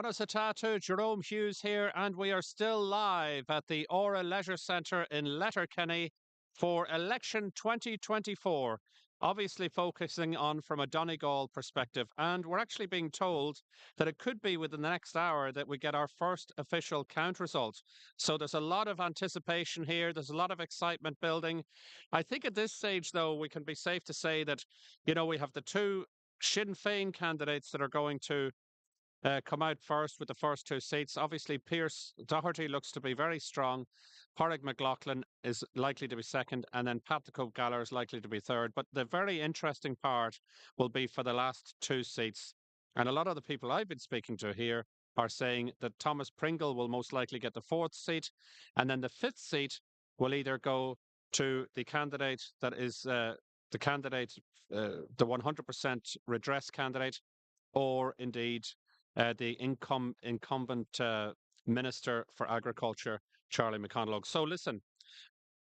Hatatu, Jerome Hughes here, and we are still live at the Aura Leisure Centre in Letterkenny for election 2024. Obviously, focusing on from a Donegal perspective, and we're actually being told that it could be within the next hour that we get our first official count result. So there's a lot of anticipation here, there's a lot of excitement building. I think at this stage, though, we can be safe to say that, we have the two Sinn Féin candidates that are going to come out first with the first two seats. Obviously, Pierce Doherty looks to be very strong. Padraig McLaughlin is likely to be second, and then Pat the Cope Gallagher is likely to be third. But the very interesting part will be for the last two seats. And a lot of the people I've been speaking to here are saying that Thomas Pringle will most likely get the fourth seat, and then the fifth seat will either go to the candidate that is the candidate, the 100% redress candidate, or indeed the incumbent Minister for Agriculture, Charlie McConalogue. So listen,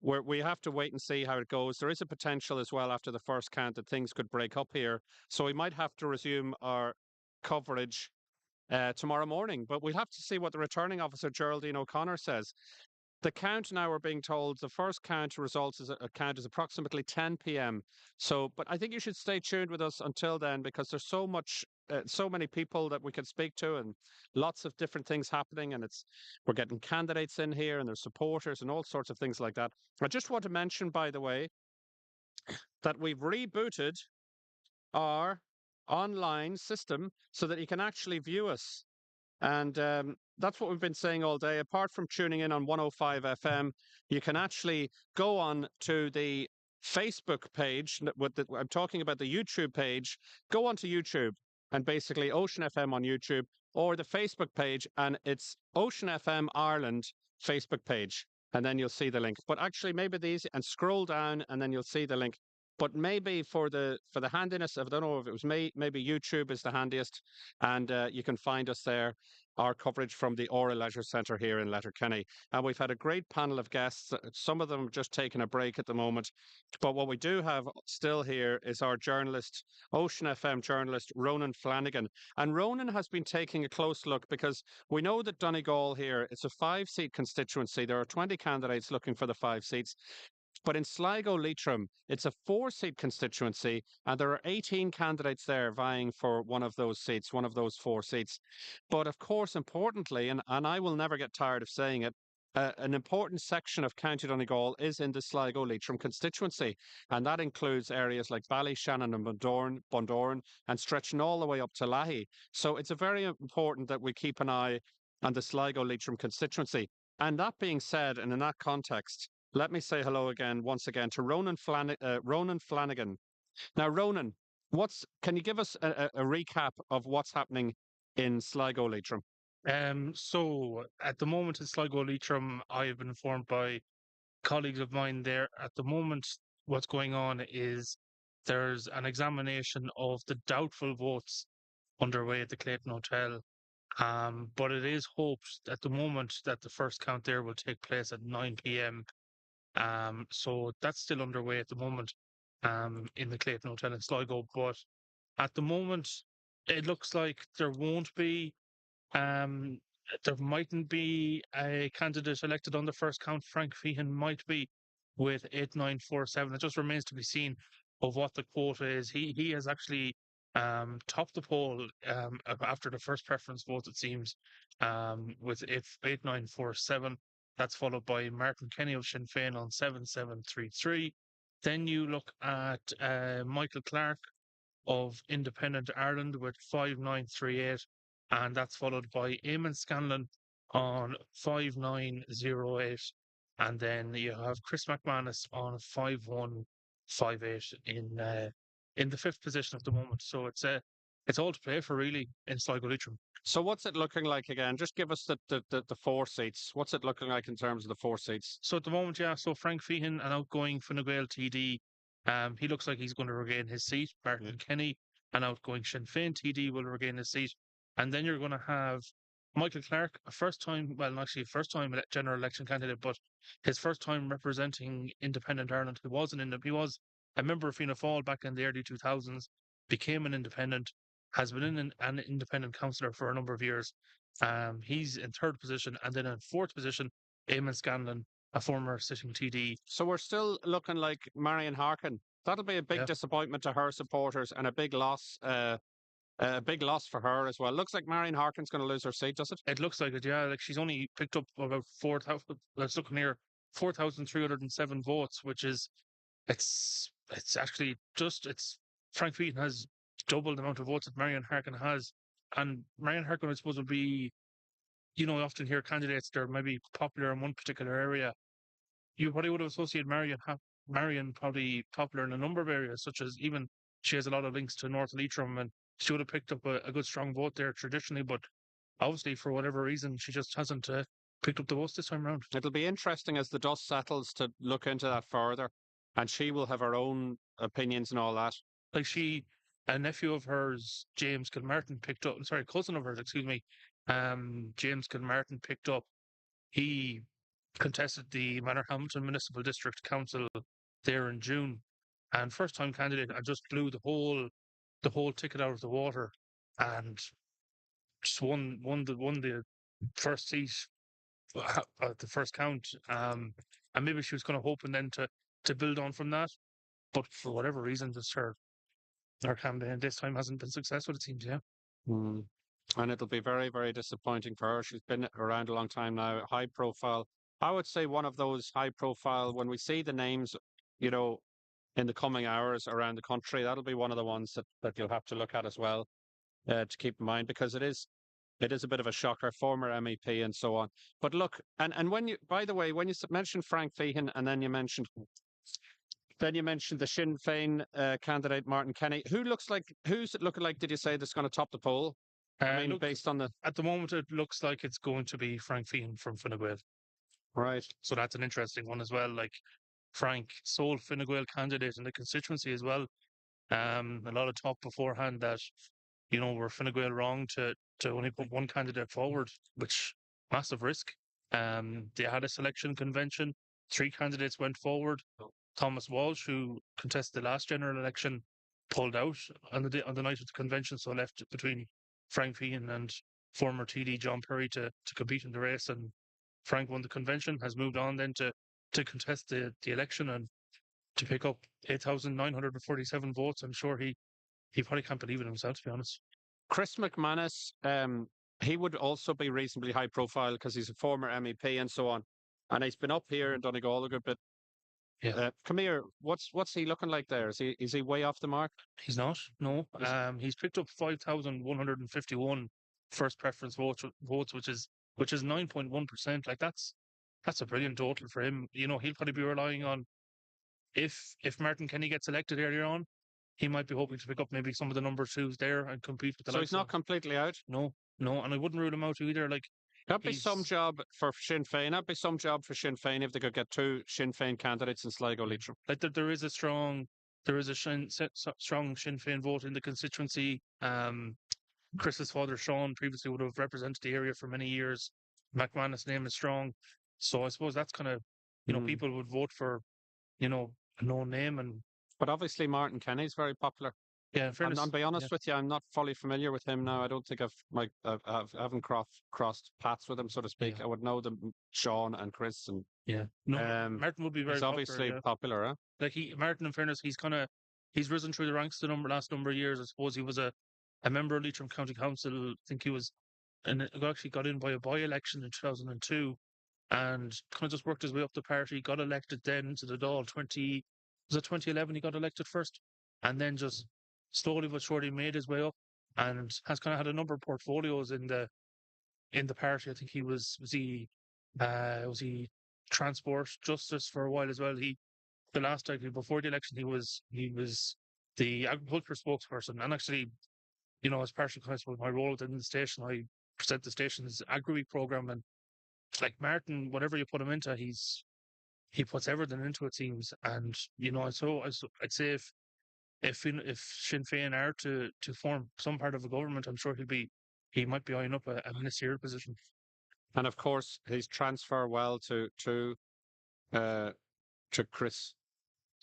we have to wait and see how it goes. There is a potential as well after the first count that things could break up here. So we might have to resume our coverage tomorrow morning. But we'll have to see what the returning officer, Geraldine O'Connor, says. The count now, we're being told, the first count results is a count is approximately 10 p.m. So, but I think you should stay tuned with us until then because there's so many people that we can speak to and lots of different things happening. And we're getting candidates in here and there's supporters and all sorts of things like that. I just want to mention, by the way, that we've rebooted our online system so that you can actually view us. And that's what we've been saying all day. Apart from tuning in on 105 FM, you can actually go on to the Facebook page. I'm talking about the YouTube page. Go onto YouTube and basically Ocean FM on YouTube or the Facebook page, and it's Ocean FM Ireland Facebook page. And then you'll see the link. But actually, maybe and scroll down, and then you'll see the link. But maybe for the handiness, I don't know if it was me. Maybe YouTube is the handiest, and you can find us there. Our coverage from the Aura Leisure Centre here in Letterkenny. And we've had a great panel of guests. Some of them have just taken a break at the moment. But what we do have still here is our journalist, Ocean FM journalist, Ronan Flanagan. And Ronan has been taking a close look because we know that Donegal here, it's a 5-seat constituency. There are 20 candidates looking for the 5 seats. But in Sligo Leitrim, it's a 4-seat constituency, and there are 18 candidates there vying for one of those seats, one of those 4 seats. But of course, importantly, and I will never get tired of saying it, an important section of County Donegal is in the Sligo Leitrim constituency, and that includes areas like Ballyshannon and Bundoran, and stretching all the way up to Lahi. So it's a very important that we keep an eye on the Sligo Leitrim constituency. And that being said, and in that context, let me say hello again, once again, to Ronan Flanagan. Now, Ronan, can you give us a recap of what's happening in Sligo Leitrim? So at the moment in Sligo Leitrim, I have been informed by colleagues of mine there. At the moment, what's going on is there's an examination of the doubtful votes underway at the Clayton Hotel. But it is hoped at the moment that the first count there will take place at 9 p.m. So that's still underway at the moment in the Clayton Hotel in Sligo. But at the moment, it looks like um, there mightn't be a candidate elected on the first count. Frank Feehan might be with 8947. It just remains to be seen of what the quota is. He has actually topped the poll after the first preference vote, it seems, with 8947. That's followed by Martin Kenny of Sinn Féin on 7733. Then you look at Michael Clark of Independent Ireland with 5938, and that's followed by Eamon Scanlon on 5908, and then you have Chris McManus on 5158 in the fifth position at the moment. So it's all to play for really in Sligo Leitrim. So what's it looking like again? Just give us the 4 seats. What's it looking like in terms of the 4 seats? So at the moment, yeah, so Frank Feehan, an outgoing Fine Gael TD, he looks like he's going to regain his seat. Martin Kenny, an outgoing Sinn Féin TD, will regain his seat. And then you're going to have Michael Clark, a first time, well, not actually first time general election candidate, but his first time representing Independent Ireland. He was a member of Fianna Fáil back in the early 2000s, became an independent, has been an independent councillor for a number of years. He's in third position, and then in fourth position, Eamon Scanlon, a former sitting TD. So we're still looking like Marion Harkin. That'll be a big Yeah, disappointment to her supporters and a big loss for her as well. Looks like Marion Harkin's going to lose her seat, does it? it looks like it. Yeah, like she's only picked up about 4,000. Let's look here, 4,307 votes, which is it's actually just it's Frank Featon has double the amount of votes that Marion Harkin has, and Marion Harkin I suppose would be often hear candidates they're maybe popular in one particular area. You probably would have associated Marion probably popular in a number of areas, such as even she has a lot of links to North Leitrim, and she would have picked up a good strong vote there traditionally, but obviously for whatever reason she just hasn't picked up the votes this time around. It'll be interesting as the dust settles to look into that further, and she will have her own opinions and all that. Like a nephew of hers, James Kilmartin, picked up. Sorry, cousin of hers, excuse me. James Kilmartin picked up. He contested the Manorhamilton Municipal District Council there in June, and first time candidate, and just blew the whole ticket out of the water, and just won the first seat at the first count. And maybe she was kind of hoping then to build on from that, but for whatever reason, just her campaign this time hasn't been successful. It seems, yeah. Mm. And it'll be very, very disappointing for her. She's been around a long time now, high profile. I would say one of those high profile, when we see the names, you know, in the coming hours around the country, that'll be one of the ones that you'll have to look at as well, to keep in mind, because it is a bit of a shocker, former MEP and so on. But look, and when you, by the way, when you mentioned Frank Feehan and then you mentioned the Sinn Féin candidate Martin Kenny, who's it looking like? Did you say that's going to top the poll? I mean, Look, based on the at the moment, it looks like it's going to be Frank Feehan from Fine Gael. right. So that's an interesting one as well. Like Frank, sole Fine Gael candidate in the constituency as well. A lot of talk beforehand that were Fine Gael wrong to only put one candidate forward, which massive risk. They had a selection convention. Three candidates went forward. Thomas Walsh, who contested the last general election, pulled out on the night of the convention, so left between Frank Feehan and former TD John Perry to compete in the race. And Frank won the convention, has moved on then to contest the election and to pick up 8,947 votes. I'm sure he probably can't believe it himself, to be honest. Chris McManus, he would also be reasonably high profile because he's a former MEP and so on. And he's been up here in Donegal a good bit. Yeah. Come here, what's he looking like there? Is he way off the mark? He's not. No. Is- He's picked up 5,151 first preference votes, which is 9.1%. Like that's a brilliant total for him. He'll probably be relying on if Martin Kenny gets elected earlier on, he might be hoping to pick up maybe some of the number twos there and compete with the So he's likes not of completely out. no, no, and I wouldn't rule him out either. Like That'd be some he's job for Sinn Féin. That'd be some job for Sinn Féin if they could get two Sinn Féin candidates in Sligo Leitrim. like there is a strong Sinn Féin vote in the constituency. Chris's father Sean previously would have represented the area for many years. McManus' name is strong, so I suppose that's kind of Mm. people would vote for a known name. And But obviously Martin Kenny's very popular. yeah, in I'm fairness, be yeah, honest with you, I'm not fully familiar with him now. I don't think I haven't crossed paths with him, so to speak. yeah, I would know them, Sean and Chris, and yeah. No, um, Martin would be he's very popular. obviously Yeah, popular, huh? like Martin, in fairness, he's risen through the ranks the last number of years. I suppose he was a member of Leitrim County Council. I think he was, and actually got in by a by-election in 2002, and kind of just worked his way up the party. Got elected then to the Dáil. Was it 2011? He got elected first, and then just slowly but surely made his way up, and has kind of had a number of portfolios in the party. I think he was he transport justice for a while as well. The last time before the election, he was the agriculture spokesperson, and actually, as part of my role within the station, I present the station's agri program, and like Martin, whatever you put him into, he puts everything into it seems, and I'd say if Sinn Féin are to form some part of a government, I'm sure he might be eyeing up a ministerial position. And of course, he's transfer well uh, to Chris.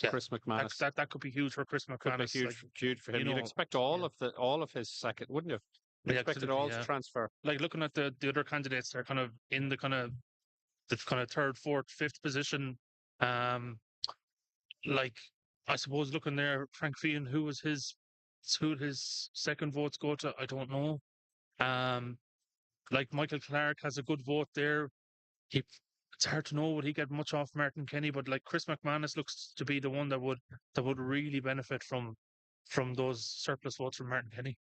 Yeah, Chris that McManus. that that could be huge for Chris Could be McManus. Like, huge for you him. You'd know, expect yeah, all of his second, wouldn't you? yeah, Expect it absolutely, all to yeah. transfer. Like looking at the other candidates, they're kind of in the kind of third, fourth, fifth position. Um, like I suppose looking there, Frank Fian, who his second votes go to, I don't know. Um, like Michael Clark has a good vote there. He, it's hard to know would he get much off Martin Kenny, but like Chris McManus looks to be the one that would really benefit from those surplus votes from Martin Kenny.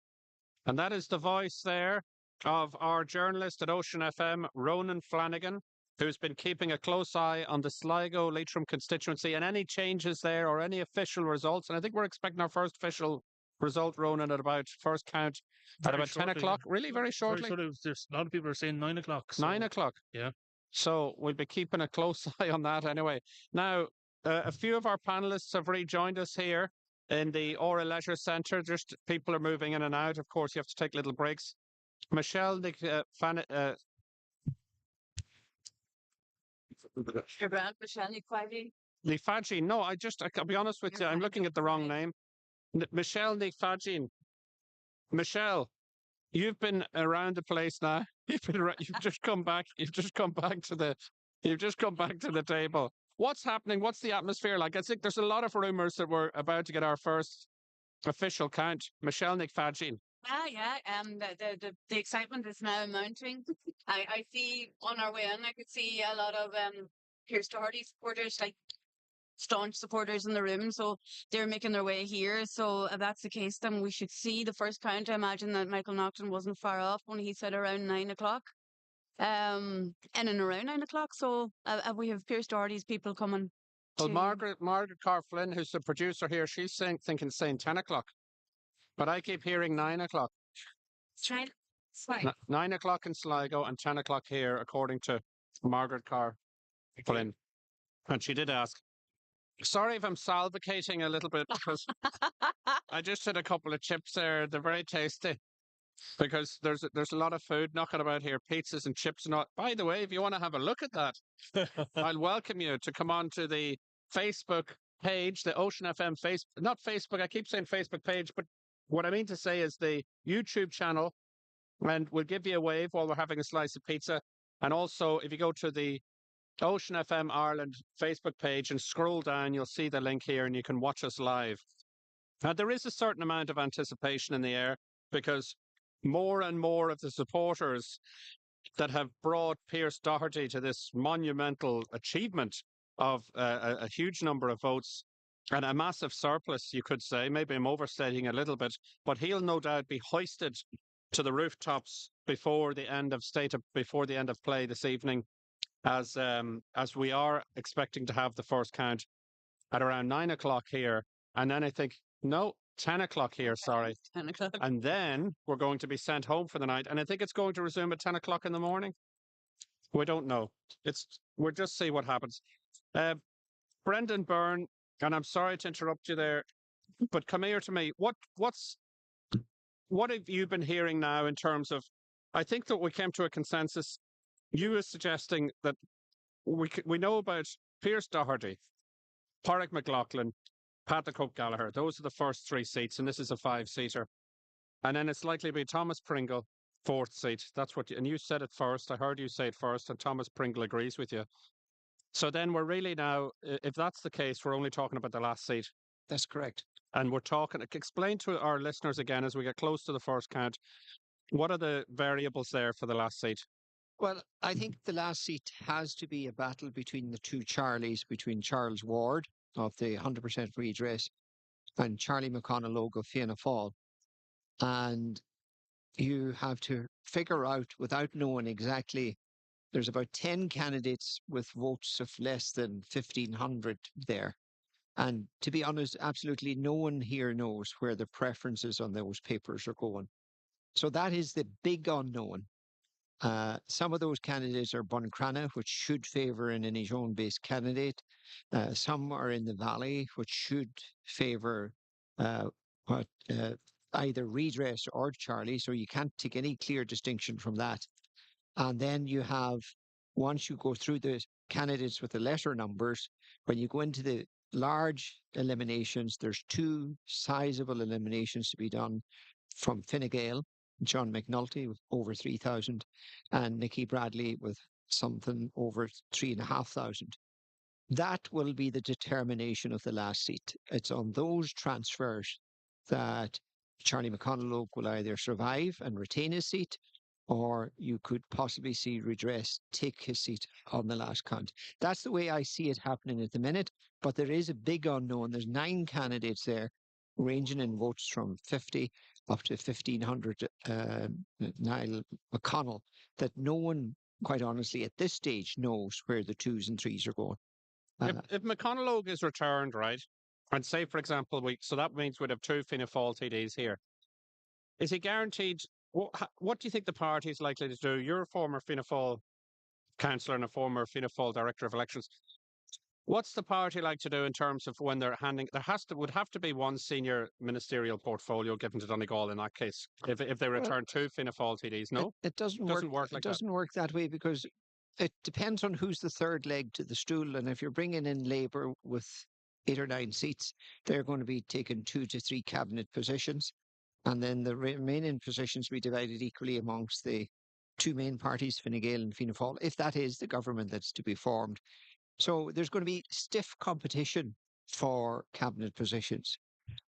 And that is the voice there of our journalist at Ocean FM, Ronan Flanagan, who's been keeping a close eye on the Sligo Leitrim constituency and any changes there or any official results. And I think we're expecting our first official result, Ronan, at about first count at Very about 10 shortly, yeah. o'clock. Really, very Very shortly. shortly. There's a lot of people are saying 9 o'clock. 9 o'clock. Yeah. So we'll be keeping a close eye on that anyway. Now, a few of our panelists have rejoined us here in the Aura Leisure Centre. Just people are moving in and out. Of course, you have to take little breaks. Michelle Your brand, Michelle Equality. Nifagin. No, I'll be honest with you, I'm looking at the wrong name. Michelle Nifagin. Michelle, you've been around the place now. You've just come back. You've just come back to the table. What's happening? What's the atmosphere like? I think there's a lot of rumours that we're about to get our first official count. Michelle Nifagin. Yeah. The excitement is now mounting. I see on our way in, I could see a lot of Pierce Doherty supporters, like staunch supporters in the room. So they're making their way here. So if that's the case, then we should see the first count. I imagine that Michael Naughton wasn't far off when he said around 9 o'clock. In and around 9 o'clock. So we have Pierce Doherty's people coming. Well, To Margaret Carr Flynn, who's the producer here, she's saying 10 o'clock. But I keep hearing 9 o'clock. try. Sorry. 9 o'clock in Sligo and 10 o'clock here, according to Margaret Carr Flynn. And she did ask. Sorry if I'm salivating a little bit because I just had a couple of chips there. They're very tasty because there's a lot of food knocking about here, pizzas and chips and all. By the way, if you want to have a look at that, I'll welcome you to come on to the Facebook page, the Ocean FM not Facebook. I keep saying Facebook page, but what I mean to say is the YouTube channel, and we'll give you a wave while we're having a slice of pizza. And also, if you go to the Ocean FM Ireland Facebook page and scroll down, you'll see the link here and you can watch us live. Now, there is a certain amount of anticipation in the air because more and more of the supporters that have brought Pierce Doherty to this monumental achievement of a huge number of votes and a massive surplus, you could say. Maybe I'm overstating a little bit, but he'll no doubt be hoisted to the rooftops before the end of play this evening, as we are expecting to have the first count at around 9 o'clock here, and then I think no 10 o'clock here. Sorry, 10 o'clock. and then we're going to be sent home for the night, and I think it's going to resume at 10 o'clock in the morning. We don't know. We'll just see what happens. Brendan Byrne, and I'm sorry to interrupt you there, but come here to me. What have you been hearing now in terms of? I think that we came to a consensus. You were suggesting that we know about Pierce Doherty, Pádraig McLaughlin, Pat the Cook Gallagher. Those are the first three seats, and this is a 5-seater. And then it's likely to be Thomas Pringle, fourth seat. That's what and you said it first. I heard you say it first, and Thomas Pringle agrees with you. So then we're really now, if that's the case, we're only talking about the last seat. That's correct. And we're talking, explain to our listeners again as we get close to the first count, what are the variables there for the last seat? Well, I think the last seat has to be a battle between the two Charlies, between Charles Ward of the 100% redress and Charlie McConnell of Fianna Fáil. And you have to figure out, without knowing exactly, there's about 10 candidates with votes of less than 1,500 there. And to be honest, absolutely no one here knows where the preferences on those papers are going. So that is the big unknown. Some of those candidates are Buncrana, which should favour an Inishowen-based candidate. Some are in the Valley, which should favour either Redress or Charlie. So you can't take any clear distinction from that. And then you have, once you go through the candidates with the letter numbers, when you go into the large eliminations. There's two sizable eliminations to be done from Fine Gael, John McNulty with over 3,000, and Nicky Bradley with something over 3,500. That will be the determination of the last seat. It's on those transfers that Charlie McConaughey will either survive and retain his seat, or you could possibly see Redress take his seat on the last count. That's the way I see it happening at the minute. But there is a big unknown. There's 9 candidates there, ranging in votes from 50 up to 1,500. Niall McConnell, that no one, quite honestly, at this stage knows where the twos and threes are going. If McConaughey is returned, right, and say, for example, so that means we'd have two Fianna Fáil TDs here. Is he guaranteed? What do you think the party is likely to do? You're a former Fianna Fáil councillor and a former Fianna Fáil director of elections. What's the party like to do in terms of when they're handing? Would have to be one senior ministerial portfolio given to Donegal in that case. If they Well, return two Fianna Fáil TDs, no, it doesn't work. doesn't work It like that. doesn't work that way because it depends on who's the third leg to the stool. And if you're bringing in Labour with 8 or 9 seats, they're going to be taking 2 to 3 cabinet positions, and then the remaining positions be divided equally amongst the two main parties, Fine Gael and Fianna Fáil, if that is the government that's to be formed. So there's going to be stiff competition for cabinet positions,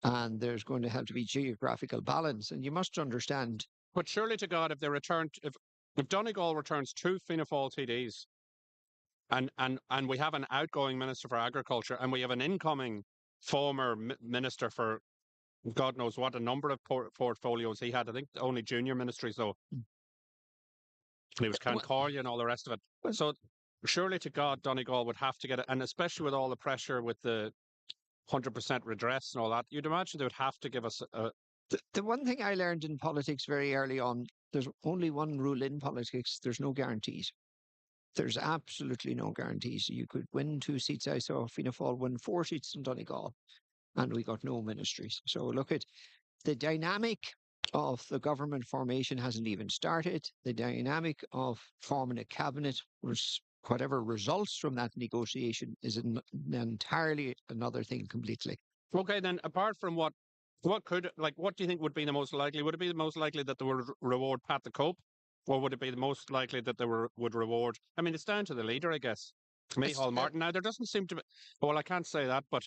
and there's going to have to be geographical balance. And you must understand. But surely to God, if they return, if Donegal returns two Fianna Fáil TDs, and we have an outgoing minister for agriculture, and we have an incoming former minister for God knows what, a number of portfolios he had. I think only junior ministries though. He was Well, Cancoria and all the rest of it. well, So surely to God, Donegal would have to get it, and especially with all the pressure with the 100% redress and all that, you'd imagine they would have to give us a. the one thing I learned in politics very early on, there's only one rule in politics: there's no guarantees. There's absolutely no guarantees. You could win 2 seats. I saw Fianna Fáil win 4 seats in Donegal, and we got no ministries. So look at the dynamic of the government formation hasn't even started. The dynamic of forming a cabinet, whatever results from that negotiation, is entirely another thing completely. Okay, then apart from what could, like, what do you think would be the most likely? Would it be the most likely that they would reward Pat the Cope, or would it be the most likely that they would reward? I mean, it's down to the leader, I guess. It's, Micheál Martin. Now there doesn't seem to be. Well, I can't say that, but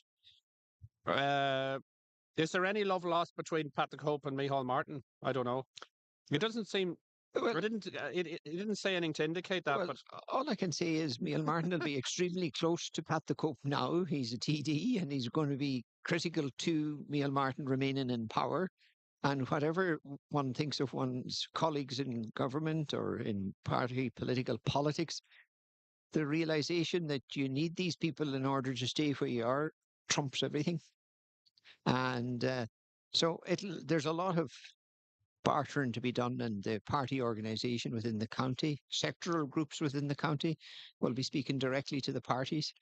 is there any love lost between Pat the Cope and Micheál Martin? I don't know. It doesn't seem. well, It didn't. It didn't say anything to indicate that. well, But all I can say is Micheál Martin will be extremely close to Pat the Cope now. He's a TD and he's going to be critical to Micheál Martin remaining in power. And whatever one thinks of one's colleagues in government or in party political politics, the realization that you need these people in order to stay where you are trumps everything. And so there's a lot of bartering to be done in the party organisation within the county. Sectoral groups within the county will be speaking directly to the parties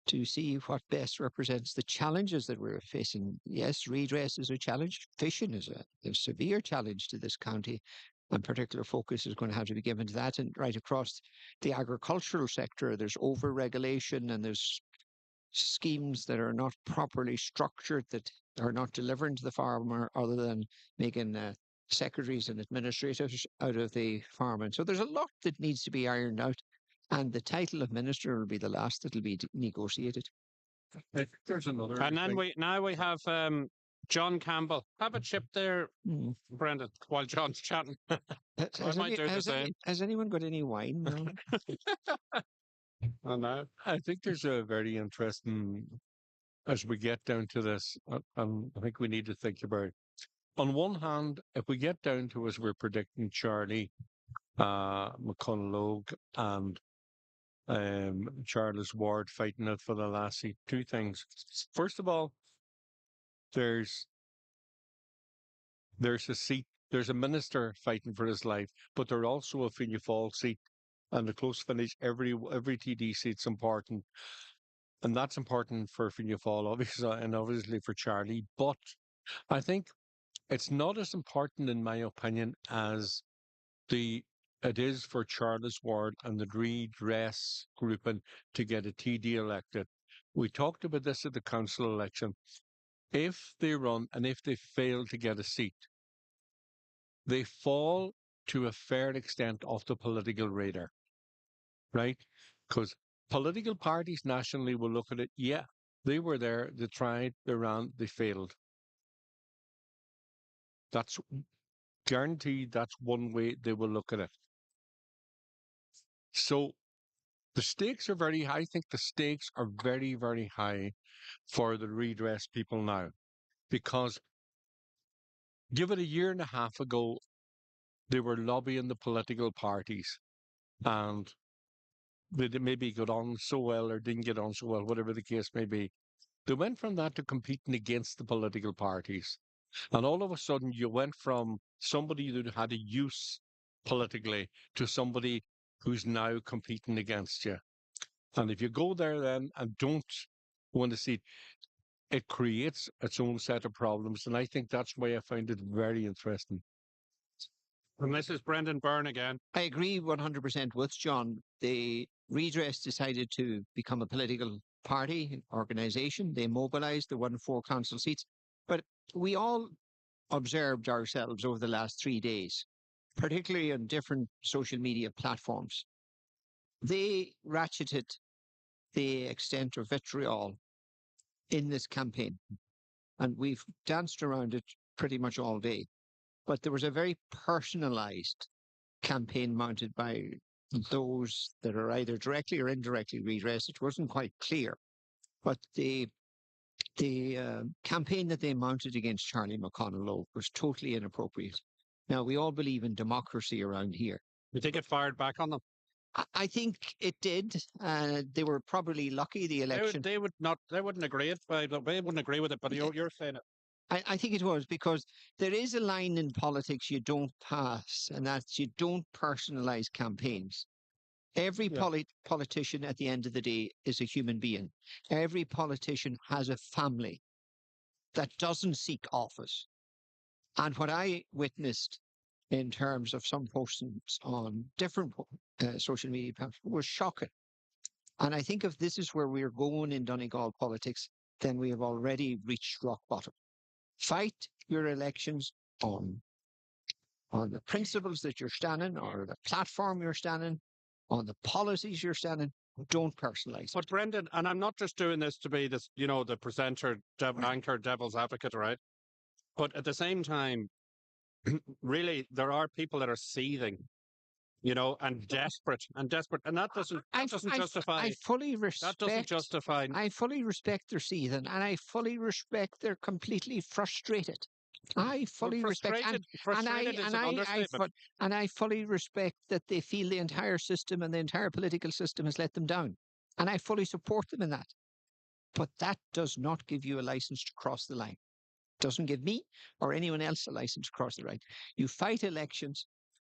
to see what best represents the challenges that we're facing. Yes, redress is a challenge. Fishing is a severe challenge to this county, and particular focus is going to have to be given to that. And right across the agricultural sector, there's over-regulation and there's schemes that are not properly structured, that are not delivering to the farmer other than making secretaries and administrators out of the farm. And so there's a lot that needs to be ironed out. And the title of minister will be the last that will be negotiated. There's another and then thing. we have John Campbell. Have a chip there, Mm. Brendan, while John's chatting. I might do the same. Has anyone got any wine? No? I know. I think there's a very interesting, as we get down to this, and I think we need to think about it. On one hand, if we get down to, as we're predicting, Charlie, McConaughey and Charles Ward fighting it for the last seat, two things. First of all, there's a seat, there's a minister fighting for his life, but there's also a Fianna Fáil seat, and the close finish. Every TD seat's important, and that's important for Fianna Fáil, obviously, and obviously for Charlie. But I think it's not as important, in my opinion, as it is for Charles Ward and the redress grouping to get a TD elected. We talked about this at the council election. If they run and if they fail to get a seat, they fall to a fair extent off the political radar, right? Because political parties nationally will look at it, yeah, they were there, they tried, they ran, they failed. That's guaranteed, that's one way they will look at it. So the stakes are very high. I think the stakes are very, very high for the redress people now. Because give it a year and a half ago, they were lobbying the political parties and they maybe got on so well or didn't get on so well, whatever the case may be. They went from that to competing against the political parties. And all of a sudden, you went from somebody who had a use politically to somebody who's now competing against you. And if you go there then and don't want to see, it creates its own set of problems. And I think that's why I find it very interesting. And this is Brendan Byrne again. I agree 100% with John. The redress decided to become a political party, organisation. They mobilised, they won 4 council seats. But we all observed ourselves over the last 3 days, particularly on different social media platforms. They ratcheted the extent of vitriol in this campaign. And we've danced around it pretty much all day. But there was a very personalised campaign mounted by those that are either directly or indirectly redressed. It wasn't quite clear. But the campaign that they mounted against Charlie McConnell was totally inappropriate. Now, we all believe in democracy around here. You think it fired back on them? I think it did. They were probably lucky the election. They would not. They wouldn't agree it. They wouldn't agree with it. But you're saying it. I think it was because there is a line in politics you don't pass, and that's you don't personalize campaigns. Every politician at the end of the day is a human being. Every politician has a family that doesn't seek office. And what I witnessed in terms of some postings on different social media platforms was shocking. And I think if this is where we're going in Donegal politics, then we have already reached rock bottom. Fight your elections on the principles that you're standing, or the platform you're standing, on the policies you're standing. Don't personalize. But Brendan, and I'm not just doing this to be this, the presenter, anchor, devil's advocate, right? But at the same time, really, there are people that are seething, and desperate, and that doesn't justify. I fully respect. That doesn't justify. I fully respect their seething, and I fully respect they're completely frustrated. I fully respect, and I fully respect that they feel the entire system and the entire political system has let them down, and I fully support them in that. But that does not give you a license to cross the line. It doesn't give me or anyone else a license to cross the line. You fight elections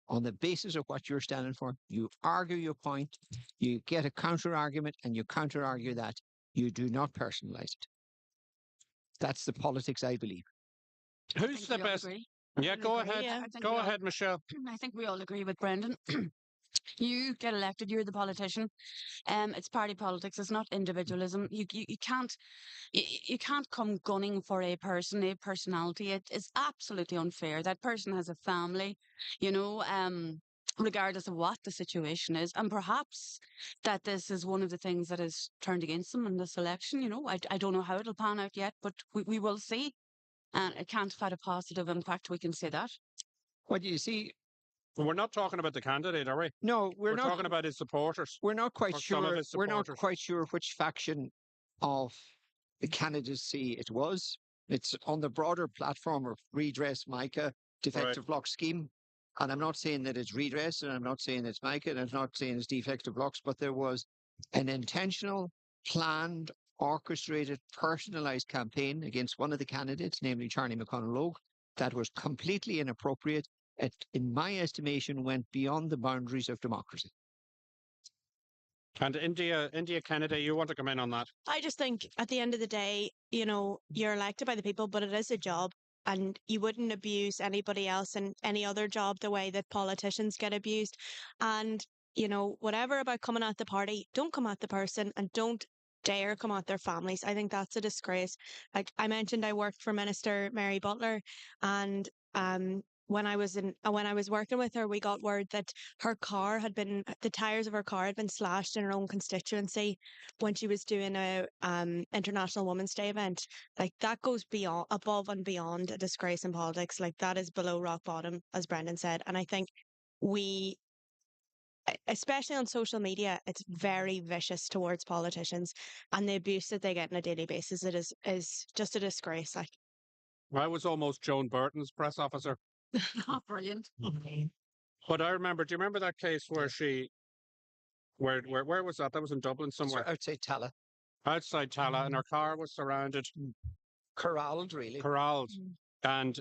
on the basis of what you're standing for. You argue your point, you get a counter argument, and you counter argue that. You do not personalize it. That's the politics I believe. Who's the best? Yeah, go ahead. Go ahead, Michelle. I think we all agree with Brendan. You get elected, you're the politician. It's party politics. It's not individualism. You can't come gunning for a person, a personality. It is absolutely unfair. That person has a family, regardless of what the situation is. And perhaps that this is one of the things that is turned against them in this election. I don't know how it'll pan out yet, but we will see. And it can't have had a positive impact. We can say that. What do you see? We're not talking about the candidate, are we? No, we're not talking about his supporters. We're not quite sure. We're not quite sure which faction of the candidacy it was. It's on the broader platform of redress, Micah, defective block scheme. And I'm not saying that it's redress, and I'm not saying it's Micah, and I'm not saying it's defective blocks, but there was an intentional, planned, orchestrated, personalised campaign against one of the candidates, namely Charlie McConnell, that was completely inappropriate. It, in my estimation, went beyond the boundaries of democracy. And India Kennedy, you want to come in on that? I just think at the end of the day, you're elected by the people, but it is a job, and you wouldn't abuse anybody else in any other job the way that politicians get abused. And, whatever about coming at the party, don't come at the person, and don't dare come at their families. I think that's a disgrace. Like I mentioned, I worked for Minister Mary Butler, and when I was working with her, we got word that the tires of her car had been slashed in her own constituency when she was doing a International Women's Day event. Like that goes beyond, above and beyond a disgrace in politics. Like that is below rock bottom, as Brendan said. And I think we, especially on social media, it's very vicious towards politicians, and the abuse that they get on a daily basis. It is just a disgrace. Like, I was almost Joan Burton's press officer. Oh, brilliant. But I remember, do you remember that case where where was that? That was in Dublin somewhere. Outside Tala. Outside Tala, and her car was surrounded, Corralled, really. corralled. And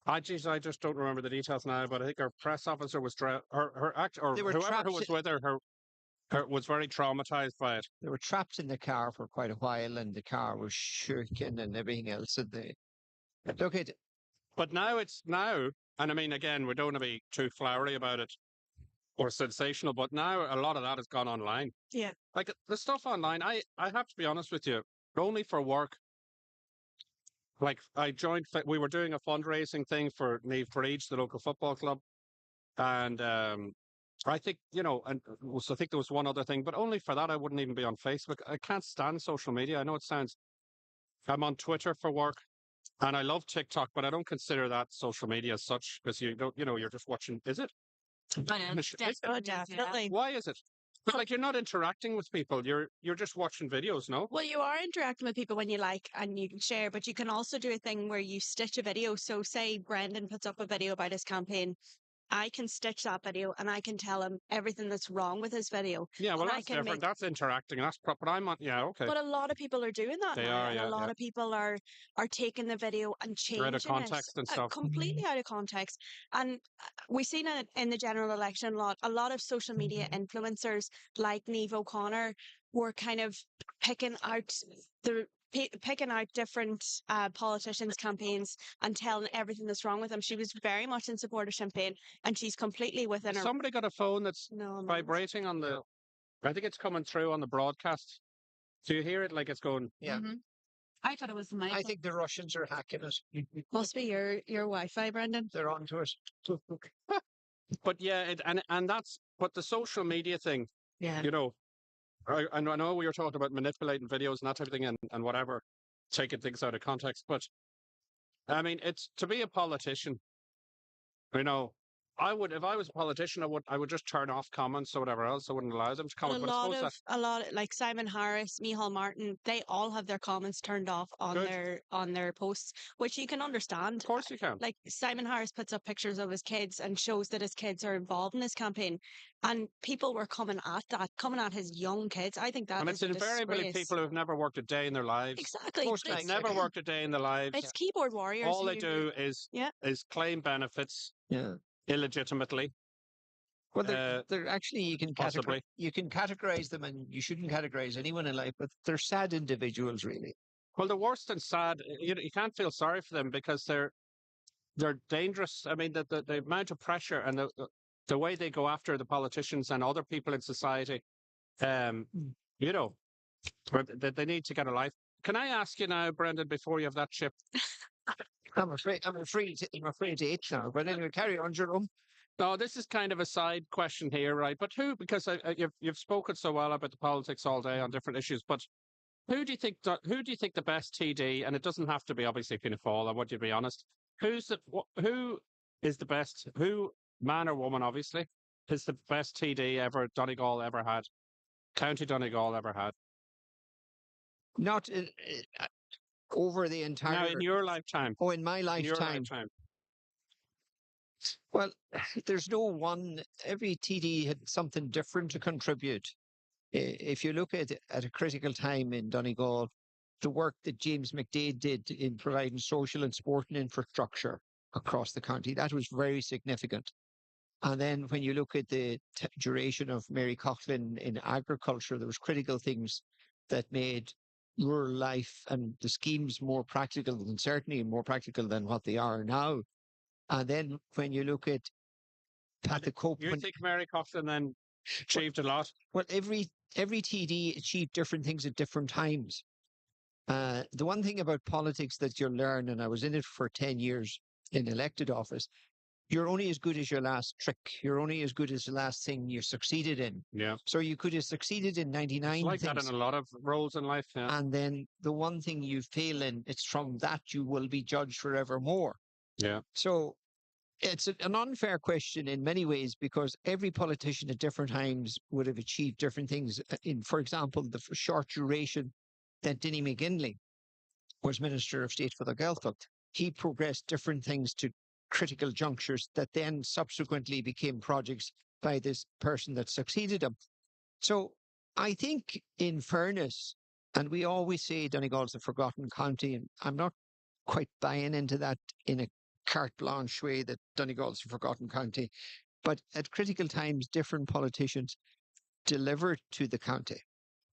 I just don't remember the details now, but I think her press officer was, or They were whoever trapped who was with her was very traumatized by it. They were trapped in the car for quite a while, and the car was shaking and everything else. And look at But now and I mean, again, we don't want to be too flowery about it or sensational, but now a lot of that has gone online. yeah, Like the stuff online, I have to be honest with you, only for work. Like I joined, we were doing a fundraising thing for Neve Breach, the local football club. And I think, and I think there was one other thing, but only for that, I wouldn't even be on Facebook. I can't stand social media. I know I'm on Twitter for work. And I love TikTok, but I don't consider that social media as such because you don't, you're just watching. Is it? I know, Is it? oh, definitely, yeah. definitely. Why is it? But like you're not interacting with people. You're just watching videos, no? Well, you are interacting with people when you like and you can share, but you can also do a thing where you stitch a video. So, say Brendan puts up a video about his campaign, I can stitch that video and I can tell him everything that's wrong with his video. Yeah, well, And I that's can different. make. That's interacting. That's proper. I'm on. Yeah, okay. But a lot of people are doing that They now, are, and a yeah, lot yeah. of people are taking the video and They're out of changing it context and stuff. completely out of context. And we've seen it in the general election a lot. A lot of social media influencers like Neve O'Connor were kind of picking out picking out different politicians' campaigns and telling everything that's wrong with them. She was very much in support of Sinn Féin, and she's completely within her. Somebody got a phone that's No, I'm not. vibrating on the. I think it's coming through on the broadcast. Do you hear it like it's going? Yeah. Mhm. I thought it was the mic. I think the Russians are hacking it. Must be your Wi-Fi, Brendan. They're onto it. But yeah, but the social media thing, Yeah. I know we were talking about manipulating videos and that type of thing and whatever, taking things out of context. But I mean, it's to be a politician, if I was a politician, I would just turn off comments or whatever else. I wouldn't allow them to comment. But I suppose A lot of like Simon Harris, Micheál Martin, they all have their comments turned off on Good. their posts, which you can understand. of course you can. Like Simon Harris puts up pictures of his kids and shows that his kids are involved in his campaign, and people were coming at his young kids. I think that And is it's a invariably disgrace. people who've never worked a day in their lives. Exactly. Most but it's, Never worked a day in their lives. it's keyboard warriors. All they who- do is Yeah. claim benefits Yeah. illegitimately. Well, they're actually Possibly. you can categorize them, and you shouldn't categorize anyone in life, but they're sad individuals, really. Well, the worst and sad, you can't feel sorry for them because they're dangerous. I mean, the amount of pressure and the way they go after the politicians and other people in society, they need to get a life. Can I ask you now, Brendan, before you have that chip? I'm afraid to it now. But anyway, carry on, Jerome. No, this is kind of a side question here, right? But because you've spoken so well about the politics all day on different issues, but who do you think the best TD, and it doesn't have to be obviously Fianna Fáil, I want you to be honest, who is the best, man or woman obviously, is the best TD ever Donegal ever had, County Donegal ever had? Not over the entire. Now, in your lifetime. Oh, in my In your lifetime. lifetime. Well, there's no one. Every TD had something different to contribute. If you look at a critical time in Donegal, the work that James McDade did in providing social and sporting infrastructure across the county, that was very significant. And then when you look at the duration of Mary Coughlin in agriculture, there was critical things that made rural life and the schemes more practical, and certainly more practical than what they are now. And then when you look at the Cope, You think Mary Coughlin then achieved a lot? well, every every TD achieved different things at different times. The one thing about politics that you'll learn, and I was in it for 10 years in elected office, you're only as good as your last trick. You're only as good as the last thing you succeeded in. Yeah. So you could have succeeded in 99 It's like that things. in a lot of roles in life. Yeah. And then the one thing you fail in, it's from that you will be judged forevermore. Yeah. So it's an unfair question in many ways because every politician at different times would have achieved different things. In, for example, the short duration that Denny McGinley was Minister of State for the Gaeltacht, he progressed different things to critical junctures that then subsequently became projects by this person that succeeded him. So I think, in fairness, and we always say Donegal's a forgotten county, and I'm not quite buying into that in a carte blanche way that Donegal's a forgotten county. But at critical times, different politicians deliver to the county.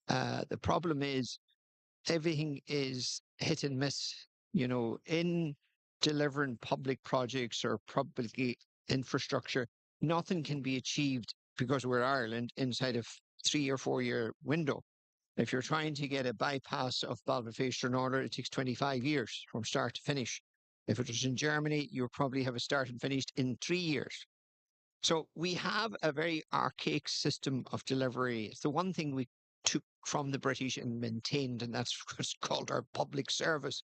The problem is everything is hit and miss, in delivering public projects or public infrastructure. Nothing can be achieved because we're Ireland inside a 3 or 4 year window. If you're trying to get a bypass of Balbafester in order, it takes 25 years from start to finish. If it was in Germany, you'll probably have a start and finished in 3 years. So we have a very archaic system of delivery. It's the one thing we took from the British and maintained, and that's what's called our public service.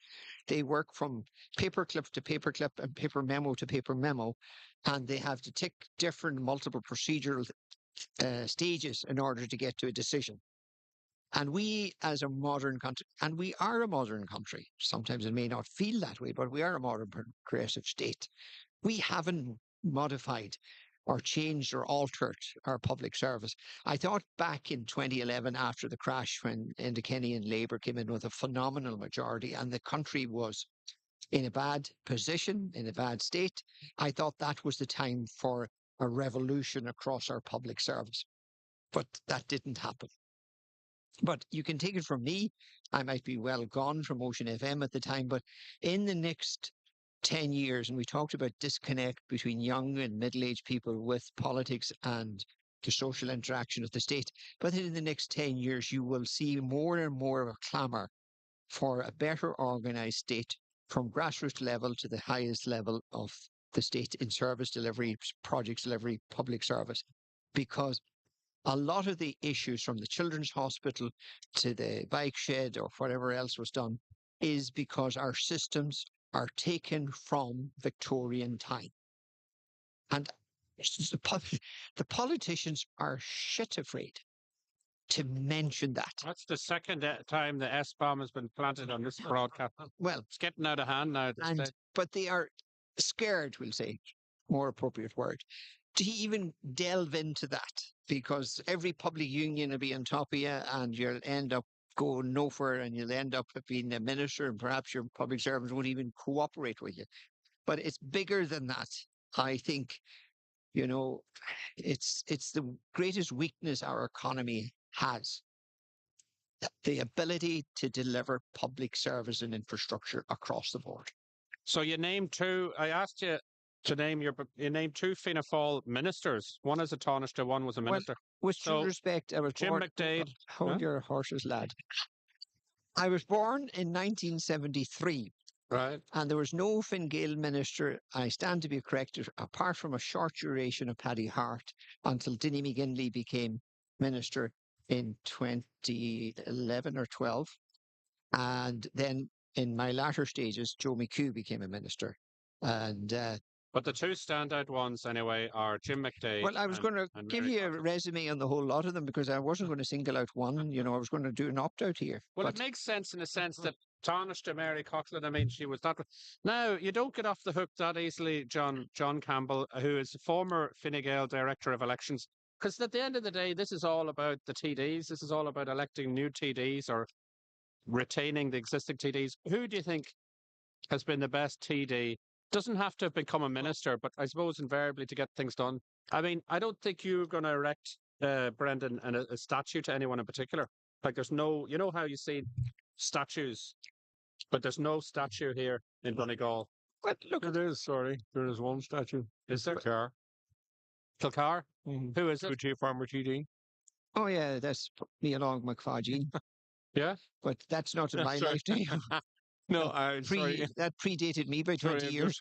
They work from paperclip to paperclip and paper memo to paper memo, and they have to tick different multiple procedural stages in order to get to a decision. And we, as a modern country, and we are a modern country, sometimes it may not feel that way, but we are a modern progressive state. We haven't modified or changed or altered our public service. I thought back in 2011, after the crash, when Enda Kenny and Labour came in with a phenomenal majority and the country was in a bad position, in a bad state, I thought that was the time for a revolution across our public service. But that didn't happen. But you can take it from me. I might be well gone from Ocean FM at the time, but in the next 10 years, and we talked about disconnect between young and middle-aged people with politics and the social interaction of the state. But in the next 10 years, you will see more and more of a clamour for a better organised state from grassroots level to the highest level of the state in service delivery, projects delivery, public service. Because a lot of the issues from the children's hospital to the bike shed or whatever else was done is because our systems are taken from Victorian time. And the politicians are shit afraid to mention that. That's the second time the S bomb has been planted on this broadcast. Well, It's getting out of hand now. but they are scared, we'll say, more appropriate word, to even delve into that, because every public union will be on top of you and you'll end up going nowhere and you'll end up being a minister and perhaps your public servants won't even cooperate with you. But it's bigger than that. I think, it's the greatest weakness our economy has. The ability to deliver public service and infrastructure across the board. So you named two. I asked you to name you named two Fianna Fáil ministers. One is a Taoiseach, one was a minister. With So, due respect, I was Jim born. McDade. Hold Huh? your horses, lad. I was born in 1973, Right. and there was no Fine Gael minister, I stand to be corrected, apart from a short duration of Paddy Hart, until Denny McGinley became minister in 2011 or 12. And then in my latter stages, Joe McHugh became a minister. And But the two standout ones, anyway, are Jim McDade. well, I was going to give Mary you a Coughlin. resume on the whole lot of them because I wasn't going to single out one. I was going to do an opt out here. Well, But it makes sense in a sense that Taoiseach Mary Coughlin, I mean, she was not. Now, you don't get off the hook that easily, John Campbell, who is a former Fine Gael Director of Elections. Because at the end of the day, this is all about the TDs. This is all about electing new TDs or retaining the existing TDs. Who do you think has been the best TD? Doesn't have to become a minister, but I suppose invariably to get things done. I mean, I don't think you're going to erect, Brendan, a statue to anyone in particular. Like there's no, you know how you see statues, but there's no statue here in Donegal. look, There is, sorry. There is one statue. Is there? Car. Kilcar? Who is it? Good former TD. Oh yeah, that's me along McFadgy. Yeah, But that's not in my sorry. lifetime. No, That sorry, that predated me by 20 sorry. years.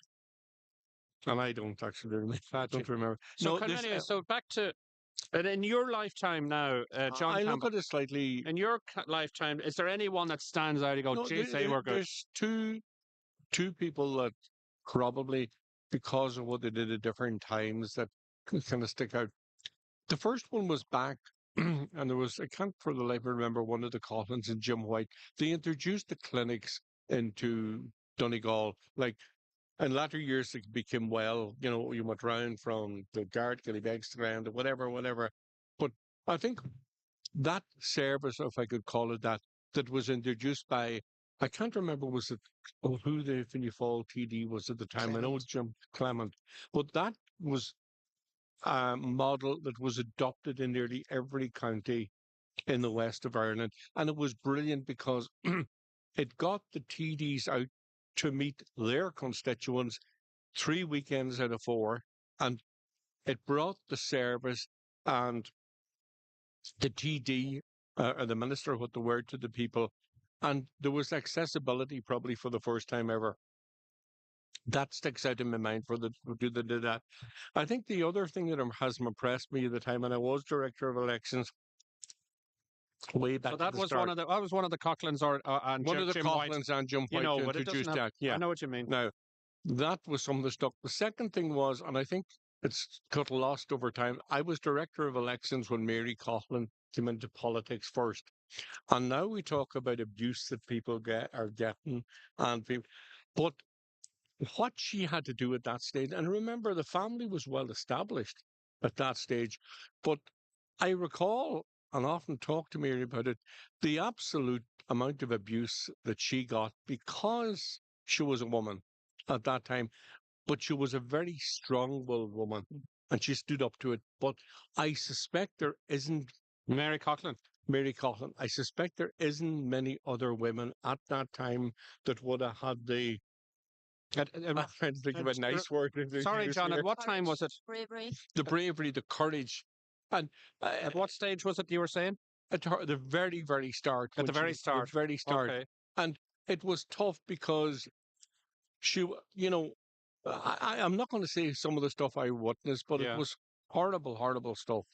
And I don't actually remember. I Gotcha. don't remember. So No, this. anyway, so back to and in your lifetime now, John I look Campbell. at it slightly. In your lifetime, is there anyone that stands out? You go, No, geez, they were good. there's two people that probably, because of what they did at different times, that kind of stick out. The first one was back, and there was, I can't for the life of me remember, one of the Collins and Jim White. They introduced the clinics into Donegal. Like in latter years, it became well, you went round from the guard, Gillybegs to ground, whatever, whatever. But I think that service, if I could call it that, that was introduced by, I can't remember, was it who the Finney Fall TD was at the time? I know Clement. it's Jim Clement, but that was a model that was adopted in nearly every county in the west of Ireland. And it was brilliant because it got the TDs out to meet their constituents 3 weekends out of 4. And it brought the service and the TD, or the minister, put the word to the people. And there was accessibility probably for the first time ever. That sticks out in my mind for the do they do that. I think the other thing that has impressed me at the time, and I was director of elections way back So at that the was start. that was one of the Coughlin's or and One of the Jim White. Coughlins and Jim You White know, but it doesn't introduced have. that. I Yeah. know what you mean. Now, that was some of the stuff. The second thing was, and I think it's got lost over time, I was director of elections when Mary Coughlin came into politics first. And now we talk about abuse that people are getting, and people, but what she had to do at that stage, and remember, the family was well established at that stage, but I recall and often talk to Mary about it, the absolute amount of abuse that she got because she was a woman at that time, but she was a very strong-willed woman, and she stood up to it. But I suspect there isn't Mary Coughlin. Mary Coughlin. I suspect there isn't many other women at that time that would have had the. I'm trying to think of a nice word to Sorry, use John. At here. what time was it? Bravery. The bravery, the courage, and At what stage was it you were saying? at the very, very start. At the when she very was- start. The very start, Okay. and it was tough because I'm not going to say some of the stuff I witnessed, but it Yeah. was horrible, horrible stuff.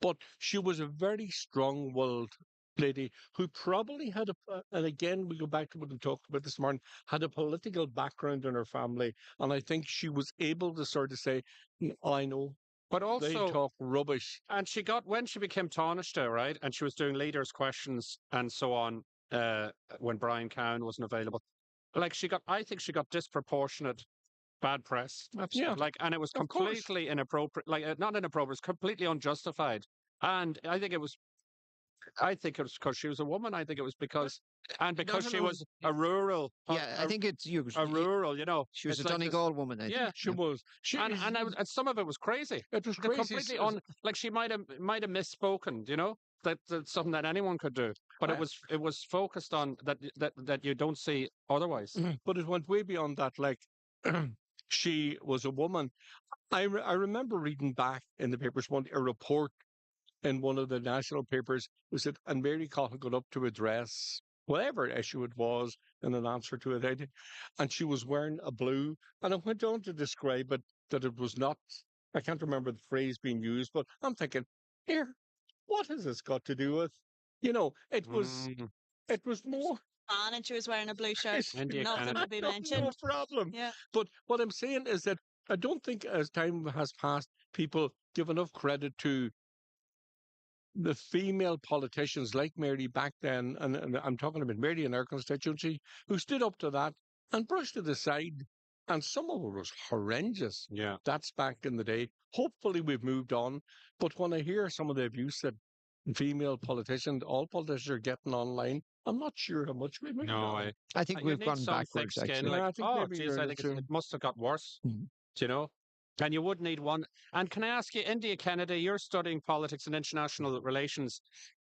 But she was a very strong-willed lady who probably had and again, we go back to what we talked about this morning, had a political background in her family. And I think she was able to sort of say, I know But they also, talk rubbish. and she got when she became Taoiseach, right? And she was doing leaders' questions and so on. When Brian Cowan wasn't available, like I think she got disproportionate bad press. Yeah, Like, and it was of course. completely inappropriate. Like, not inappropriate, it's completely unjustified. And I think it was because she was a woman. I think it was because, and because Not she alone. was a rural, Yeah, I think it's you. a rural, She was it's a like this, Donegal woman, I yeah. think. She was. And some of it was crazy. It was The crazy. completely like she might have misspoken, that's something that anyone could do. But I- it was focused on that you don't see otherwise. but it went way beyond that. Like, she was a woman. I remember reading back in the papers a report in one of the national papers was that, and Mary Cotton got up to address whatever issue it was in an answer to it, and she was wearing a blue, and it went on to describe it that it was not. I can't remember the phrase being used, but I'm thinking, here, what has this got to do with? It was. Mm, It was more. On and she was wearing a blue shirt. India, Nothing Canada. to be No mentioned. problem. Yeah. But what I'm saying is that I don't think as time has passed, people give enough credit to the female politicians like Mary back then, and I'm talking about Mary in our constituency, who stood up to that and brushed it aside. And some of it was horrendous. Yeah. That's back in the day. Hopefully we've moved on. But when I hear some of the abuse that female politicians, all politicians are getting online, I'm not sure how much we've moved No, on. I think you we've need gone some thick backwards, skin. actually. Like, Yeah, I think oh, maybe geez, you're I think true. it must have got worse. Mhm. Do you know? And you would need one. And can I ask you, India Kennedy, you're studying politics and international relations.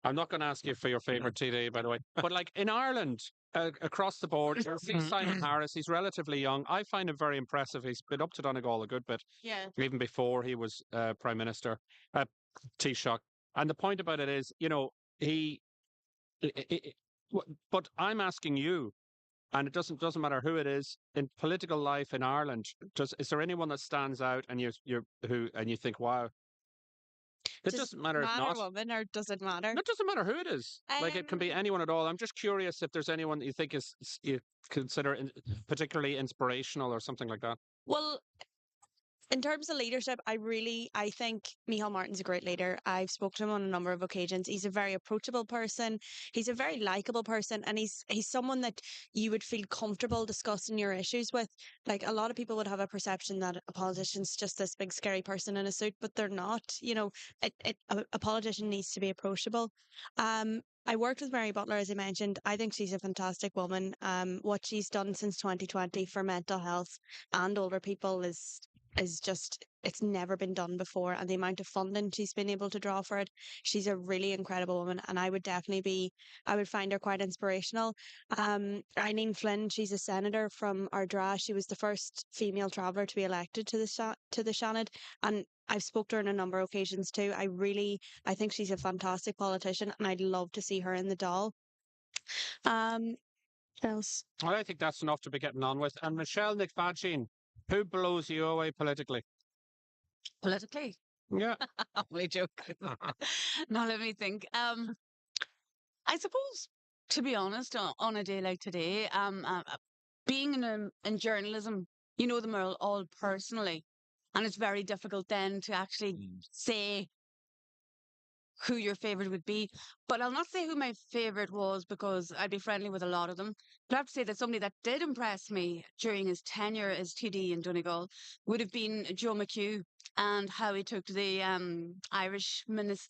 I'm not going to ask you for your favorite TD, by the way. But like in Ireland, across the board, you'll see Simon Harris. He's relatively young. I find him very impressive. He's been up to Donegal a good bit, Yeah. even before he was Prime Minister. Taoiseach. And the point about it is, he. But I'm asking you, and it doesn't matter who it is in political life in Ireland. Is there anyone that stands out and you think, wow, it Does doesn't matter if man or not. woman, or does it matter? No, it doesn't matter who it is. Like it can be Um, anyone at all. I'm just curious if there's anyone that you think you consider particularly inspirational or something like that. well, in terms of leadership, I think Micheál Martin's a great leader. I've spoken to him on a number of occasions. He's a very approachable person. He's a very likable person, and he's someone that you would feel comfortable discussing your issues with. Like, a lot of people would have a perception that a politician's just this big scary person in a suit, but they're not. A politician needs to be approachable. I worked with Mary Butler, as I mentioned. I think she's a fantastic woman. What she's done since 2020 for mental health and older people is just, it's never been done before, and the amount of funding she's been able to draw for it, she's a really incredible woman, and I would find her quite inspirational. Eileen Flynn, she's a senator from Ardra. She was the first female traveller to be elected to the Seanad, and I've spoke to her on a number of occasions too. I think she's a fantastic politician, and I'd love to see her in the Dáil. um what else? Well, I think that's enough to be getting on with. And Michelle McFadden, who blows you away politically? Politically. Yeah. Only joke. Now let me think. I suppose, to be honest, on a day like today, being in journalism, you know them all personally, and it's very difficult then to actually say who your favorite would be. But I'll not say who my favorite was, because I'd be friendly with a lot of them. But I have to say that somebody that did impress me during his tenure as TD in Donegal would have been Joe McHugh, and how he took the Irish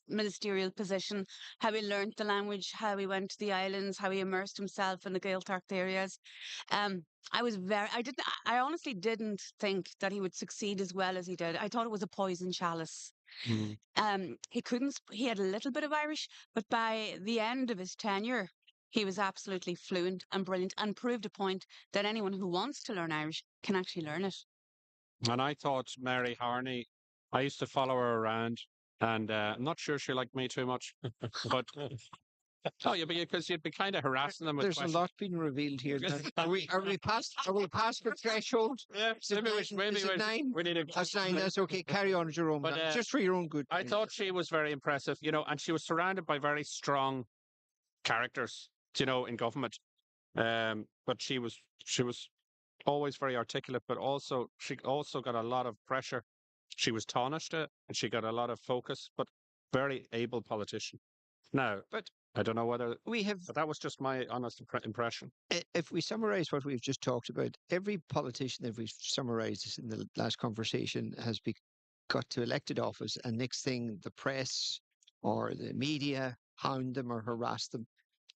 ministerial position, how he learnt the language, how he went to the islands, how he immersed himself in the Gaeltacht areas. Um, I honestly didn't think that he would succeed as well as he did. I thought it was a poison chalice. Mm. He had a little bit of Irish, but by the end of his tenure, he was absolutely fluent and brilliant, and proved a point that anyone who wants to learn Irish can actually learn it. And I thought Mary Harney, I used to follow her around, and I'm not sure she liked me too much, but oh, yeah, because you'd be kind of harassing them with There's a questions. lot being revealed here. Are we past the threshold? Yeah, Is it maybe nine? Is it nine? we need to. That's nine. That's okay. Carry on, Jerome. But, That's just for your own good. I thought she was very impressive, and she was surrounded by very strong characters, in government. But she was always very articulate, but also she also got a lot of pressure. She was tarnished, and she got a lot of focus, but very able politician. Now, But I don't know whether, we have, but that was just my honest impression. if we summarize what we've just talked about, every politician that we've summarized in the last conversation has got to elected office, and next thing the press or the media hound them or harass them.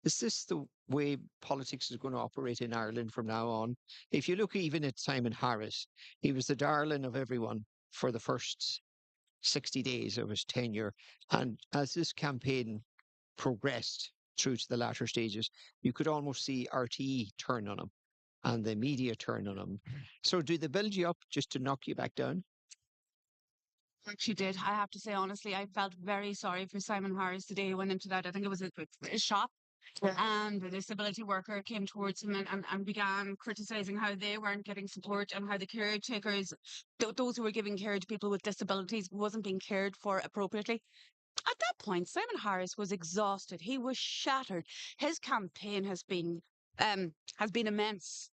Is this the way politics is going to operate in Ireland from now on? If you look even at Simon Harris, he was the darling of everyone for the first 60 days of his tenure. And as this campaign progressed through to the latter stages, you could almost see RTE turn on him and the media turn on him. So do they build you up just to knock you back down? She did. I have to say, honestly, I felt very sorry for Simon Harris the day he went into that. I think it was a shop. Yeah. And the disability worker came towards him and began criticizing how they weren't getting support, and how the caretakers, those who were giving care to people with disabilities, wasn't being cared for appropriately. At that point, Simon Harris was exhausted. He was shattered. His campaign has been immense.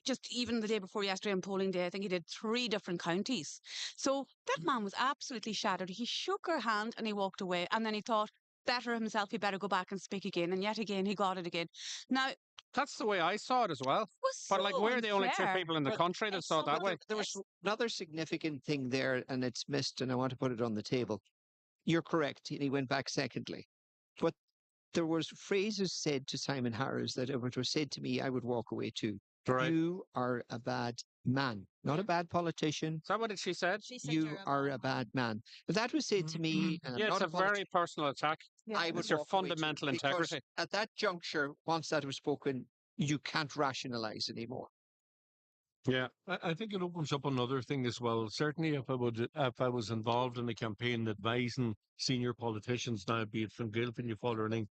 Just even the day before yesterday on polling day, I think he did 3 different counties. So that man was absolutely shattered. He shook her hand and he walked away. And then he thought, better himself, he better go back and speak again. And yet again, he got it again. Now, That's the way I saw it as well. it was But so like, we're the only two unfair. people in the But country that saw it that way. There was another significant thing there, and it's missed, and I want to put it on the table. You're correct. He went back secondly. But there was phrases said to Simon Harris that if it was said to me, I would walk away too. Right. You are a bad man, not a bad politician. Is that what she said? She said You you're are a bad man. If that was said to me, and I'm Yeah, it's not a a politician, very personal attack. Yeah. I would It's your walk away too, fundamental because integrity. at that juncture, once that was spoken, you can't rationalize anymore. Yeah. I think it opens up another thing as well. Certainly, if I was involved in a campaign advising senior politicians, now be it from Gael, Fianna Fáil or anything,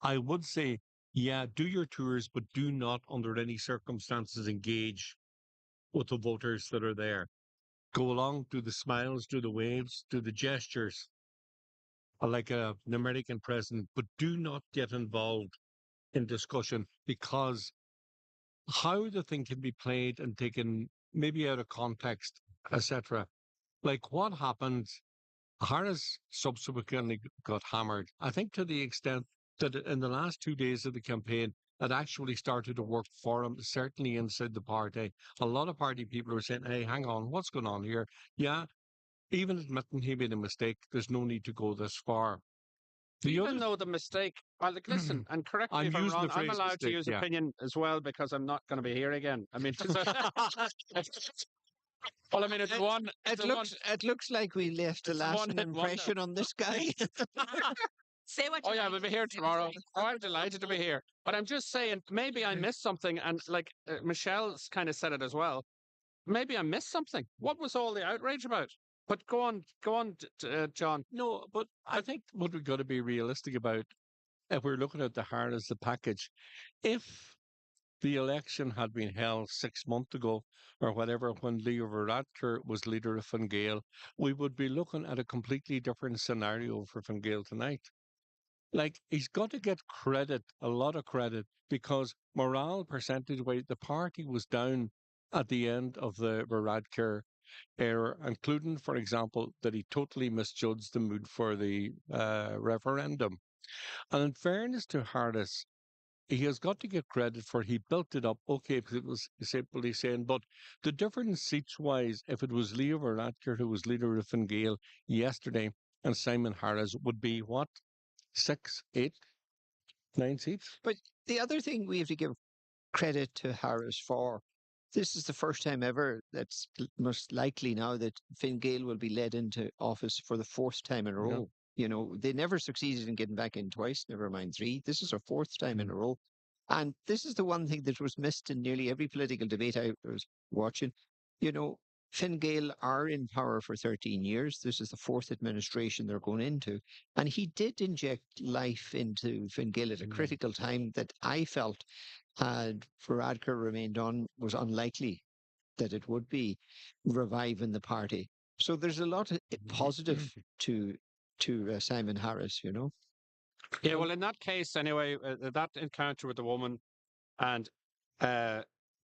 I would say, yeah, do your tours, but do not, under any circumstances, engage with the voters that are there. Go along, do the smiles, do the waves, do the gestures, like an American president, but do not get involved in discussion because how the thing can be played and taken maybe out of context, etc. Like what happened, Harris subsequently got hammered. I think to the extent that in the last 2 days of the campaign, it actually started to work for him, certainly inside the party. A lot of party people were saying, hey, hang on, what's going on here? Yeah, even admitting he made a mistake, there's no need to go this far. The Even other, though the mistake, well, like, listen, and correct me I'm if I'm using wrong, the I'm phrase allowed to mistake, use yeah. opinion as well because I'm not going to be here again. I mean, well, I mean, it's It, one, it's a one, it looks like we left a it's a lasting one-hit wonder. impression on this guy. Say what Oh you yeah, like. we'll be here Say what you tomorrow. like. Oh, I'm delighted to be here. But I'm just saying, maybe I missed something, and like Michelle's kind of said it as well. Maybe I missed something. What was all the outrage about? But go on, John. No, but I think what we've got to be realistic about, if we're looking at the heart as the package, if the election had been held 6 months ago or whatever, when Leo Varadkar was leader of Fine Gael, we would be looking at a completely different scenario for Fine Gael tonight. Like, he's got to get credit, a lot of credit, because morale percentage wise, the party was down at the end of the Varadkar era, including, for example, that he totally misjudged the mood for the referendum. And in fairness to Harris, he has got to get credit for he built it up. Okay, because it was simply saying, but the difference seats wise, if it was Leo Varadkar who was leader of Fine Gael yesterday and Simon Harris would be what? 6, 8, 9 seats? But the other thing we have to give credit to Harris for, this is the first time ever that's most likely now that Fine Gael will be led into office for the fourth time in a Yeah. row. You know, they never succeeded in getting back in twice, never mind three. This is our fourth time in a row. And this is the one thing that was missed in nearly every political debate I was watching. You know, Fine Gael are in power for 13 years. This is the fourth administration they're going into. And he did inject life into Fine Gael at a critical time that I felt had Varadkar remained on was unlikely that it would be reviving the party. So there's a lot of positive to Simon Harris, you know. Yeah, well, in that case, anyway, that encounter with the woman, and uh,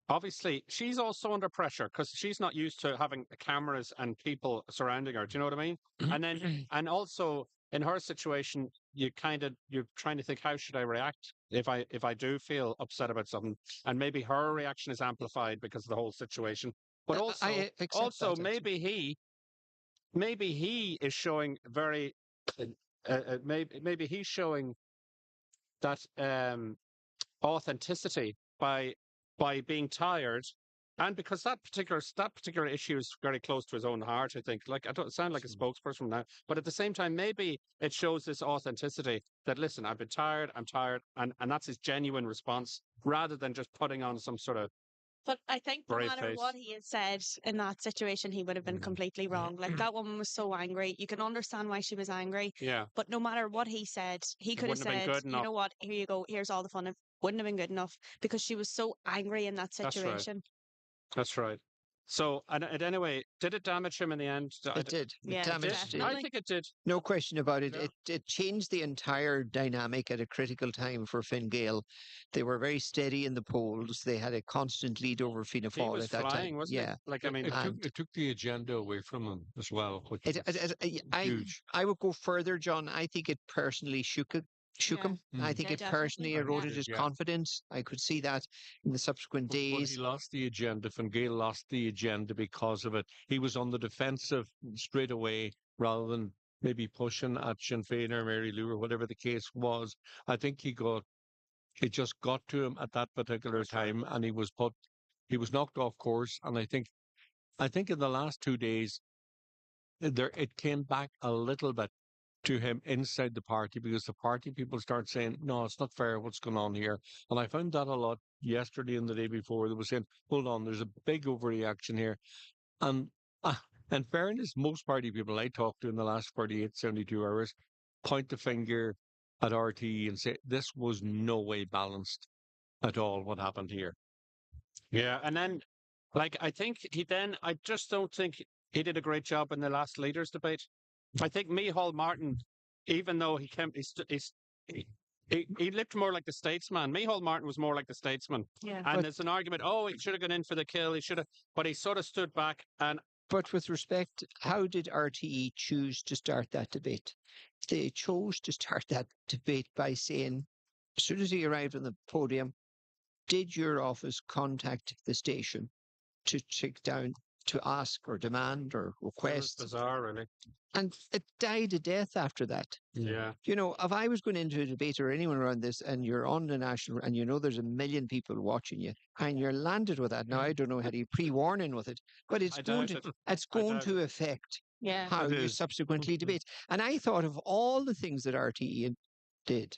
obviously she's also under pressure because she's not used to having cameras and people surrounding her. Do you know what I mean? And then, and also in her situation, you're trying to think, how should I react if I do feel upset about something, and maybe her reaction is amplified because of the whole situation. But Accept also that. Actually. maybe he is showing very maybe he's showing that authenticity by being tired, and because that particular issue is very close to his own heart. I think, like, I don't sound like a spokesperson now, but at the same time, maybe it shows this authenticity that, listen, I've been tired, I'm tired, and that's his genuine response rather than just putting on some sort of But I think no brave matter face. what he had said in that situation, he would have been completely wrong. Like that woman was so angry. You can understand why she was angry. Yeah, But no matter what he said, he it could have wouldn't have been said, good you enough. know what, here you go, here's all the fun. It wouldn't have been good enough because she was so angry in that That's right. situation. That's right. So, and anyway, did it damage him in the end? It did. It Yeah, damaged I definitely. think it did. no question about it. Yeah. It changed the entire dynamic at a critical time for Fine Gael. They were very steady in the polls. They had a constant lead over Fianna He Fáil was at that time. flying, wasn't he? Yeah. Like, I mean, And It took the agenda away from him as well, which was huge. I would go further, John. I think it personally shook Yeah. him. I think Yeah, it personally definitely. I think Yeah. it eroded did, his yeah. confidence. I could see that in the subsequent But he days. lost the agenda. Fine Gael lost the agenda because of it. He was on the defensive straight away rather than maybe pushing at Sinn Féin or Mary Lou or whatever the case was. I think it just got to him at that particular time, and he was knocked off course. And I think in the last 2 days, it came back a little bit. to him inside the party because the party people start saying, no, it's not fair what's going on here. And I found that a lot yesterday and the day before. They were saying, hold on, there's a big overreaction here. And uh, in fairness, most party people I talked to in the last 48, 72 hours point the finger at RTE and say, this was no way balanced at all what happened here. Yeah, and then, like, I just don't think he did a great job in the last leaders debate. I think Micheál Martin, even though he looked more like the statesman. Micheál Martin was more like the statesman. Yeah. And But there's an argument, oh, he should have gone in for the kill. He should have, but he sort of stood back. And but with respect, how did RTE choose to start that debate? They chose to start that debate by saying, as soon as he arrived on the podium, did your office contact the station to check down, to ask or demand or it was request? bizarre, really. And it died a death after that. Yeah. You know, if I was going into a debate or anyone around this and you're on the national and you know there's a million people watching you and you're landed with that. Now I don't know how you pre-warning with it, but I doubt it. it's I going doubt to affect Yeah. how It you is. subsequently debate. And I thought of all the things that RTE did,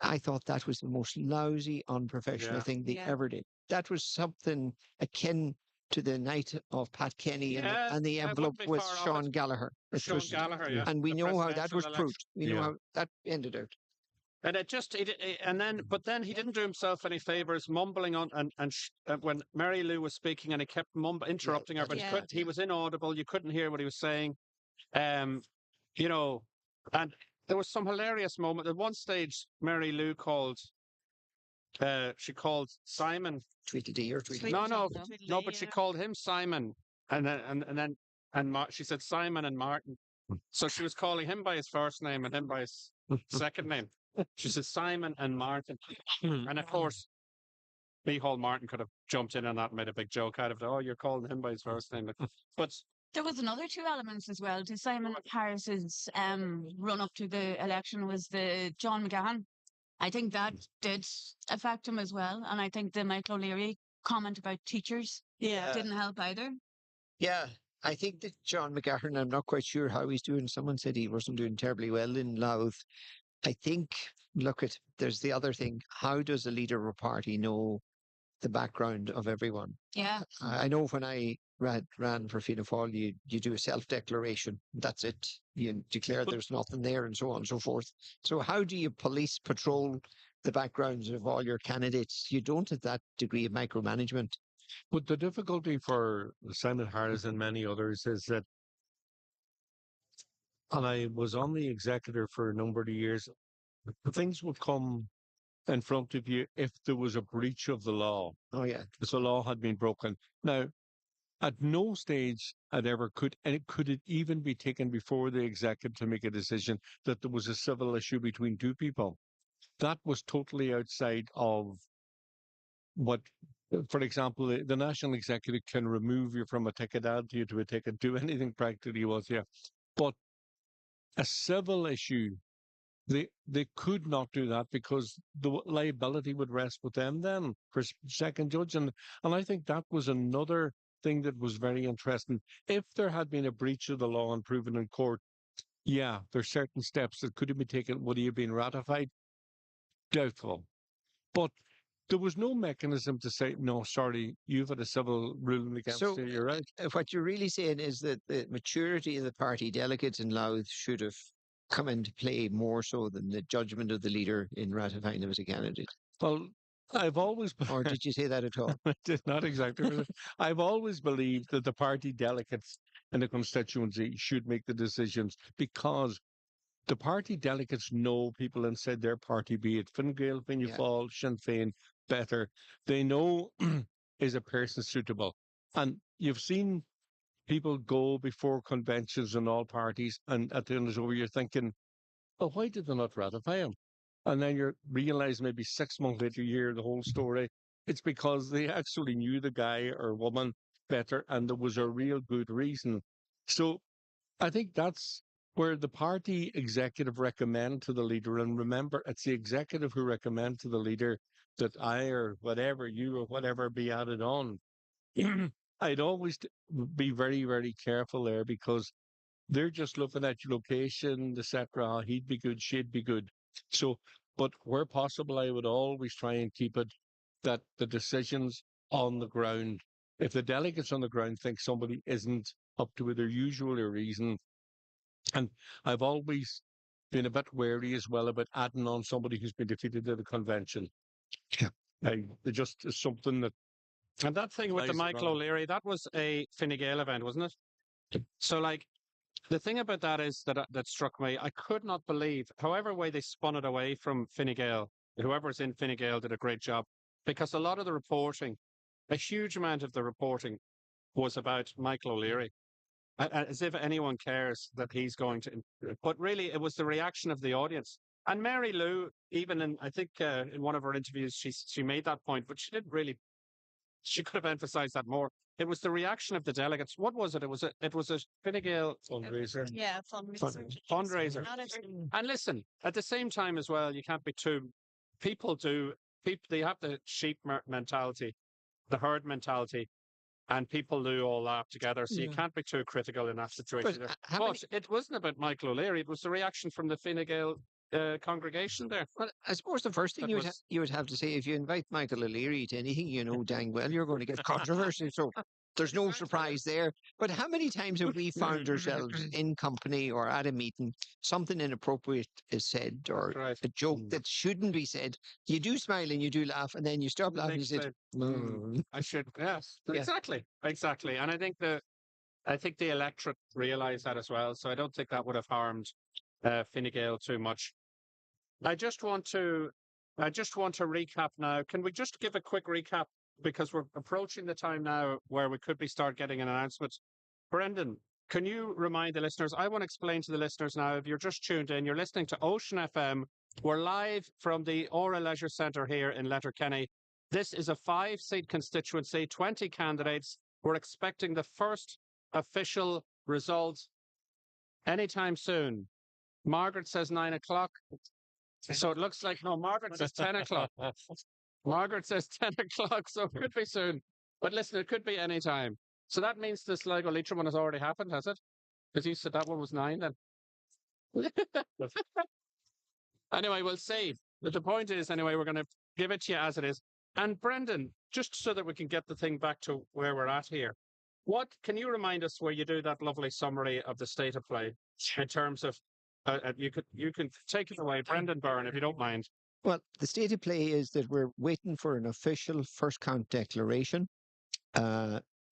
I thought that was the most lousy, unprofessional Yeah. thing they Yeah. ever did. That was something akin to the night of Pat Kenny Yeah, and the I wouldn't envelope be with far off Sean it. Gallagher. It Sean was, Gallagher, yeah. and we The know how that presidential was election. proved. We know Yeah. how that ended out. And it just, but then he didn't do himself any favors, mumbling on, when Mary Lou was speaking, and he kept interrupting her, that but was Yeah. bad, he was inaudible. You couldn't hear what he was saying. Um, you know, and there was some hilarious moment at one stage. Mary Lou she called Simon. Tweedledee or Tweedledee. No, no, Tweedledee, no, but she yeah. called him Simon, and then she said Simon and Martin. So she was calling him by his first name and him by his second name. She said Simon and Martin. And of course, Micheál Martin could have jumped in on that and made a big joke out of it. Oh, you're calling him by his first name. But There was another two elements as well to Simon Harris's run up to the election was the John McGahon. I think that did affect him as well. And I think the Michael O'Leary comment about teachers Yeah. didn't help either. Yeah, I think that John McGahern, I'm not quite sure how he's doing. Someone said he wasn't doing terribly well in Louth. I think, look at, there's the other thing. How does a leader of a party know the background of everyone? Yeah. I know when I ran for Fianna Fáil, you do a self-declaration. That's it. You declare But- there's nothing there and so on and so forth. So how do you police patrol the backgrounds of all your candidates? You don't have that degree of micromanagement. But the difficulty for Simon Harris and many others is that, and I was on the executive for a number of years, things would come in front of you if there was a breach of the law, Oh yeah. if the law had been broken. Now, at no stage had ever could it even be taken before the executive to make a decision that there was a civil issue between two people. That was totally outside of what, for example, the national executive can remove you from a ticket, add you to a ticket, do anything practically with you. But a civil issue, they could not do that because the liability would rest with them then for second judge. And I think that was another thing that was very interesting. If there had been a breach of the law and proven in court, yeah, there's certain steps that could have been taken. Would he have been ratified? Doubtful. But there was no mechanism to say, no, sorry, you've had a civil ruling against So you, you're right. what you're really saying is that the maturity of the party delegates in Louth should have come into play more so than the judgment of the leader in ratifying him as a candidate. Well, I've always Or did you say that at all? not exactly. I've always believed that the party delegates in the constituency should make the decisions because the party delegates know people inside their party, be it Fine Gael, Fianna Yeah. Fáil, Sinn Féin, better. They know is a person suitable. And you've seen people go before conventions in all parties, and at the end of it, you're thinking, well, why did they not ratify him? And then you realize maybe 6 months later, you hear the whole story. It's because they actually knew the guy or woman better, and there was a real good reason. So I think that's where the party executive recommend to the leader. And remember, it's the executive who recommend to the leader that I or whatever, you or whatever be added on. I'd always be very, very careful there because They're just looking at your location, etc. He'd be good, she'd be good. So, but where possible, I would always try and keep it that the decisions on the ground. If the delegates on the ground think somebody isn't up to their usual reason, and I've always been a bit wary as well about adding on somebody who's been defeated at a convention. Yeah. It just is something that. And that thing with the Flies Michael around. O'Leary, that was a Fine Gael event, wasn't it? So, like, the thing about that is that struck me. I could not believe, however way they spun it away from Fine Gael, whoever's in Fine Gael did a great job, because a lot of the reporting, a huge amount of the reporting, was about Michael O'Leary, as if anyone cares that he's going to. But really, it was the reaction of the audience. And Mary Lou, even in I think in one of her interviews, she made that point, but she didn't really. She could have emphasised that more. It was the reaction of the delegates. What was it? It was a Fine Gael Fundraiser. Yeah, fundraiser. fundraiser. Not a- And listen, at the same time as well, you can't be too. People do. People they have the sheep mentality, the herd mentality, and people do all laugh together. So you Yeah. can't be too critical in that situation. But There. how many, But it wasn't about Michael O'Leary. It was the reaction from the Fine Gael congregation there. well, I suppose the first thing That was you would have to say, if you invite Michael O'Leary to anything, you know dang well you're going to get controversy. So there's no surprise there. But how many times have we found ourselves in company or at a meeting, something inappropriate is said or right. a joke that shouldn't be said? You do smile and you do laugh, and then you stop laughing and you Next say, day, I should. Yes, Yeah. exactly. And I think the electorate realised that as well. So I don't think that would have harmed Fine Gael too much. I just want to recap now. Can we just give a quick recap because we're approaching the time now where we could be start getting an announcement. Brendan, can you remind the listeners? I want to explain to the listeners now. If you're just tuned in, you're listening to Ocean FM. We're live from the Ora Leisure Centre here in Letterkenny. This is a 5-seat constituency, 20 candidates. We're expecting the first official result anytime soon. Margaret says 9 o'clock. So it looks like, no, Margaret says 10 o'clock. Margaret says 10 o'clock, so it could be soon. But listen, it could be any time. So that means the Sligo Leitrim one has already happened, has it? Because you said that one was 9 then. Anyway, we'll see. But the point is, anyway, we're going to give it to you as it is. And Brendan, just so that we can get the thing back to where we're at here, what can you remind us where you do that lovely summary of the state of play in terms of you can take it away, Brendan Byrne, if you don't mind. well, the state of play is that we're waiting for an official first count declaration.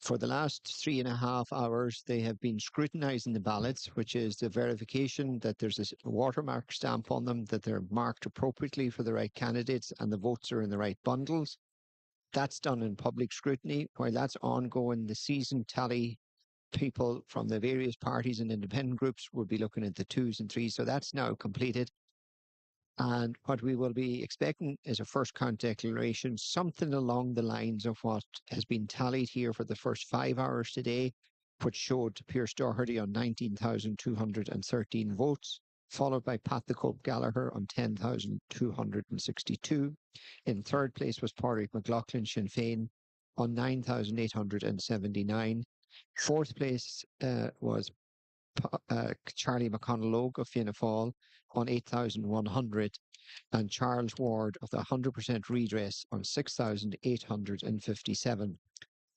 For the last 3.5 hours, they have been scrutinizing the ballots, which is the verification that there's a watermark stamp on them, that they're marked appropriately for the right candidates and the votes are in the right bundles. That's done in public scrutiny. While that's ongoing, the season tally people from the various parties and independent groups will be looking at the 2s and 3s. So that's now completed. And what we will be expecting is a first count declaration, something along the lines of what has been tallied here for the first 5 hours today, which showed Pierce Doherty on 19,213 votes, followed by Pat the Cope Gallagher on 10,262. In third place was Pádraig McLaughlin Sinn Féin on 9,879. Fourth place was Charlie McConnell of Fianna Fáil on 8,100 and Charles Ward of the 100% redress on 6,857,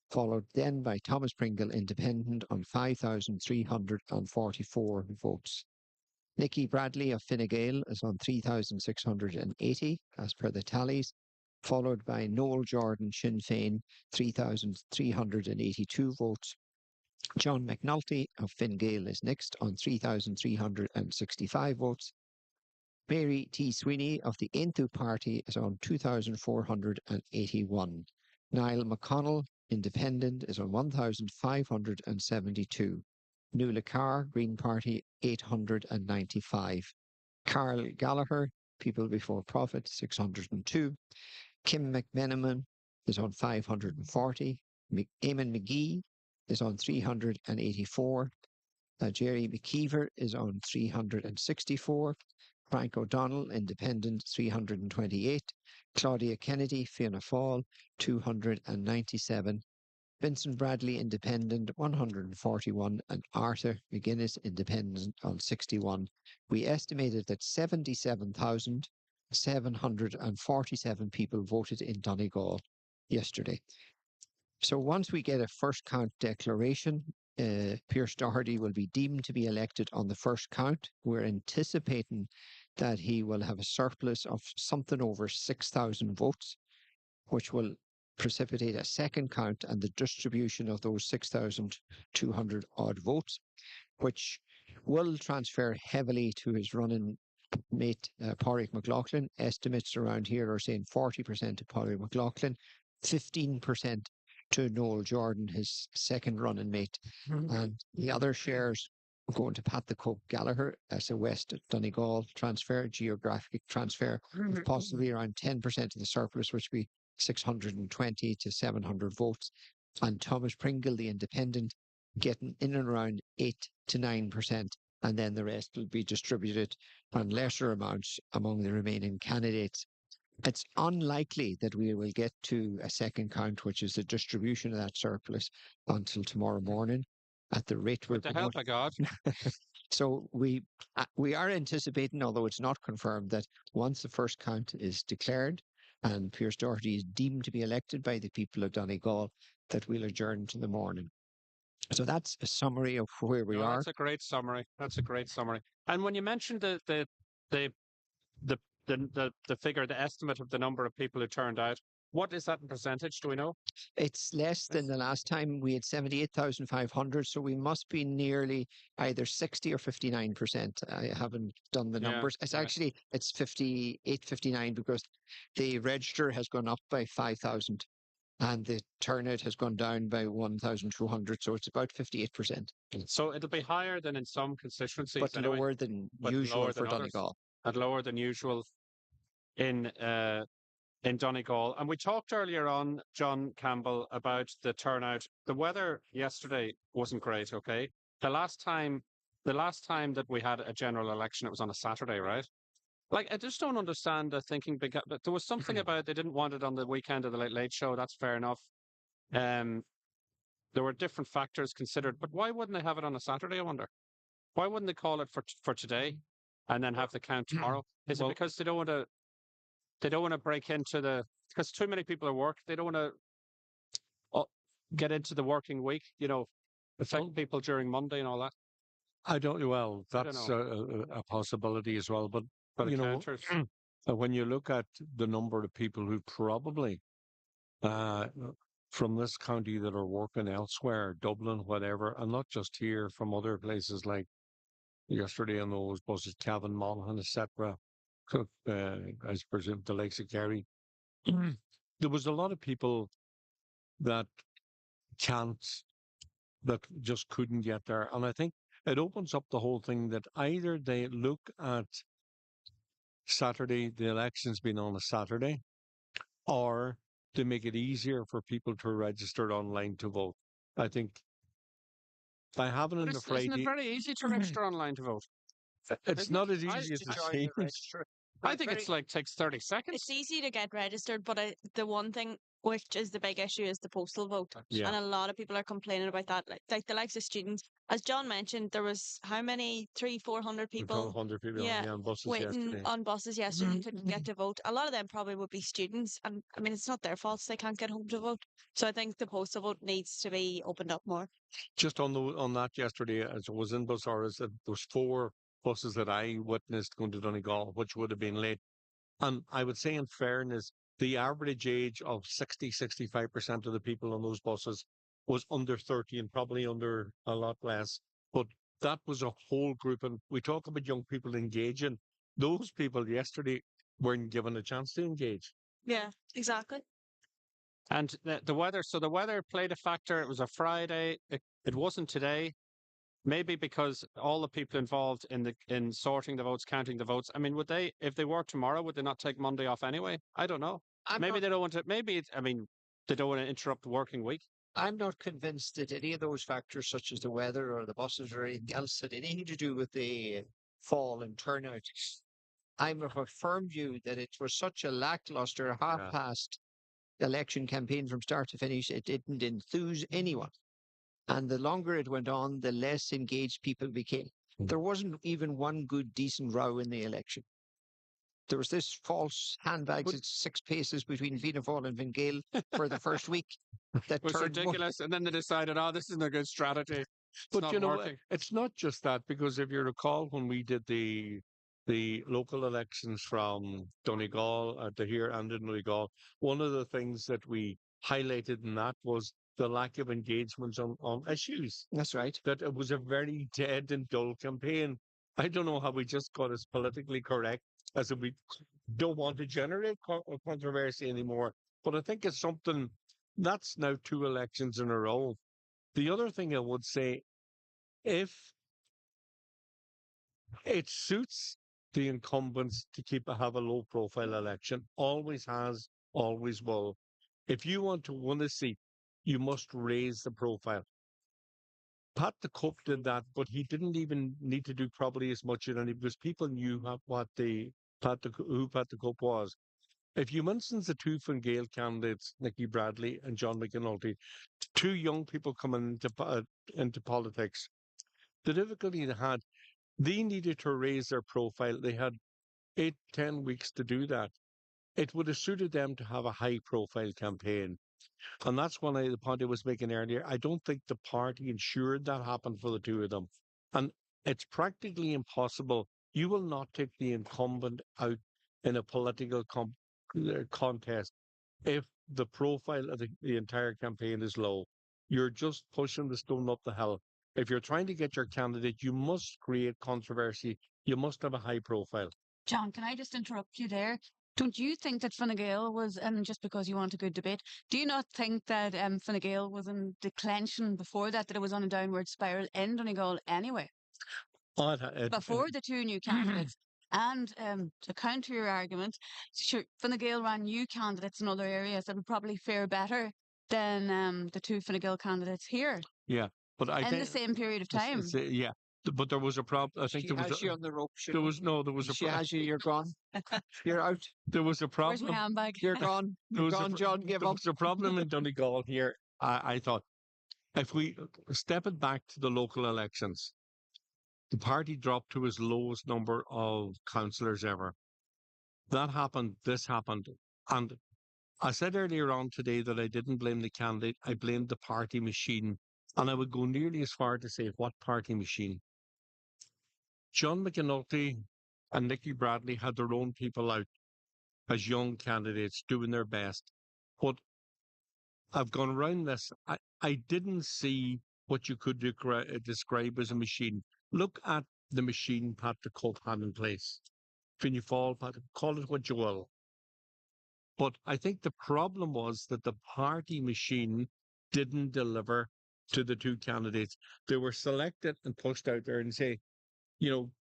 followed then by Thomas Pringle Independent on 5,344 votes. Nicky Bradley of Fine Gael is on 3,680 as per the tallies, followed by Noel Jordan Sinn Féin, 3,382 votes. John McNulty of Fine Gael is next on 3,365 votes. Mary T. Sweeney of the Intu Party is on 2,481. Niall McConnell, Independent, is on 1,572. Nuala Carr, Green Party, 895. Carl Gallagher, People Before Profit, 602. Kim McMenamin is on 540. Eamon McGee is on 384. Jerry McKeever is on 364. Frank O'Donnell, Independent, 328. Claudia Kennedy, Fianna Fáil, 297. Vincent Bradley Independent 141, and Arthur McGuinness Independent on 61. We estimated that 77,747 people voted in Donegal yesterday. So once we get a first count declaration, Pierce Doherty will be deemed to be elected on the first count. We're anticipating that he will have a surplus of something over 6,000 votes, which will precipitate a second count and the distribution of those 6,200 odd votes, which will transfer heavily to his running mate, Pádraig McLaughlin. Estimates around here are saying 40% to Pádraig McLaughlin, 15% to Noel Jordan, his second running mate. And the other shares going to Pat the Coke Gallagher as a West Donegal transfer, geographic transfer, with possibly around 10% of the surplus, which would be 620 to 700 votes. And Thomas Pringle, the independent, getting in and around 8 to 9%. And then the rest will be distributed on lesser amounts among the remaining candidates. It's unlikely that we will get to a second count, which is the distribution of that surplus, until tomorrow morning at the rate we're With the help of God. So we are anticipating, although it's not confirmed, that once the first count is declared and Pierce Doherty is deemed to be elected by the people of Donegal, that we'll adjourn to the morning. So that's a summary of where we are. That's a great summary. That's a great summary. And when you mentioned the figure, the estimate of the number of people who turned out, what is that in percentage? Do we know? It's less than the last time. We had 78,500, so we must be nearly either 60 or 59%. I haven't done the numbers. It's actually, it's 58, 59, because the register has gone up by 5,000 and the turnout has gone down by 1,200, so it's about 58%. So it'll be higher than in some constituencies, but anyway, lower than but usual lower for than others. Donegal. And lower than usual in Donegal. And we talked earlier on, John Campbell, about the turnout. The weather yesterday wasn't great, okay? The last time that we had a general election, it was on a Saturday, right? Like, I just don't understand the thinking. Because there was something about they didn't want it on the weekend of the Late Late Show. That's fair enough. There were different factors considered, but why wouldn't they have it on a Saturday, I wonder? Why wouldn't they call it for today and then have the count tomorrow? Is it because they don't want to break into because too many people are work. They don't want to get into the working week, affect people during Monday and all that. That's a possibility as well. But counters. When you look at the number of people who probably from this county that are working elsewhere, Dublin, whatever, and not just here, from other places like yesterday on those buses, Cavan, Monaghan, etc., I presume the likes of Kerry. There was a lot of people that just couldn't get there. And I think it opens up the whole thing that either they look at Saturday, the election's been on a Saturday, or to make it easier for people to register online to vote. I think by having it on the Friday... Isn't it very easy to register online to vote? It's not as easy as it seems. I think it's like takes 30 seconds. It's easy to get registered, but the one thing which is the big issue is the postal vote. Yeah. And a lot of people are complaining about that. Like the likes of students. As John mentioned, there was how many? 300-400 people? 400 people on buses waiting yesterday. on buses yesterday to get to vote. A lot of them probably would be students. And I mean, it's not their fault they can't get home to vote. So I think the postal vote needs to be opened up more. Just on that yesterday, as I was in bus hours, there was 4 buses that I witnessed going to Donegal, which would have been late. And I would say, in fairness, the average age of 65% of the people on those buses was under 30 and probably under a lot less. But that was a whole group. And we talk about young people engaging. Those people yesterday weren't given a chance to engage. Yeah, exactly. And the weather, so the weather played a factor. It was a Friday. It wasn't today. Maybe because all the people involved in sorting the votes, counting the votes. I mean, would they, if they work tomorrow, would they not take Monday off anyway? I don't know. They don't want to. Maybe they don't want to interrupt the working week. I'm not convinced that any of those factors, such as the weather or the buses or anything else, had anything to do with the fall in turnout. I'm of a firm view that it was such a lackluster, half-past election campaign from start to finish. It didn't enthuse anyone. And the longer it went on, the less engaged people became. There wasn't even one good, decent row in the election. There was this false handbags at 6 paces between Fianna Fáil and Fine Gael for the first week. That was turned ridiculous. And then they decided, oh, this isn't a good strategy. It's But not you know, working. it's not just that, because if you recall when we did the local elections from Donegal to here and in Donegal, one of the things that we highlighted in that was the lack of engagement on issues. That's right. That it was a very dead and dull campaign. I don't know how we just got as politically correct as if we don't want to generate controversy anymore. But I think it's something that's now 2 elections in a row. The other thing I would say, if it suits the incumbents to have a low profile election, always has, always will. If you want to win a seat, you must raise the profile. Pat the Cope did that, but he didn't even need to do probably as much as any, because people knew what who Pat the Cope was. If you mention the two Fine Gael candidates, Nicky Bradley and John McAnulty, two young people coming into politics, the difficulty they needed to raise their profile. They had 8, 10 weeks to do that. It would have suited them to have a high profile campaign. And that's the point I was making earlier. I don't think the party ensured that happened for the two of them. And it's practically impossible. You will not take the incumbent out in a political contest if the profile of the entire campaign is low. You're just pushing the stone up the hill. If you're trying to get your candidate, you must create controversy. You must have a high profile. John, can I just interrupt you there? Don't you think that Fine Gael was, and just because you want a good debate, do you not think that Fine Gael was in declension before that, that it was on a downward spiral in Donegal anyway? Before the two new candidates. And to counter your argument, sure, Fine Gael ran new candidates in other areas that would probably fare better than the two Fine Gael candidates here. Yeah, but I in think the same period of time. yeah, but there was a problem. I think She there was has you on the rope. there was no there was a She has you. You're gone. You're out. there was a Where's my problem. handbag? You're gone. There You're was gone, John. Give there up. was a problem in Donegal here. I thought if we step it back to the local elections, the party dropped to its lowest number of councillors ever. That happened. This happened, and I said earlier on today that I didn't blame the candidate. I blamed the party machine, and I would go nearly as far to say what party machine. John McAnulty and Nicky Bradley had their own people out as young candidates doing their best. But I've gone around this. I didn't see what you could describe as a machine. Look at the machine Pat the Cope had in place. When you fall, Pat, call it what you will. But I think the problem was that the party machine didn't deliver to the two candidates. They were selected and pushed out there and say,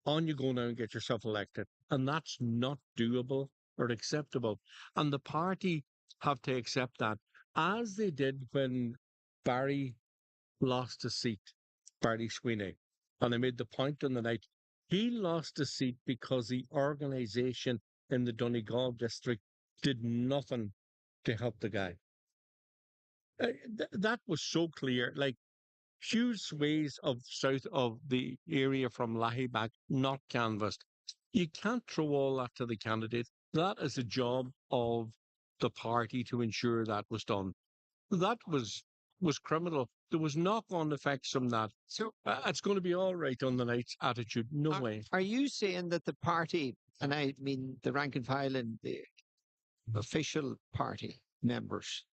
on you go now and get yourself elected. And that's not doable or acceptable. And the party have to accept that, as they did when Barry lost a seat, Barry Sweeney. And I made the point on the night, he lost a seat because the organisation in the Donegal district did nothing to help the guy. That was so clear. Like, huge swathes of south of the area from Lahi back not canvassed. You can't throw all that to the candidate. That is a job of the party to ensure that was done. That was criminal. There was knock-on effects from that. So It's going to be all right on the night's attitude. No way. are you saying that the party, and I mean the rank and file and the official party members,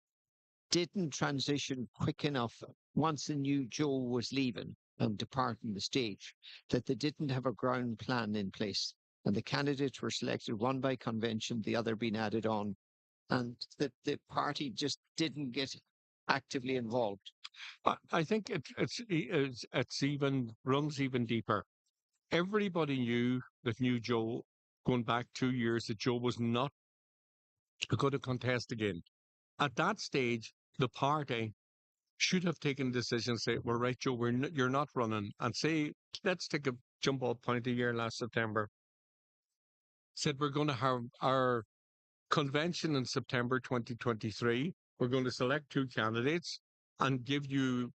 didn't transition quick enough once the new Joe was leaving and departing the stage, that they didn't have a ground plan in place? And the candidates were selected, one by convention, the other being added on, and that the party just didn't get actively involved. I think it's even runs even deeper. Everybody knew Joe going back 2 years that Joe was not going to contest again. At that stage, the party should have taken a decision, say, well, right, Joe, you're not running, and say, let's take a jump off point a year last September. Said we're going to have our convention in September 2023. We're going to select 2 candidates and give you,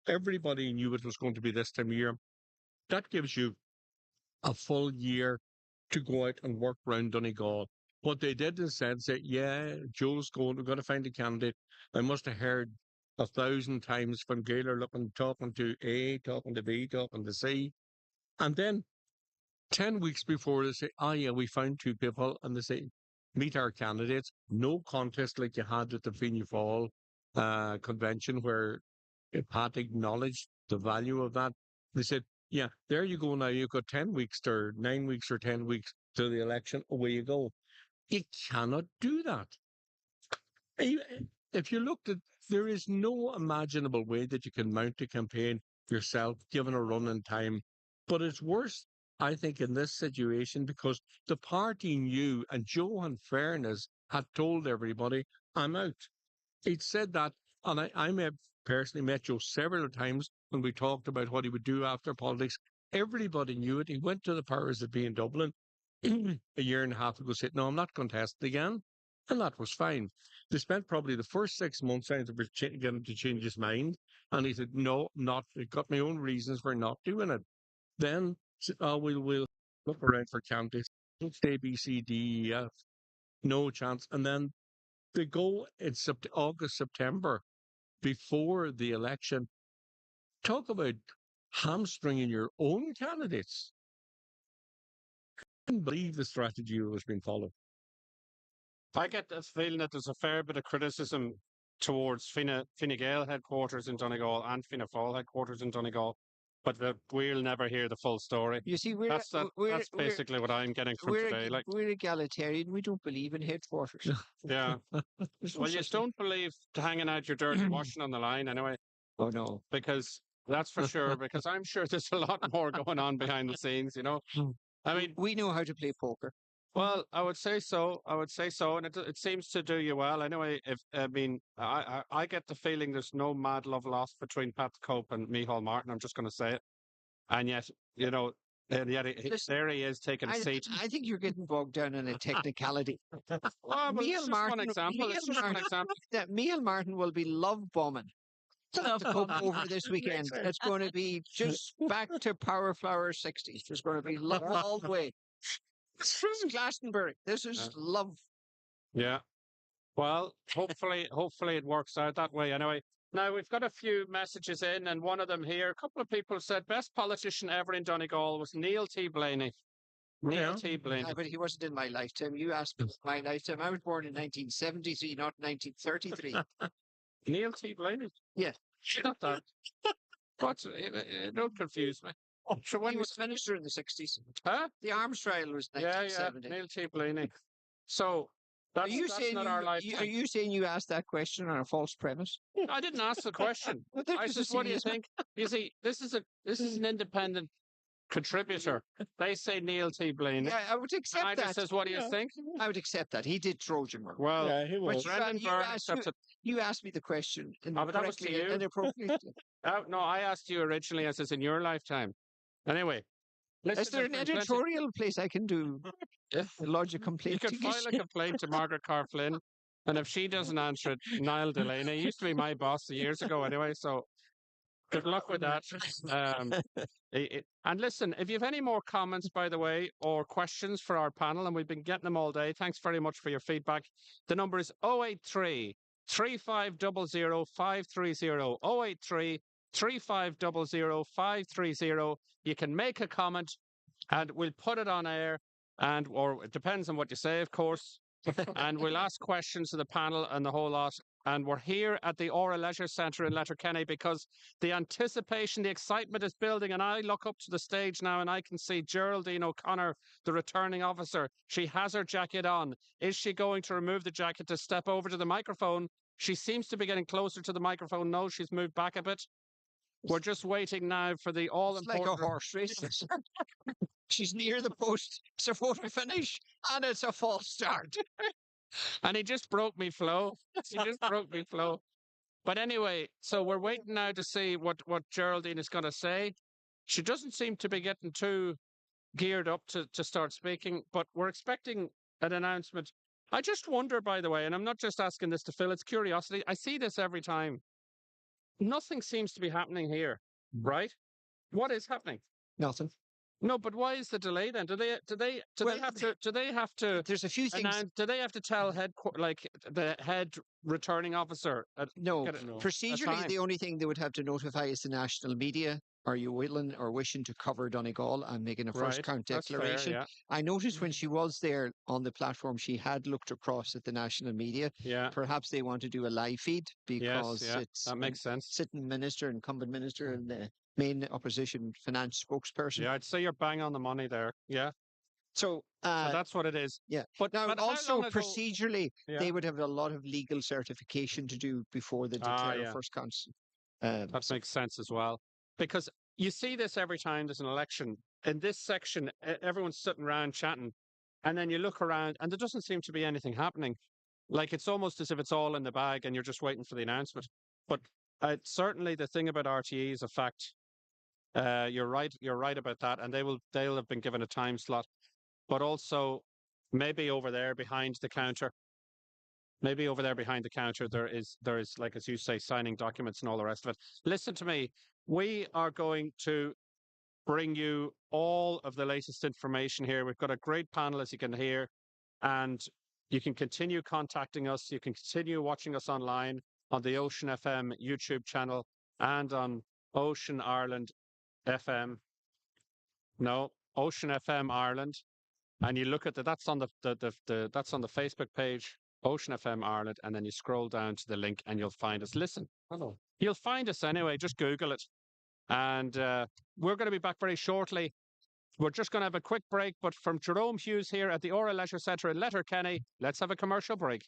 everybody knew it was going to be this time of year. That gives you a full year to go out and work around Donegal. What they did instead said, yeah, Joe's going, we're going to find a candidate. I must have heard 1,000 times from Gaylor looking, talking to A, talking to B, talking to C. And then 10 weeks before they say, oh yeah, we found 2 people, and they say, meet our candidates. No contest like you had at the Fianna Fáil convention where Pat acknowledged the value of that. They said, yeah, there you go now. You've got 10 weeks or 9 weeks or 10 weeks to the election. Away you go. You cannot do that. If you looked at, there is no imaginable way that you can mount a campaign yourself, given a run in time. But it's worse, I think, in this situation because the party knew, and Joe, in fairness, had told everybody, I'm out. He'd said that, and I personally met Joe several times when we talked about what he would do after politics. Everybody knew it. He went to the powers that be in Dublin a year and a half ago, said, no, I'm not contesting again. And that was fine. They spent probably the first 6 months trying to get him to change his mind. And he said, no, not. I've got my own reasons for not doing it. Then we'll look around for candidates. A, B, C, D, E, F. No chance. And then they go in August, September, before the election. Talk about hamstringing your own candidates. I can't believe the strategy was being followed. I get this feeling that there's a fair bit of criticism towards Fine Gael headquarters in Donegal and Fianna Fáil headquarters in Donegal, but we'll never hear the full story. You see, That's basically what I'm getting from today. Like, we're egalitarian. We don't believe in headquarters. yeah. Well, you don't believe hanging out your dirty washing on the line anyway. Oh no, because that's for sure. Because I'm sure there's a lot more going on behind the scenes. I mean, we know how to play poker. well, I would say so. I would say so, and it seems to do you well anyway. If I mean, I get the feeling there's no mad love lost between Pat Cope and Micheál Martin. I'm just going to say it, and yet and yet Listen, there he is taking a seat. I think you're getting bogged down in a technicality. Well, it's just one example. It's just one example. That Micheál Martin will be love bombing to come over this weekend. It's going to be just back to Power Flower 60s. There's going to be love all the way. This is Glastonbury. This is love. Yeah. Well, hopefully it works out that way anyway. Now, we've got a few messages in, and one of them here, a couple of people said, best politician ever in Donegal was Neil T. Blaney. Neil T. Blaney. Yeah, but he wasn't in my lifetime. You asked me my lifetime. I was born in 1973, not 1933. Neil T. Blaney? Yes. Not that. Don't confuse me. So when he was minister in the 60s. Huh? The arms trial was 1970. Yeah, Neil T. Blaney. So, that's not our lifetime. Are you saying you asked that question on a false premise? I didn't ask the question. I said, what do you think? You see, this is an independent contributor. They say Neil T. Blaney. Yeah, I would accept I that. just says, what do you think? I would accept that. He did Trojan work. Well, yeah, he was. You asked me the question but that was to you. inappropriately. No, I asked you originally. I says, in your lifetime. Anyway. Is there an editorial place I can do? Lodge a complaint. You could file a complaint to Margaret Carr Flynn, and if she doesn't answer it, Niall Delaney used to be my boss years ago anyway, so good luck with that. And listen, if you have any more comments, by the way, or questions for our panel, and we've been getting them all day, thanks very much for your feedback. The number is 083 3500 530 083 3500 530. You can make a comment and we'll put it on air, or it depends on what you say, of course. And we'll ask questions to the panel and the whole lot. And we're here at the Ora Leisure Centre in Letterkenny because the anticipation, the excitement is building. And I look up to the stage now and I can see Geraldine O'Connor, the returning officer. She has her jacket on. Is she going to remove the jacket to step over to the microphone? She seems to be getting closer to the microphone. No, she's moved back a bit. We're just waiting now for the all-important... It's like a horse race. She's near the post. It's a photo finish, and it's a false start. And he just broke me flow. But anyway, so we're waiting now to see what Geraldine is going to say. She doesn't seem to be getting too geared up to start speaking, but we're expecting an announcement I just wonder, by the way, and I'm not just asking this to Phil, it's curiosity. I see this every time. Nothing seems to be happening here, right? What is happening? Nothing. No, but why is the delay then? Do Well, they have to do they have to There's a few things. announce, do they have to tell like the head returning officer No, get it, a procedurally, time? the only thing they would have to notify is the national media. Are you willing or wishing to cover Donegal and making a first Right. count That's fair, declaration? yeah. I noticed when she was there on the platform, she had looked across at the national media. Yeah. Perhaps they want to do a live feed Yes, because yeah. it's That a makes sense. sitting minister, incumbent minister, and the main opposition finance spokesperson. Yeah, I'd say you're bang on the money there. Yeah. So, So that's what it is. yeah. But Now, how also long ago? procedurally, Yeah. they would have a lot of legal certification to do before they Ah, declare yeah. first counts. That So makes sense as well. Because you see this every time there's an election. In this section, everyone's sitting around chatting, and then you look around, and there doesn't seem to be anything happening. Like it's almost as if it's all in the bag, and you're just waiting for the announcement. But certainly, the thing about RTE is a fact. You're right. You're right about that, and they'll have been given a time slot. But also, maybe over there behind the counter, maybe over there behind the counter, there is like as you say, signing documents and all the rest of it. Listen to me. We are going to bring you all of the latest information here. We've got a great panel, as you can hear, and you can continue contacting us. You can continue watching us online on the Ocean FM YouTube channel and on Ocean Ireland FM. No, Ocean FM Ireland. And you look at that's on the that's on the Facebook page, Ocean FM Ireland, and then you scroll down to the link and you'll find us. Listen, hello. You'll find us anyway. Just Google it, and we're going to be back very shortly. We're just going to have a quick break, but from Jerome Hughes here at the Ora Leisure Centre in Letterkenny, let's have a commercial break.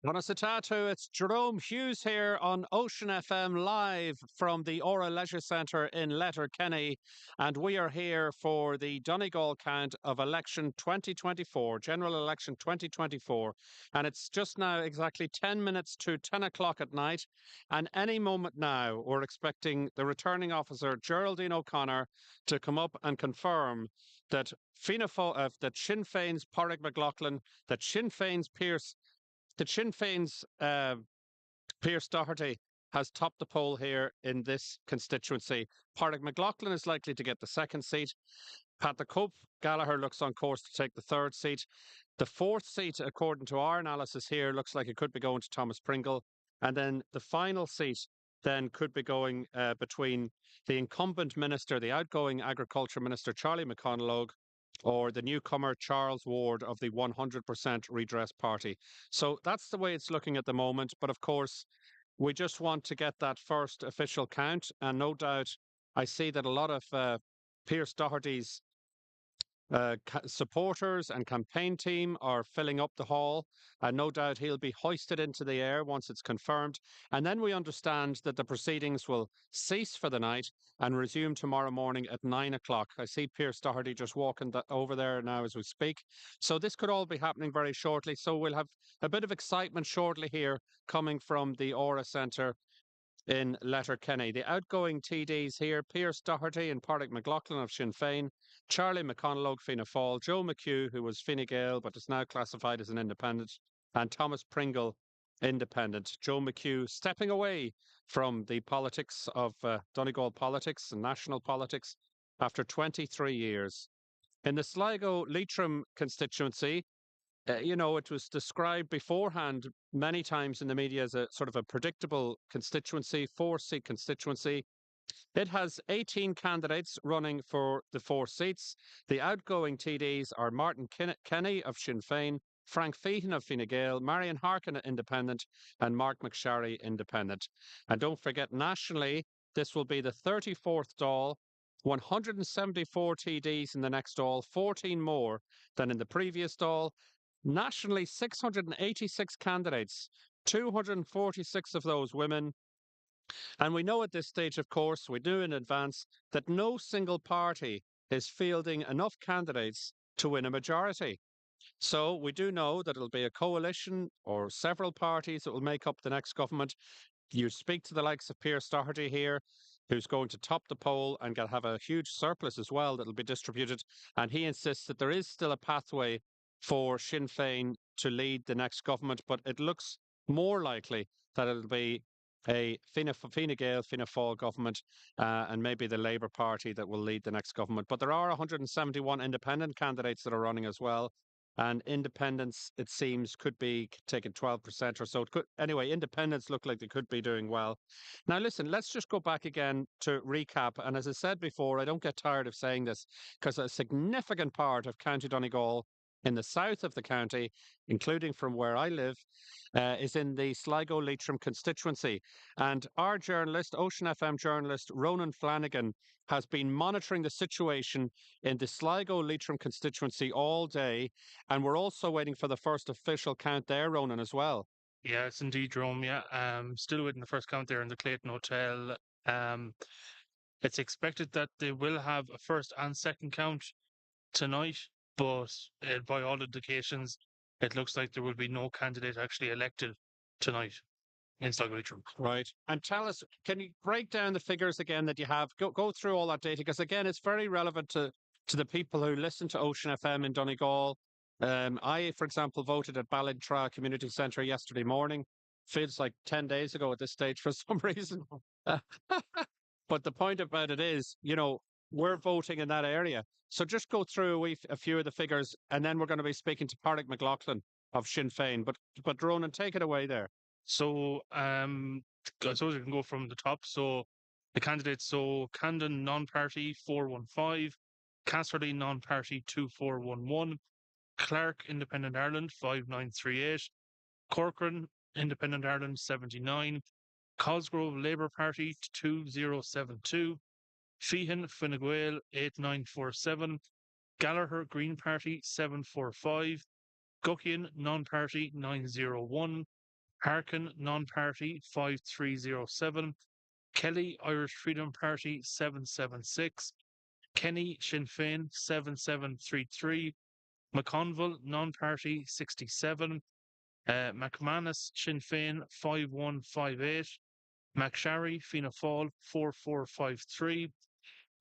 Buenos Tatu, it's Jerome Hughes here on Ocean FM live from the Ora Leisure Centre in Letterkenny, and we are here for the Donegal count of election 2024, general election 2024, and it's just now exactly 10 minutes to 10 o'clock at night, and any moment now we're expecting the returning officer Geraldine O'Connor to come up and confirm that that Sinn Féin's Pádraig McLaughlin, that Sinn Féin's Pierce Doherty has topped the poll here in this constituency. Pádraig McLaughlin is likely to get the second seat. Pat the Cope Gallagher looks on course to take the third seat. The fourth seat, according to our analysis here, looks like it could be going to Thomas Pringle. And then the final seat then could be going between the incumbent minister, the outgoing agriculture minister, Charlie McConalogue, or the newcomer Charles Ward of the 100% Redress Party. So that's the way it's looking at the moment. But of course, we just want to get that first official count. And no doubt, I see that a lot of Pierce Doherty's supporters and campaign team are filling up the hall, and no doubt he'll be hoisted into the air once it's confirmed. And then we understand that the proceedings will cease for the night and resume tomorrow morning at 9 o'clock. I see Pierce Doherty just walking over there now as we speak. So this could all be happening very shortly. So we'll have a bit of excitement shortly here coming from the Aura Centre in Letterkenny. The outgoing TDs here, Pierce Doherty and Pádraig McLaughlin of Sinn Féin, Charlie McConalogue, Fianna Fáil, Joe McHugh, who was Fine Gael but is now classified as an independent, and Thomas Pringle, independent. Joe McHugh stepping away from the politics of Donegal politics and national politics after 23 years. In the Sligo Leitrim constituency, it was described beforehand many times in the media as a sort of a predictable constituency, four-seat constituency. It has 18 candidates running for the four seats. The outgoing TDs are Martin Kenny of Sinn Féin, Frank Feehan of Fine Gael, Marion Harkin Independent, and Mark McSharry Independent. And don't forget, nationally, this will be the 34th Dáil, 174 TDs in the next Dáil, 14 more than in the previous Dáil. Nationally, 686 candidates, 246 of those women. And we know at this stage, of course, we knew in advance that no single party is fielding enough candidates to win a majority. So we do know that it'll be a coalition or several parties that will make up the next government. You speak to the likes of Pierce Doherty here, who's going to top the poll and have a huge surplus as well that'll be distributed. And he insists that there is still a pathway for Sinn Féin to lead the next government, but it looks more likely that it'll be a Fine Gael, Fianna Fáil government, and maybe the Labour Party that will lead the next government. But there are 171 independent candidates that are running as well. And independents, it seems, could be taking 12% or so. Anyway, independents look like they could be doing well. Now, listen, let's just go back again to recap. And as I said before, I don't get tired of saying this because a significant part of County Donegal in the south of the county, including from where I live, is in the Sligo Leitrim constituency. And our journalist, Ocean FM journalist, Ronan Flanagan, has been monitoring the situation in the Sligo Leitrim constituency all day. And we're also waiting for the first official count there, Ronan, as well. Yes, indeed, Rome. Yeah, still waiting the first count there in the Clayton Hotel. It's expected that they will have a first and second count tonight, but by all indications, it looks like there will be no candidate actually elected tonight in Sligo Leitrim. Right. And tell us, can you break down the figures again that you have? Go through all that data, because again, it's very relevant to the people who listen to Ocean FM in Donegal. I, for example, voted at Ballintra Community Centre yesterday morning. Feels like 10 days ago at this stage for some reason. But the point about it is, we're voting in that area. So just go through a few of the figures, and then we're going to be speaking to Pádraig McLaughlin of Sinn Féin. But Ronan, take it away there. So I suppose we can go from the top. So the candidates, so Camden non-party 415, Casserly non-party 2411, Clark Independent Ireland 5938, Corcoran Independent Ireland 79, Cosgrove Labour Party 2072, Feehan Fine Gael 8947, Gallagher Green Party 745, Guckian Non-Party 901, Harkin non-party 5307, Kelly Irish Freedom Party 776, Kenny Sinn Féin 7733, McConville non-party 67, McManus Sinn Féin 5158, McSharry Fianna Fáil 4453,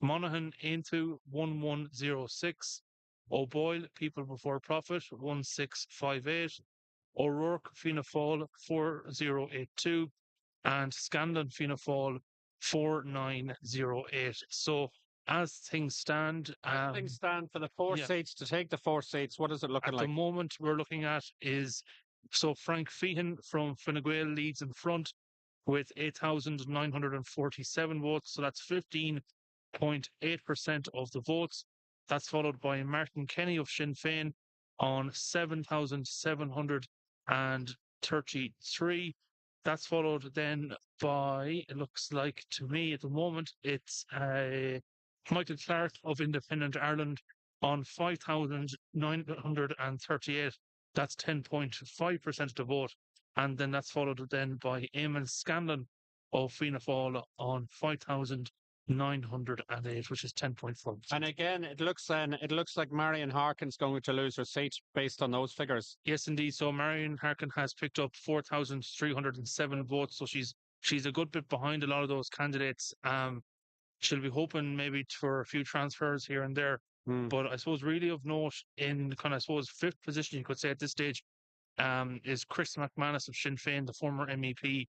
Monaghan Aintu 1106, O'Boyle People Before Profit 1658, O'Rourke Fianna Fáil 4082, and Scanlon Fianna Fáil 4908. So as things stand, As things stand for the four yeah. seats, to take the four seats, what is it looking at like? the moment we're looking at is so Frank Feehan from Fine Gael leads in front with 8,947 votes. So that's 15.8% of the votes. That's followed by Martin Kenny of Sinn Féin on 7,733. That's followed then by, it looks like to me at the moment, it's Michael Clark of Independent Ireland on 5,938. That's 10.5% of the vote. And then that's followed then by Eamon Scanlon of Fianna Fáil on 5,908, which is 10.4%. And again, it looks like Marion Harkin's going to lose her seat based on those figures. Yes, indeed. So Marion Harkin has picked up 4,307 votes. So she's a good bit behind a lot of those candidates. She'll be hoping maybe for a few transfers here and there. But I suppose really of note in kind of, I suppose, fifth position, you could say at this stage, is Chris McManus of Sinn Féin, the former MEP,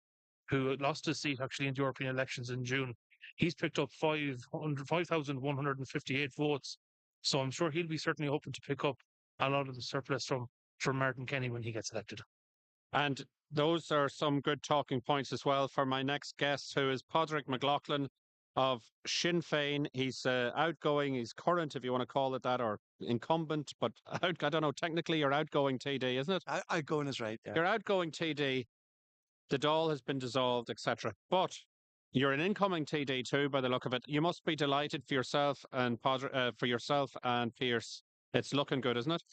who lost his seat actually in the European elections in June. He's picked up 5,158 votes. So I'm sure he'll be certainly hoping to pick up a lot of the surplus from Martin Kenny when he gets elected. And those are some good talking points as well for my next guest, who is Padraig McLaughlin of Sinn Féin. He's outgoing, he's current, if you want to call it that, or incumbent, but I don't know, technically you're outgoing TD, isn't it? Outgoing is right, yeah. You're outgoing TD. The Dáil has been dissolved, etc. But you're an incoming TD too, by the look of it. You must be delighted for yourself and Pierce. It's looking good, isn't it?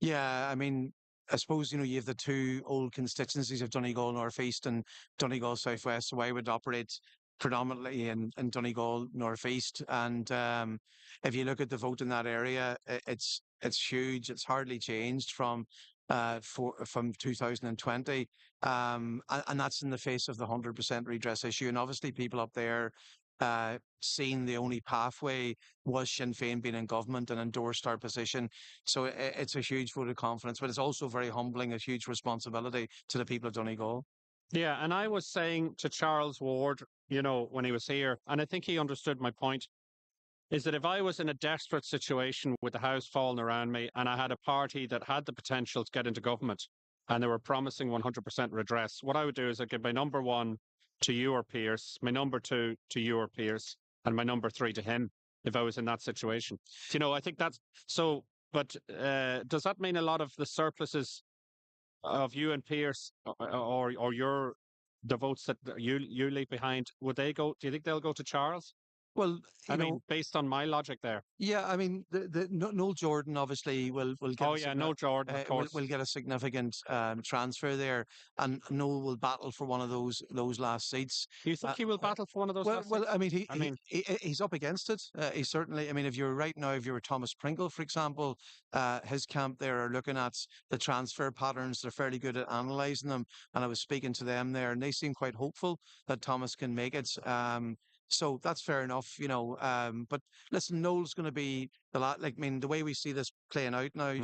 Yeah, I mean, I suppose, you have the two old constituencies of Donegal North East and Donegal South West. So I would operate predominantly in Donegal North East. And if you look at the vote in that area, it's huge. It's hardly changed from 2020. And that's in the face of the 100% redress issue. And obviously people up there seen the only pathway was Sinn Féin being in government and endorsed our position. So it's a huge vote of confidence, but it's also very humbling, a huge responsibility to the people of Donegal. Yeah, and I was saying to Charles Ward, when he was here, and I think he understood my point, is that if I was in a desperate situation with the house falling around me and I had a party that had the potential to get into government and they were promising 100% redress, what I would do is I'd give my number one to you or Pierce, my number two to you or Pierce, and my number three to him if I was in that situation. I think that's so. But does that mean a lot of the surpluses of you and Pierce, or the votes that you leave behind, would they go? Do you think they'll go to Charles? Well, I mean, based on my logic there. Yeah, I mean, Noel Jordan obviously will get. Oh yeah, Noel Jordan, of course, will get a significant transfer there, and Noel will battle for one of those last seats. You think he will battle for one of those? Well, seats? I mean, he's up against it. He certainly. I mean, if you're Thomas Pringle, for example, his camp there are looking at the transfer patterns. They're fairly good at analysing them, and I was speaking to them there, and they seem quite hopeful that Thomas can make it. So that's fair enough, but listen, Noel's going to be I mean, the way we see this playing out now,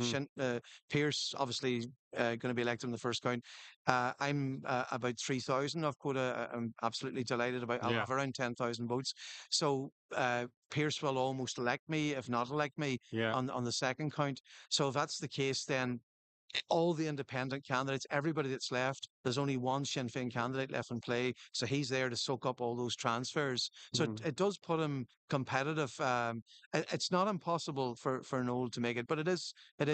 Pierce obviously going to be elected in the first count. I'm about 3,000 off quota. I'm absolutely delighted about. I'll have around 10,000 votes. So Pierce will almost elect me, if not elect me, on the second count. So if that's the case, then all the independent candidates, everybody that's left, there's only one Sinn Féin candidate left in play. So he's there to soak up all those transfers. So it does put him competitive. It's not impossible for Noel to make it, but it is. He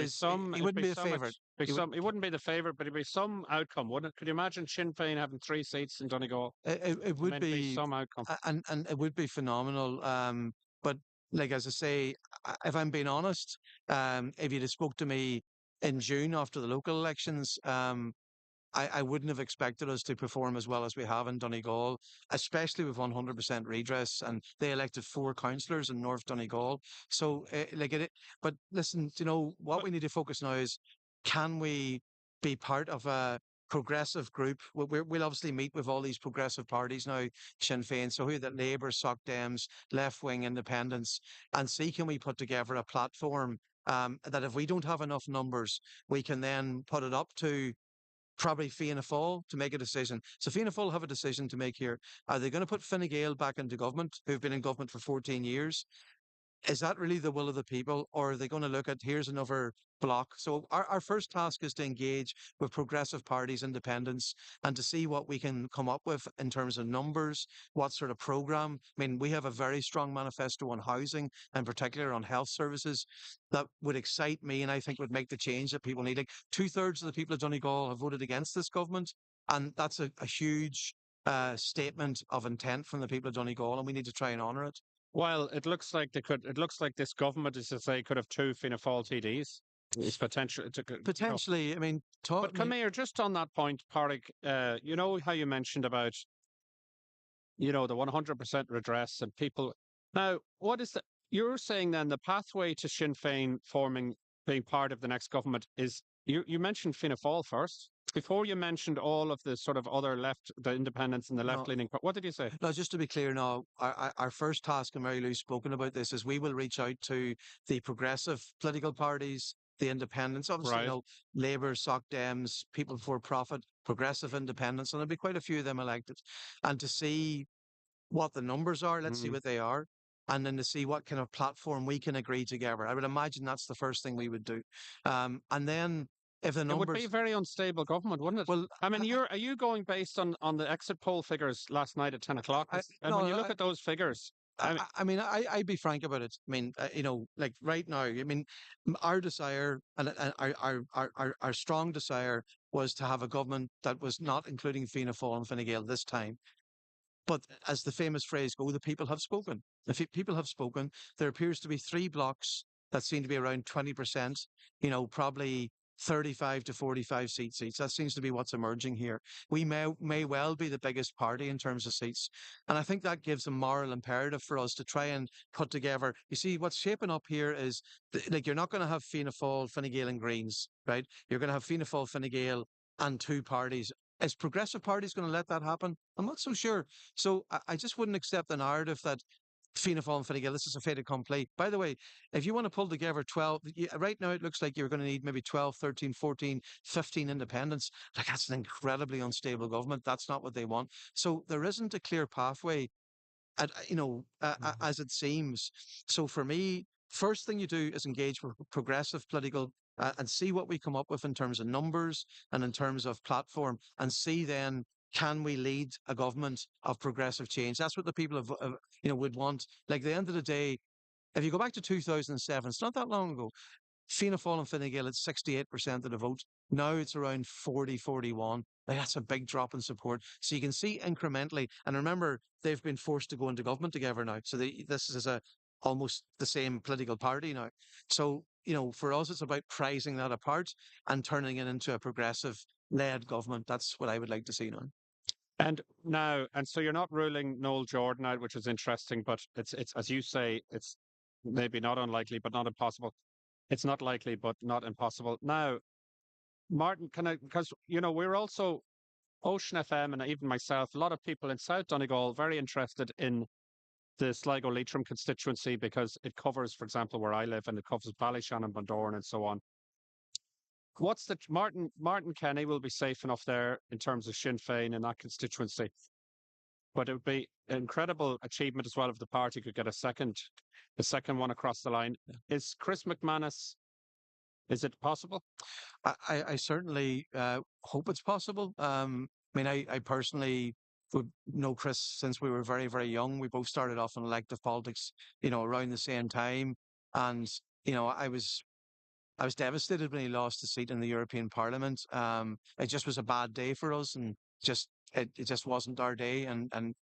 wouldn't be a favourite. He wouldn't be the favourite, but it'd be some outcome, wouldn't it? Could you imagine Sinn Féin having 3 seats in Donegal? It would be some outcome. And it would be phenomenal. But like, as I say, if I'm being honest, if you'd have spoke to me in June after the local elections, I wouldn't have expected us to perform as well as we have in Donegal, especially with 100% redress. And they elected 4 councillors in North Donegal. So, but listen, what But we need to focus now is, can we be part of a progressive group? We'll obviously meet with all these progressive parties now, Sinn Féin, so who the Labour, Soc Dems, left wing independents, and see, can we put together a platform that if we don't have enough numbers, we can then put it up to probably Fianna Fáil to make a decision. So Fianna Fáil have a decision to make here. Are they going to put Fine Gael back into government, who've been in government for 14 years? Is that really the will of the people, or are they going to look at, here's another block? So our first task is to engage with progressive parties, independents, and to see what we can come up with in terms of numbers, what sort of program. I mean, we have a very strong manifesto on housing, and particular on health services, that would excite me, and I think would make the change that people need. Like 2/3 of the people of Donegal have voted against this government, and that's a huge statement of intent from the people of Donegal, and we need to try and honour it. Well, it looks like they could. It looks like this government, as I say, could have 2 Fianna Fáil TDs. It's potential. Potentially, I mean, But come here, just on that point, Parik. You know how you mentioned about the 100% redress and people. Now, what is the? You're saying then the pathway to Sinn Féin being part of the next government is you mentioned Fianna Fáil first before you mentioned all of the sort of other the independents and the no, left leaning. What did you say? no, just to be clear now, our first task, and Mary Lou's spoken about this, is we will reach out to the progressive political parties, the independents, obviously, Right. Labour, Soc Dems, People for Profit, Progressive Independents, and there'll be quite a few of them elected, and to see what the numbers are. Let's see Mm. what they are. And then to see what kind of platform we can agree together. I would imagine that's the first thing we would do. And then if the It would be a numbers, very unstable government, wouldn't it? well, I mean, are you going based on the exit poll figures last night at 10 o'clock? And when no, you look at those figures, I mean, I mean, I'd be frank about it. I mean, like right now, I mean, our desire and our strong desire was to have a government that was not including Fianna Fáil and Fine Gael this time. But as the famous phrase goes, the people have spoken. The people have spoken. There appears to be 3 blocks that seem to be around 20%, probably 35 to 45 seats. That seems to be what's emerging here. We may well be the biggest party in terms of seats. And I think that gives a moral imperative for us to try and put together. You see, what's shaping up here is like, you're not going to have Fianna Fáil, Fine Gael and Greens, right? You're going to have Fianna Fáil, Fine Gael and 2 parties. Is progressive parties going to let that happen? I'm not so sure. So I just wouldn't accept the narrative that Fianna Fáil and Fine Gael, this is a fait accompli. By the way, if you want to pull together 12, right now it looks like you're going to need maybe 12, 13, 14, 15 independents. Like, that's an incredibly unstable government. That's not what they want. So there isn't a clear pathway as it seems. So for me, first thing you do is engage with progressive political and see what we come up with in terms of numbers and in terms of platform, and see then, can we lead a government of progressive change? That's what the people would want. Like, at the end of the day, if you go back to 2007, it's not that long ago. Fianna Fáil and Fine Gael at 68% of the vote. Now it's around 40, 41. Like, that's a big drop in support. So you can see incrementally, and remember, they've been forced to go into government together now. So this is almost the same political party now. So, for us, it's about pricing that apart and turning it into a progressive led government. That's what I would like to see now. and so you're not ruling Noel Jordan out, which is interesting, but it's as you say, it's maybe not unlikely, but not impossible. It's not likely, but not impossible. Now, Martin, because we're also Ocean FM and even myself, a lot of people in South Donegal very interested in the Sligo Leitrim constituency because it covers, for example, where I live, and it covers Ballyshannon, Bundoran, and so on. What's the Martin Kenny will be safe enough there in terms of Sinn Féin in that constituency, but it would be an incredible achievement as well if the party could get the second one across the line. Is Chris McManus? Is it possible? I certainly hope it's possible. I mean, I personally would know Chris since we were very, very young. We both started off in elective politics, around the same time. And, I was devastated when he lost the seat in the European Parliament. It just was a bad day for us, and it just wasn't our day. And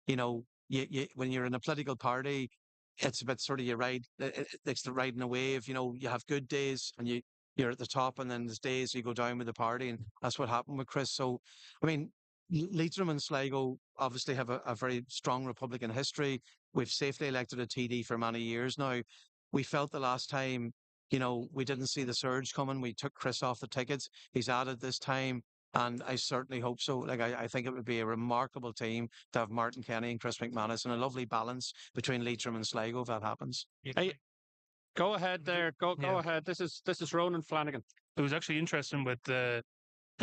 when you're in a political party, it's a bit sort of you ride. It's the riding a wave. You have good days, and you're at the top, and then there's days you go down with the party, and that's what happened with Chris. So, I mean, Leitrim and Sligo obviously have a very strong Republican history. We've safely elected a TD for many years now. We felt the last time, we didn't see the surge coming. We took Chris off the tickets. He's added this time. And I certainly hope so. Like, I think it would be a remarkable team to have Martin Kenny and Chris McManus and a lovely balance between Leitrim and Sligo if that happens. Hey, go ahead there. Go Yeah. ahead. This is Ronan Flanagan. It was actually interesting with the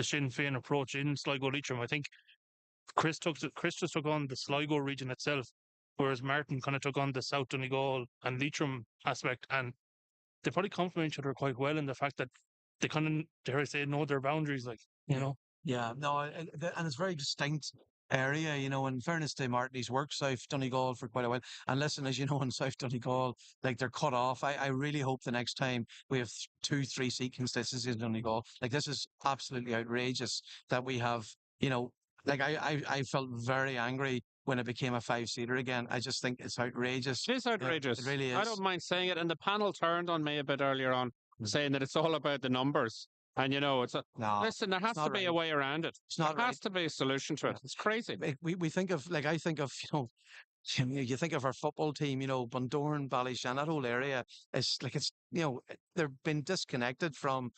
Sinn Féin approach in Sligo Leitrim. I think Chris just took on the Sligo region itself, whereas Martin kind of took on the South Donegal and Leitrim aspect, and they probably complement each other quite well in the fact that they kind of, dare I say, know their boundaries, like, you know. Yeah, no, and it's very distinct area, in fairness to Martin, he's worked South Donegal for quite a while. And listen, as you know, in South Donegal, like they're cut off. I really hope the next time we have two, three seat constituencies in Donegal, like this is absolutely outrageous that we have, like I felt very angry when it became a five-seater again. I just think it's outrageous. It is outrageous. It really I is. don't mind saying it. And the panel turned on me a bit earlier on, saying that it's all about the numbers. And it's No, listen, there has to not be a right. way around it. It's not There right. has to be a solution to it. It's crazy. We think of, like, I think of, you think of our football team, Bundoran, Ballyshan, that whole area is like they've been disconnected from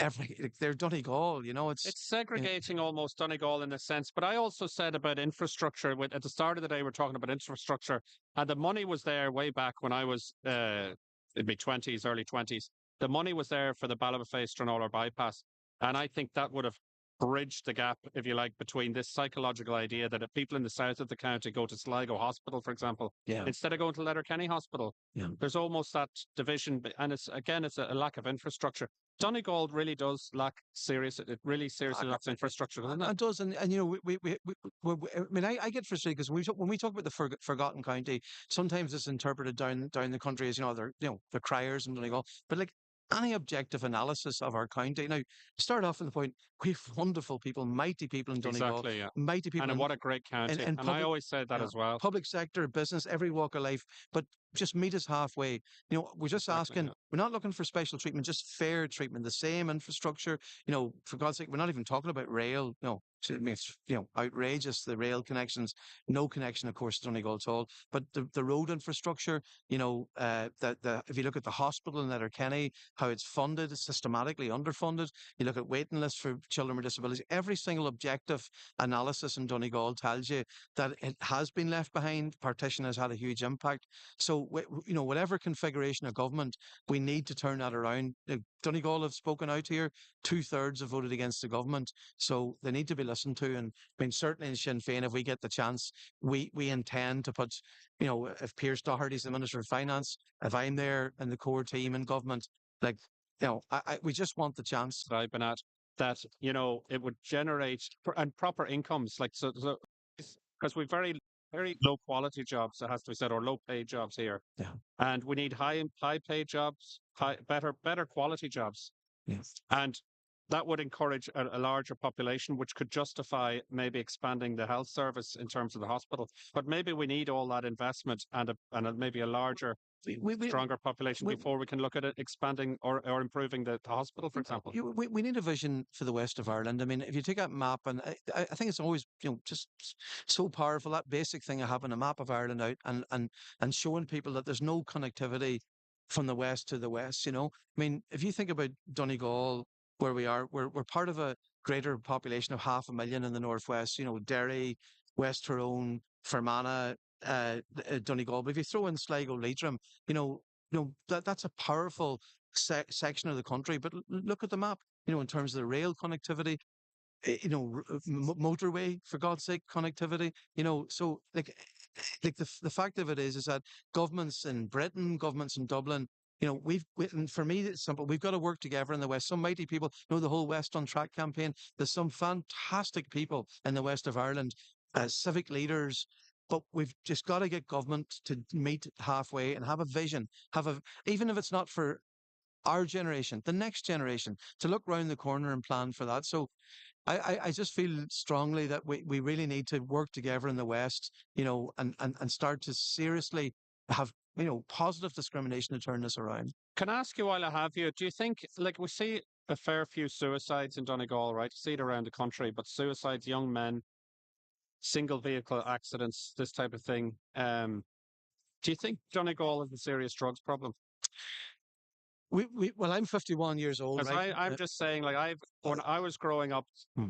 like, they're Donegal, It's segregating almost Donegal in a sense. But I also said about infrastructure. At the start of the day, we're talking about infrastructure, and the money was there way back when I was in my 20s, early 20s. The money was there for the Ballybofey-Stranorlar bypass, and I think that would have bridged the gap, if you like, between this psychological idea that if people in the south of the county go to Sligo Hospital, for example, yeah, instead of going to Letterkenny Hospital, yeah. there's almost that division, and it's a lack of infrastructure. Donegal really does lack it really seriously lacks infrastructure, doesn't it? It does, and I mean, I get frustrated because when we talk about the forgotten county, sometimes it's interpreted down the country as they're the criers and Donegal, but like any objective analysis of our county. Now, start off with the point: we've wonderful people, mighty people in Donegal, Exactly, yeah. mighty people, And what a great county. and And I public, always said that as well. public sector, business, every walk of life, but just meet us halfway. We're just Exactly, asking, yeah. we're not looking for special treatment, just fair treatment, the same infrastructure. For God's sake, we're not even talking about rail. I mean, it's outrageous, the rail connections. No connection, of course, to Donegal at all. But the road infrastructure, if you look at the hospital in Letterkenny, how it's funded, it's systematically underfunded. You look at waiting lists for children with disabilities. Every single objective analysis in Donegal tells you that it has been left behind. Partition has had a huge impact. So, whatever configuration of government, we need to turn that around. Donegal have spoken out here. 2/3 have voted against the government. So they need to be listened to. And I mean, certainly in Sinn Féin, if we get the chance, we intend to put, if Pierce Doherty's the Minister of Finance, if I'm there in the core team in government, like, we just want the chance. That I've been at, that, it would generate and proper incomes, like, so because we've very, very low quality jobs, it has to be said, or low paid jobs here. Yeah. And we need high paid jobs, better quality jobs. Yes. And that would encourage a larger population, which could justify maybe expanding the health service in terms of the hospital. But maybe we need all that investment and maybe a larger, stronger population before we can look at it expanding or improving the hospital, for example. We need a vision for the west of Ireland. I mean, if you take that map, and I think it's always just so powerful, that basic thing of having a map of Ireland out and showing people that there's no connectivity from the west to the west. I mean, if you think about Donegal, where we are, we're part of a greater population of 500,000 in the northwest. Derry, West Tyrone, Fermanagh, Donegal. But if you throw in Sligo, Leitrim, that's a powerful section of the country. But look at the map. In terms of the rail connectivity, motorway, for God's sake, connectivity. So like the fact of it is that governments in Britain, governments in Dublin. And for me, it's simple. We've got to work together in the West. Some mighty people, the whole West on Track campaign. There's some fantastic people in the West of Ireland, civic leaders. But we've just got to get government to meet halfway and have a vision. Even if it's not for our generation, the next generation, to look round the corner and plan for that. So I just feel strongly that we really need to work together in the West, and start to seriously have, positive discrimination to turn this around. Can I ask you while I have you, do you think, like, we see a fair few suicides in Donegal, right? See it around the country, but suicides, young men, single vehicle accidents, this type of thing. Do you think Donegal has a serious drugs problem? Well, I'm 51 years old, Because right? I'm just saying, like, when I was growing up, Hmm.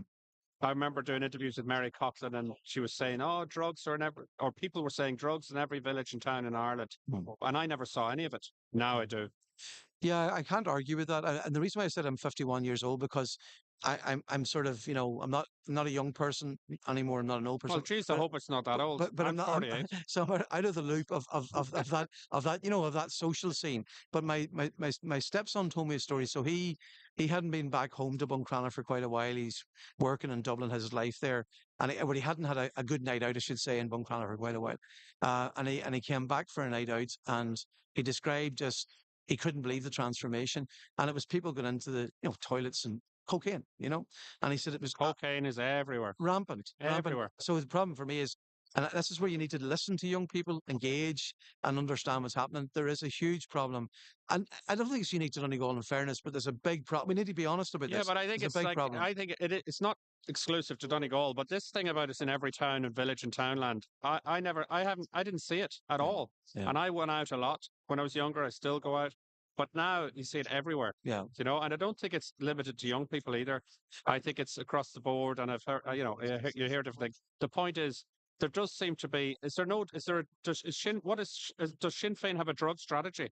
I remember doing interviews with Mary Coughlin, and she was saying, "Oh, drugs are in every," or people were saying drugs in every village and town in Ireland, and I never saw any of it. Now I do. Yeah, I can't argue with that. And the reason why I said I'm 51 years old because I'm sort of, I'm not a young person anymore. I'm not an old Well, person, geez, I but hope it's not that old. but I'm I'm not. I'm 48. so I'm out of the loop of that of that social scene. But my stepson told me a story. So he hadn't been back home to Buncrana for quite a while. He's working in Dublin, has his life there, and well, he hadn't had a good night out, I should say, in Buncrana for quite a while. And he came back for a night out, and he described just he couldn't believe the transformation, and it was people going into the toilets and cocaine, and he said it was Cocaine is everywhere, rampant, rampant. everywhere. So the problem for me is, and this is where you need to listen to young people, engage, and understand what's happening. There is a huge problem, and I don't think it's unique to Donegal, in fairness, but there's a big problem. We need to be honest about Yeah, this. but I think There's a it's big like problem. I think it's not exclusive to Donegal, but this thing about it's in every town and village and townland. I didn't see it at Yeah, all, yeah, and I went out a lot when I was younger. I still go out, but now you see it everywhere. yeah. And I don't think it's limited to young people either. I think it's across the board, and I've heard, you hear different things. The point is, there does seem to be. Is there no? Is there? Does is Sinn? What is does Sinn Féin have a drug strategy,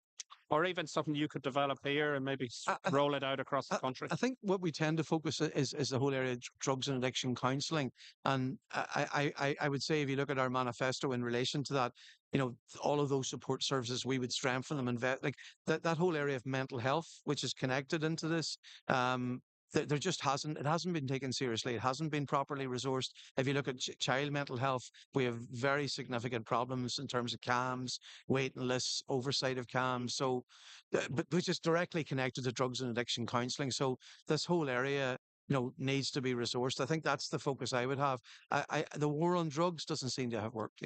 or even something you could develop here and maybe I, I, roll it out across the I country? I think what we tend to focus is the whole area of drugs and addiction counselling, and I would say if you look at our manifesto in relation to that, all of those support services we would strengthen them and like that whole area of mental health, which is connected into this. There just hasn't been taken seriously. It hasn't been properly resourced. If you look at child mental health, we have very significant problems in terms of CAMS, waiting lists, oversight of CAMS. So but which is directly connected to drugs and addiction counselling. So this whole area, needs to be resourced. I think that's the focus I would have. The war on drugs doesn't seem to have worked.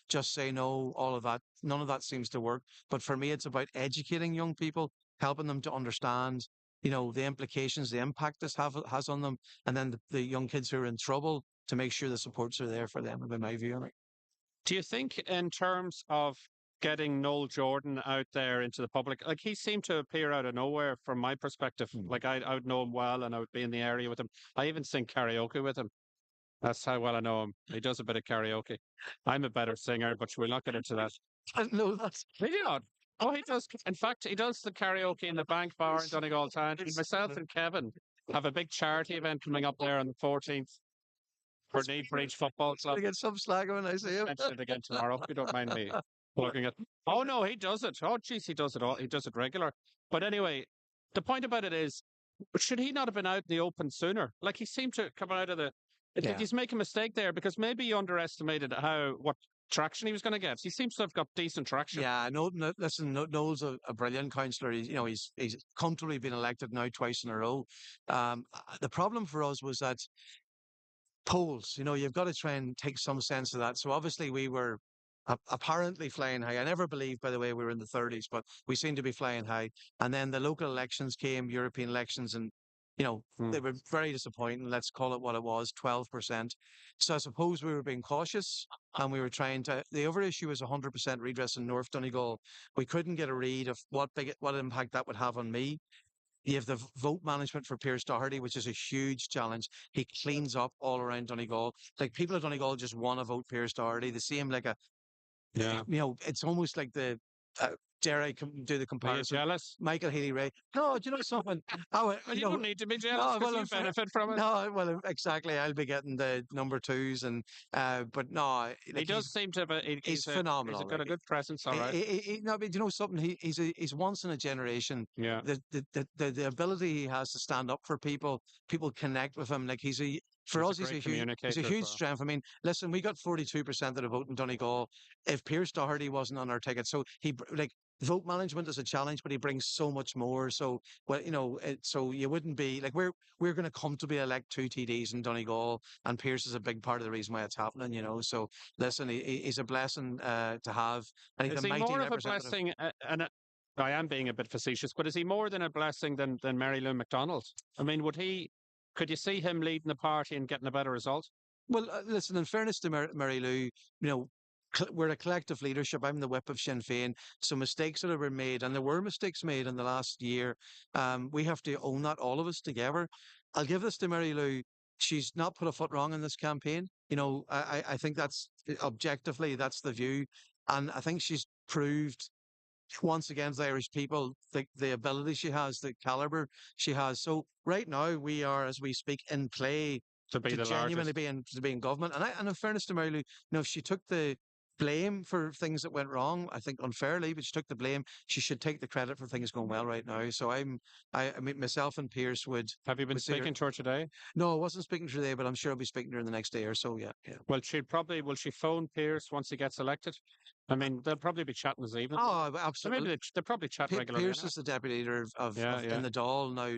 Just say no, all of that. None of that seems to work. But for me, it's about educating young people, helping them to understand, the implications, the impact this has on them, and then the young kids who are in trouble to make sure the supports are there for them. Would be my view on it. Do you think, in terms of getting Noel Jordan out there into the public, like he seemed to appear out of nowhere from my perspective? Like I would know him well and I would be in the area with him. I even sing karaoke with him. That's how well I know him. He does a bit of karaoke. I'm a better singer, but we'll not get into that. No, that's Did you not? Oh, he does. In fact, he does the karaoke in the Bank Bar in Donegal Town. And myself and Kevin have a big charity event coming up there on the 14th for Need Breach Football Club. I get some slag when I see him. Mention it again tomorrow, if you don't mind me plugging it. Oh no, he does it. Oh geez, he does it all. He does it regular. But anyway, the point about it is, should he not have been out in the open sooner? Like he seemed to come out of the. Yeah. He's making a mistake there because maybe he underestimated what traction he was going to get. He seems to have got decent traction. Yeah, no, listen, Noel's a brilliant councillor. He's comfortably been elected now twice in a row. The problem for us was that polls, you've got to try and take some sense of that. So obviously we were apparently flying high. I never believed, by the way, we were in the 30s, but we seem to be flying high. And then the local elections came, European elections, and they were very disappointing. Let's call it what it was, 12%. So I suppose we were being cautious and we were trying to. The other issue was 100% redress in North Donegal. We couldn't get a read of what impact that would have on me. You have the vote management for Pierce Doherty, which is a huge challenge. He cleans up all around Donegal. Like people at Donegal just want to vote Pierce Doherty. They see him like Yeah. It's almost like uh, dare I do the Are you comparison? jealous? Michael Healy-Rae. No, do you know something? Well, you don't need to be jealous no, because well, you benefit from it. no, well, exactly. I'll be getting the number twos, and but no, He like does seem to have he's He's phenomenal. got a Like, good presence, all right. no, but you know something? He's once in a generation. Yeah. The ability he has to stand up for people, people connect with him. Like for us, He's a great he's a communicator as huge well. strength. I mean, listen, we got 42% of the vote in Donegal. If Pierce Doherty wasn't on our ticket, so like vote management is a challenge, but he brings so much more. So, well, so you wouldn't be like we're going to comfortably elect two TDs in Donegal, and Pierce is a big part of the reason why it's happening. So listen, he's a blessing to have, and he's Is a he mighty more of a representative. blessing I am being a bit facetious, but is he more than a blessing than Mary Lou McDonald? I mean, could you see him leading the party and getting a better result? Well, listen, in fairness to Mary Lou, we're a collective leadership. I'm the whip of Sinn Féin. So mistakes that have been made, and there were mistakes made in the last year. We have to own that, all of us together. I'll give this to Mary Lou. She's not put a foot wrong in this campaign. I think that's objectively, that's the view. And I think she's proved once again to the Irish people the ability she has, the caliber she has. So right now we are, as we speak, in play To be to the genuinely largest. be in government. And in fairness to Mary Lou, if she took the blame for things that went wrong, I think unfairly, but she took the blame. She should take the credit for things going well right now. So I mean, myself and Pierce Have you been would see her. speaking to her today? No, I wasn't speaking to her today, but I'm sure I'll be speaking to her the next day or so. Yeah, yeah. Well, will she phone Pierce once he gets elected? I mean, they'll probably be chatting this evening. Oh, So maybe absolutely. they probably chat regularly. Pierce Anyway. is the deputy leader Yeah, of yeah. in the Dáil now,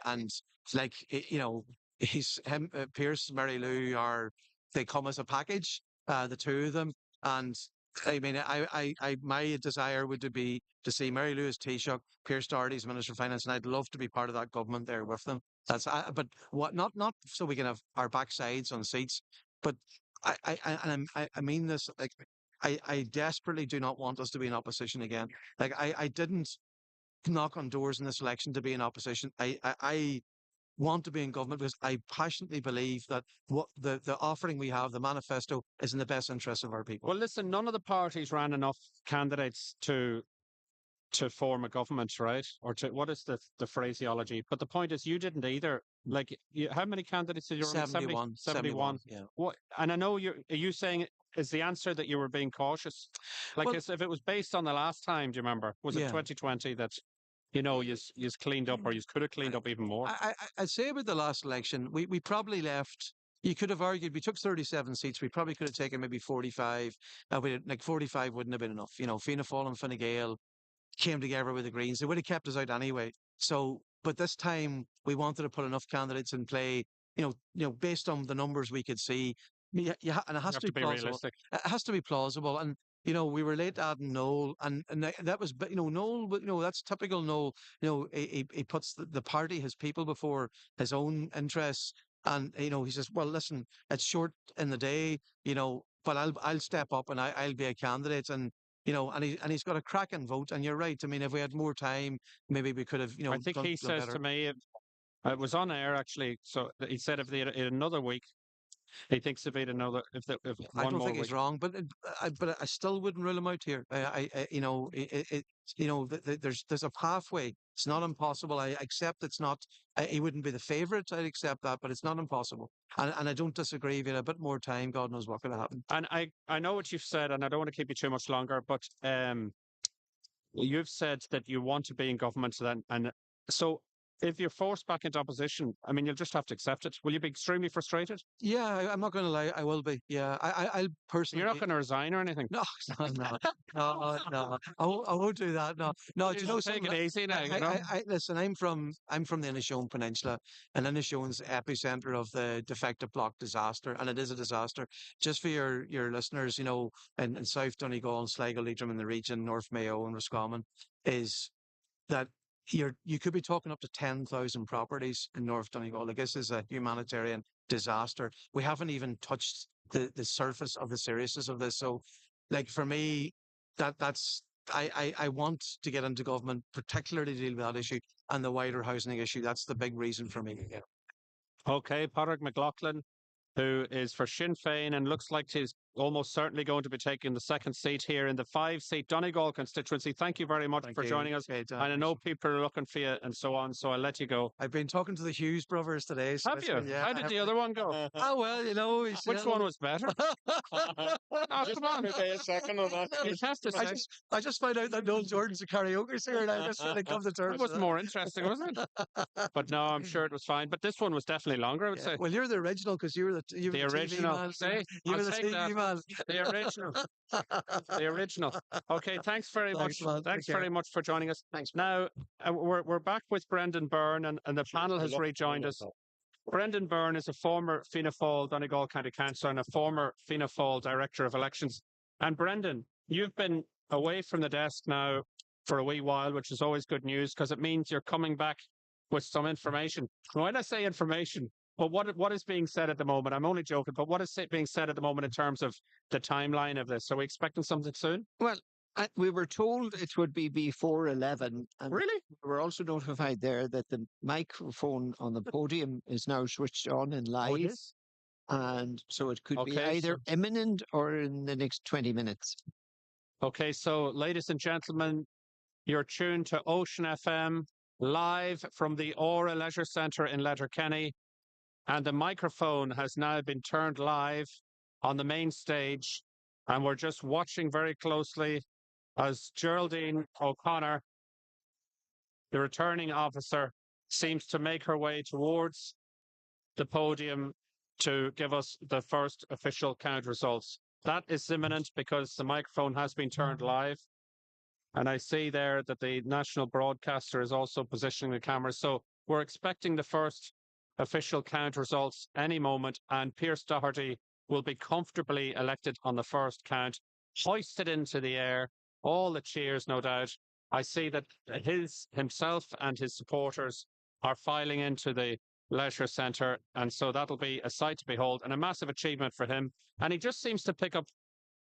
and like he's him, Pierce, Mary Lou they come as a package, the two of them, and I mean, my desire would be to see Mary Lou as Taoiseach, Pierce Doherty as Minister of Finance, and I'd love to be part of that government there with them. But what not so we can have our backsides on seats, but I mean this like. I desperately do not want us to be in opposition again. Like I didn't knock on doors in this election to be in opposition. I want to be in government because I passionately believe that what the offering we have, the manifesto, is in the best interest of our people. Well, listen, none of the parties ran enough candidates to form a government, right? Or to what is the phraseology? But the point is, you didn't either. Like, how many candidates did you run? 71, 71. Yeah. What? And I know are you saying is the answer that you were being cautious? Like, Well, if it was based on the last time, do you remember? Was it yeah. 2020 that you cleaned up, or you could have cleaned up even more? I'd say about the last election, we probably left. You could have argued we took 37 seats. We probably could have taken maybe 45. Like 45 wouldn't have been enough. Fianna Fáil and Fine Gael came together with the Greens. They would have kept us out anyway. So, but this time we wanted to put enough candidates in play. Based on the numbers we could see, and it You has have to to be be plausible. realistic. It has to be plausible, and we were late adding Noel, and that was, but Noel, but that's typical Noel. He puts the party, his people, before his own interests, and he says, well, listen, it's short in the day, but I'll step up and I'll be a candidate, and he's got a cracking vote. And you're right. I mean, if we had more time, maybe we could have, I think he done says better. to me, it was on air actually. So he said if they had another week, he thinks if he had another, if I one don't more think he's week. wrong, but I still wouldn't rule him out here. There's a pathway. It's not impossible. I accept it's not. He wouldn't be the favourite. I'd accept that, but it's not impossible. And I don't disagree. If you had a bit more time, God knows what could have happened. And I know what you've said, and I don't want to keep you too much longer, but you've said that you want to be in government then, and so if you're forced back into opposition, I mean, you'll just have to accept it. Will you be extremely frustrated? Yeah, I'm not going to lie. I will be. Yeah, I'll personally. You're not going to resign or anything. No, no. I won't do that. No, no. Do you know Take something? it easy now. Listen. I'm from the Inishowen Peninsula, and Inishowen's epicenter of the defective block disaster, and it is a disaster. Just for your listeners, in South Donegal and Sligo, Leitrim, in the region, North Mayo and Roscommon, is that you could be talking up to 10,000 properties in North Donegal. Like, this is a humanitarian disaster. We haven't even touched the surface of the seriousness of this. So, like, for me, that's I want to get into government, particularly to deal with that issue and the wider housing issue. That's the big reason for me. Yeah. Okay, Padraig McLaughlin, who is for Sinn Féin and looks like he's almost certainly going to be taking the second seat here in the 5-seat Donegal constituency. Thank you very much for joining us. Okay, and I know people are looking for you and so on, so I'll let you go. I've been talking to the Hughes brothers today. So Have you? How did the other one go? Oh, well, Which one was better? Oh, come on. A second on that. You have to say. I just found out that Noel Jordan's a karaoke singer, and I just trying to come to terms It was with more interesting, wasn't it? But no, I'm sure it was fine. But this one was definitely longer, I would say. Well, you're the original because you were the original. TV man. Say, You were I'll the take TV that. man. The original. The original. Okay, thanks very Thanks, much. man. Thanks Take very care. much for joining us. Thanks. Now, we're back with Brendan Byrne, and the panel has rejoined us. Brendan Byrne is a former Fianna Fáil Donegal County Councillor and a former Fianna Fáil Director of Elections. And Brendan, you've been away from the desk now for a wee while, which is always good news because it means you're coming back with some information. When I say information, but what is being said at the moment? I'm only joking, but what is being said at the moment in terms of the timeline of this? Are we expecting something soon? Well, we were told it would be before 11. And Really? we were also notified there that the microphone on the podium is now switched on and Oh, it live. is. And so it could be Okay, either so imminent or in the next 20 minutes. okay, so ladies and gentlemen, you're tuned to Ocean FM live from the Aura Leisure Centre in Letterkenny, and the microphone has now been turned live on the main stage, and we're just watching very closely as Geraldine O'Connor, the returning officer, seems to make her way towards the podium to give us the first official count results. That is imminent because the microphone has been turned live. And I see there that the national broadcaster is also positioning the camera. So we're expecting the first official count results any moment. And Pierce Doherty will be comfortably elected on the first count, hoisted into the air. All the cheers, no doubt. I see that himself and his supporters are filing into the leisure centre. And so that'll be a sight to behold and a massive achievement for him. And he just seems to pick up,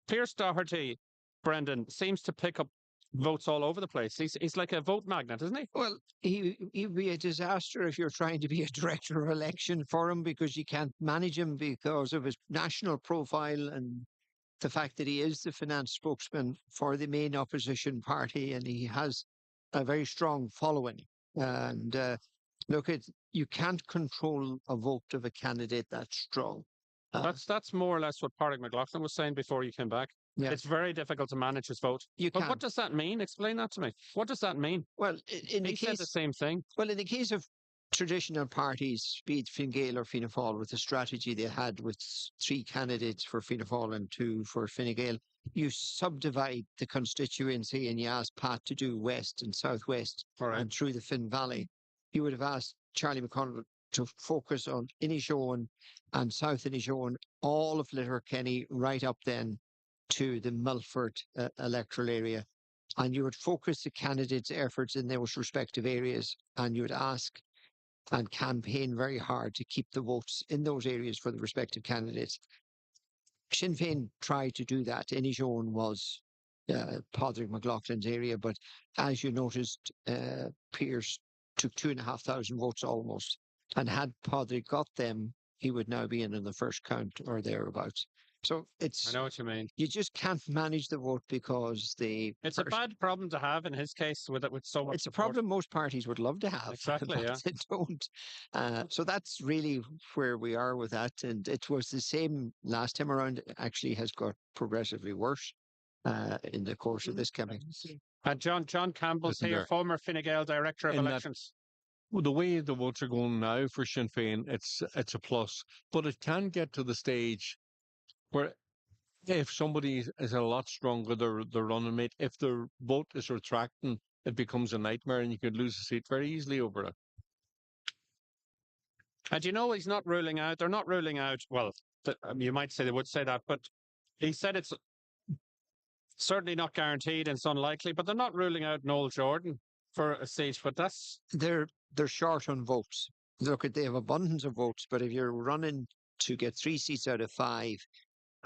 Pierce Doherty, Brendan, seems to pick up votes all over the place. He's like a vote magnet, isn't he? Well, he'd be a disaster if you're trying to be a director of election for him because you can't manage him because of his national profile and the fact that he is the finance spokesman for the main opposition party and he has a very strong following. And look, you can't control a vote of a candidate that strong. That's more or less what Pádraig McLaughlin was saying before you came back. Yeah. It's very difficult to manage his vote. You But can. what does that mean? Explain that to me. What does that mean? Well, in He the said case, the same thing. well, in the case of traditional parties, be it Fine Gael or Fianna Fáil, with the strategy they had with three candidates for Fianna Fáil and two for Fine Gael, you subdivide the constituency and you ask Pat to do west and southwest All right. and through the Finn Valley. You would have asked Charlie McConnell to focus on Inishowen and South Inishowen, all of Letterkenny, right up then to the Milford electoral area. And you would focus the candidates' efforts in those respective areas and you would ask and campaign very hard to keep the votes in those areas for the respective candidates. Sinn Féin tried to do that. Inishowen was Pádraig McLaughlin's area, but as you noticed, Pearse took 2,500 votes almost. And had Pádraig got them, he would now be in the first count or thereabouts. So I it's know what you mean. you just can't manage the vote because It's a bad problem to have in his case with so much it's a support. problem most parties would love to have. Exactly, but yeah. they don't. So that's really where we are with that. And it was the same last time around. It actually has got progressively worse in the course of this campaign. John Campbell's Listen here, there. former Fine Gael Director of In that- Elections. Well, the way the votes are going now for Sinn Féin, it's a plus. But it can get to the stage where if somebody is a lot stronger, their running mate, if their vote is retracting, it becomes a nightmare and you could lose a seat very easily over it. And you know, he's not ruling out, they're not ruling out, well, you might say they would say that, but he said it's certainly not guaranteed and it's unlikely, but they're not ruling out Noel Jordan for a seat. But that's They're short on votes. Look, they have abundance of votes, but if you're running to get 3 seats out of 5,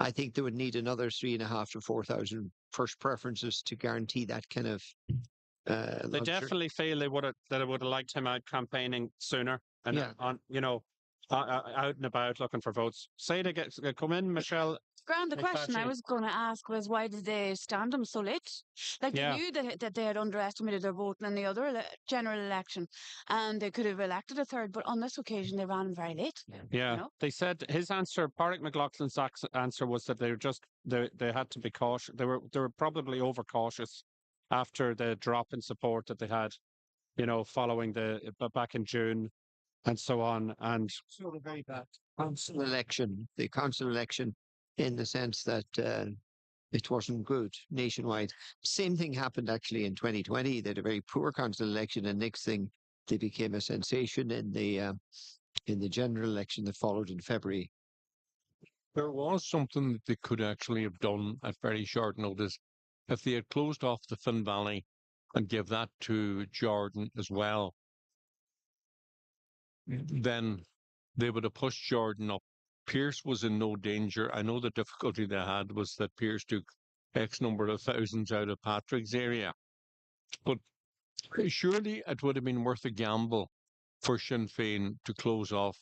I think they would need another 3,500 to 4,000 first preferences to guarantee that kind of. they luxury. definitely feel they would have liked him out campaigning sooner and Yeah. out and about looking for votes. Say to come in, Michelle. Grant, the question I McFadden. was going to ask was why did they stand him so late? Like Yeah. they knew that they had underestimated their vote in the other general election, and they could have elected a third, but on this occasion they ran him very late. Yeah, You know? they said his answer, Pádraig McLaughlin's answer was that they had to be cautious. They were probably overcautious after the drop in support that they had, following back in June and so on. And So a very bad council election, the council election, in the sense that it wasn't good nationwide. Same thing happened actually in 2020. They had a very poor council election, and next thing they became a sensation in the general election that followed in February. There was something that they could actually have done at very short notice. If they had closed off the Finn Valley and give that to Jordan as well, then they would have pushed Jordan up. Pierce was in no danger. I know the difficulty they had was that Pierce took X number of thousands out of Patrick's area. But surely it would have been worth a gamble for Sinn Féin to close off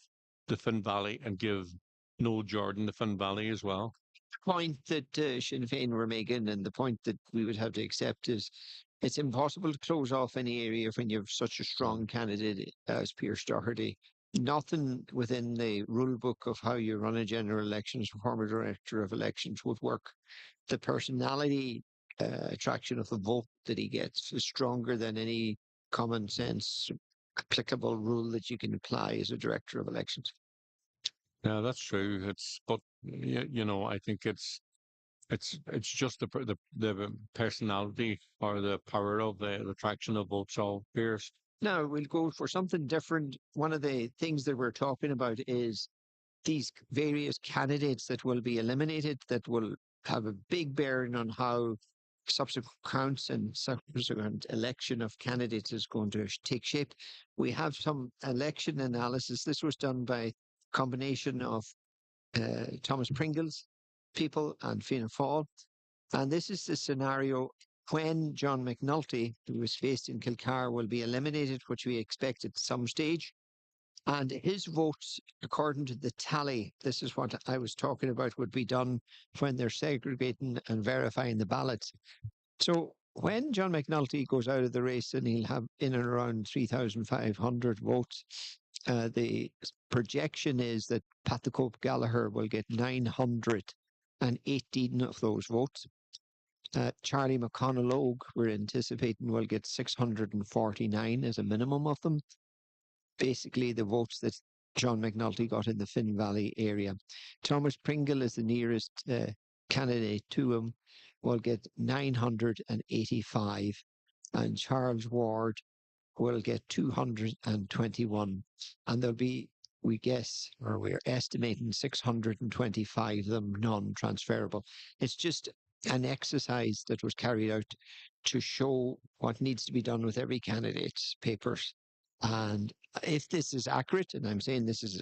the Finn Valley and give Noel Jordan the Finn Valley as well. The point that Sinn Féin were making, and the point that we would have to accept, is it's impossible to close off any area when you have such a strong candidate as Pierce Doherty. Nothing within the rule book of how you run a general elections, former director of elections, would work. The personality attraction of the vote that he gets is stronger than any common sense applicable rule that you can apply as a director of elections. Yeah, that's true. But I think it's just the personality or the power of the attraction of votes of Pierce. Now we'll go for something different. One of the things that we're talking about is these various candidates that will be eliminated that will have a big bearing on how subsequent counts and subsequent election of candidates is going to take shape. We have some election analysis. This was done by a combination of Thomas Pringle's people and Fianna Fáil. And this is the scenario when John McNulty, who was faced in Kilcar, will be eliminated, which we expect at some stage. And his votes, according to the tally, this is what I was talking about, would be done when they're segregating and verifying the ballots. So when John McNulty goes out of the race and he'll have in and around 3,500 votes, the projection is that Pat the Cope Gallagher will get 918 of those votes. Charlie McConnell-Ogue, we're anticipating, will get 649 as a minimum of them. Basically, the votes that John McNulty got in the Finn Valley area. Thomas Pringle is the nearest candidate to him, will get 985, and Charles Ward will get 221. And there'll be, we guess, or we're estimating 625 of them non-transferable. It's just an exercise that was carried out to show what needs to be done with every candidate's papers. And if this is accurate, and I'm saying this is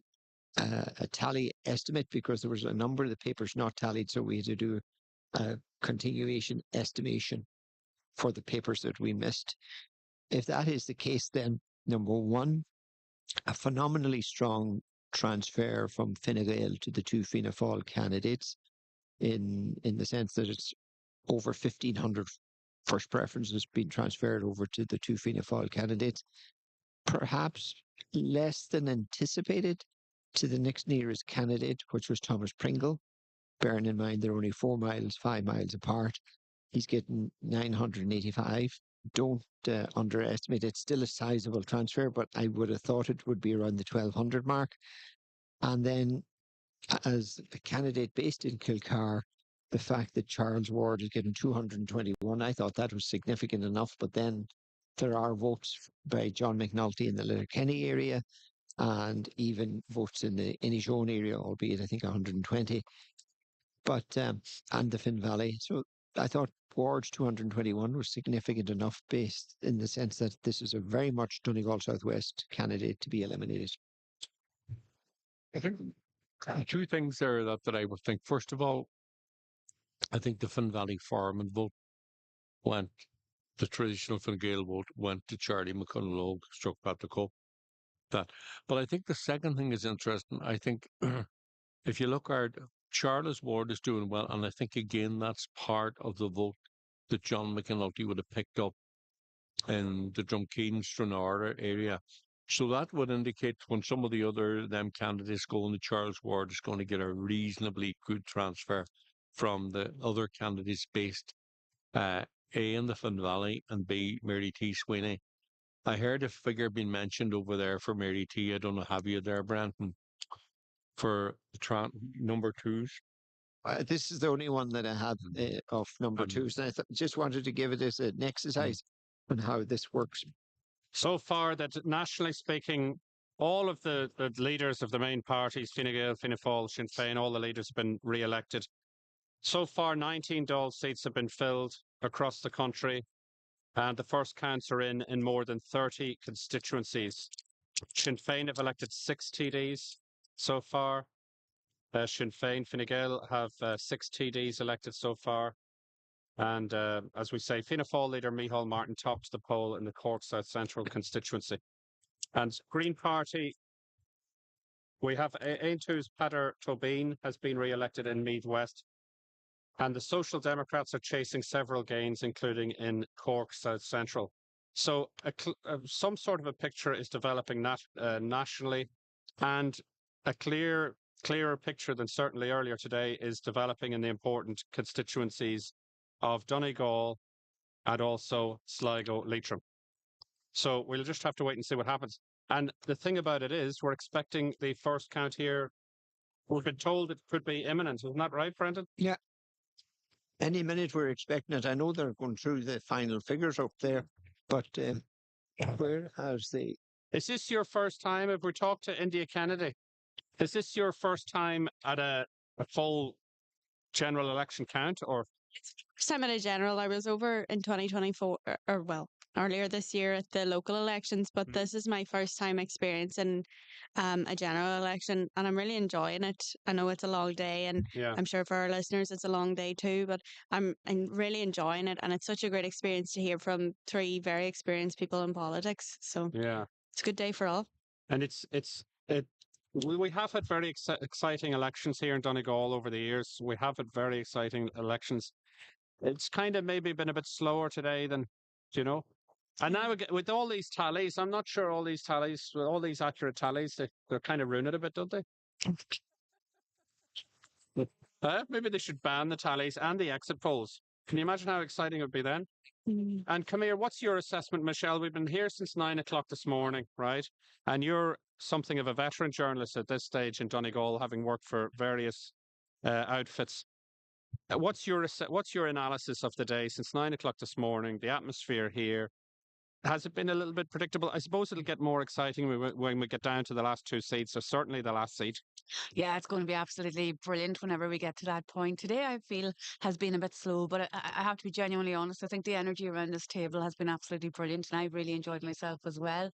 a tally estimate because there was a number of the papers not tallied, so we had to do a continuation estimation for the papers that we missed. If that is the case, then number one, a phenomenally strong transfer from Fine Gael to the two Fianna Fáil candidates in the sense that it's over 1,500 first preferences being transferred over to the two Fianna Fáil candidates. Perhaps less than anticipated to the next nearest candidate, which was Thomas Pringle. Bearing in mind they're only 5 miles apart. He's getting 985. Don't underestimate it. It's still a sizable transfer, but I would have thought it would be around the 1,200 mark. And then as a candidate based in Kilcar, the fact that Charles Ward is getting 221, I thought that was significant enough. But then there are votes by John McNulty in the Letterkenny area and even votes in the Inishowen area, albeit I think 120. But and the Finn Valley. So I thought Ward's 221 was significant enough based in the sense that this is a very much Donegal Southwest candidate to be eliminated. I think two things there that I would think. First of all, I think the Finn Valley Farm vote went, the traditional Fine Gael vote went to Charlie McConnell-Ogue, struck Pat the Cope. But I think the second thing is interesting. I think if you look at Charles Ward is doing well, and I think again that's part of the vote that John McAnulty would have picked up in the Drumkeen Stranraer area. So that would indicate when some of the other candidates go into Charles Ward is going to get a reasonably good transfer from the other candidates based A in the Finn Valley and B Mary T. Sweeney. I heard a figure being mentioned over there for Mary T. I don't know, have you there, Brenton, for the number twos? This is the only one that I have of number twos. And I just wanted to give it as an exercise on how this works. So far, that nationally speaking, all of the leaders of the main parties, Fine Gael, Fianna Fáil, Sinn Féin, all the leaders have been re-elected. So far, 19 Dáil seats have been filled across the country. and the first counts are in more than 30 constituencies. Sinn Féin have elected 6 TDs so far. Sinn Féin, Fine Gael have 6 TDs elected so far. And as we say, Fianna Fáil leader Micheál Martin tops the poll in the Cork South Central constituency. And Green Party, we have Aontú's Peadar Tobin has been re-elected in Meath West. And the Social Democrats are chasing several gains, including in Cork South Central. So some sort of a picture is developing nationally, and a clearer picture than certainly earlier today is developing in the important constituencies of Donegal and also Sligo, Leitrim. So we'll just have to wait and see what happens. And the thing about it is, we're expecting the first count here. We've been told it could be imminent. Isn't that right, Brendan? Yeah. Any minute we're expecting it. I know they're going through the final figures up there, but where has the... Is this your first time? If we talk to India Kennedy, is this your first time at a full general election count, or? It's the first time at a general. I was over in 2024, or well, earlier this year at the local elections, but this is my first time experiencing a general election, and I'm really enjoying it. I know it's a long day, and Yeah. I'm sure for our listeners it's a long day too, but I'm really enjoying it, and it's such a great experience to hear from 3 very experienced people in politics. So Yeah. it's a good day for all. And we have had very exciting elections here in Donegal over the years. We have had very exciting elections. It's kind of maybe been a bit slower today than, you know. And now with all these tallies, I'm not sure all these tallies, with all these accurate tallies, they're kind of ruin it a bit, don't they? Maybe they should ban the tallies and the exit polls. Can you imagine how exciting it would be then? And come here, what's your assessment, Michelle? We've been here since 9 o'clock this morning, right? And you're something of a veteran journalist at this stage in Donegal, having worked for various outfits. What's your analysis of the day since 9 o'clock this morning? The atmosphere here, has it been a little bit predictable? I suppose it'll get more exciting when we get down to the last 2 seats, or certainly the last seat. Yeah, it's going to be absolutely brilliant whenever we get to that point. Today, I feel, has been a bit slow, but I have to be genuinely honest. I think the energy around this table has been absolutely brilliant, and I've really enjoyed myself as well.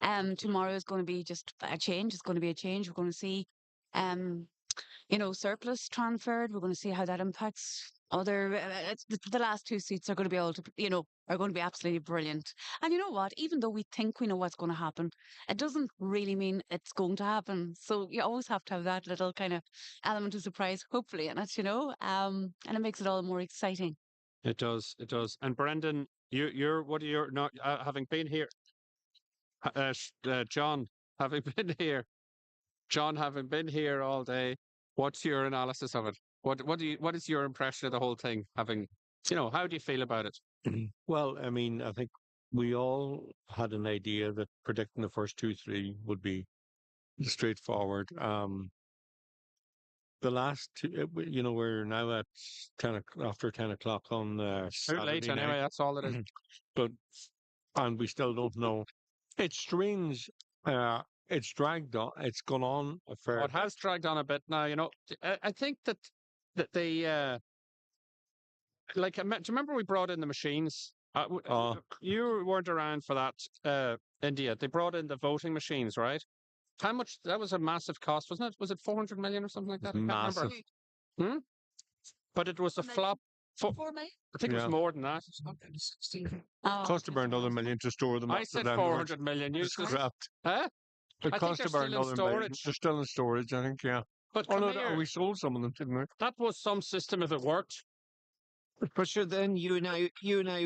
Tomorrow is going to be just a change. It's going to be a change. We're going to see, surplus transferred. We're going to see how that impacts other. The last 2 seats are going to be able to, are going to be absolutely brilliant. And you know what? Even though we think we know what's going to happen, it doesn't really mean it's going to happen. So you always have to have that little kind of element of surprise, hopefully, in it, and it makes it all more exciting. It does. It does. And Brendan, what are your not having been here? John, having been here. John, having been here all day, what's your analysis of it? What is your impression of the whole thing? Having, how do you feel about it? Well, I mean, I think we all had an idea that predicting the first 2-3 would be straightforward. The last two, we're now at after 10 o'clock on Too late Saturday anyway. night, That's all it is. and we still don't know. It's strange. It's dragged on. It's gone on a fair. It has dragged on a bit now. I think that the do you remember we brought in the machines? You weren't around for that, India. They brought in the voting machines, right? How much? That was a massive cost, wasn't it? Was it 400 million or something like that? I can't Massive. remember. But it was a flop. 4 million? I think it was Yeah. more than that. Cost about another million to store them. I said 400 million. You said, scrapped. huh? It I think cost they're about still in another million. storage. They're still in storage, I think. Yeah. But Oh come no, here. we sold some of them, didn't we? That was some system if it worked. But sure, then you and I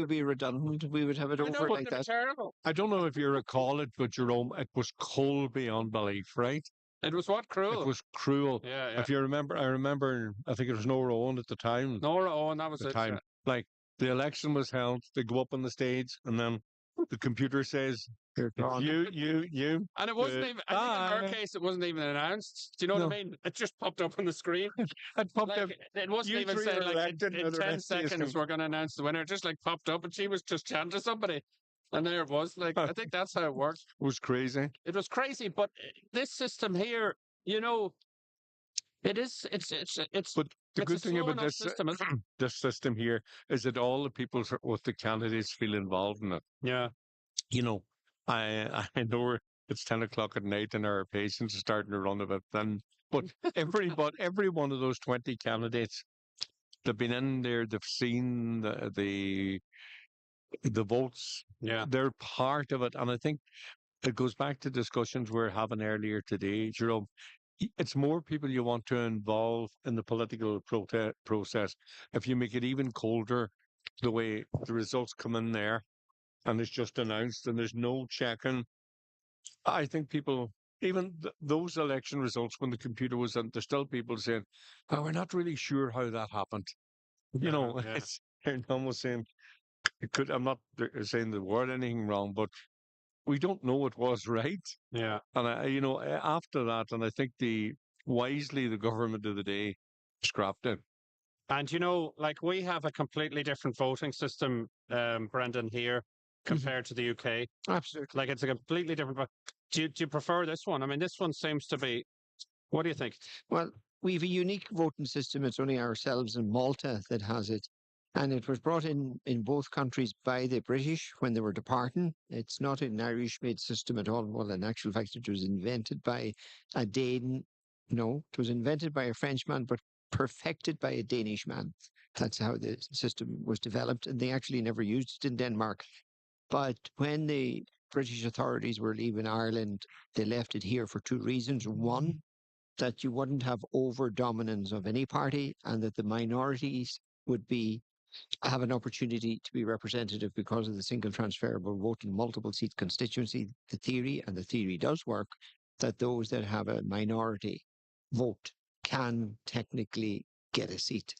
would be redundant. We would have it I know, over but like they're that. terrible. I don't know if you recall it, but Jerome, it was cold beyond belief, right? It was what? Cruel. It was cruel. Yeah. If you remember, I think it was Nora Owen at the time. Nora Owen, that was the it. time. Yeah. Like the election was held, they go up on the stage, and then the computer says, You're gone. you. And it wasn't even, I think in her case, it wasn't even announced. Do you know what I mean? It just popped up on the screen. It popped up. It wasn't You even three saying are elected, in and the 10 rest of you seconds we're going to announce the winner. It just popped up and she was just chatting to somebody. And there it was. I think that's how it worked. It was crazy. It was crazy. But this system here, it is, it's But The It's a good thing slow about enough system, isn't it? this system here is that all the people with the candidates feel involved in it. Yeah. You know, I know it's 10 o'clock at night and our patients are starting to run a bit thin, but every one of those 20 candidates, they've been in there, they've seen the votes, Yeah. they're part of it, and I think it goes back to discussions we are having earlier today, Jerome. It's more people you want to involve in the political process. If you make it even colder, the way the results come in there and it's just announced and there's no checking, I think people, even those election results when the computer was in, there's still people saying, "Oh, we're not really sure how that happened." You know, Yeah. it's they're almost saying, it could, I'm not saying the word anything wrong, but we don't know it was right. Yeah. And after that, and I think wisely the government of the day scrapped it. And like we have a completely different voting system, Brendan, here Mhm. compared to the UK. Absolutely. Like it's a completely different. Do you prefer this one? I mean, this one seems to be. What do you think? Well, we have a unique voting system. It's only ourselves in Malta that has it. And it was brought in both countries by the British when they were departing. It's not an Irish-made system at all. Well, in actual fact, it was invented by a Dane. No, it was invented by a Frenchman, but perfected by a Danish man. That's how the system was developed. And they actually never used it in Denmark. But when the British authorities were leaving Ireland, they left it here for two reasons. One, that you wouldn't have over dominance of any party and that the minorities would have an opportunity to be representative because of the single transferable vote in multiple seat constituency. The theory, and the theory does work, that those that have a minority vote can technically get a seat.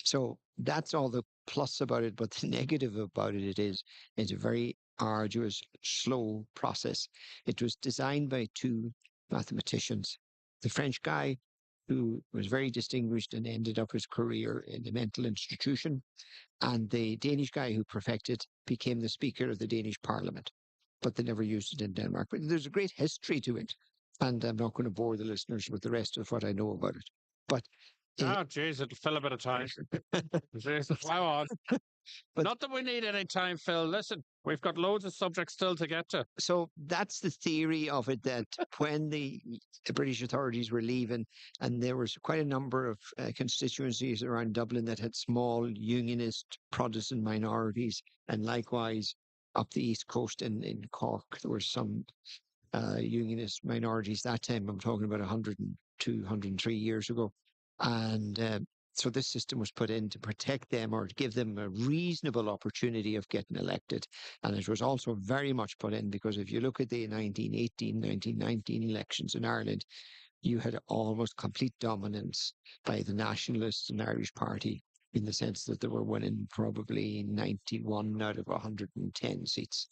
So that's all the plus about it. But the negative about it is it's a very arduous, slow process. It was designed by two mathematicians. The French guy who was very distinguished and ended up his career in a mental institution, and the Danish guy who perfected became the Speaker of the Danish Parliament. But they never used it in Denmark. But there's a great history to it. And I'm not going to bore the listeners with the rest of what I know about it. But Oh, jeez, it'll fill a bit of time. Jeez, plow on. But- Not that we need any time, Phil. Listen, we've got loads of subjects still to get to. so that's the theory of it, that when the British authorities were leaving, and there was quite a number of constituencies around Dublin that had small unionist Protestant minorities, and likewise up the east coast in Cork, there were some unionist minorities that time. I'm talking about 102, 103 years ago. And so this system was put in to protect them or to give them a reasonable opportunity of getting elected. And it was also very much put in because if you look at the 1918, 1919 elections in Ireland, you had almost complete dominance by the Nationalists and Irish Party, in the sense that they were winning probably 91 out of 110 seats.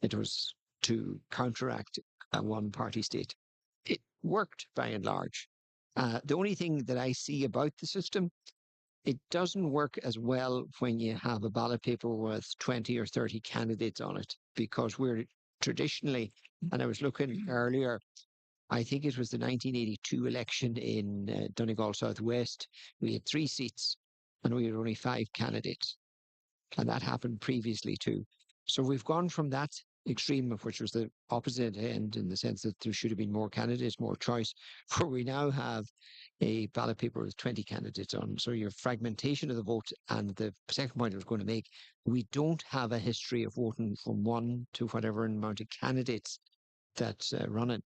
It was to counteract a one party state. It worked by and large. The only thing that I see about the system, it doesn't work as well when you have a ballot paper with 20 or 30 candidates on it, because we're traditionally, and I was looking earlier, I think it was the 1982 election in Donegal Southwest. We had 3 seats and we had only 5 candidates. And that happened previously too. So we've gone from that extreme, of which was the opposite end, in the sense that there should have been more candidates, more choice, where we now have a ballot paper with 20 candidates on. So your fragmentation of the vote. And the second point I was going to make, we don't have a history of voting from 1 to whatever amount of candidates that's running.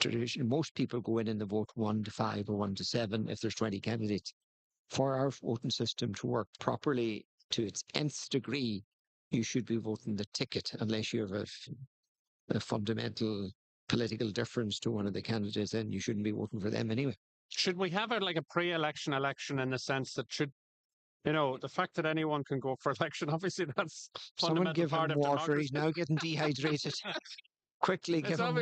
Tradition, most people go in and they vote 1 to 5 or 1 to 7 if there's 20 candidates. For our voting system to work properly to its nth degree, you should be voting the ticket, unless you have a fundamental political difference to one of the candidates, then you shouldn't be voting for them anyway. Should we have it like a pre-election election in the sense that the fact that anyone can go for election, obviously that's Someone fundamental give him part of water. democracy. He's now getting dehydrated. Quickly give him.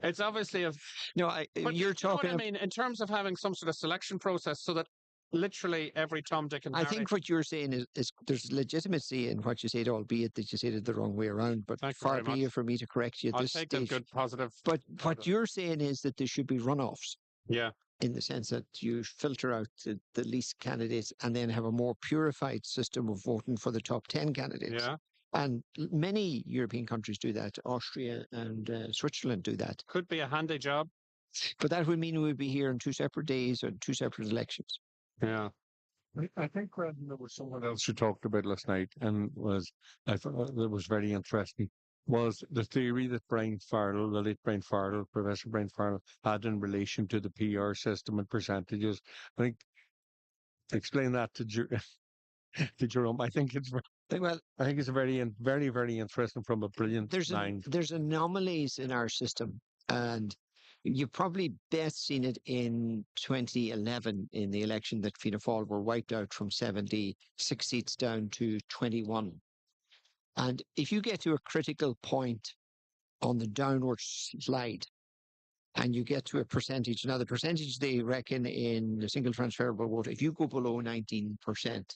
It's obviously a. No, But you're you know talking. what I mean, in terms of having some sort of selection process, so that literally every Tom, Dick, and I Harry. think what you're saying is there's legitimacy in what you said, albeit that you said it the wrong way around. But Thank you far very be much. it for me to correct you at I'll this take the stage. good positive. But what you're saying is that there should be runoffs. Yeah. in the sense that you filter out the least candidates and then have a more purified system of voting for the top 10 candidates. Yeah. And many European countries do that. Austria and Switzerland do that. Could be a handy job. But that would mean we'd be here on 2 separate days and 2 separate elections. Yeah. I think there was someone else who talked about last night, and I thought that was very interesting. Was the theory that Brian Farrell, the late Brian Farrell, Professor Brian Farrell, had in relation to the PR system and percentages? I think explain that to to Jerome. I think it's Well, I think it's very very interesting from a brilliant mind. there's anomalies in our system, and you've probably best seen it in 2011 in the election that Fianna Fáil were wiped out from 76 seats down to 21. And if you get to a critical point on the downward slide and you get to a percentage, now the percentage they reckon in the single transferable vote, if you go below 19%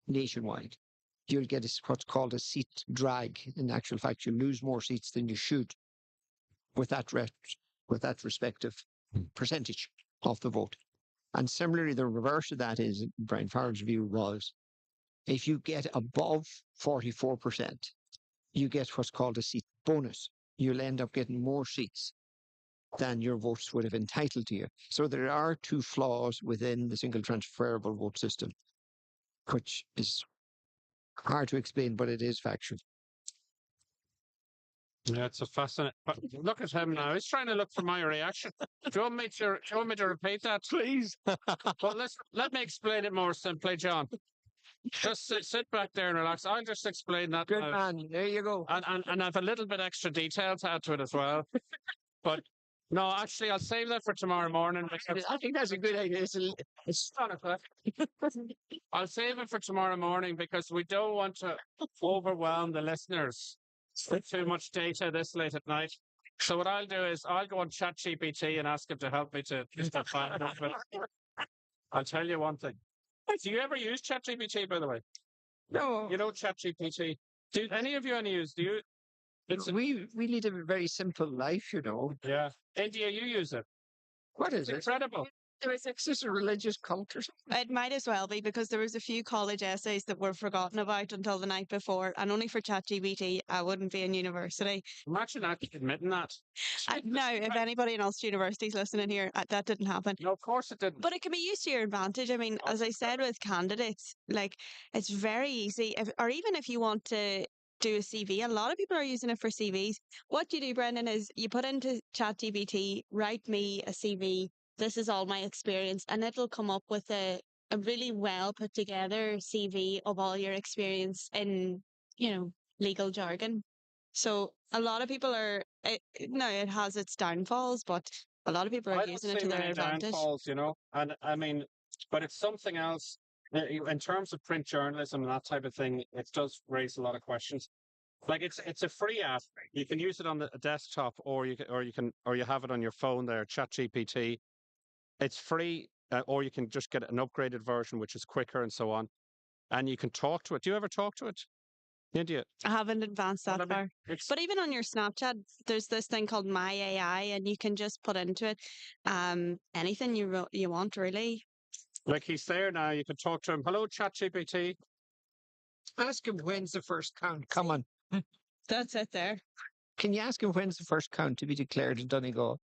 nationwide, you'll get what's called a seat drag. In actual fact, you lose more seats than you should with that respective percentage of the vote. And similarly, the reverse of that is Brian Farrell's view was if you get above 44%, you get what's called a seat bonus. You'll end up getting more seats than your votes would have entitled to you. So there are two flaws within the single transferable vote system, which is hard to explain, but it is factual. Yeah, it's a fascinating. Look at him now. He's trying to look for my reaction. Do you want me to repeat that, please? Well, let me explain it more simply, John. Just sit back there and relax. I'll just explain that. Good man. There you go. And have a little bit extra detail to add to it as well. But no, actually, I'll save that for tomorrow morning. Because I think that's a good idea. it's 10 o'clock. I'll save it for tomorrow morning because we don't want to overwhelm the listeners with too much data this late at night. So what I'll do is I'll go on ChatGPT and ask him to help me to find it. I'll tell you one thing. Do you ever use ChatGPT, by the way? No. You know ChatGPT. Do any of you any use? Do you? We lead a very simple life, you know. Yeah. India, you use it. What is It's it? incredible. Is this a religious cult or something? It might as well be because there was a few college essays that were forgotten about until the night before, and only for ChatGPT, I wouldn't be in university. Imagine actually admitting that. No, if anybody in Ulster University is listening here, that didn't happen. No, of course it didn't. But it can be used to your advantage. I mean, as I said with candidates, like it's very easy, or even if you want to do a CV, a lot of people are using it for CVs. What you do, Brendan, is you put into ChatGPT, write me a CV. This is all my experience, and it'll come up with a really well put together CV of all your experience in, legal jargon. So a lot of people are, it has its downfalls, but a lot of people are I don't using it see to their many advantage. downfalls, and I mean, but it's something else. In terms of print journalism and that type of thing, it does raise a lot of questions. Like it's a free app. You can use it on the desktop, or you have it on your phone there. ChatGPT. It's free, or you can just get an upgraded version, which is quicker and so on. And you can talk to it. Do you ever talk to it? India. I haven't advanced that Well, I mean, far. But even on your Snapchat, there's this thing called My AI, and you can just put into it anything you want, really. Like he's there now. You can talk to him. Hello, ChatGPT. Ask him when's the first count. Come on. That's it there. Can you ask him when's the first count to be declared in Donegal?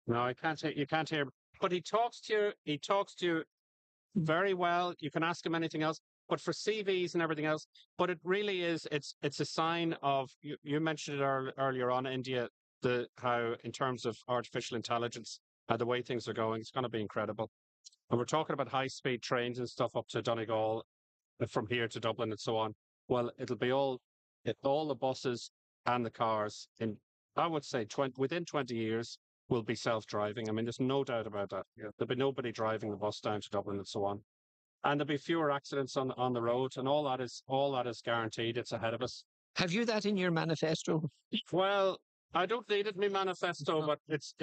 No, I can't hear. You can't hear. But he talks to you. He talks to you very well. You can ask him anything else. But for CVs and everything else, but it really is. It's a sign of. You mentioned it earlier on, India. How in terms of artificial intelligence, the way things are going, it's going to be incredible. And we're talking about high-speed trains and stuff up to Donegal, from here to Dublin and so on. Well, it'll be all the buses and the cars I would say, within 20 years will be self-driving. I mean, there's no doubt about that. Yeah. There'll be nobody driving the bus down to Dublin and so on. And there'll be fewer accidents on the road, and all that is guaranteed. It's ahead of us. Have you that in your manifesto? Well, I don't need it in my manifesto, but it's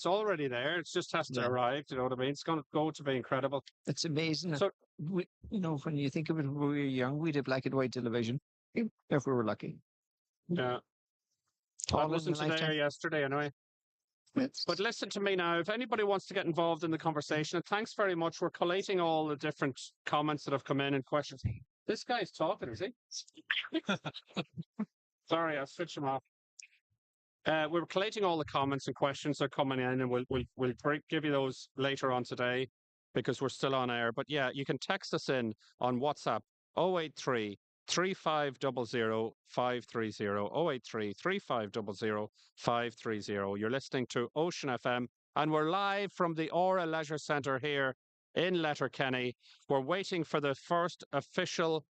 already there. It just has to arrive. You know what I mean? It's going to be incredible. It's amazing. So, when you think of it, when we were young, we did black and white television, if we were lucky. yeah. I listened to there yesterday anyway. But listen to me now. If anybody wants to get involved in the conversation, and thanks very much. We're collating all the different comments that have come in and questions. This guy's talking, is he? Sorry, I'll switch him off. We're collating all the comments and questions that are coming in, and we'll give you those later on today because we're still on air. But yeah, you can text us in on WhatsApp 083 3500 530 083 3500 530. You're listening to Ocean FM, and we're live from the Aura Leisure Centre here in Letterkenny. We're waiting for the first official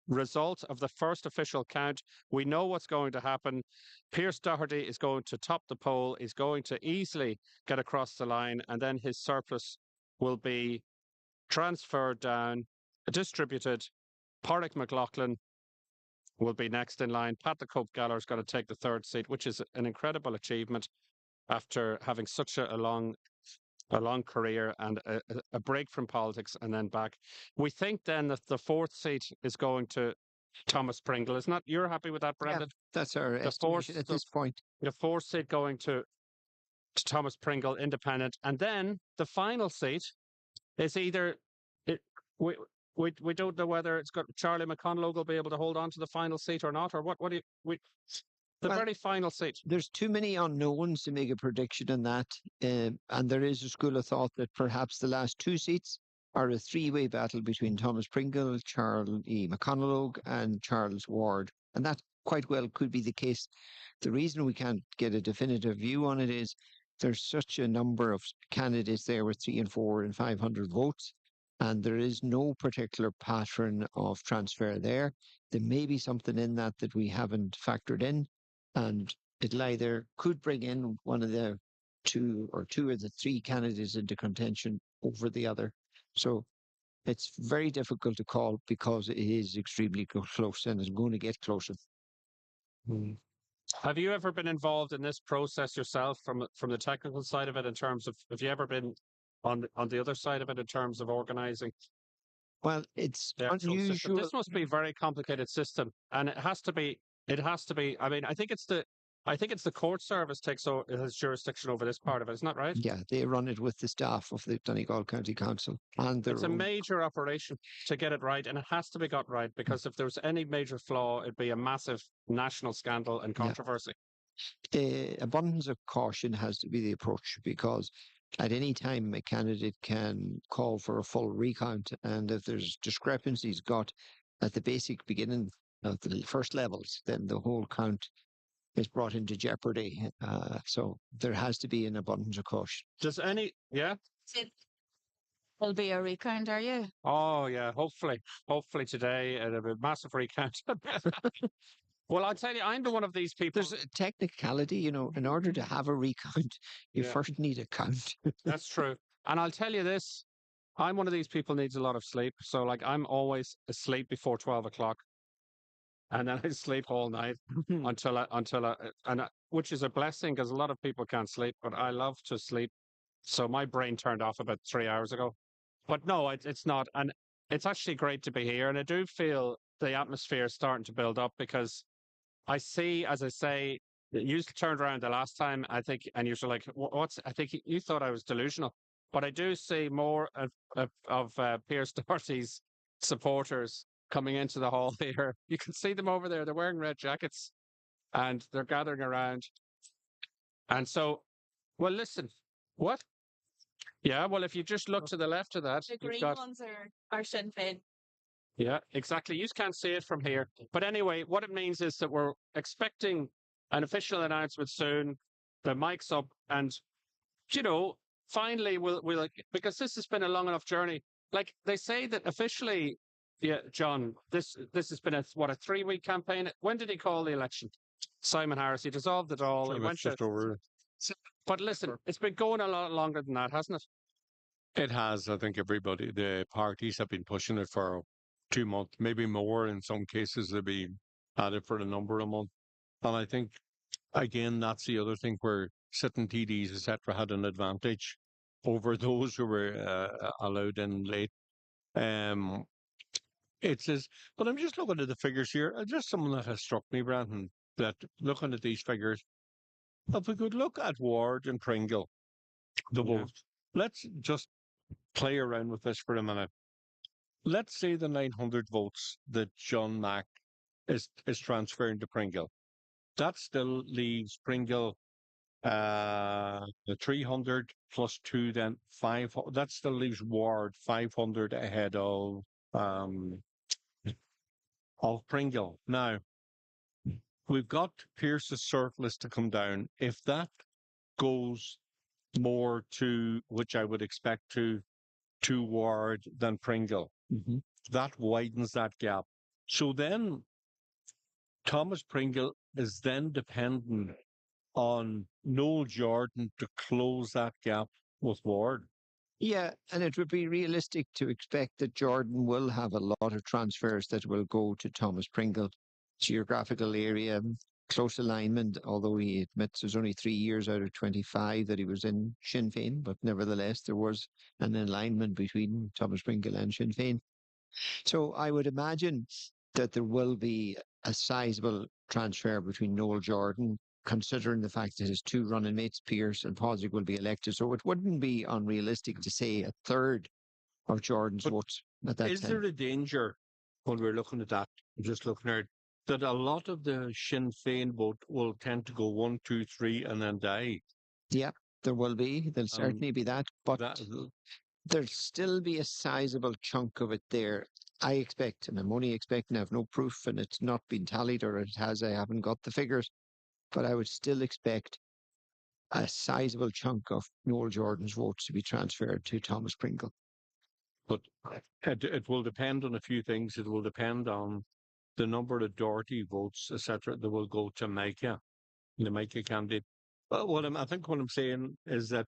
result of the first official count. We know what's going to happen. Pierce Doherty is going to top the poll. He's going to easily get across the line, and then his surplus will be transferred down, distributed. Pádraig McLaughlin will be next in line. Pat the Cope Galler's got to take the third seat, which is an incredible achievement after having such a long career and a break from politics and then back. We think then that the fourth seat is going to Thomas Pringle. Isn't that, you're happy with that, Brendan? Yeah, that's our estimation at this point. The fourth seat going to Thomas Pringle, independent. And then the final seat is either, it, we don't know whether it's got Charlie McConalogue will be able to hold on to the final seat or not, or what do you, the Well, very final seat. There's too many unknowns to make a prediction on that. And there is a school of thought that perhaps the last two seats are a three-way battle between Thomas Pringle, Charlie McConalogue, and Charles Ward. And that quite well could be the case. The reason we can't get a definitive view on it is there's such a number of candidates there with 300 and 400 and 500 votes, and there is no particular pattern of transfer there. There may be something in that we haven't factored in, and it'll either could bring in one of the two of the three candidates into contention over the other. So it's very difficult to call because it is extremely close and it's going to get closer. Have you ever been involved in this process yourself from the technical side of it, in terms of, have you ever been on the other side of it in terms of organising? Well, it's the actual system? unusual. This must be a very complicated system, and it has to be. I mean, I think it's the court service has jurisdiction over this part of it. Isn't that right? Yeah, they run it with the staff of the Donegal County Council and their It's a own. major operation to get it right, and it has to be got right, because if there was any major flaw, it'd be a massive national scandal and controversy. Abundance of caution has to be the approach, because at any time a candidate can call for a full recount, and if there's discrepancies got at the basic beginning of the first levels, then the whole count is brought into jeopardy. So there has to be an abundance of caution. Yeah? There'll be a recount, are you? Oh, yeah, hopefully today, it'll be a massive recount. Well, I'll tell you, I'm one of these people. There's a technicality, in order to have a recount, you first need a count. That's true. And I'll tell you this, I'm one of these people needs a lot of sleep. So, like, I'm always asleep before 12 o'clock. And then I sleep all night which is a blessing, because a lot of people can't sleep, but I love to sleep. So my brain turned off about 3 hours ago. But no, it's not. And it's actually great to be here. And I do feel the atmosphere is starting to build up, because I see, as I say, you turned around the last time, I think, and you're like, I think you thought I was delusional. But I do see more of Pierce Doherty's supporters coming into the hall here. You can see them over there. They're wearing red jackets and they're gathering around. And so, well, listen, what? Yeah, well, if you just look to the left of that, The you've green got, ones are Sinn Féin. yeah, exactly. You can't see it from here. But anyway, what it means is that we're expecting an official announcement soon. The mic's up, and, finally we'll because this has been a long enough journey. Like they say that officially, yeah, John, this has been a 3-week campaign. When did he call the election? Simon Harris, he dissolved it all. He went just over. But listen, it's been going a lot longer than that, hasn't it? It has. I think the parties have been pushing it for 2 months, maybe more. In some cases, they've been at it for a number of months. And I think, again, that's the other thing where sitting TDs, etc., had an advantage over those who were allowed in late. It says, but I'm just looking at the figures here. Just something that has struck me, Brandon, that looking at these figures, If we could look at Ward and Pringle, the Yeah. vote, let's just play around with this for a minute. Let's say the 900 votes that John Mack is transferring to Pringle. That still leaves Pringle the 300 plus 2, then 5. That still leaves Ward 500 ahead of Pringle. Now, we've got Pierce's surplus to come down. If that goes more to, which I would expect to Ward than Pringle, that widens that gap. So then Thomas Pringle is then dependent on Noel Jordan to close that gap with Ward. Yeah, and it would be realistic to expect that Jordan will have a lot of transfers that will go to Thomas Pringle. Geographical area, close alignment, although he admits there's only 3 years out of 25 that he was in Sinn Féin, but nevertheless, there was an alignment between Thomas Pringle and Sinn Féin. So I would imagine that there will be a sizable transfer between Noel Jordan, considering the fact that his two running mates, Pierce and Podrick, will be elected. So it wouldn't be unrealistic to say a third of Jordan's But votes at that Is time. there a danger when we're looking at that, just looking at it, that a lot of the Sinn Féin vote will tend to go 1, 2, 3 and then die? Yeah, there will be. There'll certainly be that. But That, there'll still be a sizable chunk of it there. I expect, and I'm only expecting, I have no proof and it's not been tallied, or it has, I haven't got the figures, but I would still expect a sizable chunk of Noel Jordan's votes to be transferred to Thomas Pringle. but it will depend on a few things. It will depend on the number of Doherty votes, etc., that will go to Micah, the Micah candidate. But I think what I'm saying is that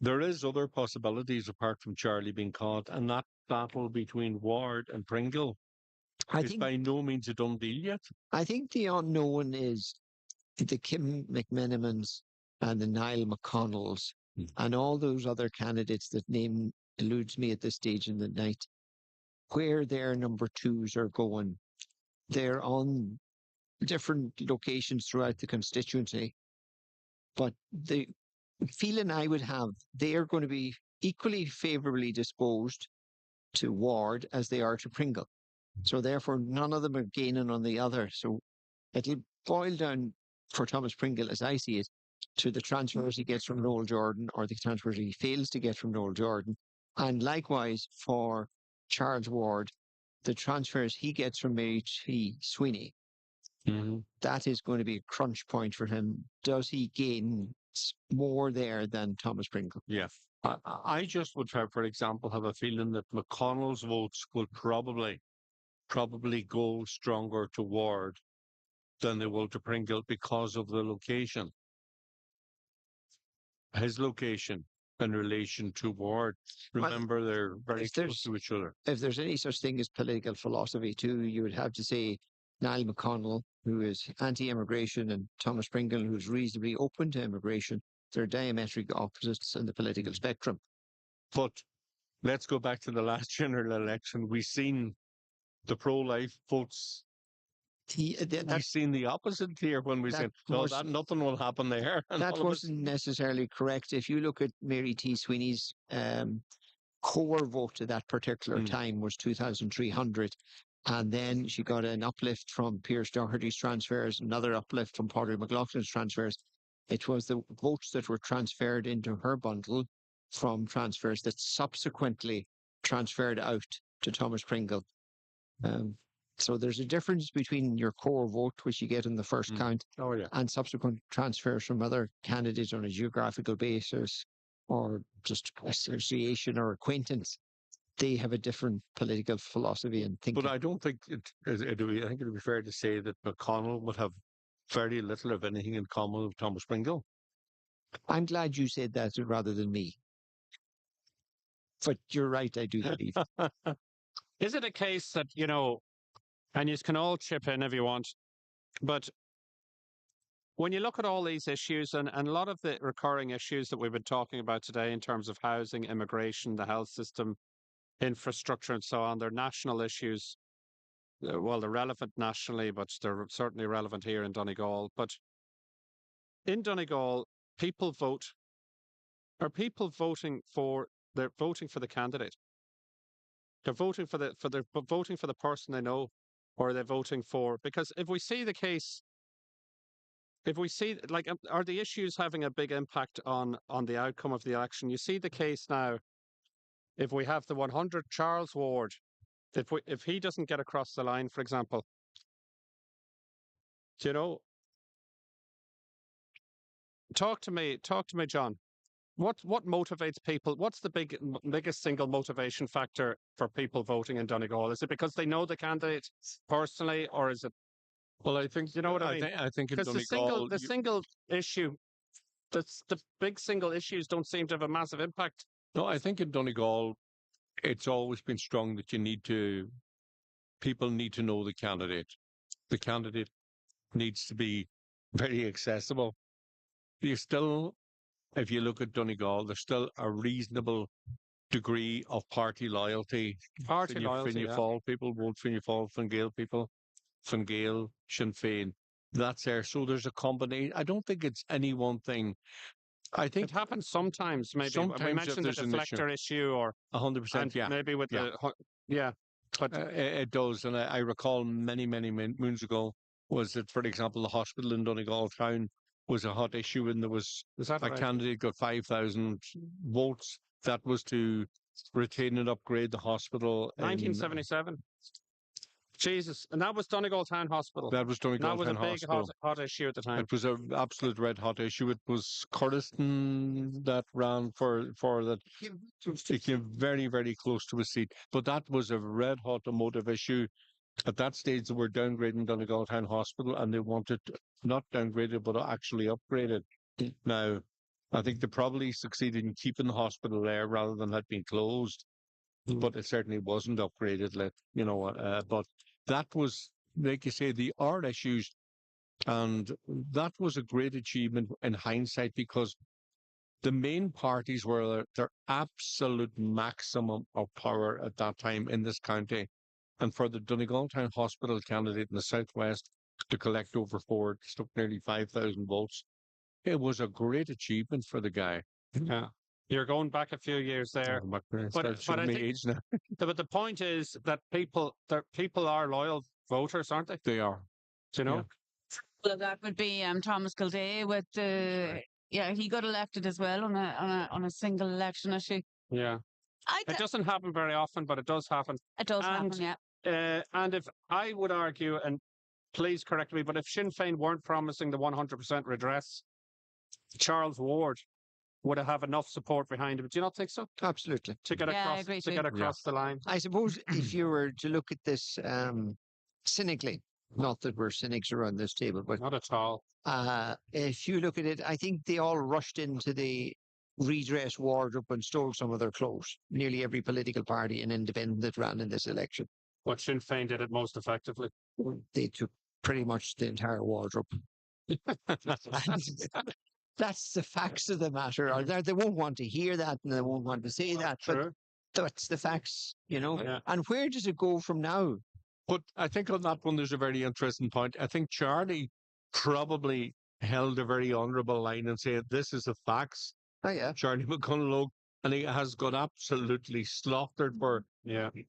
there is other possibilities apart from Charlie being caught, and that battle between Ward and Pringle I is think by no means a done deal yet. I think the unknown is the Kim McMenamins and the Niall McConnells and all those other candidates that name eludes me at this stage in the night, where their number twos are going. They're on different locations throughout the constituency, but the feeling I would have, they are going to be equally favourably disposed to Ward as they are to Pringle. So therefore, none of them are gaining on the other. So it'll boil down for Thomas Pringle, as I see it, to the transfers he gets from Noel Jordan or the transfers he fails to get from Noel Jordan. And likewise for Charles Ward, the transfers he gets from Mary T. Sweeney. That is going to be a crunch point for him. Does he gain more there than Thomas Pringle? Yeah. I just would, for example, have a feeling that McConnell's votes will probably go stronger to Ward than they will to Pringle because of the location. His location in relation to Ward. Remember, they're very close to each other. If there's any such thing as political philosophy too, you would have to say Niall McConnell, who is anti-immigration, and Thomas Pringle, who's reasonably open to immigration. They're diametric opposites in the political spectrum. But let's go back to the last general election. We've seen the pro-life votes. We've seen the opposite here when we said, no, that nothing will happen there. That wasn't necessarily correct. If you look at Mary T. Sweeney's core vote at that particular time was 2,300. And then she got an uplift from Pierce Doherty's transfers, another uplift from Padraig McLaughlin's transfers. It was the votes that were transferred into her bundle from transfers that subsequently transferred out to Thomas Pringle. So there's a difference between your core vote, which you get in the first count, and subsequent transfers from other candidates on a geographical basis or just association or acquaintance. They have a different political philosophy and thinking. But I don't think I think it would be fair to say that McConnell would have very little of anything in common with Thomas Pringle. I'm glad you said that rather than me. But you're right, I do believe. Is it a case that, and you can all chip in if you want, but when you look at all these issues and a lot of the recurring issues that we've been talking about today in terms of housing, immigration, the health system, infrastructure and so on, they're national issues. Well, they're relevant nationally, but they're certainly relevant here in Donegal. But in Donegal, people vote. Are people voting for? They're voting for the candidate. They're voting for voting for the person they know, or are they voting for? Because if we see the case, if we see like, are the issues having a big impact on the outcome of the election? You see the case now. If we have the 100 Charles Ward, if he doesn't get across the line, for example, do you know? Talk to me, John. What motivates people? What's the biggest single motivation factor for people voting in Donegal? Is it because they know the candidate personally, or is it? Well, I think You know what I mean? I think in Because Donegal, the single issue, the big single issues don't seem to have a massive impact. no, I think in Donegal, it's always been strong that people need to know the candidate. The candidate needs to be very accessible. You still, if you look at Donegal, there's still a reasonable degree of party loyalty. Party loyalty, Fianna yeah. Fáil people vote Fianna Fáil, Fine Gael people, Fine Gael, Sinn Féin. That's there. So there's a combination. I don't think it's any one thing. I think It happens sometimes. Maybe we sometimes if mentioned the there's an issue, deflector issue, or 100%, yeah. maybe with Yeah. yeah. But It does, and I recall many moons ago was that, for example, the hospital in Donegal town was a hot issue, and there was is that a right? candidate got 5,000 votes. That was to retain and upgrade the hospital. 1977. Jesus, and that was Donegal Town Hospital. That was Donegal That was Town a big Hospital. hot issue at the time. It was an absolute red hot issue. It was Curtiston that ran for that. It came very close to a seat, but that was a red hot emotive issue. At that stage, they were downgrading Donegal Town Hospital, and they wanted not downgraded, but actually upgraded. Now, I think they probably succeeded in keeping the hospital there rather than it being closed, but it certainly wasn't upgraded. But that was, like you say, the art issues, and that was a great achievement in hindsight because the main parties were at their absolute maximum of power at that time in this county. And for the Donegal Town Hospital candidate in the southwest to collect over nearly 5,000 votes, it was a great achievement for the guy. Yeah, you're going back a few years there. But I me think, age now. but the point is that people are loyal voters, aren't they? They are. Do you know? Yeah. Well, that would be Thomas Kildea with the he got elected as well on a single election issue. Yeah. It doesn't happen very often, but it does happen. It does happen, yeah. And if I would argue, and please correct me, but if Sinn Féin weren't promising the 100% redress, Charles Ward would have enough support behind him. Do you not think so? Absolutely. To get Yeah, I across, agree to too. get across the line. I suppose if you were to look at this cynically, not that we're cynics around this table, but Not at all. if you look at it, I think they all rushed into the redress wardrobe and stole some of their clothes. Nearly every political party and independent that ran in this election. But Sinn Féin did it most effectively. They took pretty much the entire wardrobe. That's the facts of the matter. Or they won't want to hear that and they won't want to say that. True. But that's the facts, you know. Yeah. And where does it go from now? But I think on that one, there's a very interesting point. I think Charlie probably held a very honourable line and said, this is the facts. Oh, yeah. Charlie McConaughey, and he has got absolutely slaughtered for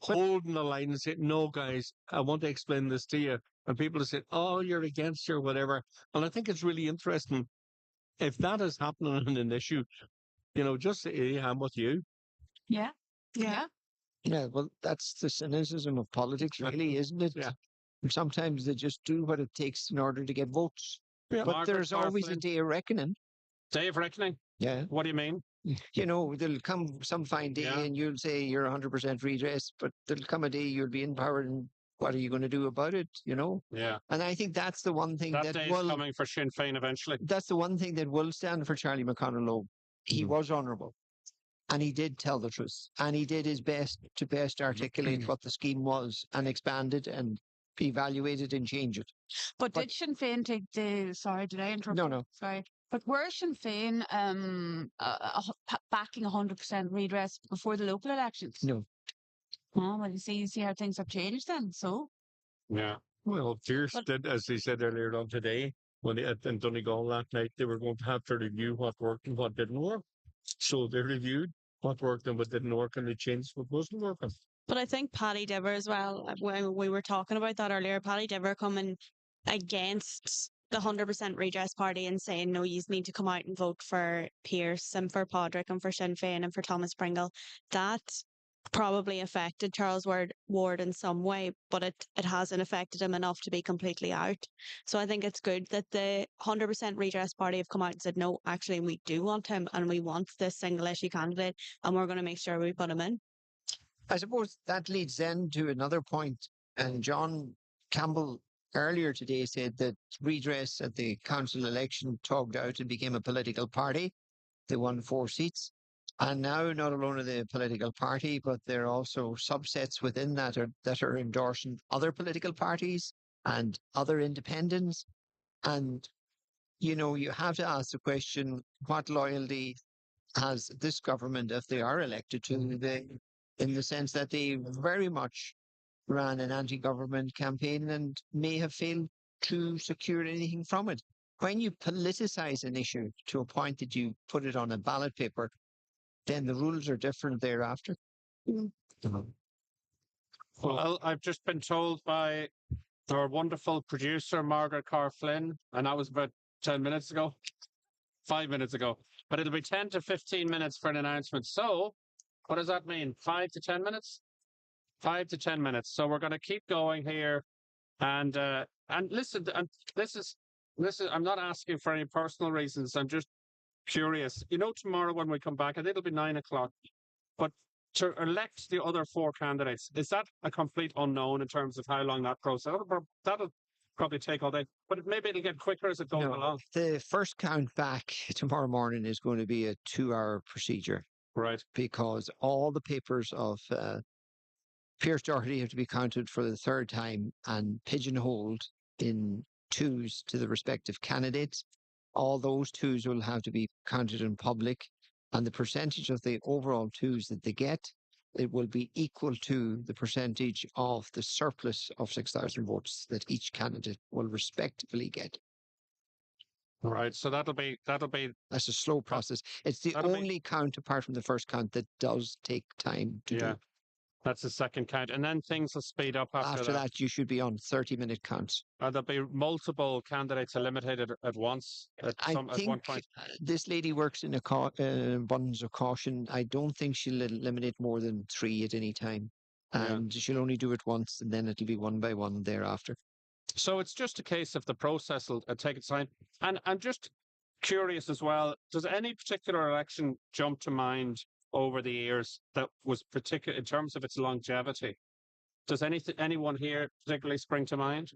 holding the line and saying, no, guys, I want to explain this to you. And people have said, oh, you're against or whatever. And I think it's really interesting. If that is happening on an issue, just say, hey, I'm with you. Yeah. Yeah. Yeah, well, that's the cynicism of politics, really, isn't it? Yeah. Sometimes they just do what it takes in order to get votes. Yeah. But Margaret there's always a Barflin. day of reckoning. Day of reckoning? Yeah. What do you mean? There'll come some fine day and you'll say you're 100% redress, but there'll come a day you'll be in power and what are you going to do about it, Yeah. And I think that's the one thing That day's will... coming for Sinn Féin eventually. That's the one thing that will stand for Charlie McConaughey. He was honourable. And he did tell the truth. And he did his best to best articulate what the scheme was and expand it and evaluate it and change it. But did Sinn Féin take the... Sorry, did I interrupt? No. Sorry. But were Sinn Féin backing 100% redress before the local elections? No. Oh, well, you see how things have changed then, so... Yeah. Well, Fierce did, as they said earlier on today, in Donegal that night, they were going to have to review what worked and what didn't work. So they reviewed what worked and what didn't work, and they changed what wasn't working. But I think Paddy Diver as well, when we were talking about that earlier, Paddy Diver coming against the 100% Redress Party and saying, no, you need to come out and vote for Pearse and for Podrick and for Sinn Féin and for Thomas Pringle. That probably affected Charles Ward in some way, but it hasn't affected him enough to be completely out. So I think it's good that the 100% Redress Party have come out and said, no, actually, we do want him and we want this single issue candidate and we're going to make sure we put him in. I suppose that leads then to another point. And John Campbell earlier today said that Redress at the council election tugged out and became a political party. They won 4 seats. And now not alone are they a political party, but there are also subsets within that are endorsing other political parties and other independents. And, you have to ask the question, what loyalty has this government if they are elected to in the sense that they very much ran an anti-government campaign and may have failed to secure anything from it. When you politicize an issue to a point that you put it on a ballot paper, then the rules are different thereafter. Well, I've just been told by our wonderful producer, Margaret Carr Flynn, and that was about 10 minutes ago, 5 minutes ago, but it'll be 10 to 15 minutes for an announcement. So what does that mean? 5 to 10 minutes? 5 to 10 minutes. So we're going to keep going here. And listen, and this is, I'm not asking for any personal reasons. I'm just curious. Tomorrow when we come back, I think it'll be 9 o'clock. But to elect the other 4 candidates, is that a complete unknown in terms of how long that process? That'll probably take all day, but maybe it'll get quicker as it goes along. The first count back tomorrow morning is going to be a 2-hour procedure. Right. Because all the papers of Pearse Doherty have to be counted for the 3rd time and pigeonholed in 2s to the respective candidates. All those 2s will have to be counted in public, and the percentage of the overall 2s that they get, it will be equal to the percentage of the surplus of 6,000 votes that each candidate will respectively get. All right, so that'll be. That's a slow process. It's the only count apart from the first count that does take time to do. That's the second count, and then things will speed up after that. You should be on 30-minute counts. There'll be multiple candidates eliminated at once. At one point. This lady works in abundance of caution. I don't think she'll eliminate more than 3 at any time, and she'll only do it once, and then it'll be one by one thereafter. So it's just a case of the process will take its time. And I'm just curious as well, does any particular election jump to mind over the years that was particular in terms of its longevity? Does anyone here particularly spring to mind?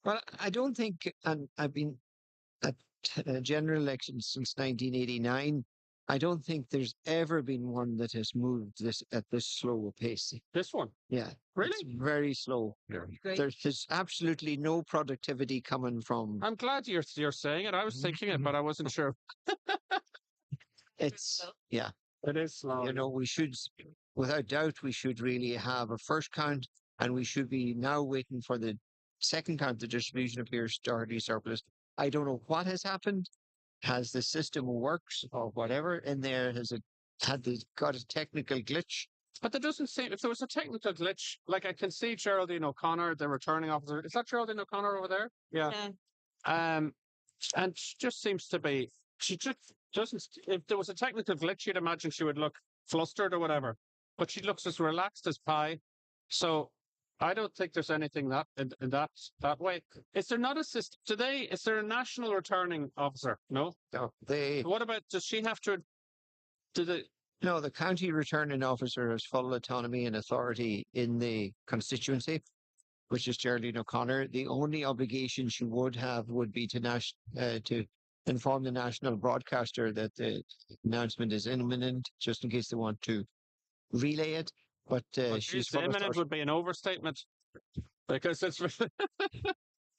Well, I don't think, and I've been at general elections since 1989, I don't think there's ever been one that has moved at this slow a pace. This one? Yeah. Really? It's very slow. Yeah. There's absolutely no productivity coming from... I'm glad you're saying it. I was thinking it, but I wasn't sure. It's, yeah. It is slow. We should, without doubt, we should really have a first count, and we should be now waiting for the second count, the distribution of Pearse Doherty surplus. I don't know what has happened. Has the system worked or whatever in there? Has it got a technical glitch? But there doesn't seem, if there was a technical glitch, like I can see Geraldine O'Connor, the returning officer. Is that Geraldine O'Connor over there? Yeah. And she just seems to be, she just doesn't, if there was a technical glitch, you'd imagine she would look flustered or whatever. But she looks as relaxed as pie. So I don't think there's anything in that way. Is there not a system today? Is there a national returning officer? No. No. What about? Does she have to? No, the county returning officer has full autonomy and authority in the constituency, which is Geraldine O'Connor. The only obligation she would have would be to inform the national broadcaster that the announcement is imminent, just in case they want to relay it. But she's imminent would be an overstatement, because it's.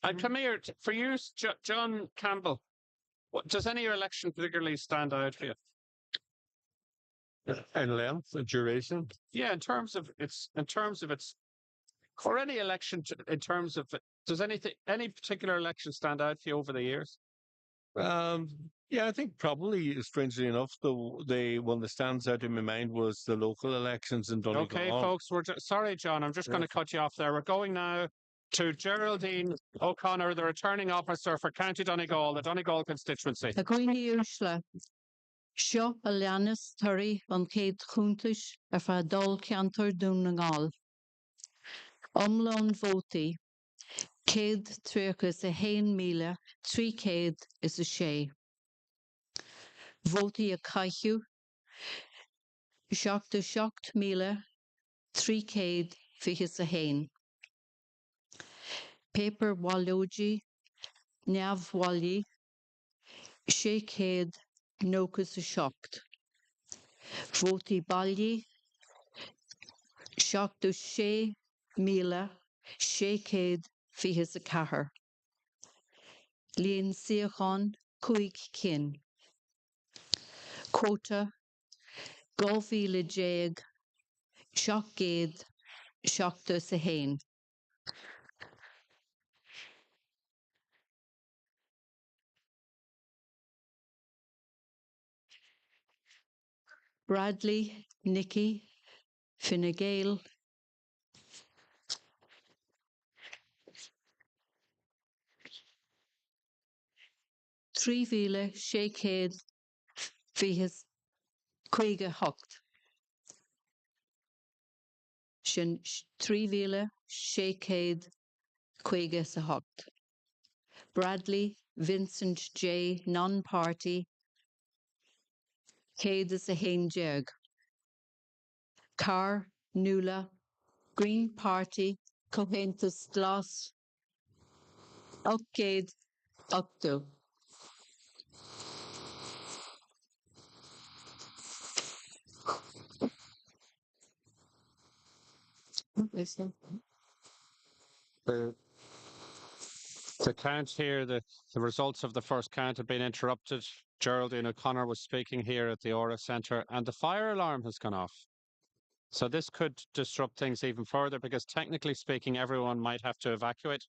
And come here for you, John Campbell. Does any election particularly stand out for you? And length and duration. Yeah, in terms of its, or any election in terms of Does any particular election stand out for you over the years? Um, yeah, I think probably, strangely enough, the one that stands out in my mind was the local elections in Okay, Donegal. folks, sorry, John, I'm just going to cut you off there. We're going now to Geraldine O'Connor, the returning officer for County Donegal, the Donegal constituency. A gcuine úsle seo a leannas tuirí an céad chúntais ar feadh dul ceantar dún na ngáil. Omlán vótaí céad tríochas a 1,300 is a sé. Vótaí a caiithú seacht míle 300 fichas a 1. Paper walóidí neamhbhailí 600 nóchas a seacht. Vótaí bailí 76,600 fichas a 4. Líon siocháin 5 cin. Quota 2,010 700 seachtas a 1. Bradley, Nicky, Fine Gael, trí mhíle 600 fichas chuige hocht. Sin 3,600 chuige sa hocht. Bradley, Vincent J. Non-Party, céad is a 1 Carr, Nula, Green Party, Cohentus Glas, 800 8. The count here, the results of the first count have been interrupted. Geraldine O'Connor was speaking here at the Aura Centre and the fire alarm has gone off. So this could disrupt things even further because technically speaking, everyone might have to evacuate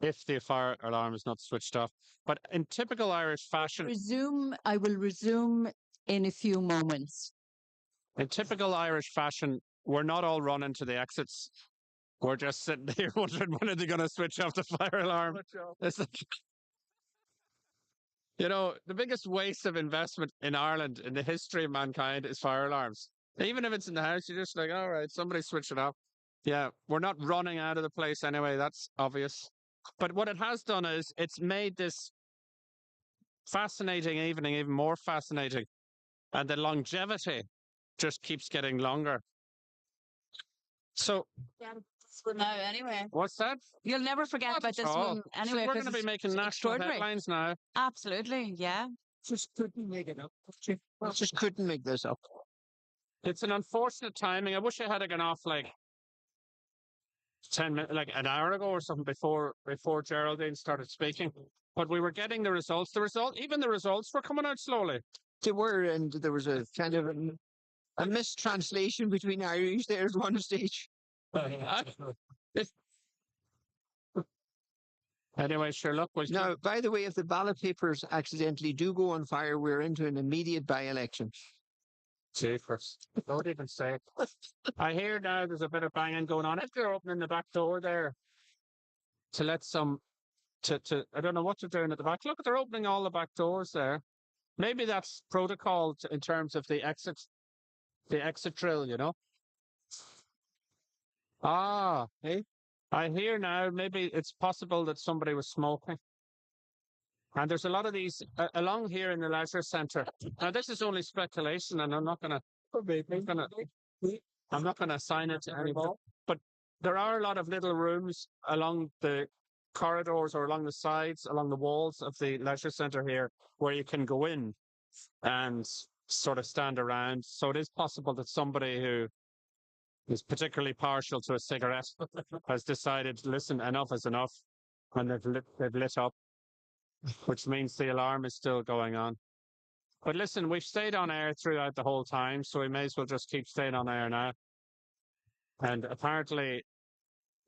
if the fire alarm is not switched off. But in typical Irish fashion, I will resume in a few moments. in typical Irish fashion, we're not all running to the exits. We're just sitting here wondering when are they going to switch off the fire alarm. It's like, you know, the biggest waste of investment in Ireland in the history of mankind is fire alarms. Even if it's in the house, you're just like, all right, somebody switch it off. Yeah, we're not running out of the place anyway. That's obvious. But what it has done is it's made this fascinating evening even more fascinating. And the longevity just keeps getting longer. So, Yeah, this one now anyway. what's that? You'll never forget Not about at this all. one anyway. We're going to be making national extraordinary. headlines now. Absolutely, yeah. Just couldn't make it up. Just couldn't make this up. It's an unfortunate timing. I wish I had gone off like 10 minutes, like an hour ago or something before Geraldine started speaking. But we were getting the results. Even the results were coming out slowly. They were, and there was a kind of a mistranslation between Irish there at one stage. Anyway, sure, look. Now, by the way, if the ballot papers accidentally do go on fire, we're into an immediate by-election. Jeepers. Don't even say it. I hear now there's a bit of banging going on. If they're opening the back door there to let some, I don't know what they're doing at the back. Look, they're opening all the back doors there. Maybe that's protocol in terms of the exit drill, you know? Ah, hey. I hear now maybe it's possible that somebody was smoking. And there's a lot of these along here in the leisure centre. Now, this is only speculation, and I'm not going to assign it to anybody. But there are a lot of little rooms along the corridors or along the sides, along the walls of the leisure centre here, where you can go in and sort of stand around. So it is possible that somebody who is particularly partial to a cigarette has decided, listen, enough is enough, and they've lit up, which means the alarm is still going on. But listen, we've stayed on air throughout the whole time, so we may as well just keep staying on air now. And apparently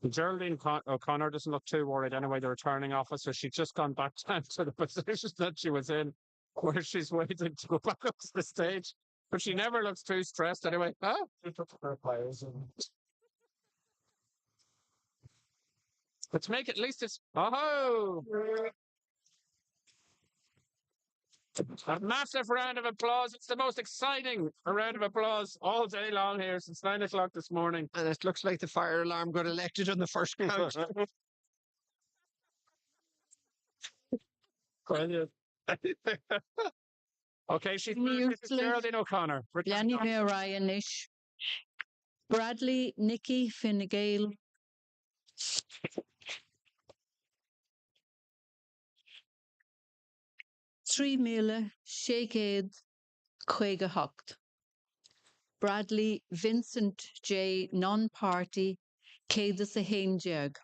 Geraldine O'Connor doesn't look too worried anyway, the returning officer. She's just gone back down to the position that she was in, where she's waiting to go back up to the stage. But she never looks too stressed anyway. Oh, let's make it, at least it's, oh, a massive round of applause. It's the most exciting round of applause all day long here since 9 o'clock this morning. And it looks like the fire alarm got elected on the first count. Brilliant. Okay, she's Níortla Geraldine O'Connor. Leanny mé Ryan ish. Bradley Nicky Fine Gael. Trí míle sécéad chuige hocht. Bradley Vincent J. Non-Party céad a héindeag.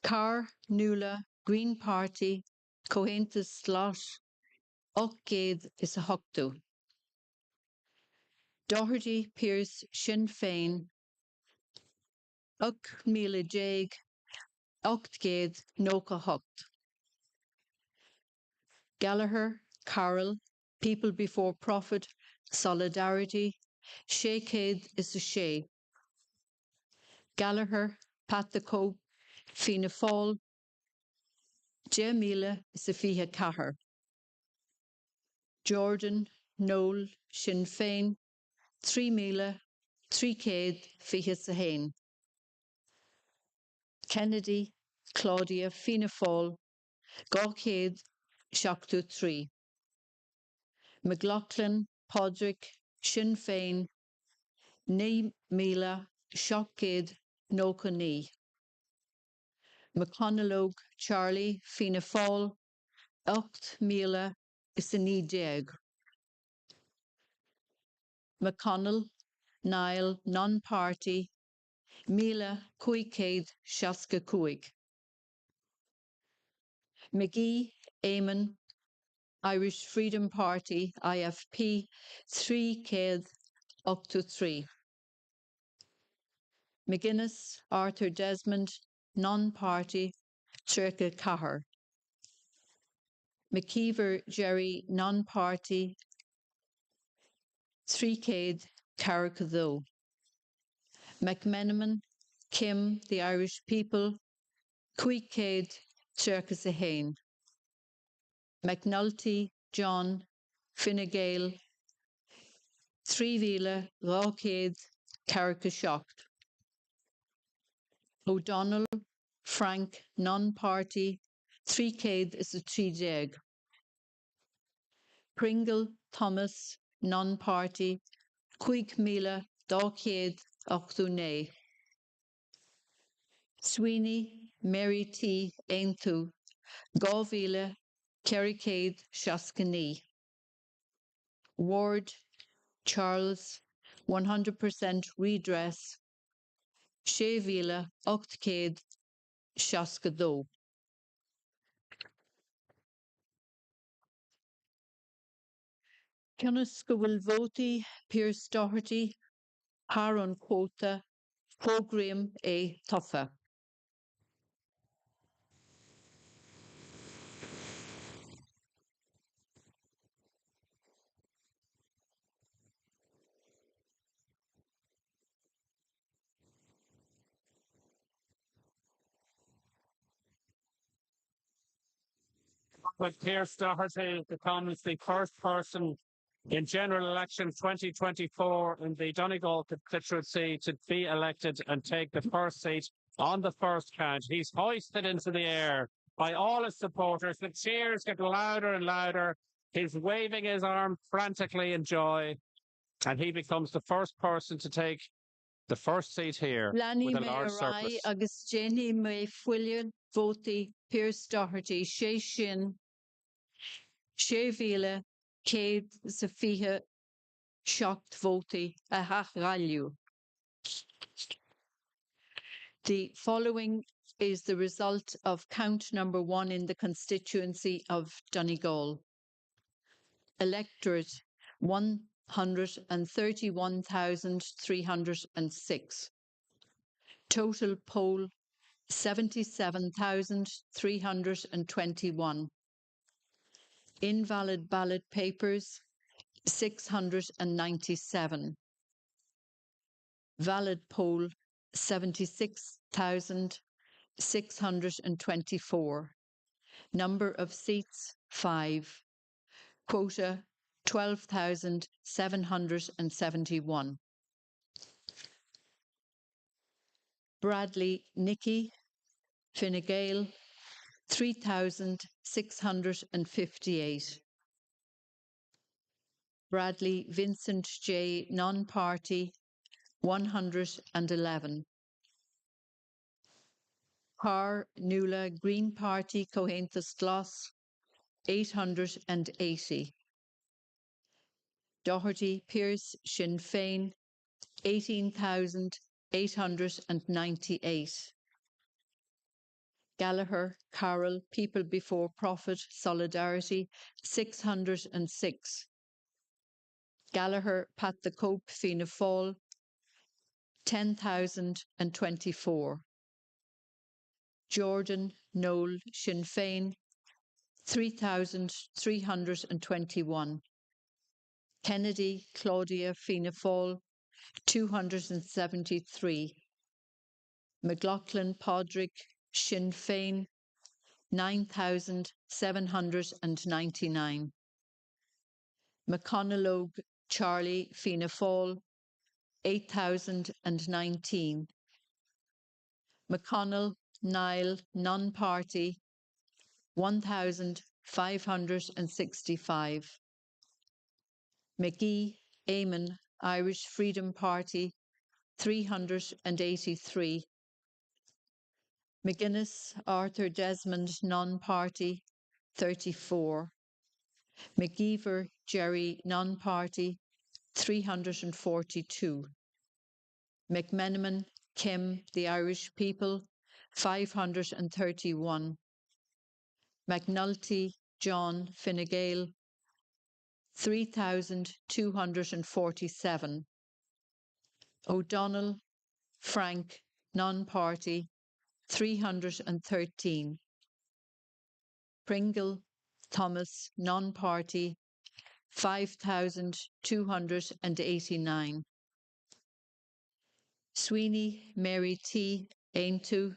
Carr Nula Green Party Cohentus Slot Ochgéad is a hochtú. Doherty Pierce Sinn Féin Uch míle déag Ochtgéad nócha hocht. Gallagher Carroll People Before Profit Solidarity Sécéad is a sé. Gallagher Pat the Cope Fianna Fáil Dé míle is a fiche cathair. Jordan Noel Sinn Féin 3 míle 300 fiche sa hain. Kennedy Claudia Fianna Fáil 200 seachtú 3. McLaughlin Podrick Sinn Féin 9 míle 700 nócha 9. McConaughey Charlie Fianna Fáil 8 míle is a 9 McConnell Niall Non-Party míle 575. McGee Eamon Irish Freedom Party IFP 383. McGuinness Arthur Desmond Non-Party Circa Cahar. McKeever Jerry Non-Party 300 Carrickadoo. McMenamin Kim the Irish People 200 Circa Sahain. McNulty John Fine Gael 3 200 Carrica Shocked. O'Donnell Frank Non-Party 300 is a 30. Pringle Thomas Non-Party 5 289. Sweeney Mary T. Aintu 2 470. Ward Charles 100% redress 6 872. Ceannas go bhfuil vótaí Pierce Doherty thar an quóta prógraim é tofa. But Pierce Doherty becomes the first person in general election 2024 in the Donegal constituency to be elected and take the first seat on the first count. He's hoisted into the air by all his supporters. The cheers get louder and louder. He's waving his arm frantically in joy, and he becomes the first person to take the first seat here Lani with a me large arai surplus. agus Jenny me fuiliad vótaí Pierce Doherty sé sin 6 150 seacht vótaí a thachrailliú. The following is the result of count number 1 in the constituency of Donegal. Electorate 131,306. Total poll 77,321. Invalid ballot papers 697. Valid poll 76,624. Number of seats 5. Quota 12,771. Bradley Nicky, Fine Gael 3,658. Bradley Vincent J. Non-Party 111. Har Nula Green Party Cohenthus Gloss 880. Doherty Pierce Sinn Féin 18,898. Gallagher Carroll People Before Profit Solidarity 606. Gallagher Pat the Cope Fianna Fáil 10,024. Jordan Noel Sinn Féin 3,321. Kennedy Claudia Fianna Fáil 273. McLaughlin Podrick Sinn Féin 9,799. McConnell Charlie Fianna Fáil 8,019. McConnell Niall Non-Party 1,565. McGee Eamon Irish Freedom Party 383. McGuinness Arthur Desmond Non-Party 34. McGeever Jerry Non-Party 342. McMenamin Kim The Irish People 531. McNulty John Fine Gael 3,247. O'Donnell Frank Non-Party 313. Pringle Thomas Non-Party 5,289. Sweeney Mary T. Aintu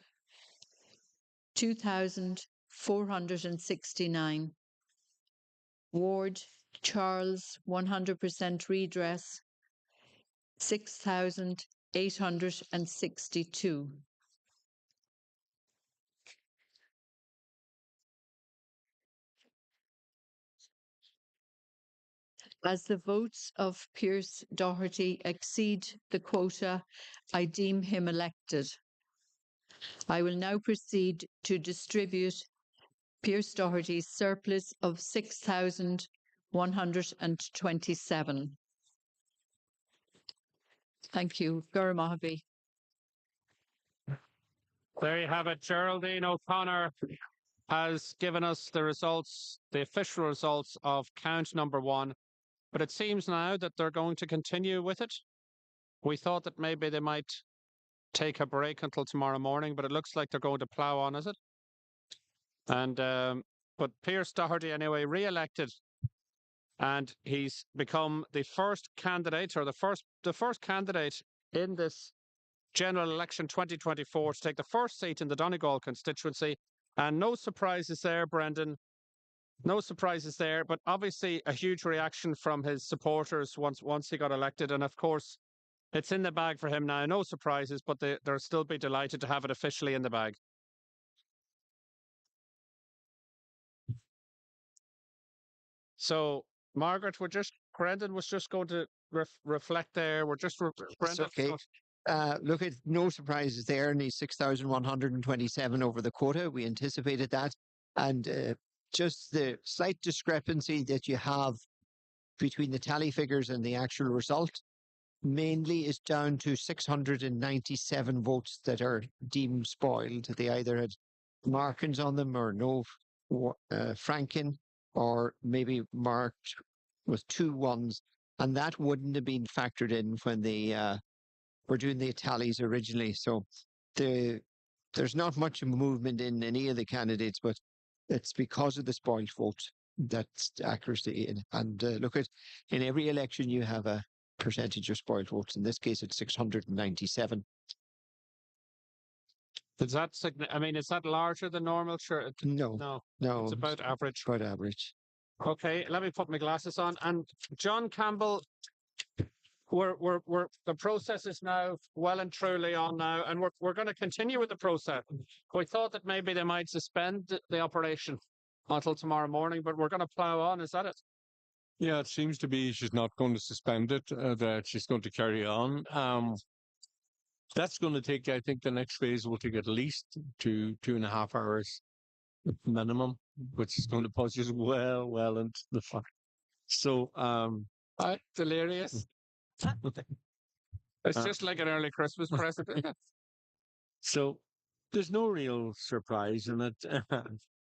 2,469. Ward Charles 100% redress 6,862. As the votes of Pierce Doherty exceed the quota, I deem him elected. I will now proceed to distribute Pierce Doherty's surplus of 6,127. Thank you. Guramahabi. There you have it. Geraldine O'Connor has given us the results, the official results of count number 1. But it seems now that they're going to continue with it. We thought that maybe they might take a break until tomorrow morning, but it looks like they're going to plough on, is it? And but Pierce Doherty anyway re-elected, and he's become the first candidate, or the first candidate in this general election 2024 to take the first seat in the Donegal constituency. And no surprises there, Brendan. No surprises there, but obviously a huge reaction from his supporters once he got elected. And of course, it's in the bag for him now. No surprises, but they'll still be delighted to have it officially in the bag. So, Margaret, Brendan was just going to reflect there. We're just It's okay. Look, at no surprises there. And he's 6,127 over the quota. We anticipated that. And just the slight discrepancy that you have between the tally figures and the actual result mainly is down to 697 votes that are deemed spoiled. They either had markings on them or no franking, or maybe marked with 2 1s. And that wouldn't have been factored in when they were doing the tallies originally. So there's not much movement in any of the candidates, but it's because of the spoiled vote that's the accuracy in. And look at in every election you have a percentage of spoiled votes. In this case, it's 697. Is that I mean, is that larger than normal? Sure. No, No, no, it's about average. about average. Okay, let me put my glasses on. And John Campbell, the process is now well and truly on now, and we're going to continue with the process. We thought that maybe they might suspend the operation until tomorrow morning, but we're going to plow on. Is that it? Yeah, it seems to be she's not going to suspend it, that she's going to carry on. That's going to take, I think the next phase will take at least 2.5 hours minimum, which is going to push us well into the fire. So, Delirious. It's just like an early Christmas present. so there's no real surprise in it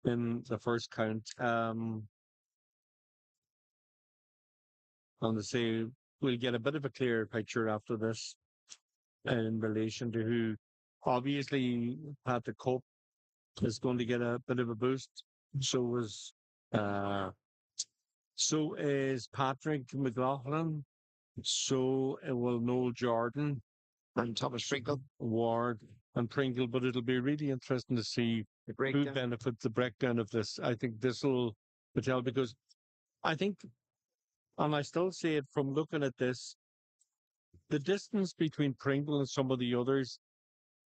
in the first count. And to say we'll get a bit of a clearer picture after this in relation to who obviously had to cope is going to get a bit of a boost. So is Patrick McLaughlin. So will Noel Jordan And Thomas Pringle. Ward and Pringle, but it'll be really interesting to see who benefits the breakdown of this. I think this will tell, because I think, and I still say it from looking at this, the distance between Pringle and some of the others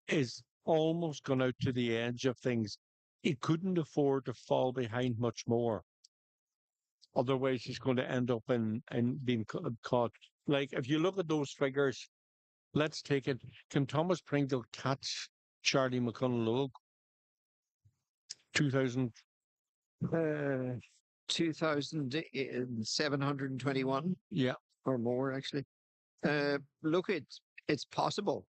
is almost gone out to the edge of things. He couldn't afford to fall behind much more. Otherwise, he's going to end up in being caught. Like, if you look at those figures, let's take it. Can Thomas Pringle catch Charlie McConnell? 2,000. 2,721. Yeah. Or more, actually. Look, it's possible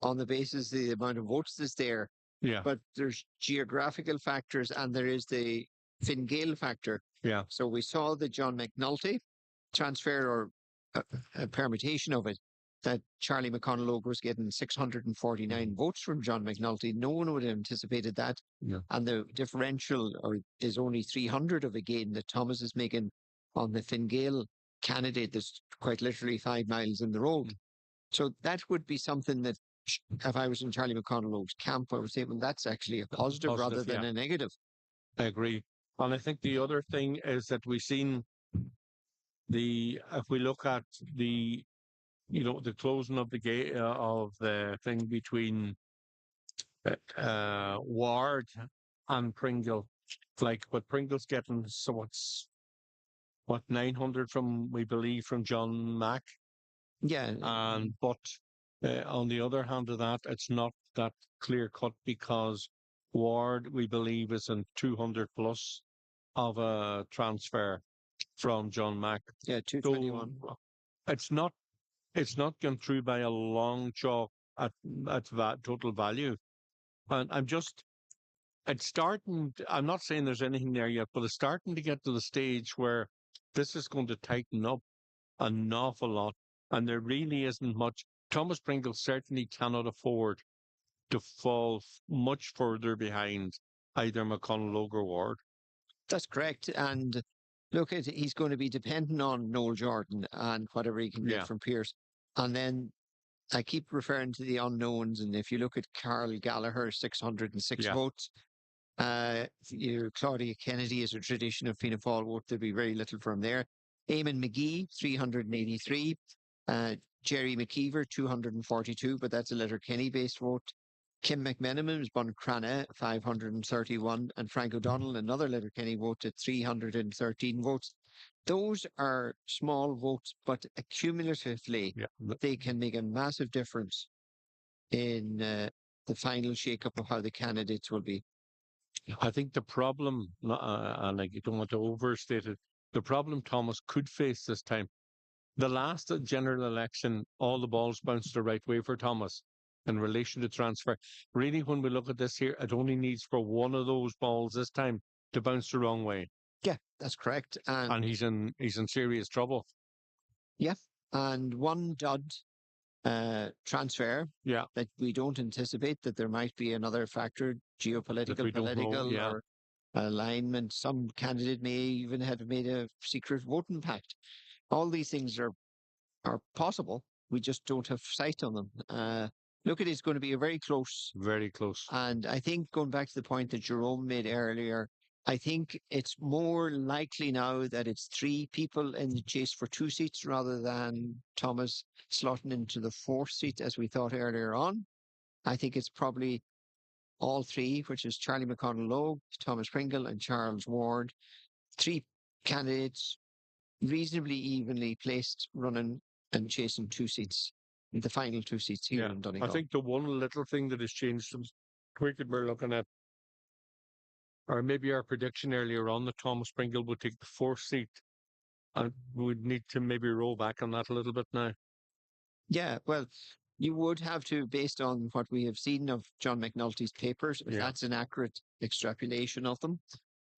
on the basis of the amount of votes that's there. Yeah. But there's geographical factors and there is the Fine Gael factor. Yeah. So we saw the John McNulty transfer or a permutation of it, that Charlie McConnell was getting 649 votes from John McNulty. No one would have anticipated that. Yeah. And the differential is only 300 of a gain that Thomas is making on the Fine Gael candidate that's quite literally 5 miles in the road. So that would be something that, if I was in Charlie McConnell's camp, I would say, well, that's actually a positive rather than a negative. I agree. And I think the other thing is that we've seen if we look at the closing of the gate of the thing between Ward and Pringle, but Pringle's getting, so what 900 we believe from John Mack. Yeah. But on the other hand of that, it's not that clear cut, because Ward, we believe, is in 200 plus of a transfer from John Mack. Yeah, 221. So it's not gone through by a long chalk at that total value. And it's starting, I'm not saying there's anything there yet, but it's starting to get to the stage where this is going to tighten up an awful lot. And there really isn't much. Thomas Pringle certainly cannot afford to fall much further behind either McConnell or Ward. That's correct. And look, he's going to be dependent on Noel Jordan and whatever he can get from Pearse. And then I keep referring to the unknowns. And if you look at Carl Gallagher, 606 votes. Claudia Kennedy is a tradition of Fianna Fáil vote. There'll be very little from there. Eamon McGee, 383. Jerry McKeever, 242, but that's a Letterkenny-based vote. Kim McMenamin's Buncrana, 531, and Frank O'Donnell, another Letterkenny vote, at 313 votes. Those are small votes, but accumulatively, they can make a massive difference in the final shake-up of how the candidates will be. I think the problem, and I don't want to overstate it, the problem Thomas could face this time, the last general election, all the balls bounced the right way for Thomas in relation to transfer. Really, when we look at this here, it only needs for one of those balls this time to bounce the wrong way. Yeah, that's correct. And he's in serious trouble. Yeah, and one dud transfer. Yeah. That we don't anticipate that there might be another factor, geopolitical, we don't know, political, yeah. or alignment. Some candidate may even have made a secret voting pact. All these things are possible. We just don't have sight on them. Look, it's going to be a very close. Very close. And I think going back to the point that Jerome made earlier, I think it's more likely now that it's three people in the chase for two seats rather than Thomas slotting into the fourth seat as we thought earlier on. I think it's probably all three, which is Charlie McConnell-Logue, Thomas Pringle, and Charles Ward. Three candidates reasonably evenly placed running and chasing two seats, the final two seats here in Donegal. I think the one little thing that has changed since we're looking at, or maybe our prediction earlier on, that Thomas Pringle would take the fourth seat, and we'd need to maybe roll back on that a little bit now. Yeah, well, you would have to, based on what we have seen of John McNulty's papers, if that's an accurate extrapolation of them,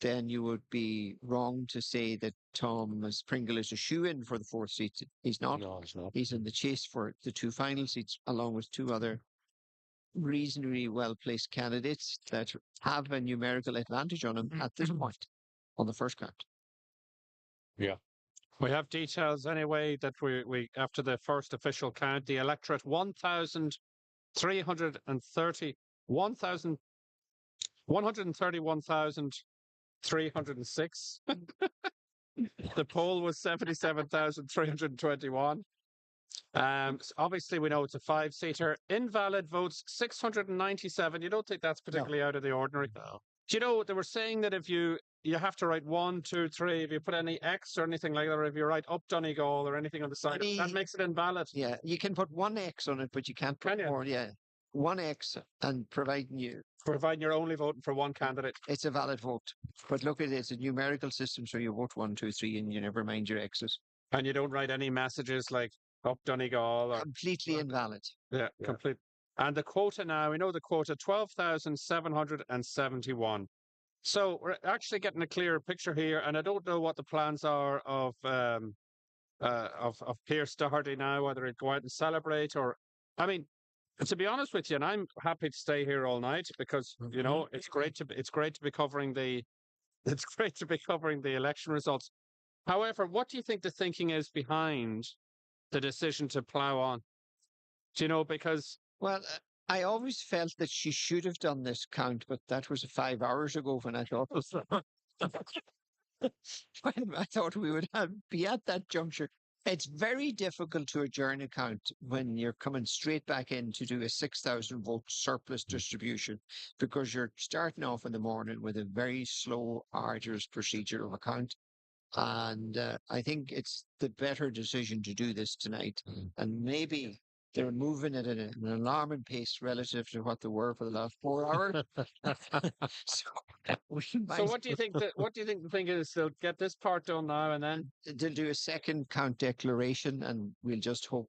then you would be wrong to say that Thomas Pringle is a shoe-in for the fourth seat. He's not. No, he's not. He's in the chase for the two final seats, along with two other reasonably well-placed candidates that have a numerical advantage on him at this point on the first count. Yeah. We have details anyway that we after the first official count, the electorate 131,306. The poll was 77,321. Obviously, we know it's a five-seater. Invalid votes 697. You don't think that's particularly out of the ordinary? No. Do you know, they were saying that if you have to write 1, 2, 3, if you put any X or anything like that, or if you write up Donegal or anything on the side, that makes it invalid. Yeah, you can put one X on it, but you can't put more. Yeah, one X, and providing you're only voting for one candidate, it's a valid vote. But look, it's a numerical system, so you vote 1, 2, 3, and you never mind your X's. And you don't write any messages like up Donegal or completely invalid. Yeah, complete. And the quota now, we know the quota 12,771. So we're actually getting a clearer picture here, and I don't know what the plans are of Pierce Doherty now, whether he'd go out and celebrate or, I mean, to be honest with you, and I'm happy to stay here all night because you know it's great to be covering the election results. However, what do you think the thinking is behind the decision to plough on? Do you know, because well, I always felt that she should have done this count, but that was 5 hours ago when I thought when I thought we would be at that juncture. It's very difficult to adjourn a count when you're coming straight back in to do a 6,000 vote surplus distribution, because you're starting off in the morning with a very slow, arduous procedure of a count. And I think it's the better decision to do this tonight. And maybe they're moving at an alarming pace relative to what they were for the last 4 hours. So what do you think? What do you think the thing is? They'll get this part done now, and then they'll do a second count declaration, and we'll just hope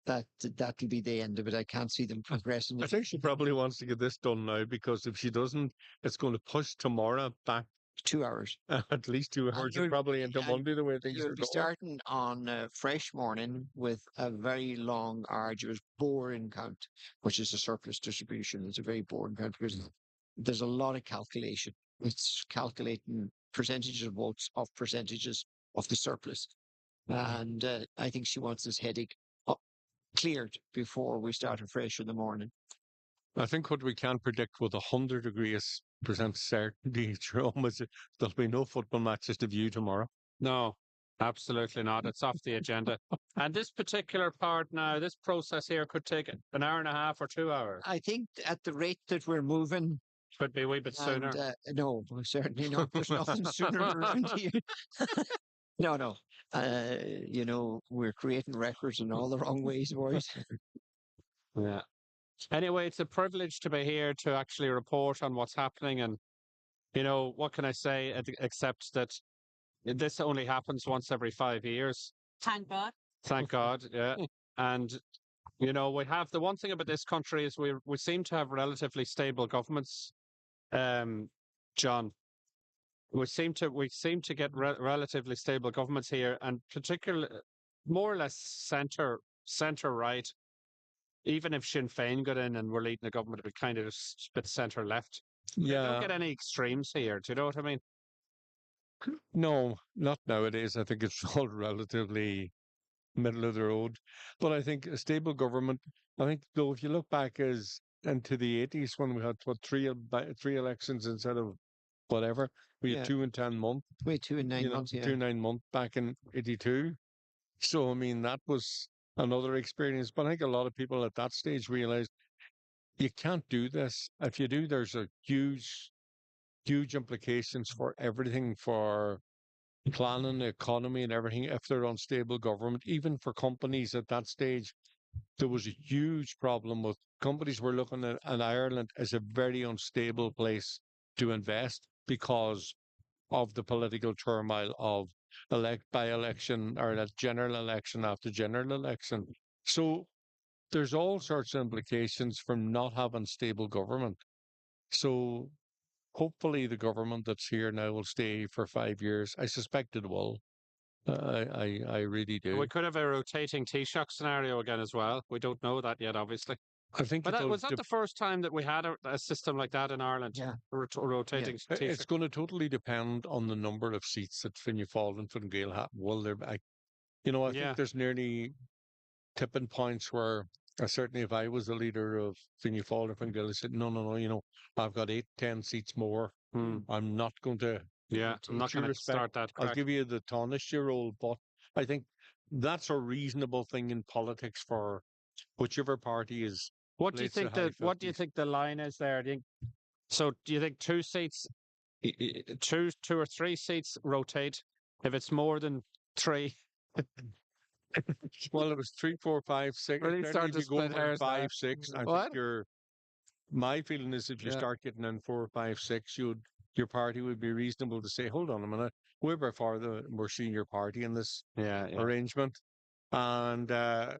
that that'll be the end of it. I can't see them progressing. I think she probably wants to get this done now, because if she doesn't, it's going to push tomorrow back 2 hours. At least 2 hours, and probably into Monday, the way things are going. You'll be starting on a fresh morning with a very long, arduous, boring count, which is a surplus distribution. It's a very boring count because there's a lot of calculation. It's calculating percentages of votes of percentages of the surplus. And I think she wants this headache cleared before we start afresh in the morning. I think what we can predict with 100% certainty, Jerome, is that there'll be no football matches to view tomorrow. No, absolutely not. It's off the agenda. And this particular part now, this process here could take an hour and a half or 2 hours. I think at the rate that we're moving, could be a wee bit sooner. No, certainly not. There's nothing sooner around here. No. You know, we're creating records in all the wrong ways, boys. Yeah. Anyway, it's a privilege to be here to actually report on what's happening. And, you know, what can I say except that this only happens once every 5 years. Thank God. Thank God, yeah. And, you know, we have the one thing about this country is we seem to have relatively stable governments, John. We seem to get relatively stable governments here, and particularly more or less centre right. even if Sinn Féin got in and were leading the government, it would kind of just split centre left. They don't Yeah, get any extremes here. Do you know what I mean? no, not nowadays. I think it's all relatively middle of the road. But I think a stable government, I think though, if you look back as into the 80s when we had what three elections instead of whatever, we had Yeah, 2 in 10 months, 22 and 9 months. Yeah, 2 9 months back in 82. So I mean that was another experience. But I think a lot of people at that stage realized you can't do this. If you do, there's a huge implications for everything, for planning the economy and everything if they're unstable government. Even for companies at that stage, there was a huge problem with companies were looking at Ireland as a very unstable place to invest because of the political turmoil of elect by election or that general election after general election. So there's all sorts of implications from not having stable government. So hopefully the government that's here now will stay for 5 years. I suspect it will. I really We do. could have a rotating Taoiseach scenario again as well. We don't know that yet, obviously. I think But that it'll was that the first time that we had a system like that in Ireland? yeah, Rotating Taoiseach. it's going to totally depend on the number of seats that Fianna Fáil and Fine Gael have. Will there? I Yeah. think there's nearly tipping points where certainly if I was the leader of Fianna Fáil or Fine Gael, I said, no, I've got 8, 10 seats more. Hmm. I'm not going to. Yeah, I'm not due going to respect, start that I'll crack. give you the Taoiseach role, but I think that's a reasonable thing in politics for whichever party is What do you plays the think high what do you 50s. think the line is there? Do you think 2 seats, two or 3 seats rotate? If it's more than three, Well, it was 3, 4, 5, 6. really Certainly, start if to you go split for hairs now. 5, 6, I think What? my feeling is if you yeah. start getting in 4, 5, 6, your party would be reasonable to say, hold on a minute, we're by far the more senior party in this Yeah, yeah. arrangement. And, I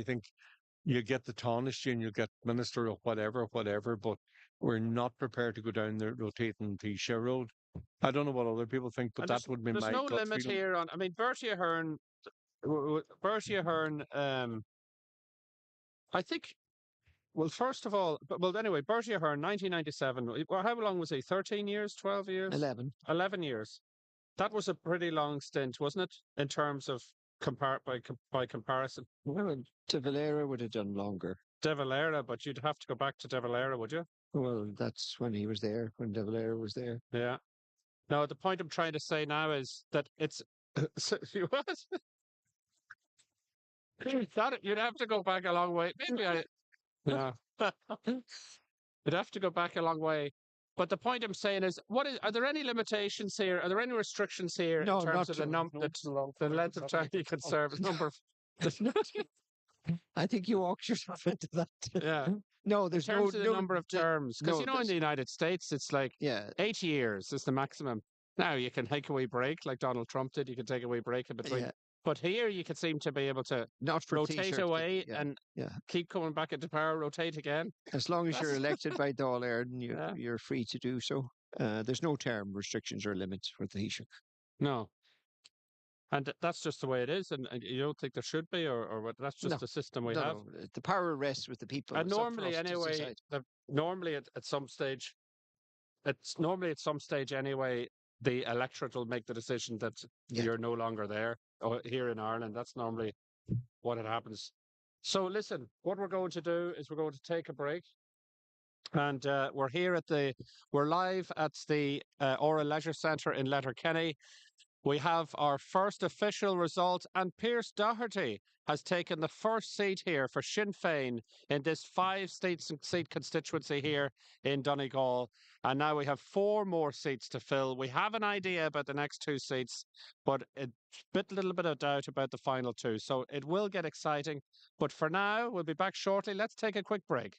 think you get the Taoiseach and you get minister or whatever, but we're not prepared to go down the rotating Taoiseach road. I don't know what other people think, but And that would be there's my no gut limit feeling. here on. I mean, Bertie Ahern. Bertie Ahern. I think. Well, first of all, well, anyway, Bertie Ahern, 1997. Well, how long was he? 13 years, 12 years, 11. 11 years. That was a pretty long stint, wasn't it? In terms of by comparison, Well, De Valera would have done longer. De Valera, but you'd have to go back to De Valera, would you? Well, that's when he was there, when De Valera was there. Yeah. No, the point I'm trying to say now is that it's what? That you'd have to go back a long way. Maybe yeah. You'd have to go back a long way. But the point I'm saying is, are there any limitations here? Are there any restrictions here in No, terms not of the length of time you can serve? Number of, I think you walked yourself into that. yeah. No, In there's terms of the no, number of terms, because no, in the United States, it's like yeah, 8 years is the maximum. Now you can take a wee break, like Donald Trump did. You can take a wee break in between. yeah, But here you could seem to be able to not for rotate Taoiseach. away Yeah, and yeah. keep coming back into power, rotate again. As long as you're That's elected by Dáil Éireann, yeah. you're free to do so. There's no term restrictions or limits for the Taoiseach. No. And that's just the way it is, and you don't think there should be, or what? That's just No, the system we no, have. no. The power rests with the people. And It's up for normally, us to anyway, decide. normally at some stage, it's normally at some stage anyway, the electorate will make the decision that Yeah. you're no longer there. Or here in Ireland, that's normally what it happens. So listen, what we're going to do is we're going to take a break. And we're live at the Ora Leisure Centre in Letterkenny. We have our first official result, and Pierce Doherty has taken the first seat here for Sinn Féin in this 5-seat constituency here in Donegal. And now we have 4 more seats to fill. We have an idea about the next 2 seats, but a little bit of doubt about the final 2. So it will get exciting. But for now, we'll be back shortly. Let's take a quick break.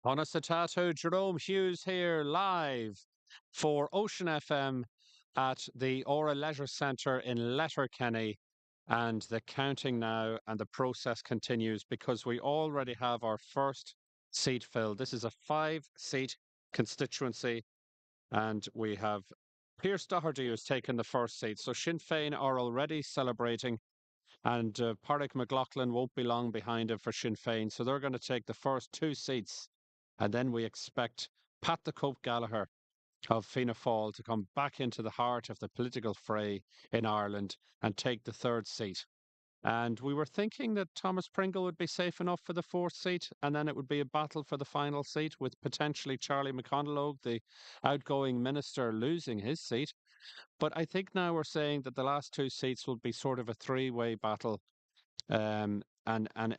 Onasatatu, Jerome Hughes here live for Ocean FM at the Ora Leisure Centre in Letterkenny. And the counting now and the process continues because we already have our first seat filled. This is a 5-seat constituency, and we have Pierce Doherty who's taken the first seat. So Sinn Féin are already celebrating, and Pádraig McLaughlin won't be long behind him for Sinn Féin. So they're going to take the first 2 seats. And then we expect Pat the Cope Gallagher of Fianna Fáil to come back into the heart of the political fray in Ireland and take the 3rd seat. And we were thinking that Thomas Pringle would be safe enough for the 4th seat, and then it would be a battle for the final seat with potentially Charlie McConalogue, the outgoing minister, losing his seat. But I think now we're saying that the last 2 seats will be sort of a 3-way battle, and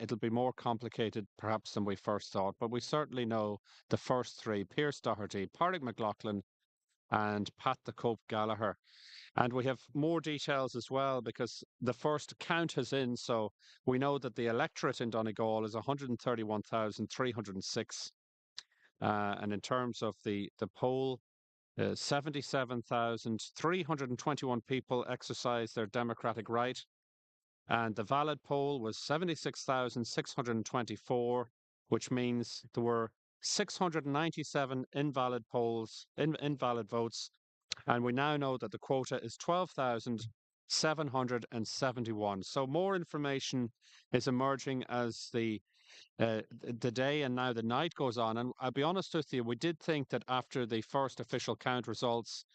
it'll be more complicated perhaps than we first thought. But we certainly know the first 3: Pierce Doherty, Pádraig McLaughlin, and Pat the Cope Gallagher. And we have more details as well because the first count is in. So we know that the electorate in Donegal is 131,306. And in terms of the poll, 77,321 people exercised their democratic right. And the valid poll was 76,624, which means there were 697 invalid votes. And we now know that the quota is 12,771. So more information is emerging as the day and now the night goes on. And I'll be honest with you, we did think that after the first official count results,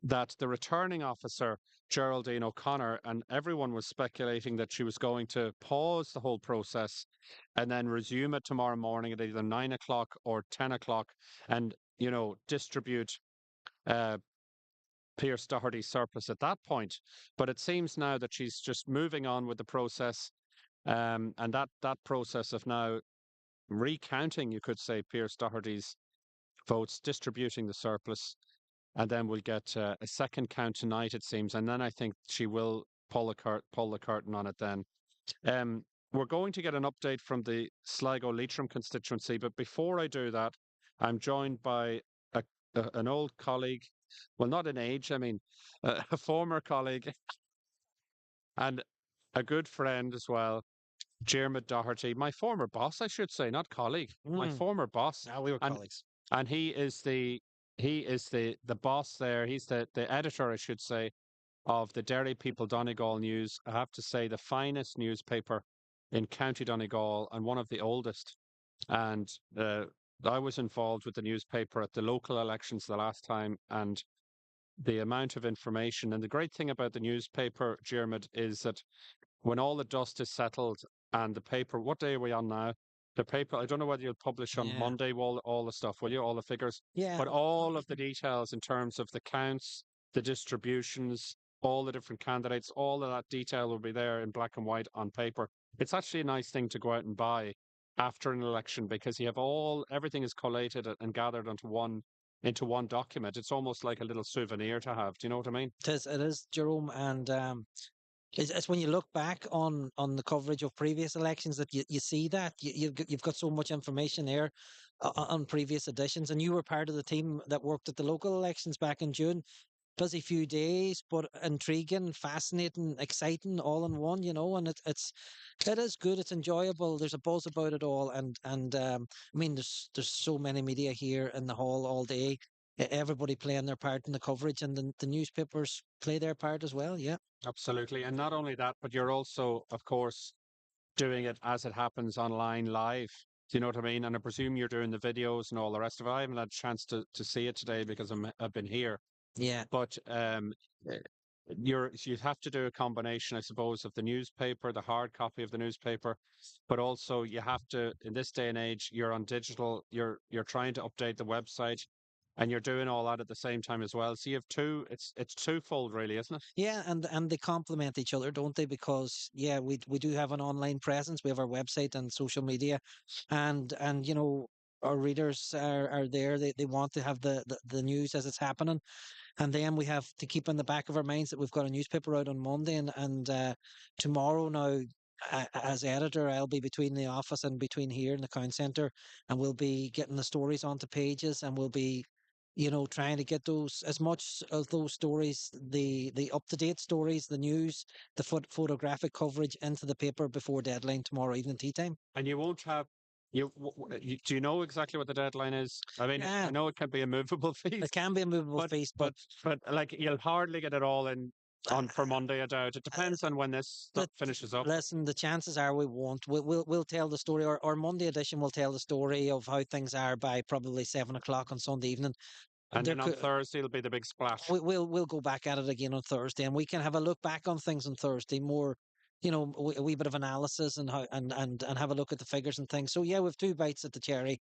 that the returning officer, Geraldine O'Connor, and everyone was speculating that she was going to pause the whole process and then resume it tomorrow morning at either 9 o'clock or 10 o'clock and, distribute Pierce Doherty's surplus at that point. But it seems now that she's just moving on with the process, and that process of now recounting, you could say, Pierce Doherty's votes, distributing the surplus, and then we'll get a second count tonight, it seems, and then I think she will pull the curtain on it then. We're going to get an update from the Sligo Leitrim constituency, but before I do that, I'm joined by an old colleague, well, not in age, I mean, a former colleague and a good friend as well, Jeremy Doherty, my former boss, I should say, not colleague, my former boss. Now we were and colleagues. and he is the boss there. He's the editor, I should say, of the Derry People Donegal News. I have to say, the finest newspaper in County Donegal and one of the oldest. And I was involved with the newspaper at the local elections the last time, and the amount of information. And the great thing about the newspaper, Jermid, is that when all the dust is settled and the paper, what day are we on now? The paper, I don't know whether you'll publish on Yeah. Monday all the stuff, will you? All the figures? Yeah. But all of the details in terms of the counts, the distributions, all the different candidates, all of that detail will be there in black and white on paper. It's actually a nice thing to go out and buy after an election because you have everything is collated and gathered into one document. It's almost like a little souvenir to have. Do you know what I mean? It is, Jerome, and it's when you look back on the coverage of previous elections that you see that you've got so much information there on previous editions, and you were part of the team that worked at the local elections back in June. Busy few days, but intriguing, fascinating, exciting, all in one, and it is good. It's enjoyable. There's a buzz about it all, and I mean, there's so many media here in the hall all day. Everybody playing their part in the coverage, and the newspapers play their part as well. Yeah. Absolutely. And not only that, but you're also, of course, doing it as it happens online live. Do you know what I mean? And I presume you're doing the videos and all the rest of it. I haven't had a chance to see it today because I've been here. Yeah. But you have to do a combination, I suppose, of the newspaper, the hard copy of the newspaper, but also you have to, in this day and age, you're on digital, you're trying to update the website, and you're doing all that at the same time as well. So you have it's twofold, really, isn't it? Yeah, and they complement each other, don't they? Because we do have an online presence. We have our website and social media, and our readers are there. They want to have the news as it's happening. And then we have to keep in the back of our minds that we've got a newspaper out on Monday and tomorrow now as editor, I'll be between the office and between here in the County Centre, and we'll be getting the stories onto pages, and we'll be, trying to get those as much of those stories, the up to date stories, the news, the photographic coverage into the paper before deadline tomorrow evening tea time. And you won't have. Do you know exactly what the deadline is? I mean, Yeah, I know it can be a movable it feast, can be a movable but feast, but but like you'll hardly get it all in on for Monday. I doubt. It uh, depends on when this stuff Let, finishes up. listen, the chances are we won't. We'll tell the story, or Monday edition will tell the story of how things are by probably 7 o'clock on Sunday evening. And There then on could, Thursday it'll be the big splash. we'll go back at it again on Thursday, and we can have a look back on things on Thursday more. A wee bit of analysis and how and have a look at the figures and things. So yeah, we've two bites at the cherry,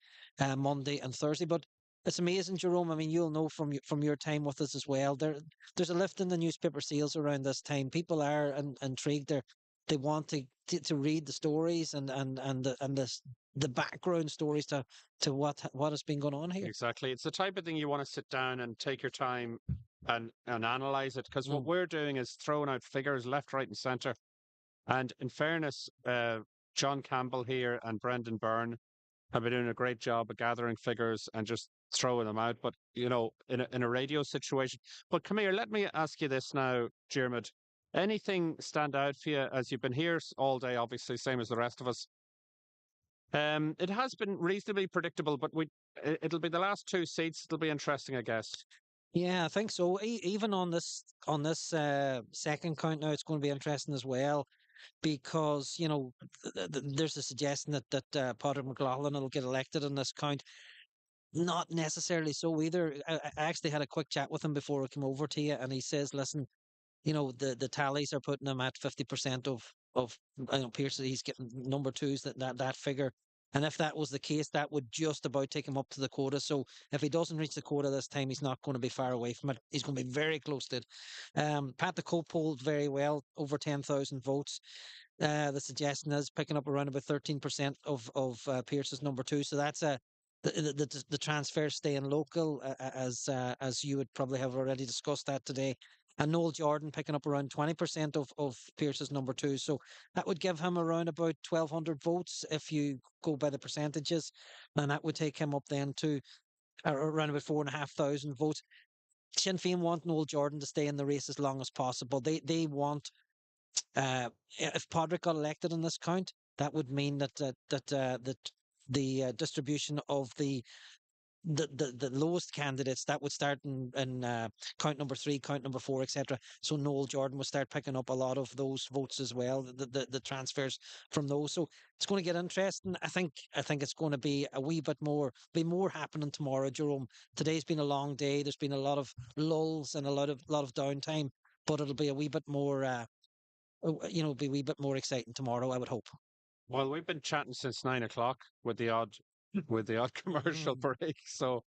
Monday and Thursday. But it's amazing, Jerome. I mean, you'll know from your time with us as well. There's a lift in the newspaper sales around this time. People are intrigued. They want to read the stories and the background stories to what has been going on here. Exactly. It's the type of thing you want to sit down and take your time and analyze it. Because what Mm. we're doing is throwing out figures left, right, and centre. And in fairness, John Campbell here and Brendan Byrne have been doing a great job of gathering figures and just throwing them out. But in a radio situation. But come here, let me ask you this now, Dermot. Anything stand out for you as you've been here all day? Obviously, same as the rest of us. It has been reasonably predictable, but it'll be the last two seats. It'll be interesting, I guess. Yeah, I think so. Even on this second count now, it's going to be interesting as well because there's a suggestion that Potter McLaughlin will get elected in this count. Not necessarily so either. I actually had a quick chat with him before I came over to you, and he says, "Listen, the tallies are putting him at 50% of Pierce. He's getting number twos that figure." And if that was the case, that would just about take him up to the quota. So if he doesn't reach the quota this time, he's not going to be far away from it. He's going to be very close to it. Pat the Cope polled very well, over 10,000 votes. The suggestion is picking up around about 13% of Pierce's number two. So that's the transfer staying local, as you would probably have already discussed that today. And Noel Jordan picking up around 20% of Pierce's number two. So that would give him around about 1,200 votes if you go by the percentages. And that would take him up then to around about 4,500 votes. Sinn Féin want Noel Jordan to stay in the race as long as possible. They want, if Podrick got elected in this count, that would mean that the distribution of the lowest candidates that would start in count number three, count number four, etc. So Noel Jordan would start picking up a lot of those votes as well, the transfers from those. So it's going to get interesting. I think it's going to be a wee bit more happening tomorrow, Jerome. Today's been a long day. There's been a lot of lulls and a lot of downtime, but it'll be a wee bit more. Be a wee bit more exciting tomorrow, I would hope. Well, we've been chatting since 9 o'clock with the odd commercial Mm. break. So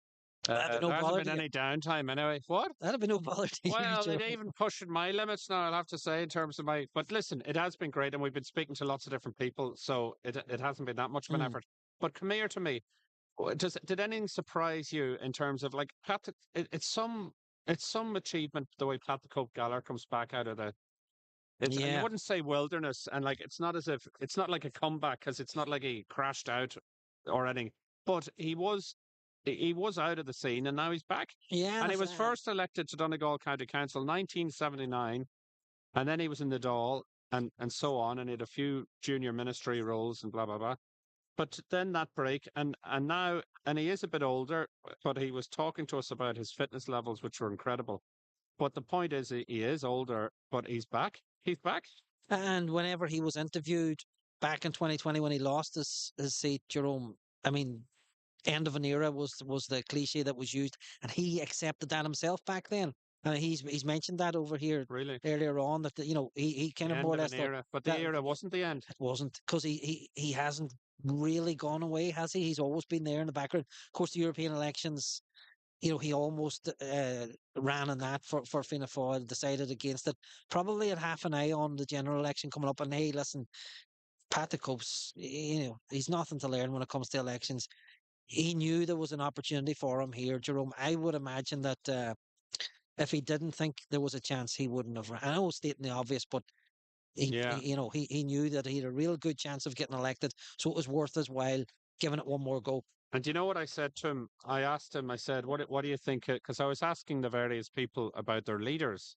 That'd be no there hasn't bother been to you. any downtime anyway. What? That'd be no bother to you, Well, it Jerome. even pushing my limits now, I'll have to say, in terms of my. But listen, it has been great, and we've been speaking to lots of different people, so it hasn't been that much of an Mm. effort. But come here to me. Did anything surprise you in terms of like Pat? It's some achievement the way Pat the Cope Galler comes back out of the. You Yeah. wouldn't say wilderness, and like it's not as if it's not like a comeback because it's not like he crashed out or anything. But he was out of the scene, and now he's back. Yeah, And and he if, was first elected to Donegal County Council 1979, and then he was in the Dáil and so on, and he had a few junior ministry roles and blah blah blah. But then that break, and now, and he is a bit older, but he was talking to us about his fitness levels, which were incredible. But the point is, he is older, but he's back. He's back. and whenever he was interviewed back in 2020 when he lost his seat, Jerome, I mean, end of an era was the cliche that was used, and he accepted that himself back then. And he's mentioned that over here Really, earlier on that he kind the of more end or of less an thought era. But the that era wasn't the end. it wasn't because he hasn't really gone away, has he? He's always been there in the background. Of course, the European elections, he almost ran in that for Fianna Fáil, decided against it. Probably had half an eye on the general election coming up. And hey, listen, Pat the Cope's, he's nothing to learn when it comes to elections. He knew there was an opportunity for him here, Jerome. I would imagine that if he didn't think there was a chance, he wouldn't have ran. I know stating the obvious, but Yeah. He knew that he had a real good chance of getting elected, so it was worth his while giving it one more go. And do you know what I said to him? I asked him, I said, what do you think? Because I was asking the various people about their leaders.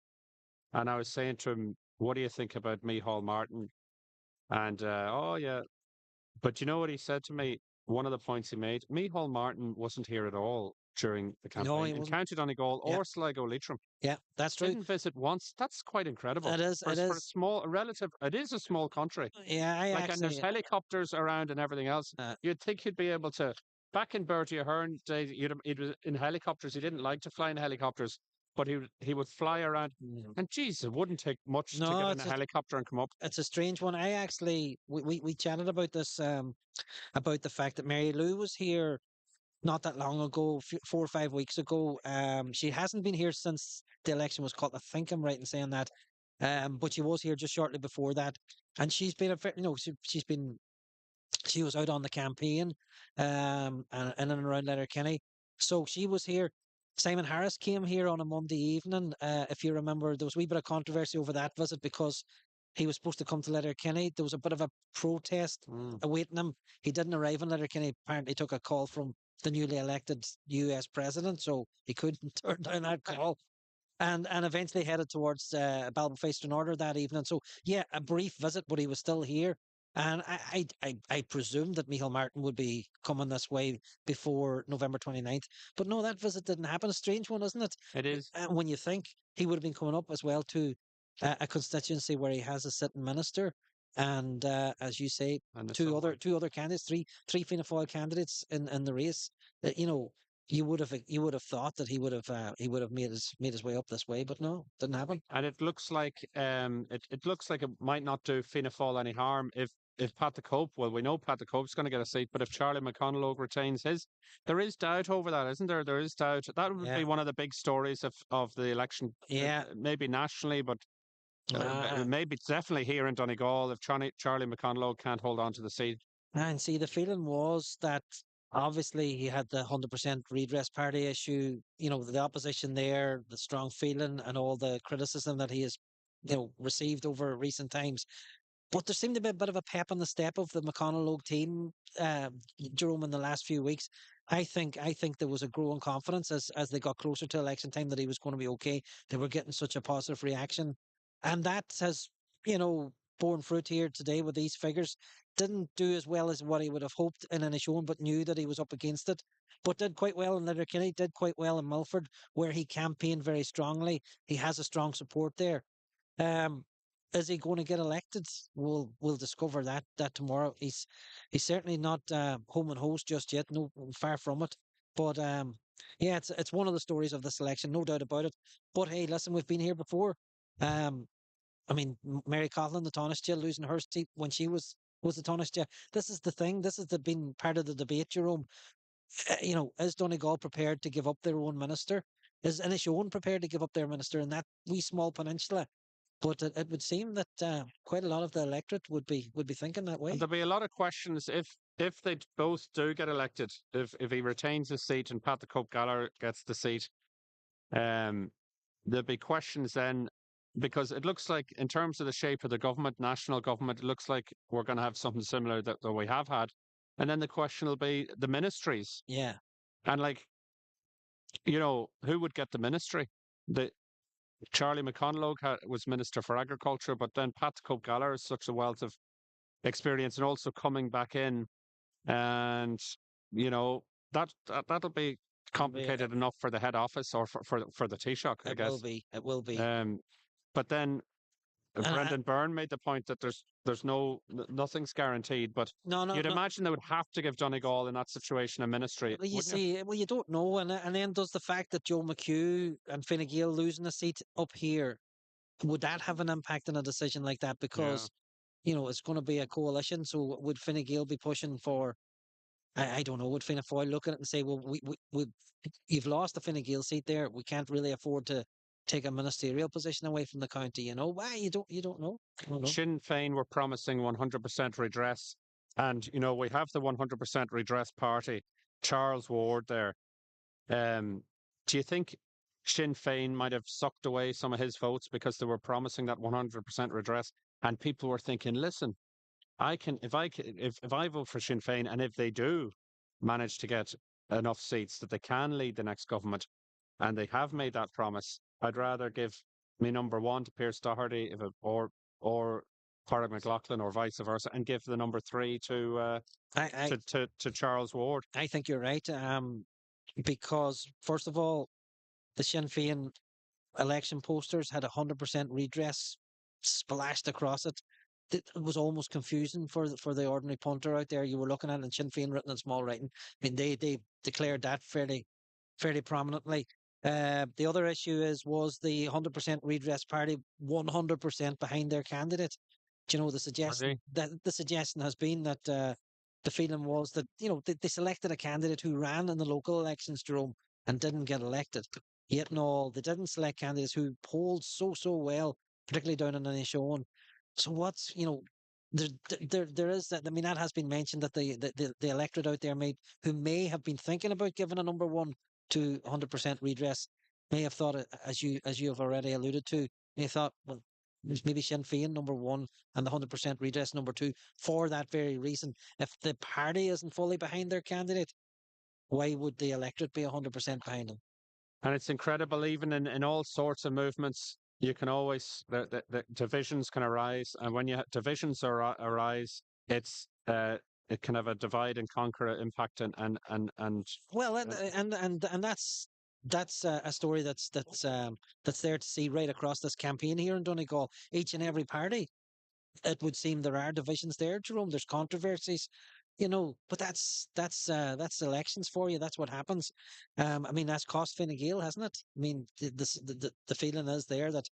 And I was saying to him, what do you think about Micheál Martin? And, oh, yeah. But you know what he said to me? One of the points he made, Micheál Martin wasn't here at all during the No, campaign he in wasn't. County Donegal Yeah, or Sligo Leitrim. yeah, that's true. Didn't visit once. That's quite incredible. It is. It For a is. small, a relative, it is a small country. Yeah, I Like, and there's actually. helicopters around and everything else. Uh, You'd think he'd be able to. Back in Bertie Ahern days, he'd was in helicopters. He didn't like to fly in helicopters, but he would fly around. And geez, it wouldn't take much to no, get in a helicopter and come up. it's a strange one. I actually we chatted about this about the fact that Mary Lou was here not that long ago, 4 or 5 weeks ago. She hasn't been here since the election was called. I think I'm right in saying that. But she was here just shortly before that, and she's been she was out on the campaign, and in and around Letterkenny. So she was here. Simon Harris came here on a Monday evening. If you remember, there was a wee bit of controversy over that visit because he was supposed to come to Letterkenny. There was a bit of a protest awaiting him. He didn't arrive in Letterkenny. Apparently, took a call from the newly elected U.S. president, so he couldn't turn down that call. And eventually headed towards Balbafaston Order that evening. So yeah, a brief visit, but he was still here. And I presumed that Micheál Martin would be coming this way before November 29th. But no, that visit didn't happen. A strange one, isn't it? It is. When you think he would have been coming up as well to a constituency where he has a sitting minister. And as you say, And the two other candidates, three Fianna Fáil candidates in the race. You would have thought that he would have made his way up this way, but no, didn't happen. And it looks like it looks like it might not do Fianna Fáil any harm if Pat the Cope. Well, we know Pat the Cope's going to get a seat, but if Charlie McConaughey retains his, there is doubt over that, isn't there? There is doubt. That would Yeah. be one of the big stories of the election. Yeah. Maybe nationally, but Uh, maybe definitely here in Donegal if Charlie McConaughey can't hold on to the seat. and see, the feeling was that obviously he had the 100% redress party issue, the opposition there, the strong feeling and all the criticism that he has, received over recent times. But there seemed to be a bit of a pep in the step of the McConnell team, Jerome, in the last few weeks. I think there was a growing confidence as they got closer to election time that he was going to be okay. They were getting such a positive reaction, and that has, borne fruit here today with these figures. Didn't do as well as what he would have hoped in any showing, but knew that he was up against it. But did quite well in Letterkenny, did quite well in Milford, where he campaigned very strongly. He has a strong support there. Um, is he going to get elected? We'll discover that tomorrow. He's certainly not home and host just yet. No, far from it. But yeah, it's one of the stories of this election, no doubt about it. But hey, listen, we've been here before. I mean, Mary Coughlin, the Taoiseach, losing her seat when she was the Taoiseach. This is the thing. This has been part of the debate, Jerome. Is Donegal prepared to give up their own minister? Is Inishowen prepared to give up their minister in that wee small peninsula? But it would seem that quite a lot of the electorate would be thinking that way. And there'll be a lot of questions if they both do get elected, if he retains his seat and Pat the Cope Gallagher gets the seat, there'll be questions then because it looks like in terms of the shape of the government, national government, it looks like we're going to have something similar that we have had. And then the question will be the ministries. Yeah. And who would get the ministry? The Charlie McConaughey was Minister for Agriculture, but then Pat Cope Gallagher is such a wealth of experience and also coming back in. And, that'll be complicated enough for the head office or for the Taoiseach, I guess. It will be. But then Brendan Byrne made the point that there's nothing's guaranteed, but you'd imagine they would have to give Donegal in that situation a ministry. Well, you don't know, and then does the fact that Joe McHugh and Fine Gael losing a seat up here, would that have an impact on a decision like that? Because it's going to be a coalition, so would Fine Gael be pushing for? I don't know. Would Fianna Fáil look at it and say, well, you've lost the Fine Gael seat there. We can't really afford to take a ministerial position away from the county. Why you don't know. I don't know. Sinn Féin were promising 100% redress, and we have the 100% redress party, Charles Ward there. Do you think Sinn Féin might have sucked away some of his votes because they were promising that 100% redress, and people were thinking, listen, I can if I vote for Sinn Féin, and if they do manage to get enough seats that they can lead the next government, and they have made that promise, I'd rather give me number one to Pierce Doherty, or Cormac McLaughlin, or vice versa, and give the number three I, to Charles Ward. I think you're right. Because first of all, the Sinn Féin election posters had 100% redress splashed across it. It was almost confusing for the ordinary punter out there. You were looking at it and Sinn Féin written in small writing. I mean, they declared that fairly prominently. The other issue was the 100% redress party 100% behind their candidate. Do you know, Really? the suggestion has been that the feeling was that, you know, they selected a candidate who ran in the local elections, Jerome, and didn't get elected. Yet no, they didn't select candidates who polled so well, particularly down in Inishowen. So what's, you know, there is that. I mean, that has been mentioned that the electorate out there who may have been thinking about giving a number one to 100% redress may have thought, as you have already alluded to, they thought, well, there's maybe Sinn Féin number one and the 100% redress number two for that very reason. If the party isn't fully behind their candidate, why would the electorate be 100% behind them? And it's incredible, even in all sorts of movements, you can always, the divisions can arise. And when divisions arise, it can have a divide and conquer impact. And Well, and that's a story that's there to see right across this campaign here in Donegal. Each and every party, it would seem there are divisions there, Jerome. There's controversies, you know, but that's elections for you. That's what happens. I mean, that's cost Fine Gael, hasn't it? I mean, the feeling is there that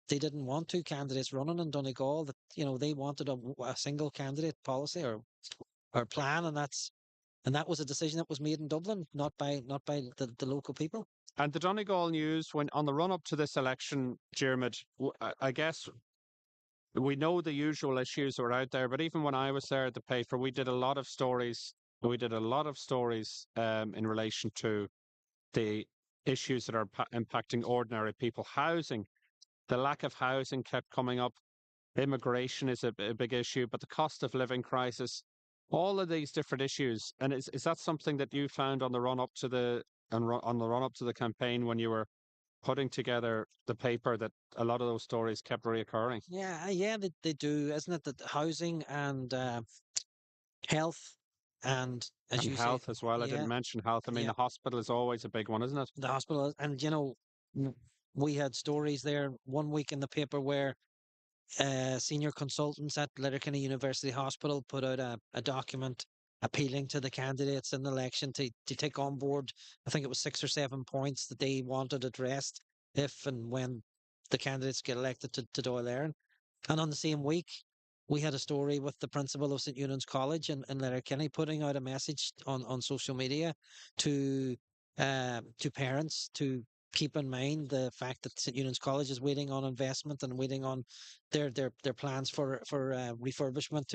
they didn't want two candidates running in Donegal. That, you know, they wanted a single candidate policy or plan, and that was a decision that was made in Dublin, not by the local people. and the Donegal News, when on the run up to this election, Jermid, I guess we know the usual issues are out there, but even when I was there at the paper, we did a lot of stories. We did a lot of stories in relation to the issues that are impacting ordinary people. Housing, the lack of housing kept coming up. Immigration is a big issue, but the cost of living crisis, all of these different issues. And is that something that you found on the run up to on the run up to the campaign when you were putting together the paper, that a lot of those stories kept reoccurring? Yeah, they do, isn't it? That housing and health, and as And you say, health as well. I yeah, didn't mention health. I mean, yeah, the hospital is always a big one, isn't it? the hospital, and you know, we had stories there one week in the paper where senior consultants at Letterkenny University Hospital put out a document appealing to the candidates in the election to take on board, I think it was 6 or 7 points that they wanted addressed if and when the candidates get elected to Dáil Éireann. And on the same week, we had a story with the principal of St. Eunan's College in Letterkenny putting out a message on social media to parents to keep in mind the fact that St. Eunan's College is waiting on investment and waiting on their plans for refurbishment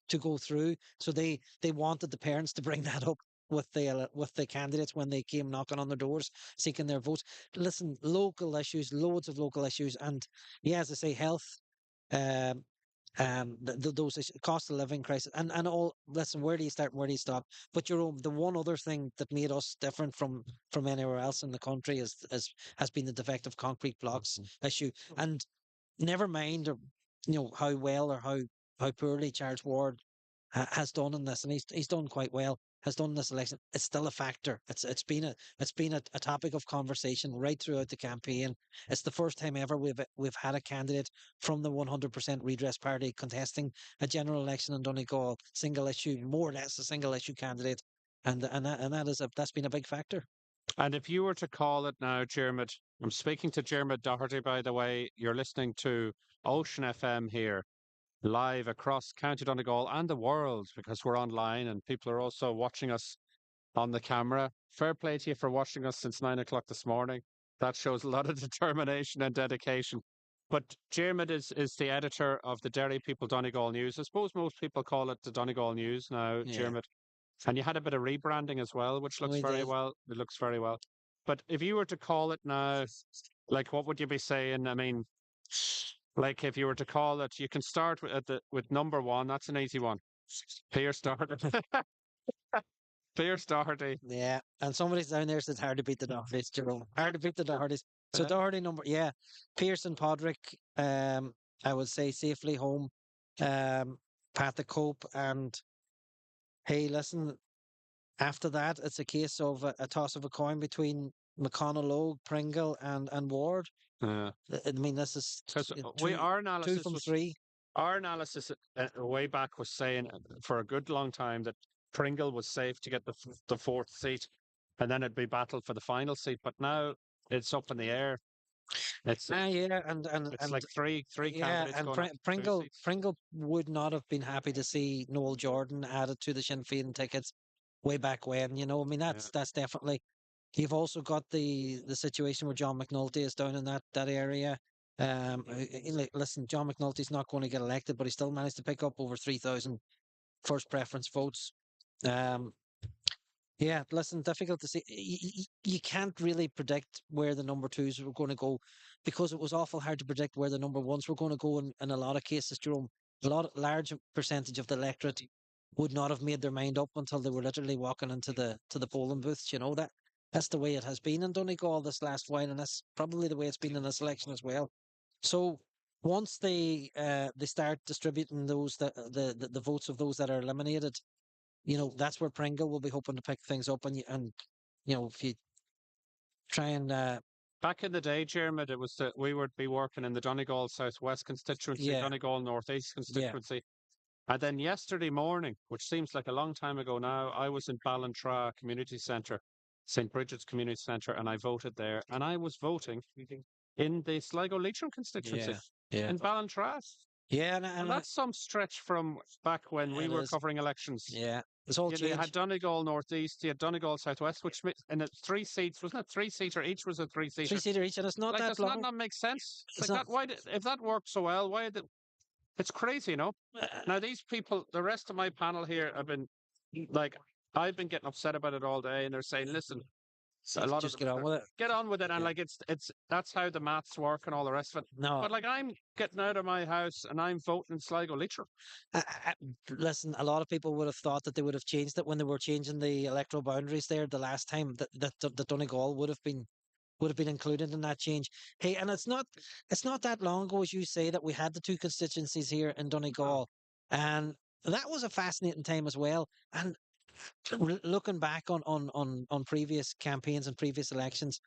to go through. So they wanted the parents to bring that up with the candidates when they came knocking on their doors seeking their votes. Listen, local issues, loads of local issues, and yeah, as I say, health. Um, those cost of living crisis and all. Listen, where do you start and where do you stop? But the one other thing that made us different from anywhere else in the country has been the defective concrete blocks issue. And never mind, or you know, how well or how poorly Charles Ward has done in this, and he's done quite well. Has done in this election. It's still a factor. It's been a topic of conversation right throughout the campaign. It's the first time ever we've had a candidate from the 100% redress party contesting a general election in Donegal, single issue, more or less a single issue candidate, that's been a big factor. And if you were to call it now, Jermid, I'm speaking to Jermid Doherty, by the way. You're listening to Ocean FM here, live across County Donegal and the world, because we're online and people are also watching us on the camera. Fair play to you for watching us since 9 o'clock this morning. That shows a lot of determination and dedication. But Jermid is the editor of the Derry People Donegal News. I suppose most people call it the Donegal News now, Yeah, Jermid. And you had a bit of rebranding as well, which looks we very did. well. It looks very well. But if you were to call it now, like, what would you be saying? I mean, Like if you were to call it, you can start with number one. That's an easy one. Pierce Doherty. Pierce Doherty. Yeah, and somebody's down there says hard to beat the Dohertys, Jerome. Hard to beat the Dohertys. So Doherty number, yeah, Pearson, Podrick, I would say safely home, Pat the Cope, and hey, listen, after that, it's a case of a toss of a coin between McConnell, Logue, Pringle, and Ward. Yeah. I mean, this is Because two, our two analysis from was three. our analysis way back was saying for a good long time that Pringle was safe to get the fourth seat, and then it'd be battle for the final seat. But now it's up in the air. It's Yeah, it's like three yeah, candidates and going after two Pringle seats. Pringle would not have been happy to see Noel Jordan added to the Sinn Féin tickets way back when. You know, I mean that's definitely. You've also got the situation where John McNulty is down in that area. Listen, John McNulty's not going to get elected, but he still managed to pick up over 3,000 first preference votes. Yeah, listen, difficult to see. You can't really predict where the number twos were going to go because it was awful hard to predict where the number ones were going to go in a lot of cases, Jerome. Large percentage of the electorate would not have made their mind up until they were literally walking into the polling booths. You know that's the way it has been in Donegal this last while, and that's probably the way it's been in this election as well. So once they start distributing those the votes of those that are eliminated, that's where Pringle will be hoping to pick things up, and if you try and Back in the day, Jeremy, it was that we would be working in the Donegal Southwest constituency, yeah, Donegal Northeast yeah, constituency. And then yesterday morning, which seems like a long time ago now, I was in Ballantrae Community Centre, St. Bridget's Community Centre, and I voted there. And I was voting in the Sligo Leitrim constituency yeah, yeah, in Ballantrae. yeah, And that's some stretch from back when we it were is, covering elections. yeah, it's all You had changed. Donegal Northeast, you had Donegal Southwest, which and it's three seats, wasn't it? Three-seater, each was a three-seater. Three-seater each, and it's not Like, that does that long. not make sense? It's It's like not. that. If that worked so well, why did it's crazy, you know? Now, these people, the rest of my panel here have been like, I've been getting upset about it all day, and they're saying, listen, a lot of Just them get on with it. get on with it, and Yeah. like it's that's how the maths work and all the rest of it. No, But like, I'm getting out of my house and I'm voting in Sligo Leitrim. listen, a lot of people would have thought that they would have changed it when they were changing the electoral boundaries there the last time that Donegal would have been included in that change. Hey, and it's not that long ago, as you say, that we had the two constituencies here in Donegal, and that was a fascinating time as well. And looking back on previous campaigns and previous elections,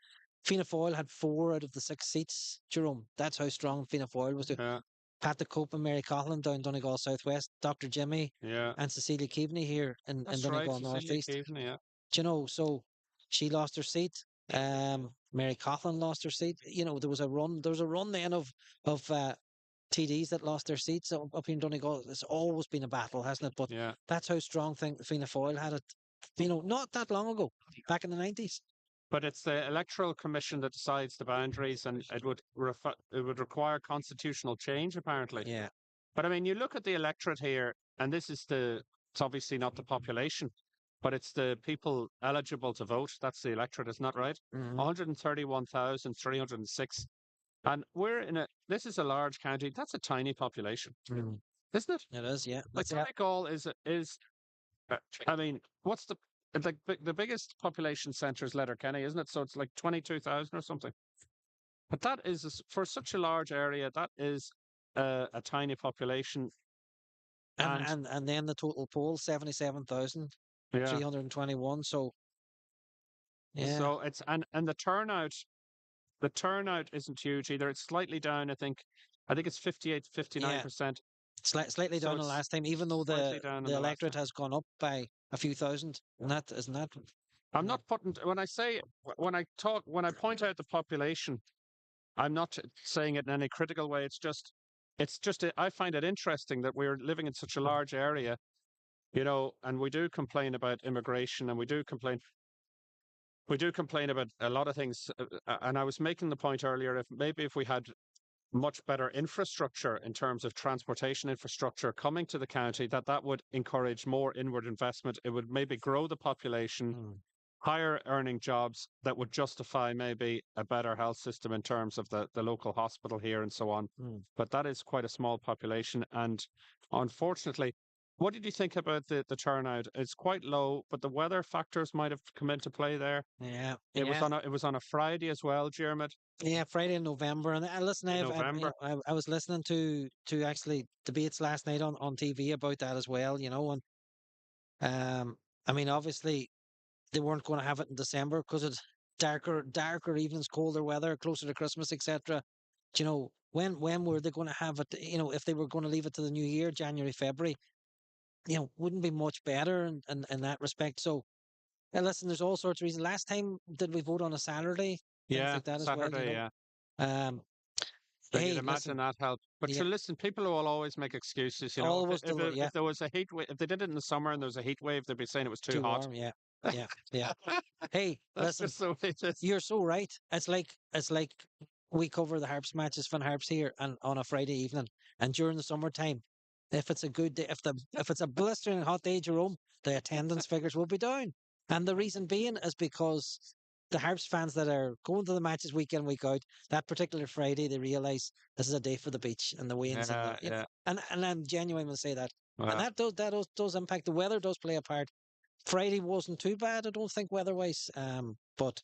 Fianna Fáil had 4 out of the 6 seats. Jerome, that's how strong Fianna Fáil was. Yeah, Pat the Cope and Mary Coughlin down Donegal Southwest, Dr. Jimmy yeah, and Cecilia Keaveney here in that's right, Donegal Cecilia Northeast. Keaveney, yeah. Do you know, so she lost her seat. Mary Coughlin lost her seat. There was a run then of TDs that lost their seats up in Donegal. It's always been a battle, hasn't it? But Yeah. that's how strong Fianna Fáil had it. Not that long ago, back in the 90s. But it's the Electoral Commission that decides the boundaries, and it would require constitutional change, apparently. Yeah. But I mean, you look at the electorate here, and it's obviously not the population, but it's the people eligible to vote. That's the electorate, isn't that right? Mhm. 131,306. And this is a large county. That's a tiny population, Mhm. isn't it? It is, yeah. Like Donegal I mean, the biggest population centre is Letterkenny, isn't it? So it's like 22,000 or something. But that is, for such a large area, that is a tiny population. And then the total poll, 77,321. Yeah. So, yeah. So it's and the turnout isn't huge either. It's slightly down, I think. I think it's 58 to 59%. Slightly So down the it's last time, even though slightly down on the the last electorate time. has gone up by a few thousand. And that isn't that. I'm not putting when I point out the population, I'm not saying it in any critical way. I find it interesting that we're living in such a large area, and we do complain about immigration, and we do complain about a lot of things. And I was making the point earlier, if we had much better infrastructure in terms of transportation infrastructure coming to the county, that would encourage more inward investment. It would maybe grow the population. higher earning jobs that would justify maybe a better health system in terms of the local hospital here and so on. Mm. But that is quite a small population. And unfortunately, what did you think about the turnout? It's quite low, but the weather factors might have come into play there. Yeah, It was on a Friday as well, Jermid, yeah. Friday in November, and listen, in you November. know, I was listening to actually debates last night on TV about that as well. You know, and I mean, obviously they weren't going to have it in December because it's darker evenings, colder weather, closer to Christmas, etc. You know, when were they going to have it? You know, if they were going to leave it to the new year, January, February, you know, wouldn't be much better in that respect. So, listen, there's all sorts of reasons. Last time, did we vote on a Saturday? Things Yeah, like that as well, you Saturday, know. yeah. Um, So you'd hey, imagine listen, that helped. But yeah, sure, listen, people will always make excuses. You know, always still, yeah, if there was a heat wave, if they did it in the summer and there was a heat wave, they'd be saying it was too too hot. warm, yeah, yeah, yeah. Hey, That's listen, just the way it is. you're so right. It's like we cover the Harps matches, Finn Harps here, and on a Friday evening, and during the summertime, if it's a good day, if it's a blistering hot day, Jerome, the attendance figures will be down, and the reason being is because the Harps fans that are going to the matches week in week out, that particular Friday, they realise this is a day for the beach and the wains and Yeah, you know, yeah. and I'm genuine when I say that, and Well, that does impact. The weather does play a part. Friday wasn't too bad, I don't think weather-wise, but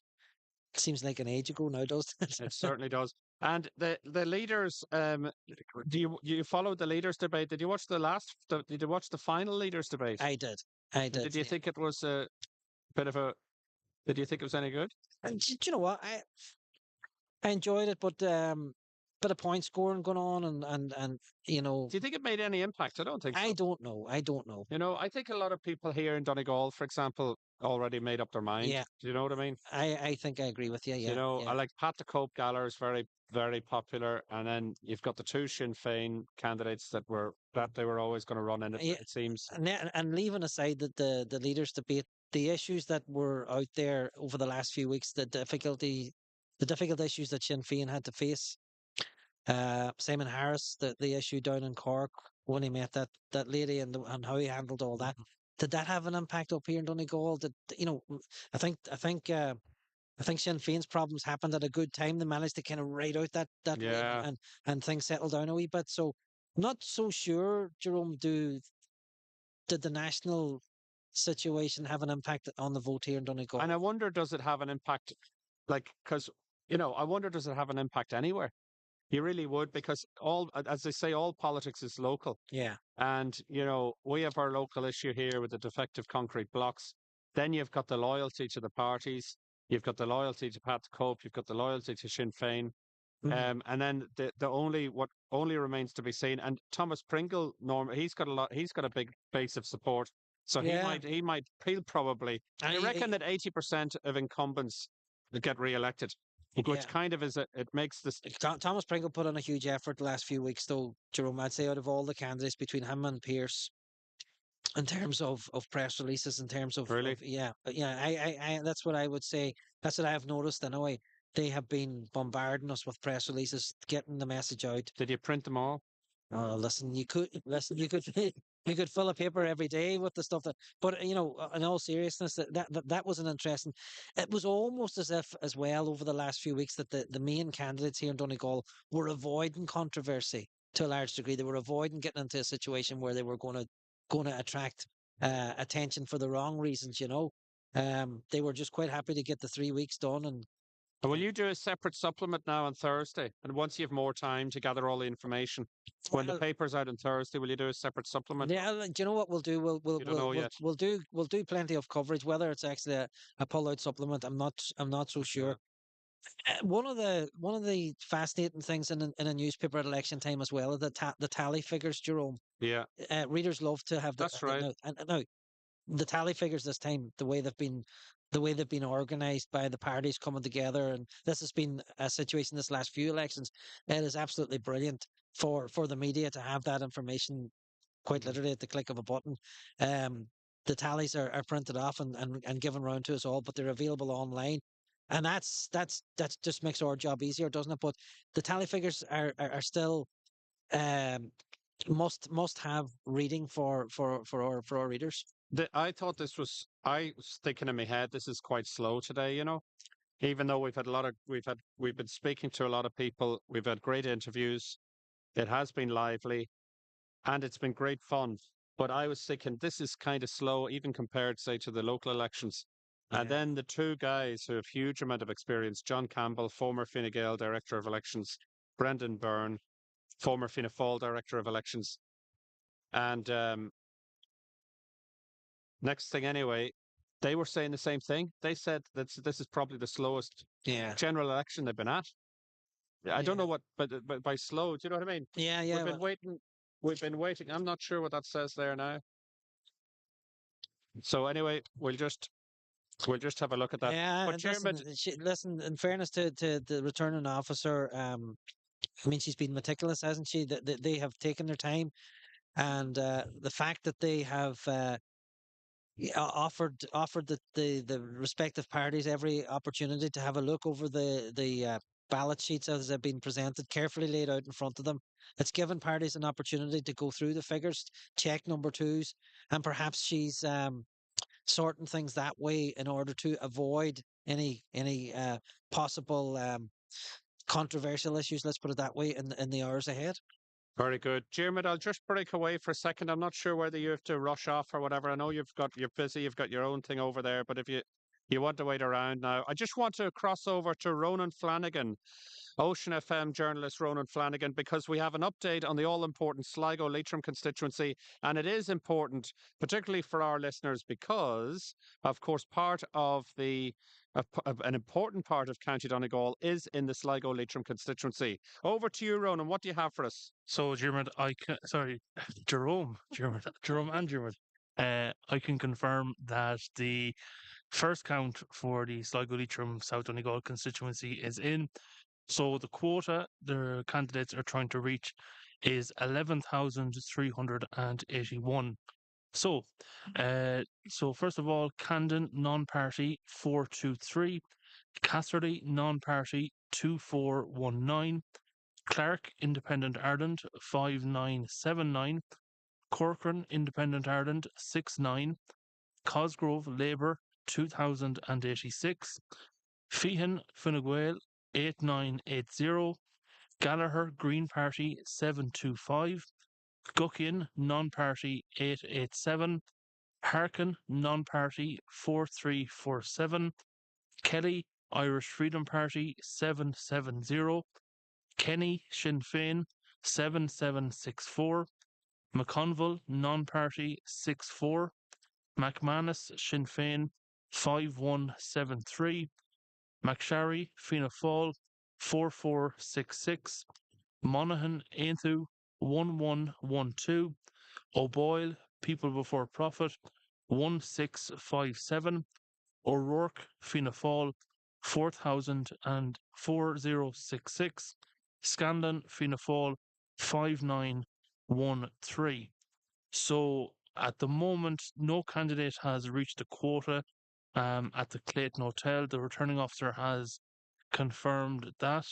it seems like an age ago now, does it? it certainly does. And the leaders, do you follow the leaders debate? Did you watch did you watch the final leaders debate? I did. I And did. did you Yeah. think it was a bit of a? Did you think it was any good? And do you know what? I enjoyed it, but bit of point scoring going on, and you know, Do you think it made any impact? I don't think I so. don't know. I don't know. You know, I think a lot of people here in Donegal, for example, already made up their mind. Yeah, Do you know what I mean? I think I agree with you. You Yeah, know, I yeah. like Pat the Cope Galler is very popular, and then you've got the two Sinn Féin candidates that they were always going to run in. Yeah, It seems. and leaving aside the leaders debate, the issues that were out there over the last few weeks, the difficult issues that Sinn Féin had to face. Simon Harris, the issue down in Cork when he met that lady and how he handled all that. Did that have an impact up here in Donegal? Did you know? I think Sinn Féin's problems happened at a good time. They managed to kind of ride out that wave Yeah. and things settled down a wee bit. So not so sure, Jerome. Did the national situation have an impact on the vote here in And Donegal? I wonder, does it have an impact? Like, because, I wonder, does it have an impact anywhere? You really would, because as they say, all politics is local. Yeah. And, we have our local issue here with the defective concrete blocks. Then you've got the loyalty to the parties. You've got the loyalty to Pat Cope. You've got the loyalty to Sinn Féin. Mhm. And then what only remains to be seen. And Thomas Pringle, Norm, he's got a big base of support. So Yeah. he'll probably, And I reckon that 80% of incumbents will get re-elected, which yeah. kind of it makes this, Thomas Pringle put on a huge effort the last few weeks, though, Jerome. I'd say out of all the candidates between him and Pierce, in terms of press releases, in terms really. yeah, yeah, that's what I would say. That's what I have noticed anyway. They have been bombarding us with press releases, getting the message out. Did you print them all? Oh, you could you could fill a paper every day with the stuff that. But in all seriousness, that was an interesting. It was almost as if, as well, over the last few weeks, that the main candidates here in Donegal were avoiding controversy to a large degree. They were avoiding getting into a situation where they were going to attract attention for the wrong reasons. They were just quite happy to get the 3 weeks done and. And will you do a separate supplement now on Thursday? And once you have more time to gather all the information, when the Well, paper's out on Thursday, will you do a separate supplement? yeah, do you know what we'll do? You don't know yet. We'll do plenty of coverage. Whether it's actually a pull-out supplement, I'm not so sure. One of the fascinating things in a newspaper at election time as well are the tally figures, Jerome. Yeah, Readers love to have that's right. now the tally figures this time, the way they've been organized by the parties coming together, and this has been a situation this last few elections. It is absolutely brilliant for the media to have that information quite literally at the click of a button. Um, the tallies are printed off and given round to us all, but they're available online. And that's just makes our job easier, doesn't it? But the tally figures are still um, must have reading for our readers. I thought this was. I was thinking in my head, this is quite slow today. Even though we've been speaking to a lot of people, we've had great interviews. It has been lively and it's been great fun. But I was thinking this is kind of slow, even compared, say, to the local elections. And Yeah. then the two guys who have huge amount of experience, John Campbell, former Fine Gael Director of Elections, Brendan Byrne, former Fianna Fáil Director of Elections. And next thing anyway, they were saying the same thing. They said that this is probably the slowest Yeah. general election they've been at. I don't know Yeah. what, but by slow, do you know what I mean? Yeah. We've Yeah. been waiting. We've been waiting. I'm not sure what that says there now. So anyway, we'll just have a look at that. Yeah, But and listen, Dermot, listen. In fairness to the returning officer, I mean, she's been meticulous, hasn't she? That they have taken their time, and the fact that they have offered the respective parties every opportunity to have a look over the ballot sheets as they've been presented, carefully laid out in front of them. It's given parties an opportunity to go through the figures, check number twos, and perhaps she's sorting things that way in order to avoid any possible controversial issues. Let's put it that way in the hours ahead. very good. Dermot, I'll just break away for a second. I'm not sure whether you have to rush off or whatever. I know you're busy, you've got your own thing over there, but if you want to wait around now, I just want to cross over to Ronan Flanagan, Ocean FM journalist Ronan Flanagan, because we have an update on the all important Sligo Leitrim constituency. And it is important, particularly for our listeners, because, of course, an important part of County Donegal is in the Sligo Leitrim constituency. Over to you, Ronan. What do you have for us? So, Jeremy, sorry, Jerome and Jerome, I can confirm that the first count for the Sligo Leitrim South Donegal constituency is in. So the quota the candidates are trying to reach is 11,381. So, so first of all, Camden non-party 423, Casterly non-party 2419, Clark Independent Ireland 5979, Corcoran Independent Ireland 69, Cosgrove Labour 2086, Feehan Fine Gael 8980, Gallagher Green Party 725, Guckian Non-Party 887, Harkin Non-Party 4347, Kelly Irish Freedom Party 770, Kenny Sinn Féin 7764, McConville Non-Party 64, McManus Sinn Féin 5173, McSharry Fianna Fáil 4466, Monaghan Ainthu 1112, O'Boyle People Before Profit 1657, O'Rourke Fianna Fáil 4066, Scanlon Fianna Fáil 5913. So at the moment, no candidate has reached the quota at the Clayton Hotel. The returning officer has confirmed that.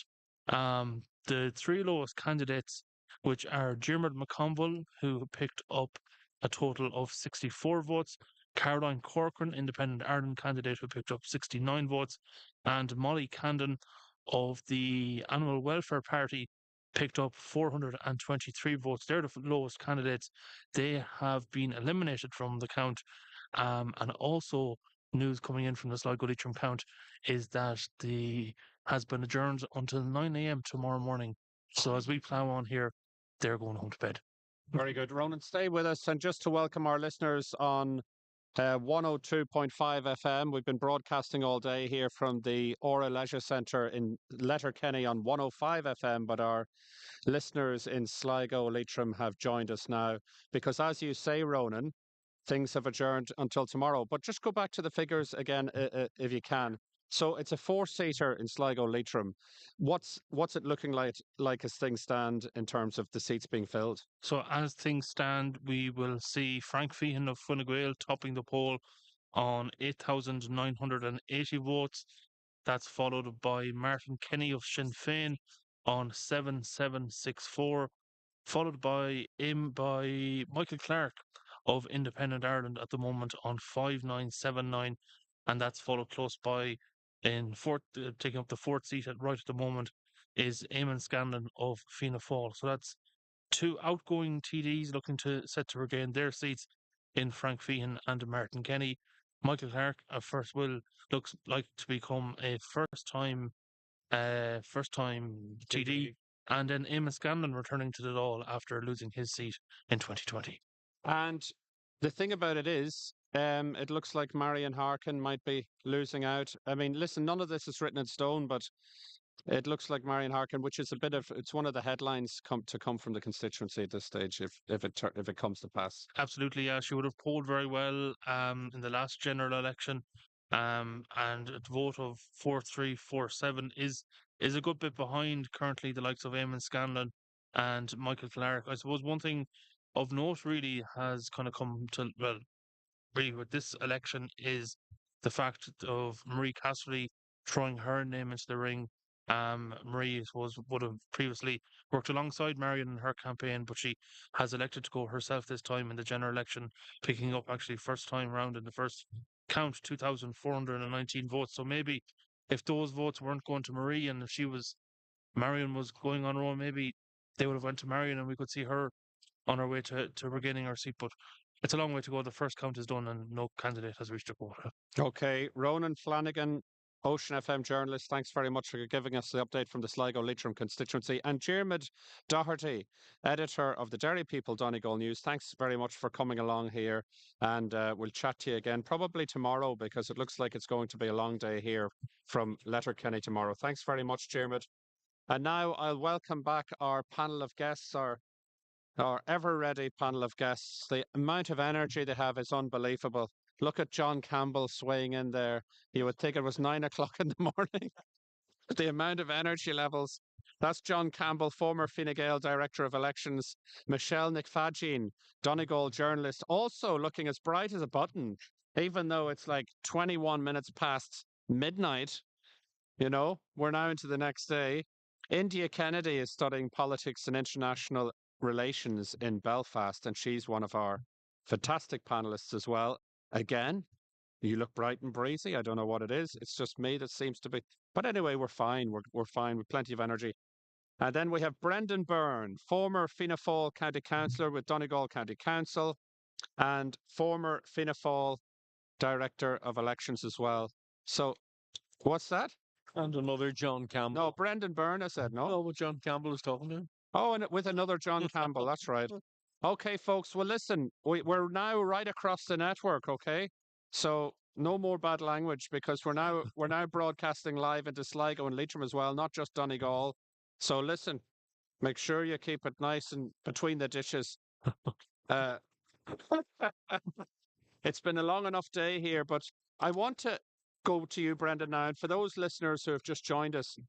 The three lowest candidates, which are Dermot McConville, who picked up a total of 64 votes, Caroline Corcoran, Independent Ireland candidate, who picked up 69 votes, and Molly Candon of the Animal Welfare Party picked up 423 votes. They're the lowest candidates. They have been eliminated from the count. And also, news coming in from the Sligo Leitrim count is that the has been adjourned until 9 a.m. tomorrow morning. So as we plough on here, they're going home to bed. Very good. Ronan, stay with us. And just to welcome our listeners on 102.5 FM, we've been broadcasting all day here from the Ora Leisure Centre in Letterkenny on 105 FM, but our listeners in Sligo, Leitrim have joined us now because, as you say, Ronan, things have adjourned until tomorrow. But just go back to the figures again, if you can. So it's a four-seater in Sligo, Leitrim. What's it looking like as things stand in terms of the seats being filled? So as things stand, we will see Frank Feehan of Fine Gael topping the poll on 8,980 votes. That's followed by Martin Kenny of Sinn Féin on 7,764, followed by Michael Clark of Independent Ireland at the moment on 5979, and that's followed close by in fourth, taking up the fourth seat right at the moment is Eamon Scanlon of Fianna Fáil. So that's two outgoing TDs looking to set to regain their seats in Frank Feehan and Martin Kenny. Michael Clark, first will looks like to become a first time TD, and then Eamon Scanlon returning to the Dáil after losing his seat in 2020. And the thing about it is, it looks like Marion Harkin might be losing out. I mean, listen, none of this is written in stone, but it looks like Marion Harkin, which is a bit of it's one of the headlines come from the constituency at this stage, if it comes to pass. Absolutely, yeah. She would have polled very well in the last general election. And a vote of 4,347 is a good bit behind currently the likes of Eamon Scanlon and Michael Clark. I suppose one thing of note really has kind of come to, well, really with this election is the fact of Marie Cassidy throwing her name into the ring. Marie would have previously worked alongside Marion in her campaign, but she has elected to go herself this time in the general election, picking up actually first time round in the first count 2,419 votes. So maybe if those votes weren't going to Marie and if Marion was going on her own, maybe they would have went to Marion and we could see her on her way to regaining her seat. But it's a long way to go. The first count is done and no candidate has reached a quota. Okay, Ronan Flanagan, Ocean FM journalist, thanks very much for giving us the update from the Sligo Leitrim constituency. And Diarmuid Doherty, editor of the Derry People Donegal News, thanks very much for coming along here. And we'll chat to you again probably tomorrow because it looks like it's going to be a long day here from Letterkenny tomorrow. Thanks very much, Diarmuid. And now I'll welcome back our panel of guests, our ever ready panel of guests. The amount of energy they have is unbelievable. Look at John Campbell swaying in there. You would think it was 9 o'clock in the morning. The amount of energy levels. That's John Campbell, former Fine Gael Director of Elections. Michelle Nicfagin, Donegal journalist, also looking as bright as a button, even though it's like 21 minutes past midnight. You know, we're now into the next day. India Kennedy is studying politics and international relations in Belfast, and she's one of our fantastic panelists as well. Again, you look bright and breezy. I don't know what it is. It's just me that seems to be. But anyway, we're fine. We're fine with plenty of energy. And then we have Brendan Byrne, former Fianna Fáil County Councillor with Donegal County Council, and former Fianna Fáil Director of Elections as well. So, what's that? And another John Campbell. No, Brendan Byrne, I said, no? No, what John Campbell is talking to. Oh, and with another John Campbell, that's right. Okay, folks, well, listen, we're now right across the network, okay? So no more bad language because we're now broadcasting live into Sligo and Leitrim as well, not just Donegal. So listen, make sure you keep it nice and between the dishes. Uh, it's been a long enough day here, but I want to go to you, Brendan, now. And for those listeners who have just joined us,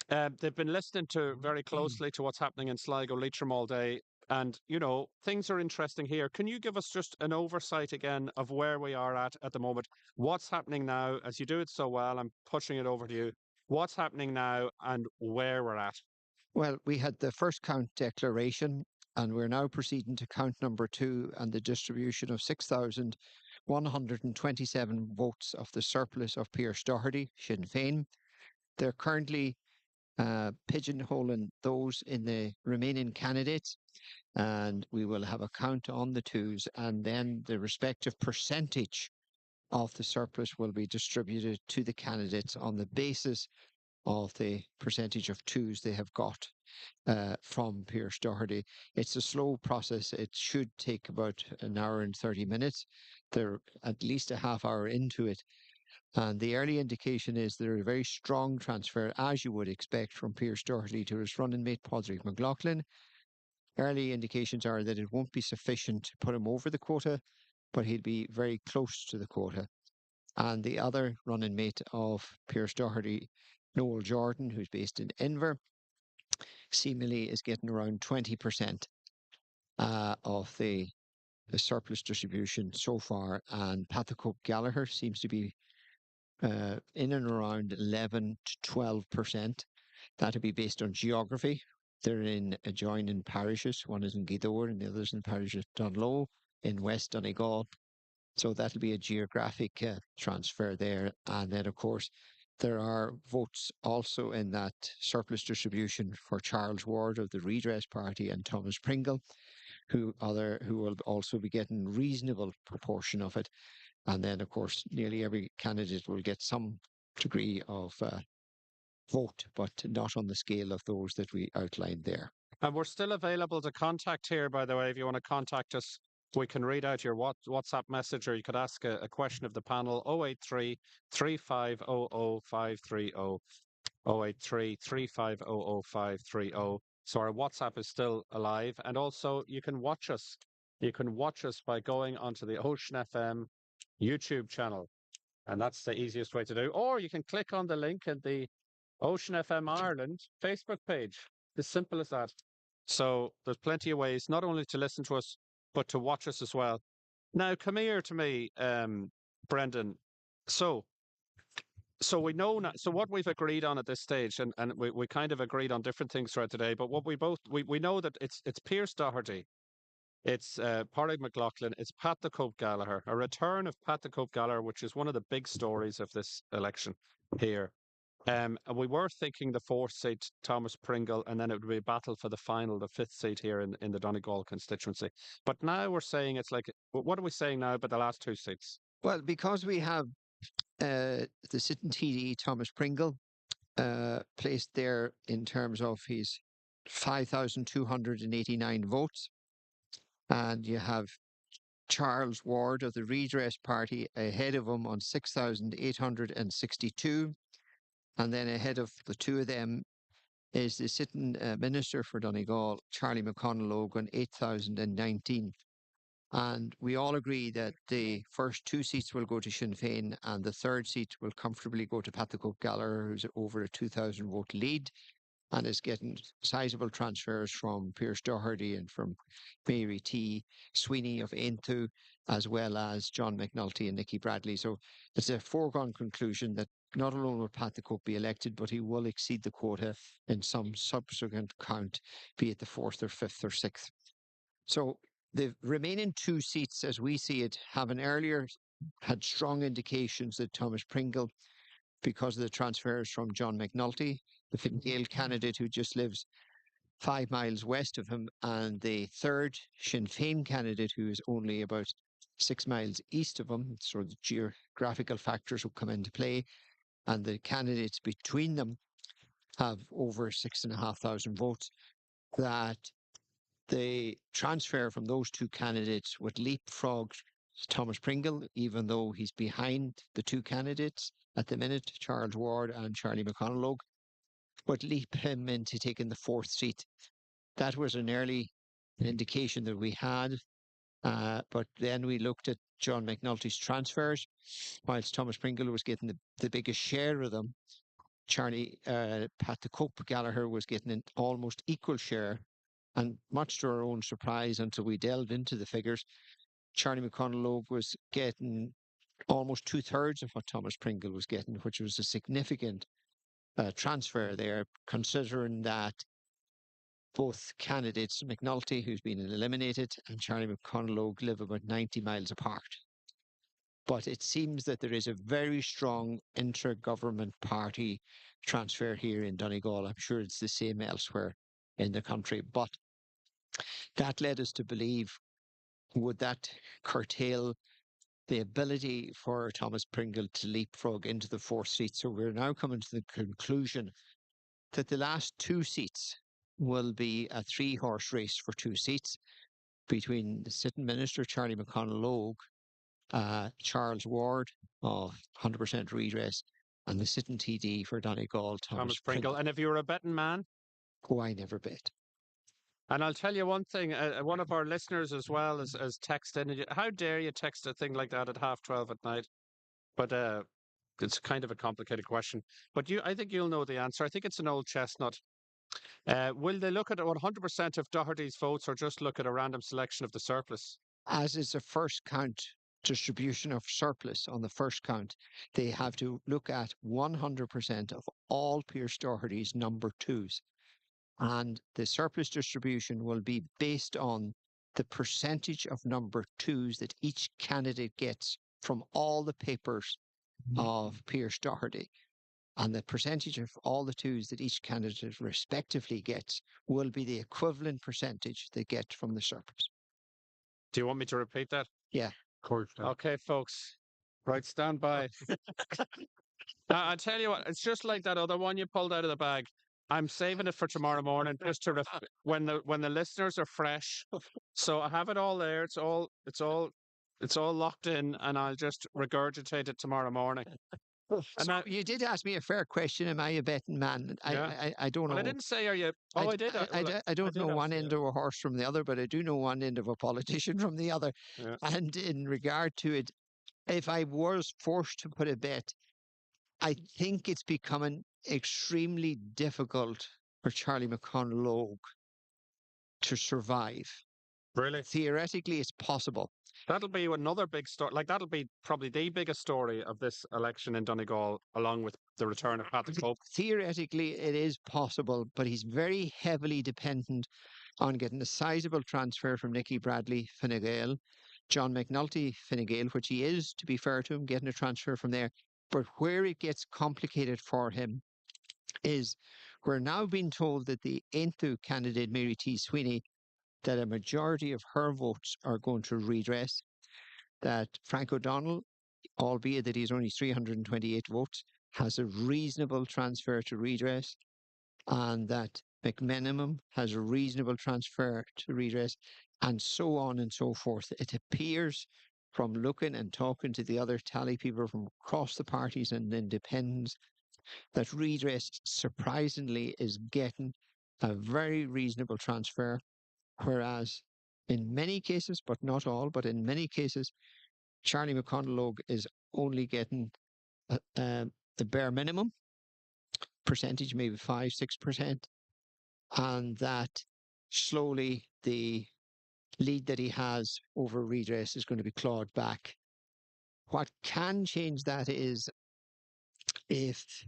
they've been listening to very closely to what's happening in Sligo, Leitrim all day. And, you know, things are interesting here. Can you give us just an oversight again of where we are at the moment? What's happening now? As you do it so well, I'm pushing it over to you. What's happening now and where we're at? Well, we had the first count declaration, and we're now proceeding to count number 2 and the distribution of 6,127 votes of the surplus of Pierce Doherty, Sinn Féin. They're currently pigeonholing those in the remaining candidates, and we will have a count on the 2s, and then the respective percentage of the surplus will be distributed to the candidates on the basis of the percentage of 2s they have got from Pierce Doherty. It's a slow process. It should take about an hour and 30 minutes. They're at least a half hour into it. And the early indication is there's a very strong transfer, as you would expect, from Pierce Doherty to his running mate, Padraig McLaughlin. Early indications are that it won't be sufficient to put him over the quota, but he'll be very close to the quota. And the other running mate of Pierce Doherty, Noel Jordan, who's based in Inver, seemingly is getting around 20% of the surplus distribution so far. And Pathacope Gallagher seems to be in and around 11 to 12%. That'll be based on geography. They're in adjoining parishes. One is in Gweedore and the other is in the parish of Dunlow. in West Donegal. So that'll be a geographic transfer there. And then, of course, there are votes also in that surplus distribution for Charles Ward of the Redress Party and Thomas Pringle, who will also be getting reasonable proportion of it. And then, of course, nearly every candidate will get some degree of vote, but not on the scale of those that we outlined there. And we're still available to contact here, by the way. If you want to contact us, we can read out your WhatsApp message, or you could ask a question of the panel. 083 3500 530. 083 3500 530. So our WhatsApp is still alive. And also, you can watch us. You can watch us by going onto the Ocean FM YouTube channel. And that's the easiest way to do. Or you can click on the link in the Ocean FM Ireland Facebook page. As simple as that. So there's plenty of ways not only to listen to us, but to watch us as well. Now, come here to me, Brendan. So we know now, so what we've agreed on at this stage, and we kind of agreed on different things throughout today, but what we know that it's Pierce Doherty, it's Padraig McLaughlin, it's Pat the Cope Gallagher, a return of Pat the Cope Gallagher, which is one of the big stories of this election here. And we were thinking the fourth seat, Thomas Pringle, and then it would be a battle for the final, the fifth seat here in the Donegal constituency. But now we're saying it's like, what are we saying now about the last two seats? Well, because we have the sitting TD, Thomas Pringle, placed there in terms of his 5,289 votes, and you have Charles Ward of the Redress Party ahead of him on 6,862. And then ahead of the two of them is the sitting Minister for Donegal, Charlie McConnell on 8,019. And we all agree that the first two seats will go to Sinn Féin, and the third seat will comfortably go to Pat the Cope Gallagher, who's over a 2,000 vote lead and is getting sizable transfers from Pierce Doherty and from Mary T. Sweeney of Aintu, as well as John McNulty and Nicky Bradley. So it's a foregone conclusion that not alone will Pat the Cope be elected, but he will exceed the quota in some subsequent count, be it the fourth or fifth or sixth. So the remaining two seats, as we see it, have had strong indications that Thomas Pringle, because of the transfers from John McNulty, the Fine Gael candidate who just lives 5 miles west of him, and the third Sinn Féin candidate who is only about 6 miles east of him. So the geographical factors will come into play, and the candidates between them have over 6,500 votes, that the transfer from those two candidates would leapfrog Thomas Pringle, even though he's behind the two candidates at the minute, Charles Ward and Charlie McConnell, would leap him into taking the fourth seat. That was an early indication that we had, but then we looked at John McNulty's transfers. Whilst Thomas Pringle was getting the biggest share of them, Pat the Cope Gallagher was getting an almost equal share. And much to our own surprise, until we delved into the figures, Charlie McConnell was getting almost 2/3 of what Thomas Pringle was getting, which was a significant transfer there, considering that both candidates, McNulty, who's been eliminated, and Charlie McConnell, live about 90 miles apart. But it seems that there is a very strong inter-government party transfer here in Donegal. I'm sure it's the same elsewhere in the country. But that led us to believe, would that curtail the ability for Thomas Pringle to leapfrog into the fourth seat? So we're now coming to the conclusion that the last two seats will be a three-horse race for two seats between the sitting minister, Charlie McConnell, Charles Ward of 100% Redress, and the sitting TD for Donegal, Thomas Pringle. And if you were a betting man? Oh, I never bet. And I'll tell you one thing, one of our listeners as well as texted, how dare you text a thing like that at 12:30 at night? But it's kind of a complicated question. But I think you'll know the answer. I think it's an old chestnut. Will they look at 100% of Doherty's votes, or just look at a random selection of the surplus? As is a first count distribution of surplus on the first count, they have to look at 100% of all Pierce Doherty's number twos. And the surplus distribution will be based on the percentage of number twos that each candidate gets from all the papers of Pierce Doherty. And the percentage of all the twos that each candidate respectively gets will be the equivalent percentage they get from the surplus. Do you want me to repeat that? Yeah. Of course. Okay, folks. Right, stand by. I tell you what, it's just like that other one you pulled out of the bag. I'm saving it for tomorrow morning, just to when the listeners are fresh. So I have it all there. It's all locked in, and I'll just regurgitate it tomorrow morning. And So now, you did ask me a fair question. Am I a betting man? yeah. I don't Well, I know. didn't say are you. Oh, I did. I don't know one end of a horse from the other, but I do know one end of a politician from the other. Yeah. And in regard to it, if I was forced to put a bet, I think it's becoming extremely difficult for Charlie McConaughey to survive. Really? Theoretically, it's possible. That'll be another big story. Like that'll be probably the biggest story of this election in Donegal, along with the return of Patrick Pope. Theoretically, it is possible, but he's very heavily dependent on getting a sizable transfer from Nicky Bradley, Fine Gael, John McNulty, Fine Gael, which he is, to be fair to him, getting a transfer from there. But where it gets complicated for him is we're now being told that the Aintu candidate, Mary T. Sweeney, that a majority of her votes are going to redress, that Frank O'Donnell, albeit that he's only 328 votes, has a reasonable transfer to redress, and that McMenamum has a reasonable transfer to redress, and so on and so forth. It appears from looking and talking to the other tally people from across the parties and independents that redress surprisingly is getting a very reasonable transfer, whereas in many cases, but not all, but in many cases, Charlie McConaughey is only getting the bare minimum percentage, maybe 5-6%, and that slowly the lead that he has over redress is going to be clawed back. What can change that is if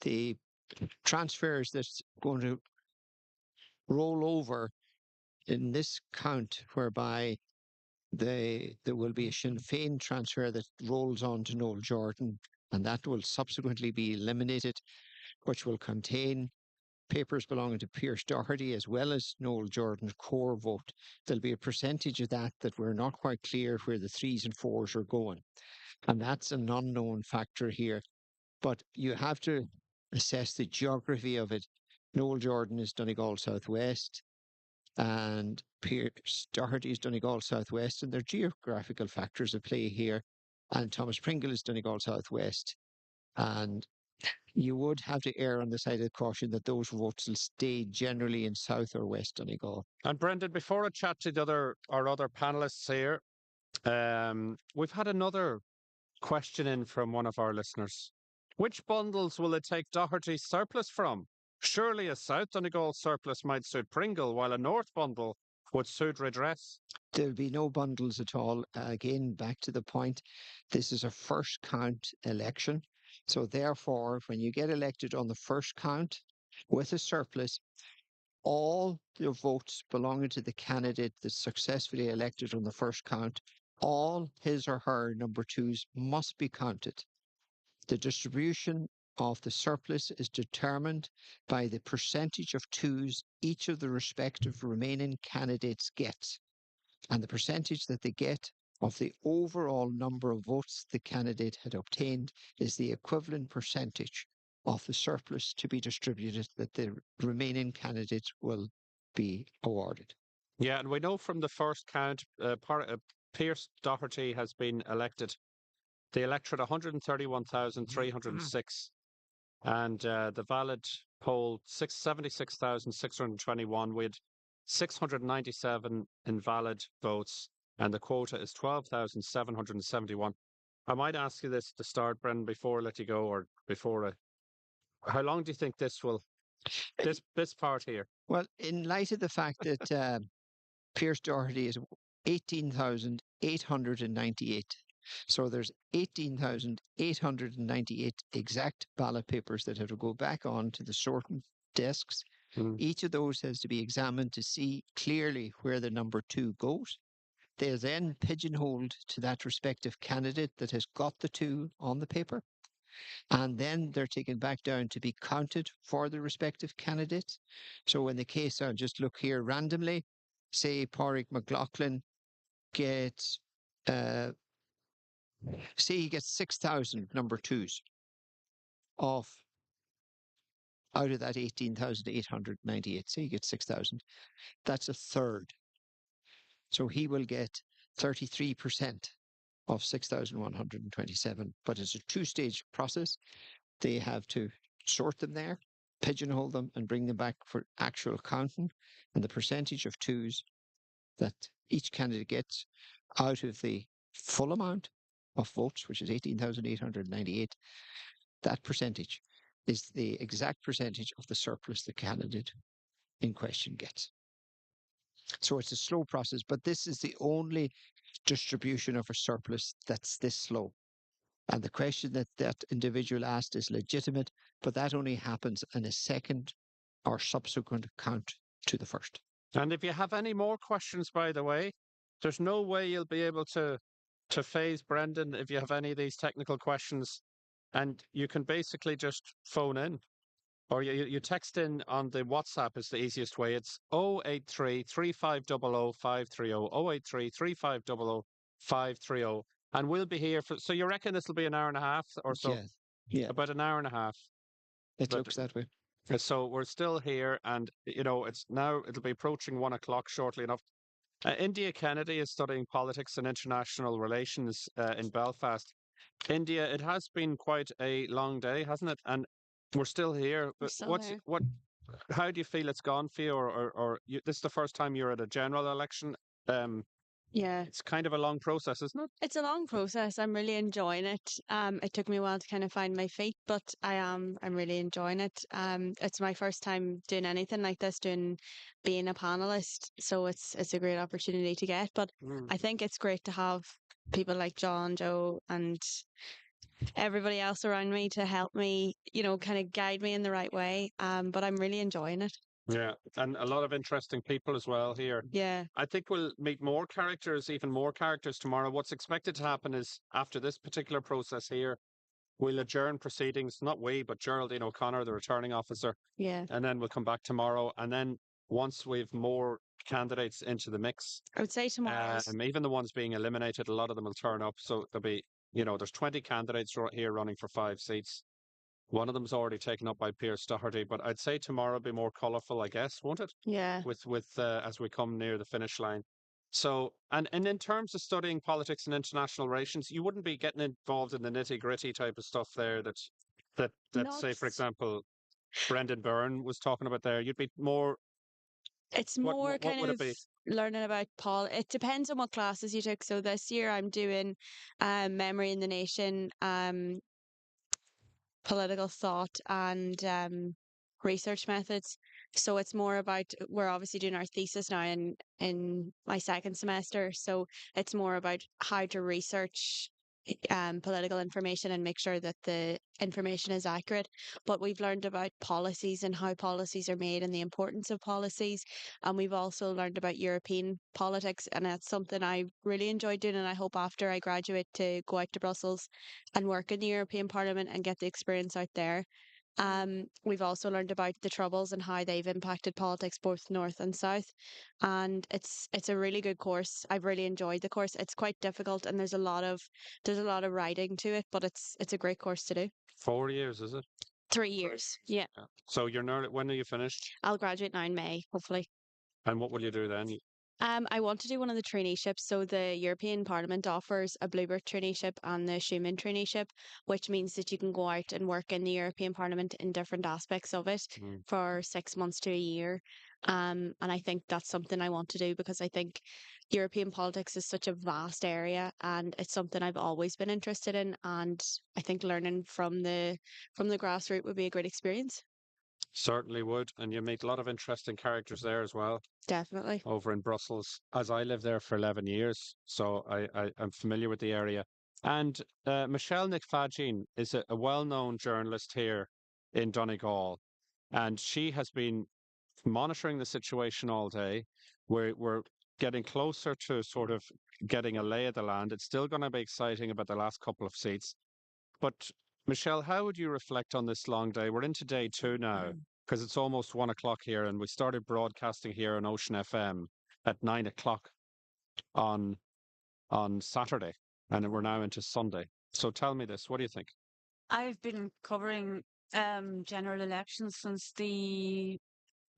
the transfers that's going to roll over in this count, whereby there will be a Sinn Féin transfer that rolls on to Noel Jordan, and that will subsequently be eliminated, which will contain papers belonging to Pierce Doherty as well as Noel Jordan's core vote. There'll be a percentage of that we're not quite clear where the 3s and 4s are going. And that's an unknown factor here. But you have to assess the geography of it. Noel Jordan is Donegal Southwest, and Pierce Doherty is Donegal Southwest, and there are geographical factors at play here. And Thomas Pringle is Donegal Southwest. And you would have to err on the side of caution that those votes will stay generally in South or West Donegal. And Brendan, before I chat to our other panelists here, we've had another question in from one of our listeners. Which bundles will it take Doherty's surplus from? Surely a South Donegal surplus might suit Pringle, while a North bundle would suit Redress. There'll be no bundles at all. Again, back to the point, this is a first count election. So therefore, when you get elected on the first count with a surplus, all the votes belonging to the candidate that's successfully elected on the first count, all his or her number twos must be counted. The distribution of the surplus is determined by the percentage of twos each of the respective remaining candidates gets, and the percentage that they get of the overall number of votes the candidate had obtained is the equivalent percentage of the surplus to be distributed that the remaining candidates will be awarded. Yeah, and we know from the first count, Pierce Doherty has been elected. The electorate 131,306, and the valid poll 76,621 with 697 invalid votes, and the quota is 12,771. I might ask you this to start, Brendan, before I let you go, or how long do you think this will, this part here? Well, in light of the fact that Pierce Doherty is 18,898. So there's 18,898 exact ballot papers that have to go back on to the sorting desks Mm. Each of those has to be examined to see clearly where the number 2 goes. They are then pigeonholed to that respective candidate that has got the 2 on the paper. And then they're taken back down to be counted for the respective candidates. So in the case, I'll just look here randomly, say Pádraig McLaughlin gets, say he gets 6,000 number 2s off out of that 18,898. Say he gets 6,000. That's a third. So he will get 33% of 6,127. But it's a two-stage process. They have to sort them there, pigeonhole them, and bring them back for actual counting. And the percentage of 2s that each candidate gets out of the full amount of votes, which is 18,898, that percentage is the exact percentage of the surplus the candidate in question gets. So it's a slow process, but this is the only distribution of a surplus that's this slow. And the question that that individual asked is legitimate, but that only happens in a second or subsequent count to the first. And if you have any more questions, by the way, there's no way you'll be able to phase Brendan if you have any of these technical questions. And you can basically just phone in. Or you text in on the WhatsApp is the easiest way. It's 083 3500 530, 083 3500 530. And we'll be here for, so you reckon this will be an hour and a half or so? Yeah, About an hour and a half. it But- looks that way. So we're still here, and it's now, it'll be approaching 1 o'clock shortly enough. India Kennedy is studying politics and international relations in Belfast. India, it has been quite a long day, hasn't it? And we're still here. We're But still here. how do you feel it's gone for you, or this is the first time you're at a general election? Yeah. It's kind of a long process, isn't it? It's a long process. I'm really enjoying it. It took me a while to kind of find my feet, but I'm really enjoying it. It's my first time doing anything like this, being a panelist, so it's a great opportunity to get. But I think it's great to have people like John, Joe, and everybody else around me to help me, kind of guide me in the right way. But I'm really enjoying it. Yeah, and a lot of interesting people as well here. Yeah. I think we'll meet more characters, even more characters tomorrow. What's expected to happen is after this particular process here, we'll adjourn proceedings, not we, but Geraldine O'Connor, the returning officer, Yeah. and then we'll come back tomorrow. And then once we've more candidates into the mix, I would say tomorrow. even the ones being eliminated, a lot of them will turn up. So there'll be, there's 20 candidates here running for 5 seats. One of them's already taken up by Pierce Doherty, but I'd say tomorrow will be more colourful, I guess, won't it? Yeah. With as we come near the finish line. So, and in terms of studying politics and international relations, you wouldn't be getting involved in the nitty gritty type of stuff there that say, for Not- example, Brendan Byrne was talking about there. You'd be more. It's What- more what kind would it of be? learning about It depends on what classes you took. So this year I'm doing memory in the nation, political thought, and research methods. So it's more about, we're obviously doing our thesis now in my second semester. So it's more about how to research political information and make sure that the information is accurate. But we've learned about policies and how policies are made and the importance of policies. And we've also learned about European politics. And that's something I really enjoyed doing. And I hope after I graduate to go out to Brussels and work in the European Parliament and get the experience out there. We've also learned about the Troubles and how they've impacted politics both north and south, and it's a really good course. I've really enjoyed the course. It's quite difficult, and there's a lot of writing to it, but it's a great course to do. 4 years, is it? 3 years, yeah. So you're nearly, when are you finished? I'll graduate now in May, hopefully. And what will you do then? I want to do one of the traineeships. So the European Parliament offers a Bluebird traineeship and the Schumann traineeship, which means that you can go out and work in the European Parliament in different aspects of it for 6 months to a year. And I think that's something I want to do because I think European politics is such a vast area and it's something I've always been interested in. And I think learning from the grassroots would be a great experience. Certainly would, and you meet a lot of interesting characters there as well. Definitely. Over in Brussels, as I lived there for 11 years, so I'm familiar with the area. And Michelle McFadden is a well-known journalist here in Donegal, and she has been monitoring the situation all day. We're getting closer to sort of getting a lay of the land. It's still going to be exciting about the last couple of seats. But Michelle, how would you reflect on this long day? We're into day two now because it's almost 1 o'clock here, and we started broadcasting here on Ocean FM at 9 o'clock on Saturday, and we're now into Sunday. So tell me this: what do you think? I've been covering general elections since the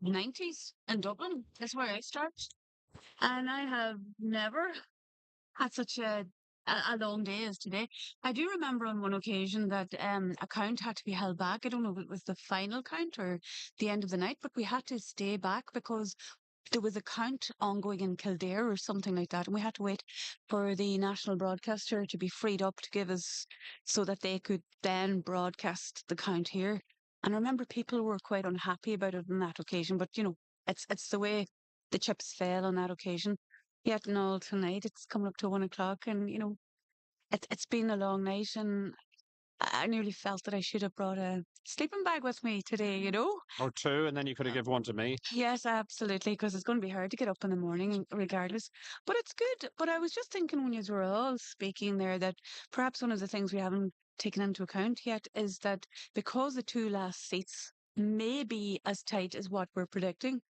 90s in Dublin. That's where I started. And I have never had such a long day as today. I do remember on one occasion that a count had to be held back. I don't know if it was the final count or the end of the night, but we had to stay back because there was a count ongoing in Kildare or something like that, and we had to wait for the national broadcaster to be freed up to give us so that they could then broadcast the count here. And I remember people were quite unhappy about it on that occasion, but it's the way the chips fell on that occasion. Yet and all tonight, it's coming up to 1 o'clock, and it's been a long night, and I nearly felt that I should have brought a sleeping bag with me today. Or two, and then you could have given one to me. Yes, absolutely, because it's going to be hard to get up in the morning regardless. But it's good. But I was just thinking when you were all speaking there that perhaps one of the things we haven't taken into account yet is that because the two last seats may be as tight as what we're predicting,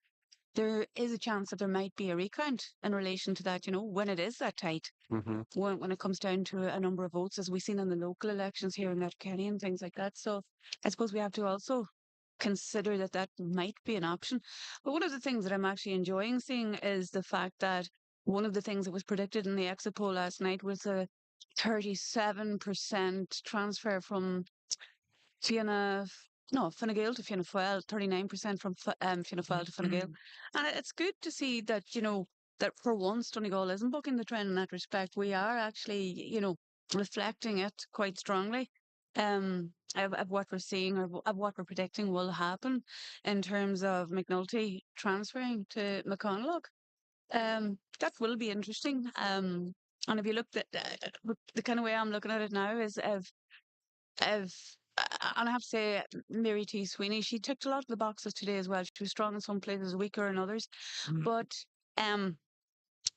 there is a chance that there might be a recount in relation to that, when it is that tight, Mm-hmm. when it comes down to a number of votes, as we've seen in the local elections here in Letterkenny and things like that. So I suppose we have to also consider that that might be an option. But one of the things that I'm actually enjoying seeing is the fact that one of the things that was predicted in the exit poll last night was a 37% transfer from Fianna, no, Fine Gael to Fianna Fáil, 39% from Fianna Fáil to Fine Gael. And it's good to see that, that for once Donegal isn't bucking the trend in that respect. We are actually, reflecting it quite strongly of what we're seeing or of what we're predicting will happen in terms of McNulty transferring to McConalogue. That will be interesting. And if you looked at the kind of way I'm looking at it now is if and I have to say, Mary T. Sweeney, she ticked a lot of the boxes today as well. She was strong in some places, weaker in others. But um,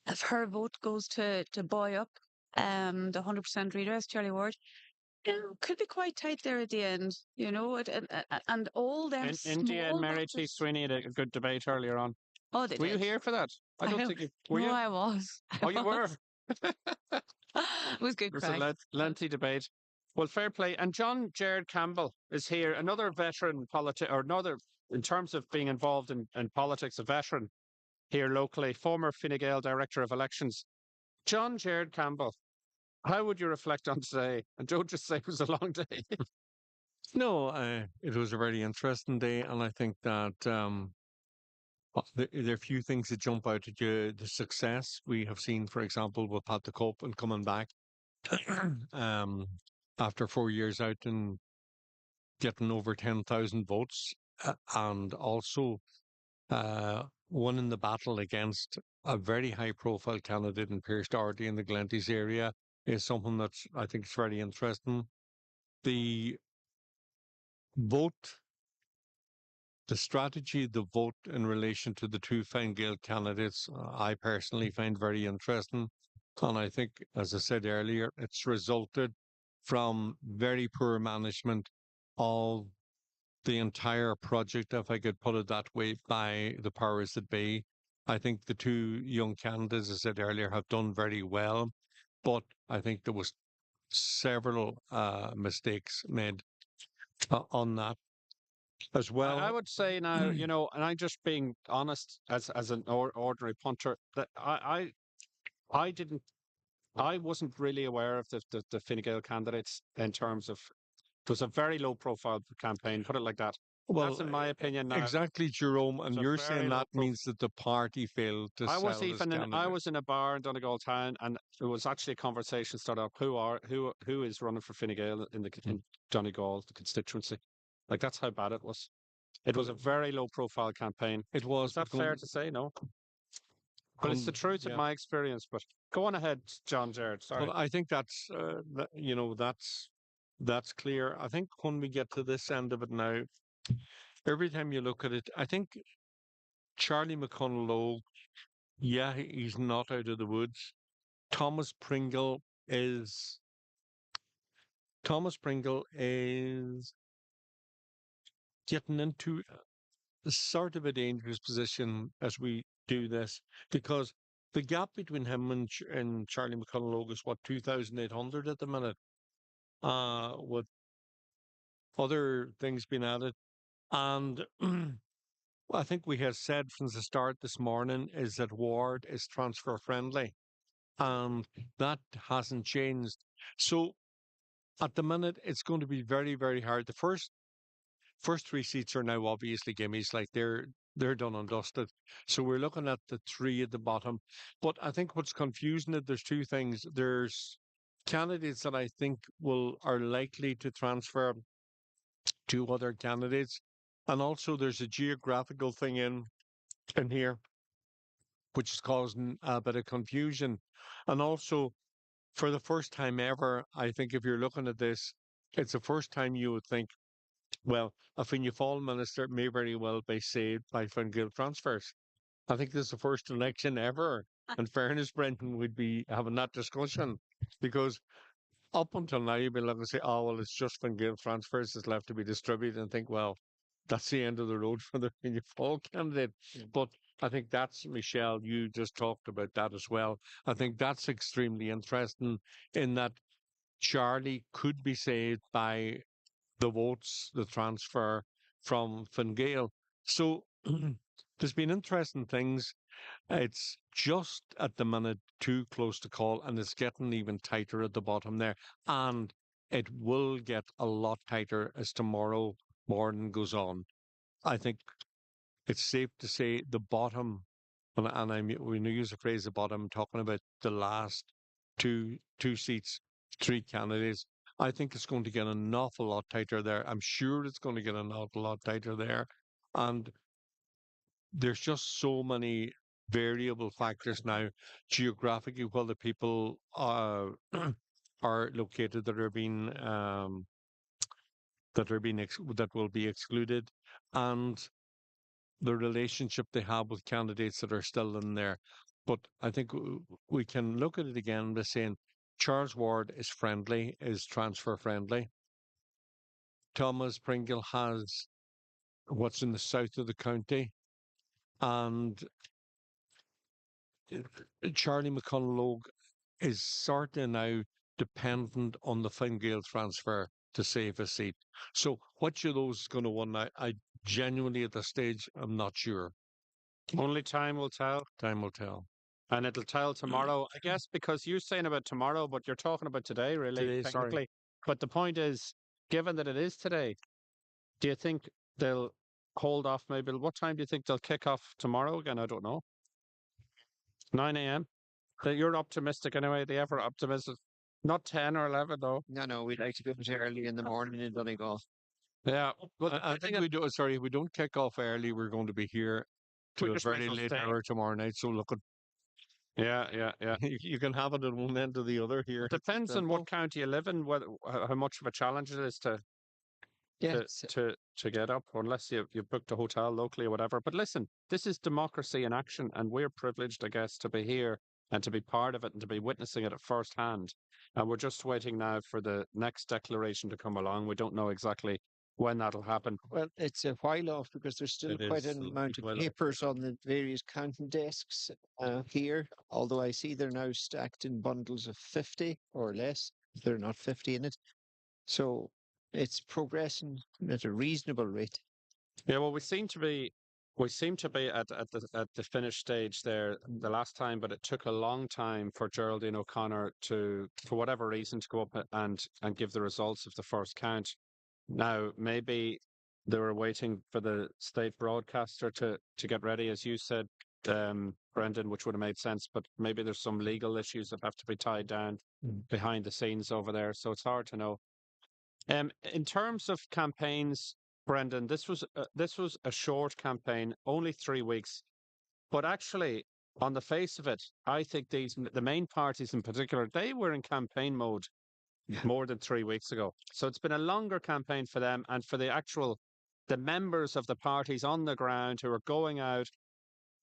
if her vote goes to buoy up the 100% redress, Charlie Ward, it could be quite tight there at the end, and all them India and small Mary T. boxes. Sweeney had a good debate earlier on. Oh, they Were you did. here for that? I don't think you were. No, You? I was. I Oh, you were. was. It was good It was a crack. lengthy debate. Well, fair play. And John Jared Campbell is here, another veteran or another, in terms of being involved in politics, a veteran here locally, former Fine Gael Director of Elections. John Jared Campbell, how would you reflect on today? And don't just say it was a long day. No, it was a very interesting day, and I think that there are a few things that jump out at you. The success we have seen, for example, with Pat the Cope and coming back um, after 4 years out and getting over 10,000 votes, and also winning the battle against a very high-profile candidate in Pierce Doherty in the Glenties area is something that's, I think, is very interesting. The vote, the strategy, the vote in relation to the two Fine Gael candidates, I personally find very interesting. And I think, as I said earlier, it's resulted from very poor management of the entire project, if I could put it that way, by the powers that be. I think the two young candidates, as I said earlier, have done very well, but I think there was several mistakes made on that as I well. would say now, and I'm just being honest as an ordinary punter, that I didn't, I wasn't really aware of the Fine Gael candidates in terms of, it was a very low profile campaign, put it like that. That's Well, in my opinion now. exactly, Jerome. It's And a you're very saying low that profile. means that the party failed to I was sell this even I candidate. was in a bar in Donegal town, and it was actually a conversation started up. Who is running for Fine Gael in Donegal, the constituency? Like that's how bad it was. It was a very low profile campaign. It was, Is that but fair to say? No, but it's the truth of yeah. my experience. But go on ahead, John Jared. Sorry. Well, I think that's that's clear. I think when we get to this end of it now, every time you look at it, I think Charlie McConnell, yeah, he's not out of the woods. Thomas Pringle is Thomas Pringle is getting into a sort of a dangerous position as we do this because the gap between him and Charlie McConnell is what 2,800 at the minute. With other things being added, and I think we have said from the start this morning is that Ward is transfer friendly, and that hasn't changed. So at the minute, it's going to be very, very hard. The first three seats are now obviously gimmies, like they're done and dusted. So we're looking at the three at the bottom. But I think what's confusing it, there's two things. There's candidates that I think are likely to transfer to other candidates, and also there's a geographical thing in here which is causing a bit of confusion. And also, for the first time ever, I think if you're looking at this, it's the first time you would think, well, a Fianna Fáil minister may very well be saved by Fine Gael transfers. I think this is the first election ever. In fairness, Brendan would be having that discussion because up until now, you'd be looking to say, oh, well, it's just Fine Gael transfers that's left to be distributed and think, well, that's the end of the road for the Fianna Fáil candidate. But I think that's, Michelle, you just talked about that as well. I think that's extremely interesting in that Charlie could be saved by the votes, the transfer from Fine Gael. So there's been interesting things. It's just at the minute too close to call, and it's getting even tighter at the bottom there. And it will get a lot tighter as tomorrow morning goes on. I think it's safe to say the bottom, and when you use the phrase the bottom, I'm talking about the last two seats, three candidates. I think it's going to get an awful lot tighter there. I'm sure it's going to get an awful lot tighter there. And there's just so many variable factors now geographically where the people are located that will be excluded, and the relationship they have with candidates that are still in there. But I think we can look at it again by saying Charles Ward is friendly, is transfer friendly. Thomas Pringle has what's in the south of the county, and Charlie McConnell is sort of now dependent on the Fine Gael transfer to save a seat. So which of those is going to win? I genuinely at this stage I'm not sure. Only time will tell. Time will tell. And it'll tell tomorrow, I guess, because you're saying about tomorrow, but you're talking about today, really, Today, sorry. technically. But the point is, given that it is today, do you think they'll hold off maybe? What time do you think they'll kick off tomorrow again? I don't know. 9 a.m. You're optimistic anyway, the ever optimistic. Not 10 or 11, though. No, we'd like to do it early in the morning in Donegal. Yeah. But I think we do. Sorry, if we don't kick off early, we're going to be here to We a just might very as well late stay. hour tomorrow night. So look, Yeah. you can have it at one end or the other here. It depends on what county you live in, how much of a challenge it is to Yes. to get up, unless you booked a hotel locally or whatever. But listen, this is democracy in action, and we're privileged, I guess, to be here and to be part of it and to be witnessing it at first hand. And we're just waiting now for the next declaration to come along. We don't know exactly when that'll happen. Well, it's a while off because there's still It quite is an a amount of while off. papers on the various counting desks here, although I see they're now stacked in bundles of 50 or less. There are not 50 in it. So it's progressing at a reasonable rate. Yeah, well, we seem to be at the finish stage there the last time, but it took a long time for Geraldine O'Connor for whatever reason, to go up and give the results of the first count. Now, maybe they were waiting for the state broadcaster to get ready, as you said, Brendan, which would have made sense. But maybe there's some legal issues that have to be tied down behind the scenes over there, so it's hard to know. In terms of campaigns, Brendan, this was a short campaign, only 3 weeks. But actually, on the face of it, I think the main parties in particular, they were in campaign mode more than 3 weeks ago. So it's been a longer campaign for them and for the members of the parties on the ground who are going out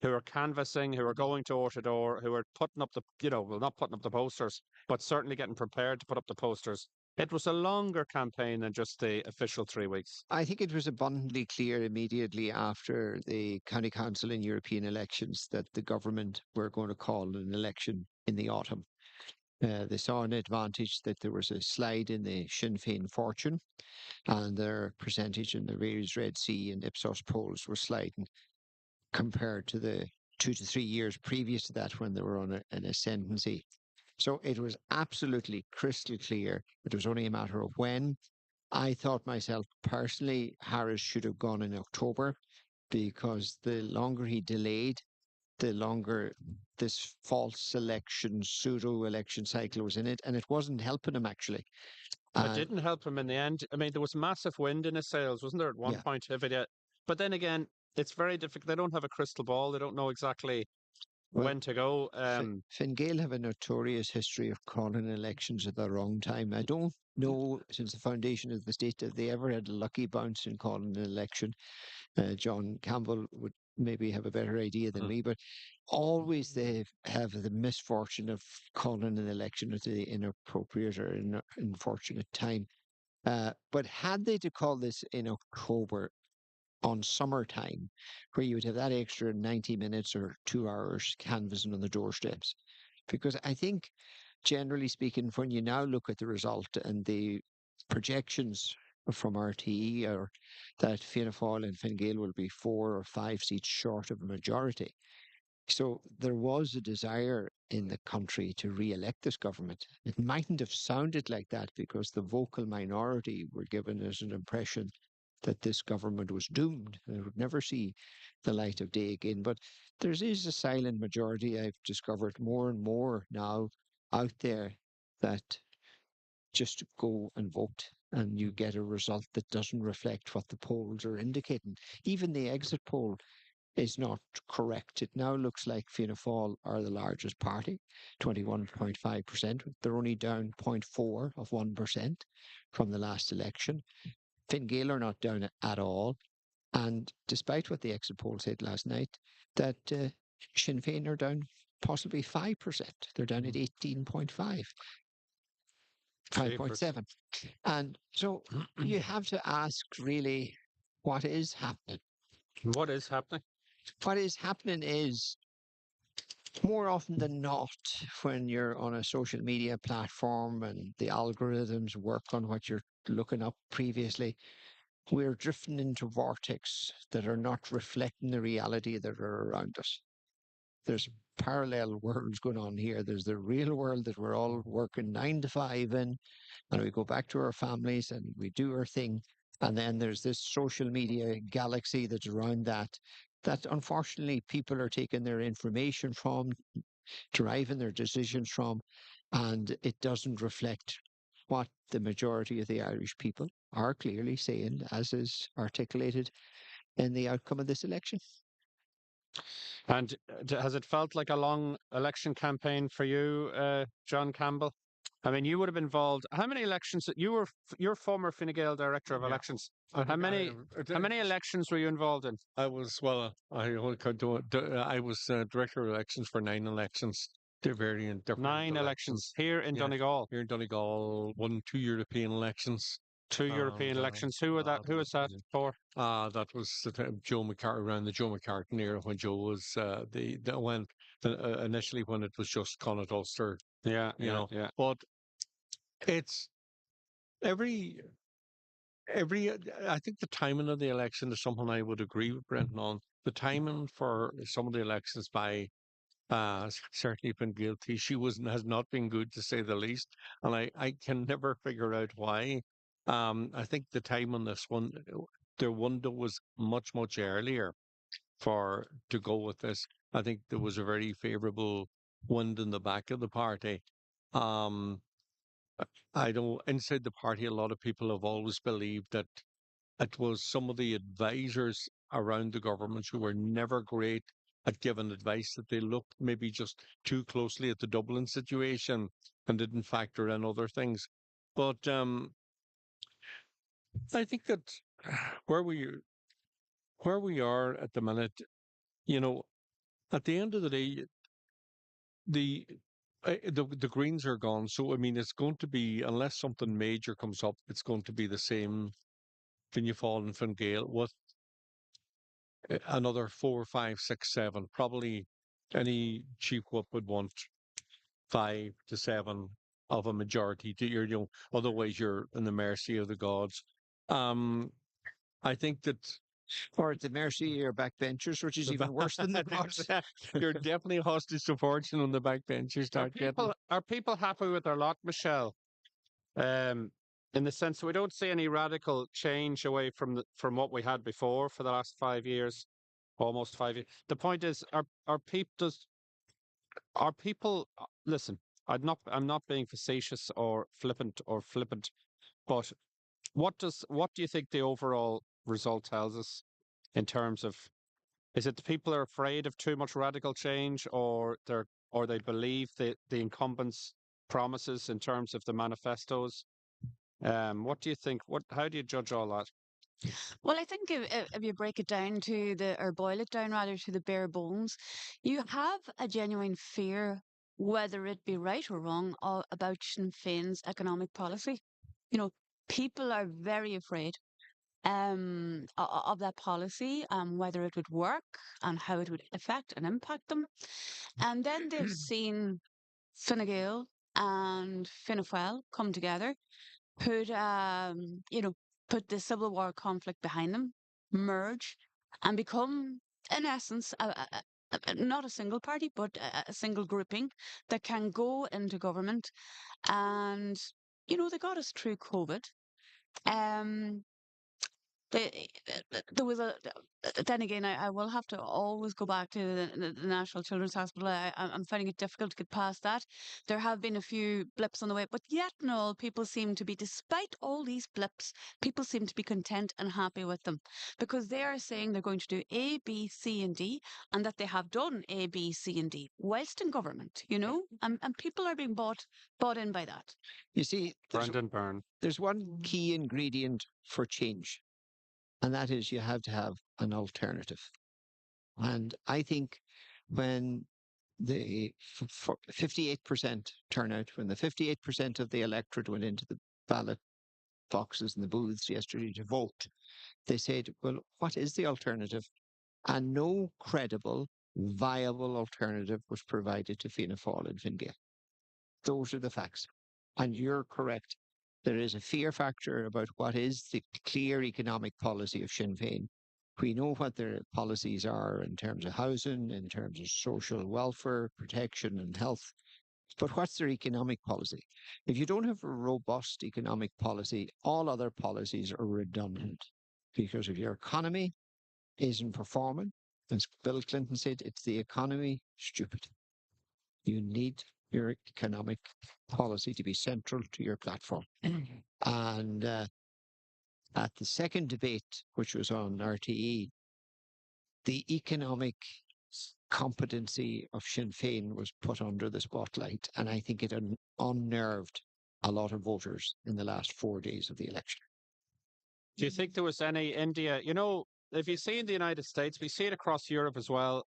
who are canvassing, who are going door to door, who are putting up the, well, not putting up the posters, but certainly getting prepared to put up the posters. It was a longer campaign than just the official 3 weeks. I think it was abundantly clear immediately after the county council and European elections that the government were going to call an election in the autumn. They saw an advantage that there was a slide in the Sinn Féin fortune, and their percentage in the Raise Red Sea and Ipsos polls were sliding compared to the 2 to 3 years previous to that when they were on an ascendancy. So it was absolutely crystal clear. It was only a matter of when. I thought myself personally, Harris should have gone in October because the longer he delayed, the longer this false election, pseudo election cycle was in it, and it wasn't helping him actually. It didn't help him in the end. I mean, there was massive wind in his sails, wasn't there, at one Yeah. point? But then again, it's very difficult. They don't have a crystal ball. They don't know exactly Well, when to go. Fine Gael have a notorious history of calling elections at the wrong time. I don't know since the foundation of the state that they ever had a lucky bounce in calling an election. John Campbell would maybe have a better idea than me, but always they have the misfortune of calling an election at the inappropriate or unfortunate time. But had they to call this in October on summertime, where you would have that extra 90 minutes or 2 hours canvassing on the doorsteps, because I think, generally speaking, when you now look at the result and the projections from RTE are that Fianna Fáil and Fine Gael will be 4 or 5 seats short of a majority. So there was a desire in the country to re-elect this government. It mightn't have sounded like that because the vocal minority were given as an impression that this government was doomed and it would never see the light of day again. But there is a silent majority, I've discovered more and more now out there, that just go and vote and you get a result that doesn't reflect what the polls are indicating. Even the exit poll is not correct. It now looks like Fianna Fáil are the largest party, 21.5%. They're only down 0.4 of 1% from the last election. Fine Gael are not down at all. And despite what the exit poll said last night, that Sinn Féin are down possibly 5%. They're down at 18.5, 5.7. And so you have to ask really what is happening. What is happening? What is happening is, more often than not, when you're on a social media platform and the algorithms work on what you're looking up previously, we're drifting into vortex that are not reflecting the reality that are around us. There's parallel worlds going on here. There's the real world that we're all working 9 to 5 in, and we go back to our families and we do our thing. And then there's this social media galaxy that's around that unfortunately people are taking their information from, deriving their decisions from, and it doesn't reflect what the majority of the Irish people are clearly saying, as is articulated in the outcome of this election. And has it felt like a long election campaign for you, John Campbell? I mean, you would have been involved. How many elections? You're former Fine Gael director of Yeah. elections. I How think many? How many elections were you involved in? I was, well, I only I was director of elections for 9 elections. They're varying different 9 elections here in Yeah. Donegal. Here in Donegal, 2 European elections. 2 European elections. Who was that for? That was the time Joe McCarthy, around the Joe McCarthy era, when Joe was initially when it was just Connacht Ulster, Yeah, you know. yeah. But it's every I think the timing of the election is something I would agree with Brendan on. The timing for some of the elections by certainly been guilty. She has not been good, to say the least, and I can never figure out why. I think the time on this one, their window was much earlier to go with this. I think there was a very favourable wind in the back of the party. Um, I know inside the party, a lot of people have always believed that it was some of the advisors around the government who were never great at giving advice, that they looked maybe just too closely at the Dublin situation and didn't factor in other things. But I think that where we are at the minute, you know, At the end of the day, the the Greens are gone. So I mean, it's going to be, unless something major comes up, it's going to be the same Fianna Fáil and Fine Gael with another four, five, six, seven. Probably any chief whip would want 5 to 7 of a majority to your, otherwise you're in the mercy of the gods. Um, I think that Or at the mercy of your backbenchers, which is even worse than the gods. you're definitely hostage to fortune on the backbench. You Are start getting. people happy with their lot, Michelle? Um, in the sense that we don't see any radical change away from what we had before for the last 5 years, almost 5 years. The point is, are people listen? I'm not being facetious or flippant, but what do you think the overall result tells us in terms of, is it the people are afraid of too much radical change, or they believe the incumbents' promises in terms of the manifestos? What do you think? How do you judge all that? Well, I think if you break it down to or boil it down rather to the bare bones, you have a genuine fear, whether it be right or wrong, about Sinn Féin's economic policy. You know, people are very afraid of that policy, whether it would work and how it would affect and impact them. And then they've seen Fine Gael and Fianna Fáil come together, put put the Civil War conflict behind them, merge, and become, in essence, not a single party, but a single grouping that can go into government. And they got us through COVID. Um, there was then again, I will have to always go back to the National Children's Hospital. I'm finding it difficult to get past that. There have been a few blips on the way, but yet no, people seem to be, despite all these blips, people seem to be content and happy with them, because they are saying they're going to do A, B, C, and D, and that they have done A, B, C, and D whilst in government, and people are being bought in by that. You see, Brendan Byrne. there's one key ingredient for change, and that is you have to have an alternative. And I think when the 58% turnout, when the 58% of the electorate went into the ballot boxes and the booths yesterday to vote, they said, well, what is the alternative? And no credible, viable alternative was provided to Fianna Fáil and Fine Gael. Those are the facts. And you're correct. There is a fear factor about what is the clear economic policy of Sinn Féin. We know what their policies are in terms of housing, in terms of social welfare, protection, and health. But what's their economic policy? If you don't have a robust economic policy, all other policies are redundant. Because if your economy isn't performing, as Bill Clinton said, it's the economy, stupid. You need your economic policy to be central to your platform. And at the second debate, which was on RTE, the economic competency of Sinn Féin was put under the spotlight. And I think it unnerved a lot of voters in the last 4 days of the election. Do you think there was any India? If you see in the United States, we see it across Europe as well.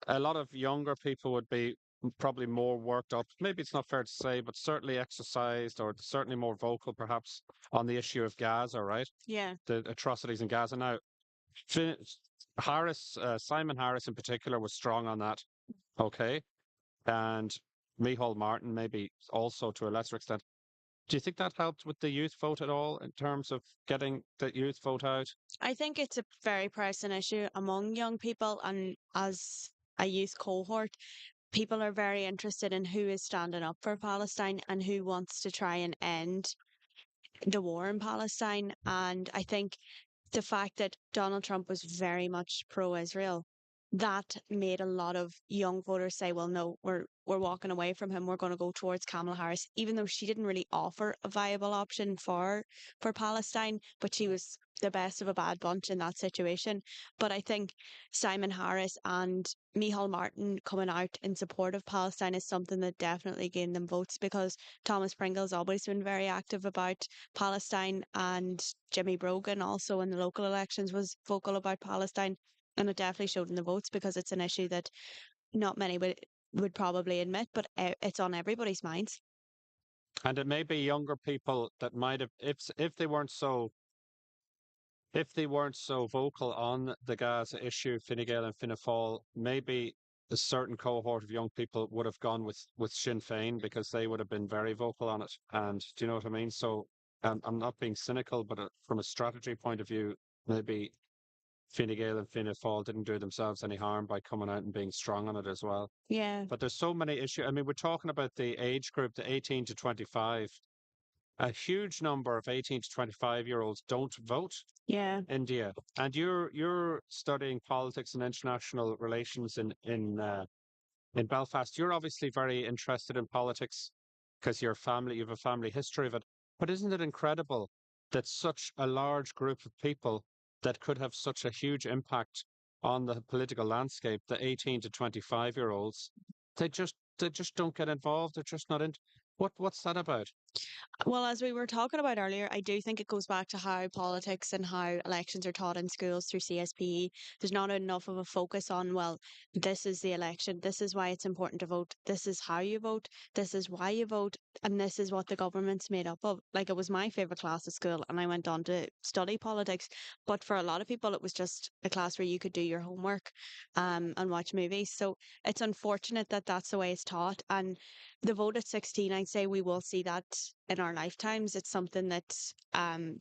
A lot of younger people would be probably more worked up. Maybe it's not fair to say, but certainly exercised, or certainly more vocal, perhaps, on the issue of Gaza, right? Yeah. The atrocities in Gaza. Now, Simon Harris in particular was strong on that. Okay. And Micheál Martin, maybe also to a lesser extent. Do you think that helped with the youth vote at all in terms of getting the youth vote out? I think it's a very pressing issue among young people, and as a youth cohort, people are very interested in who is standing up for Palestine and who wants to try and end the war in Palestine. And I think the fact that Donald Trump was very much pro-Israel, that made a lot of young voters say, well, no, we're walking away from him. We're going to go towards Kamala Harris, even though she didn't really offer a viable option for Palestine, but she was the best of a bad bunch in that situation. But I think Simon Harris and Micheál Martin coming out in support of Palestine is something that definitely gained them votes, because Thomas Pringle's always been very active about Palestine, and Jimmy Brogan also in the local elections was vocal about Palestine. And it definitely showed in the votes because it's an issue that not many would probably admit, but it's on everybody's minds. And it may be younger people that might have, if they weren't so vocal on the Gaza issue, Fine Gael and Fianna Fáil, maybe a certain cohort of young people would have gone with Sinn Féin because they would have been very vocal on it. And do you know what I mean? So I'm not being cynical, but from a strategy point of view, maybe Fine Gael and Fianna Fáil didn't do themselves any harm by coming out and being strong on it as well. Yeah, But there's so many issues. I mean, we're talking about the age group, the 18 to 25. A huge number of 18 to 25-year-olds don't vote. yeah. India, and you're studying politics and international relations in Belfast. You're obviously very interested in politics because you have a family history of it. But isn't it incredible that such a large group of people that could have such a huge impact on the political landscape, the 18 to 25-year-olds, they just don't get involved. They're just not in. What's that about? Well, as we were talking about earlier, I do think it goes back to how politics and how elections are taught in schools through CSPE. There's not enough of a focus on, well, this is the election, this is why it's important to vote, this is how you vote, this is why you vote, and this is what the government's made up of. Like, it was my favourite class at school, and I went on to study politics. But for a lot of people, it was just a class where you could do your homework and watch movies. So it's unfortunate that that's the way it's taught. And the vote at 16, I'd say we will see that in our lifetimes. It's something that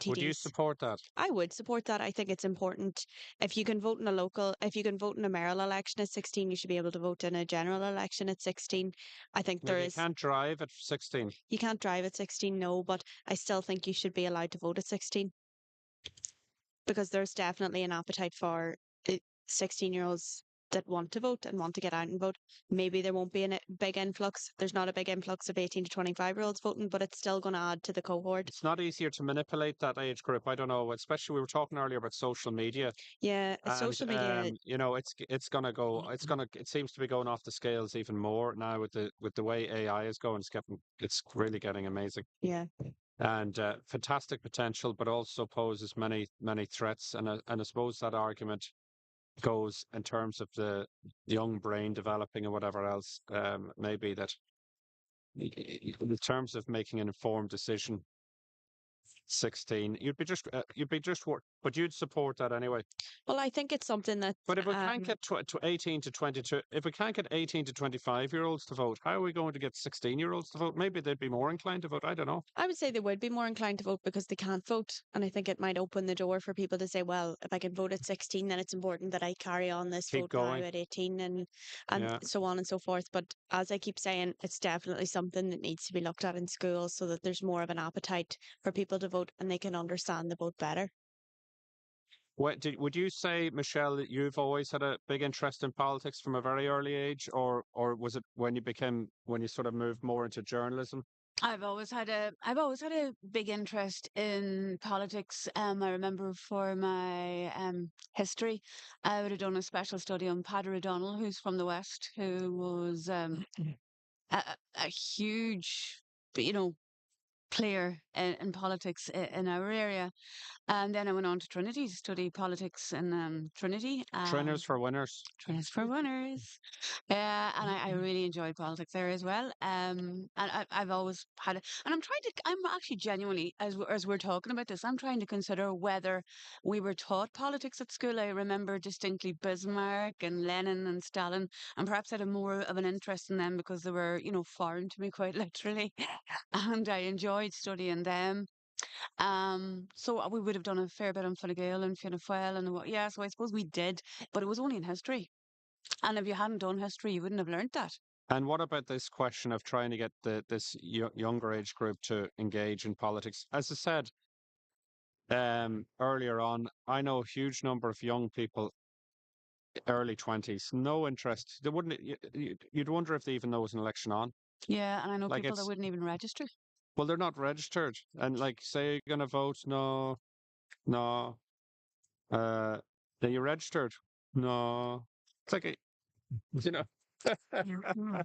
Would you TDs, support that? I would support that. I think it's important. If you can vote in a mayoral election at 16, you should be able to vote in a general election at 16. I think Maybe there you is, can't drive at 16. you can't drive at 16, no, but I still think you should be allowed to vote at 16 because there's definitely an appetite for 16-year-olds that want to vote and want to get out and vote. Maybe there won't be a big influx. There's not a big influx of 18 to 25-year-olds voting, but it's still going to add to the cohort. It's not easier to manipulate that age group. I don't know, especially we were talking earlier about social media, Yeah, and social media. it seems to be going off the scales even more now with the way AI is going. It's really getting amazing, Yeah. and fantastic potential, but also poses many threats. And I suppose that argument goes in terms of the young brain developing and whatever else. Maybe that in terms of making an informed decision, 16, but you'd support that anyway. Well, I think it's something that But if we can't get to 18 to 22, if we can't get 18 to 25-year-olds to vote, how are we going to get 16-year-olds to vote? Maybe they'd be more inclined to vote. I don't know. I would say they would be more inclined to vote because they can't vote. And I think it might open the door for people to say, well, if I can vote at 16, then it's important that I carry on this Keep vote now going. at 18 and Yeah. so on and so forth. But as I keep saying, it's definitely something that needs to be looked at in schools so that there's more of an appetite for people to vote and they can understand the vote better. Would you say, Michelle, that you've always had a big interest in politics from a very early age, or was it when you sort of moved more into journalism? I've always had a big interest in politics. I remember for my history, I would have done a special study on Padre O'Donnell, who's from the West, who was a huge, you know, player in politics in our area. And then I went on to Trinity to study politics in Trinity. Trainers for winners. Trainers for winners. And I really enjoyed politics there as well. And I've always had it. And I'm actually genuinely, as we're talking about this, I'm trying to consider whether we were taught politics at school. I remember distinctly Bismarck and Lenin and Stalin, and perhaps I had more of an interest in them because they were, foreign to me quite literally. And I enjoyed studying them. So we would have done a fair bit on Fine Gael and Fianna Fáil and what, yeah, so I suppose we did, but it was only in history. And if you hadn't done history, you wouldn't have learnt that. And what about this question of trying to get this younger age group to engage in politics? As I said earlier on, I know a huge number of young people, early 20s, no interest. They wouldn't. You'd wonder if they even know there's an election on. Yeah, and I know Like people that it's wouldn't even register. well, they're not registered, and like say you're gonna vote, no, no. Are you registered? No. It's like you know. Mhm.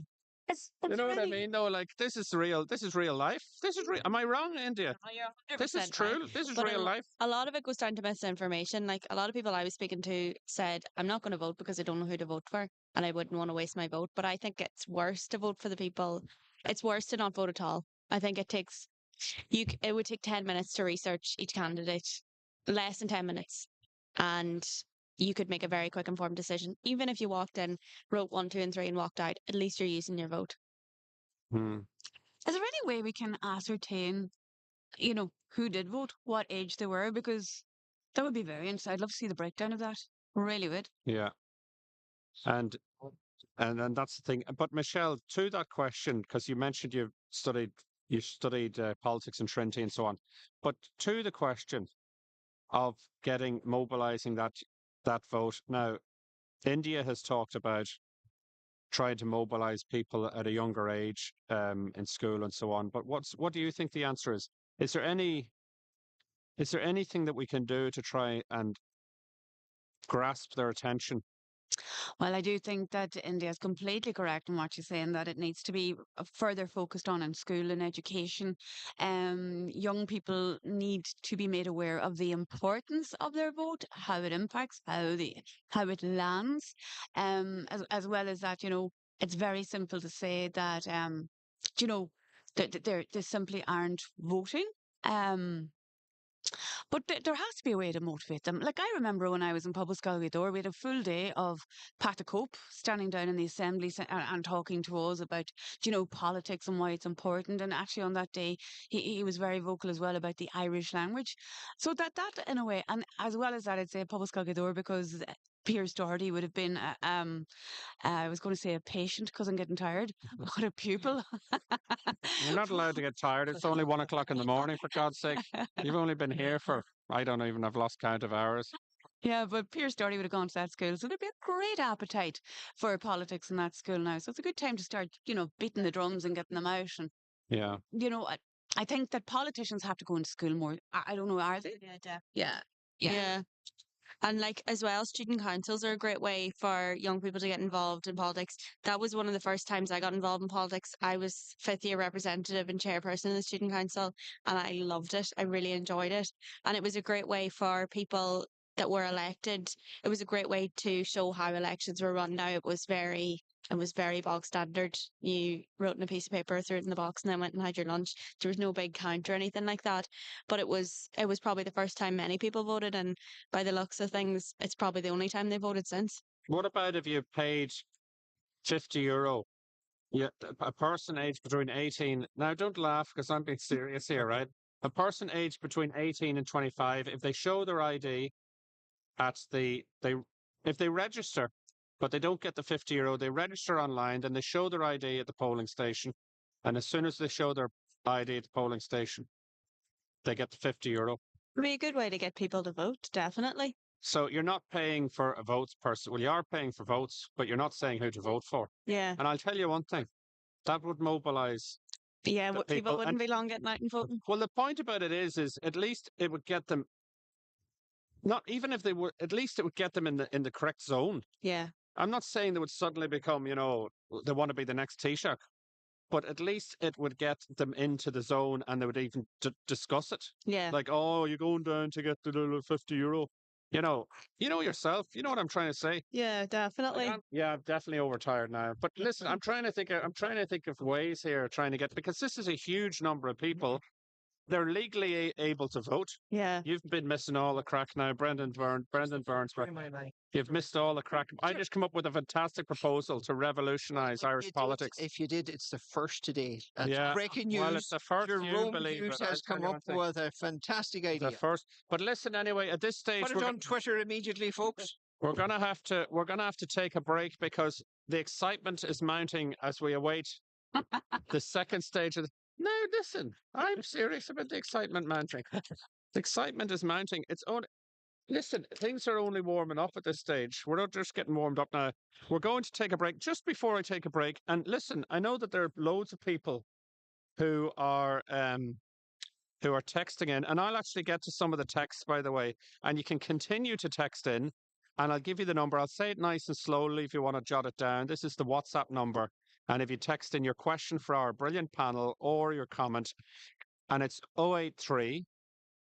It's You know what I really. mean? No, like this is real. This is real life. This is real. Am I wrong, India? Oh, you're This is 100% right. true. This is But real life. a lot of it goes down to misinformation. Like a lot of people I was speaking to said, I'm not going to vote because I don't know who to vote for and I wouldn't want to waste my vote. But I think it's worse to vote for the people. It's worse to not vote at all. I think it takes it would take 10 minutes to research each candidate, less than 10 minutes. And you could make a very quick informed decision. Even if you walked in, wrote 1, 2, and 3 and walked out, at least you're using your vote. Hmm. Is there any way we can ascertain, who did vote, what age they were? Because that would be very interesting. I'd love to see the breakdown of that. Really would. Yeah. And and that's the thing. But Michelle, to that question, because you mentioned you studied politics in Trinity and so on. But to the question of mobilizing that vote. Now, India has talked about trying to mobilize people at a younger age in school and so on. But what do you think the answer is? Is there anything that we can do to try and grasp their attention? Well, I do think that India is completely correct in what she's saying, that it needs to be further focused on in school and education. Young people need to be made aware of the importance of their vote, how it impacts, how it lands, as well as that, it's very simple to say that, you know, that they simply aren't voting. Um, but there has to be a way to motivate them. Like I remember when I was in Public Galgador, we had a full day of Pat Cope standing down in the assembly and talking to us about, politics and why it's important. And actually on that day, he was very vocal as well about the Irish language. So that in a way, and as well as that, I'd say Public Galgador because Pierce Doherty would have been, I was going to say a patient because I'm getting tired, but a pupil. You're not allowed to get tired. It's only 1 o'clock in the morning, for God's sake. You've only been here for, I don't even have lost count of hours. Yeah, but Pierce Doherty would have gone to that school, so there'd be a great appetite for politics in that school now. So it's a good time to start, beating the drums and getting them out. And Yeah. I think that politicians have to go into school more. I don't know, are they? Yeah, yeah. Yeah. And like as well, student councils are a great way for young people to get involved in politics. That was one of the first times I got involved in politics. I was fifth year representative and chairperson of the student council, and I loved it. I really enjoyed it. And it was a great way for people that were elected. It was a great way to show how elections were run. Now it was very bog standard. You wrote in a piece of paper, threw it in the box, and then went and had your lunch. There was no big count or anything like that. But it was probably the first time many people voted, and by the looks of things, it's probably the only time they voted since. What about if you paid €50? Yeah, a person aged between 18. Now, don't laugh because I'm being serious here, right? A person aged between 18 and 25, if they show their ID if they register, but they don't get the €50, they register online, then they show their ID at the polling station. And as soon as they show their ID at the polling station, they get the €50. It'd be a good way to get people to vote, definitely. So you're not paying for a votes person. Well, you are paying for votes, but you're not saying who to vote for. Yeah. And I'll tell you one thing, that would mobilize Yeah, the people people. wouldn't And be long getting out and voting. well, the point about it is at least it would get them. Not even if they were, at least it would get them in the correct zone. Yeah. I'm not saying they would suddenly become, they want to be the next Taoiseach, but at least it would get them into the zone and they would even discuss it. Yeah. Like, oh, you're going down to get the little €50. Yourself. You know what I'm trying to say. Yeah, definitely. I'm definitely overtired now. But listen, I'm trying to think of ways here, trying to get because this is a huge number of people. They're legally able to vote. Yeah. You've been missing all the crack now, Brendan Burns. You've missed all the crack. I just come up with a fantastic proposal to revolutionise Irish politics. If you did, it's the first today. That's Yeah. breaking news. Well, it's the first. You Jerome believe Hughes it. has I'll come tell you up one thing. with a fantastic idea. The first. But listen, anyway, at this stage, Put it on Twitter immediately, folks. we're gonna have to take a break because the excitement is mounting as we await the second stage of. No, listen, I'm serious about the excitement mounting. The excitement is mounting. Listen, things are only warming up at this stage. We're not just getting warmed up now. We're going to take a break. Just before I take a break, and listen, I know that there are loads of people who are texting in, and I'll actually get to some of the texts, by the way, and you can continue to text in, and I'll give you the number. I'll say it nice and slowly if you want to jot it down. This is the WhatsApp number, And if you text in your question for our brilliant panel or your comment, and it's 083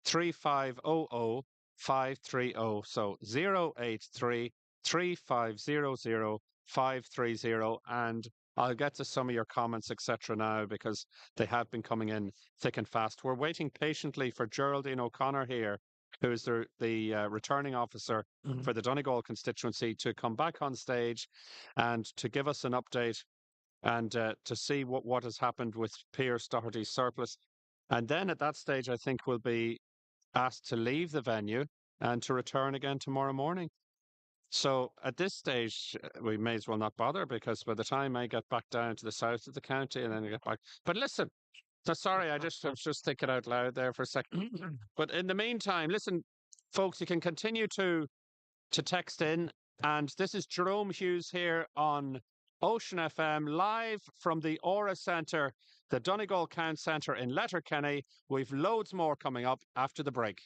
3500 530. So 083 3500 530. And I'll get to some of your comments, etc., now because they have been coming in thick and fast. We're waiting patiently for Geraldine O'Connor here, who is the returning officer for the Donegal constituency, to come back on stage and to give us an update and to see what has happened with Pierce Doherty's surplus. And then at that stage, I think we'll be asked to leave the venue and to return again tomorrow morning. So at this stage, we may as well not bother, because by the time I get back down to the south of the county and then I get back. But listen, so sorry, I was just thinking out loud there for a second. But in the meantime, listen, folks, you can continue to text in. And this is Jerome Hughes here on Ocean FM, live from the Aura Centre, the Donegal Count Centre in Letterkenny. We've loads more coming up after the break.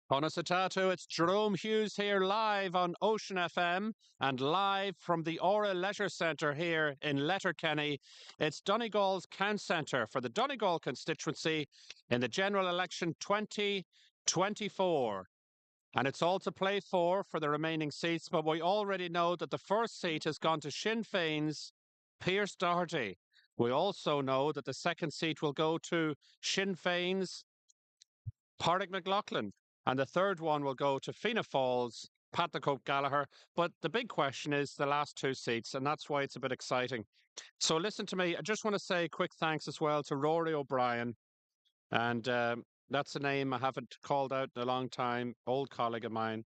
Conasatatu, it's Jerome Hughes here live on Ocean FM and live from the Aura Leisure Centre here in Letterkenny. It's Donegal's Count Centre for the Donegal constituency in the general election 2024. And it's all to play for the remaining seats, but we already know that the first seat has gone to Sinn Féin's Pierce Doherty. We also know that the second seat will go to Sinn Féin's Pádraig McLaughlin. And the third one will go to Fianna Fáil's Pat the Cope Gallagher. But the big question is the last two seats, and that's why it's a bit exciting. So listen to me. I just want to say a quick thanks as well to Rory O'Brien. And that's a name I haven't called out in a long time, old colleague of mine.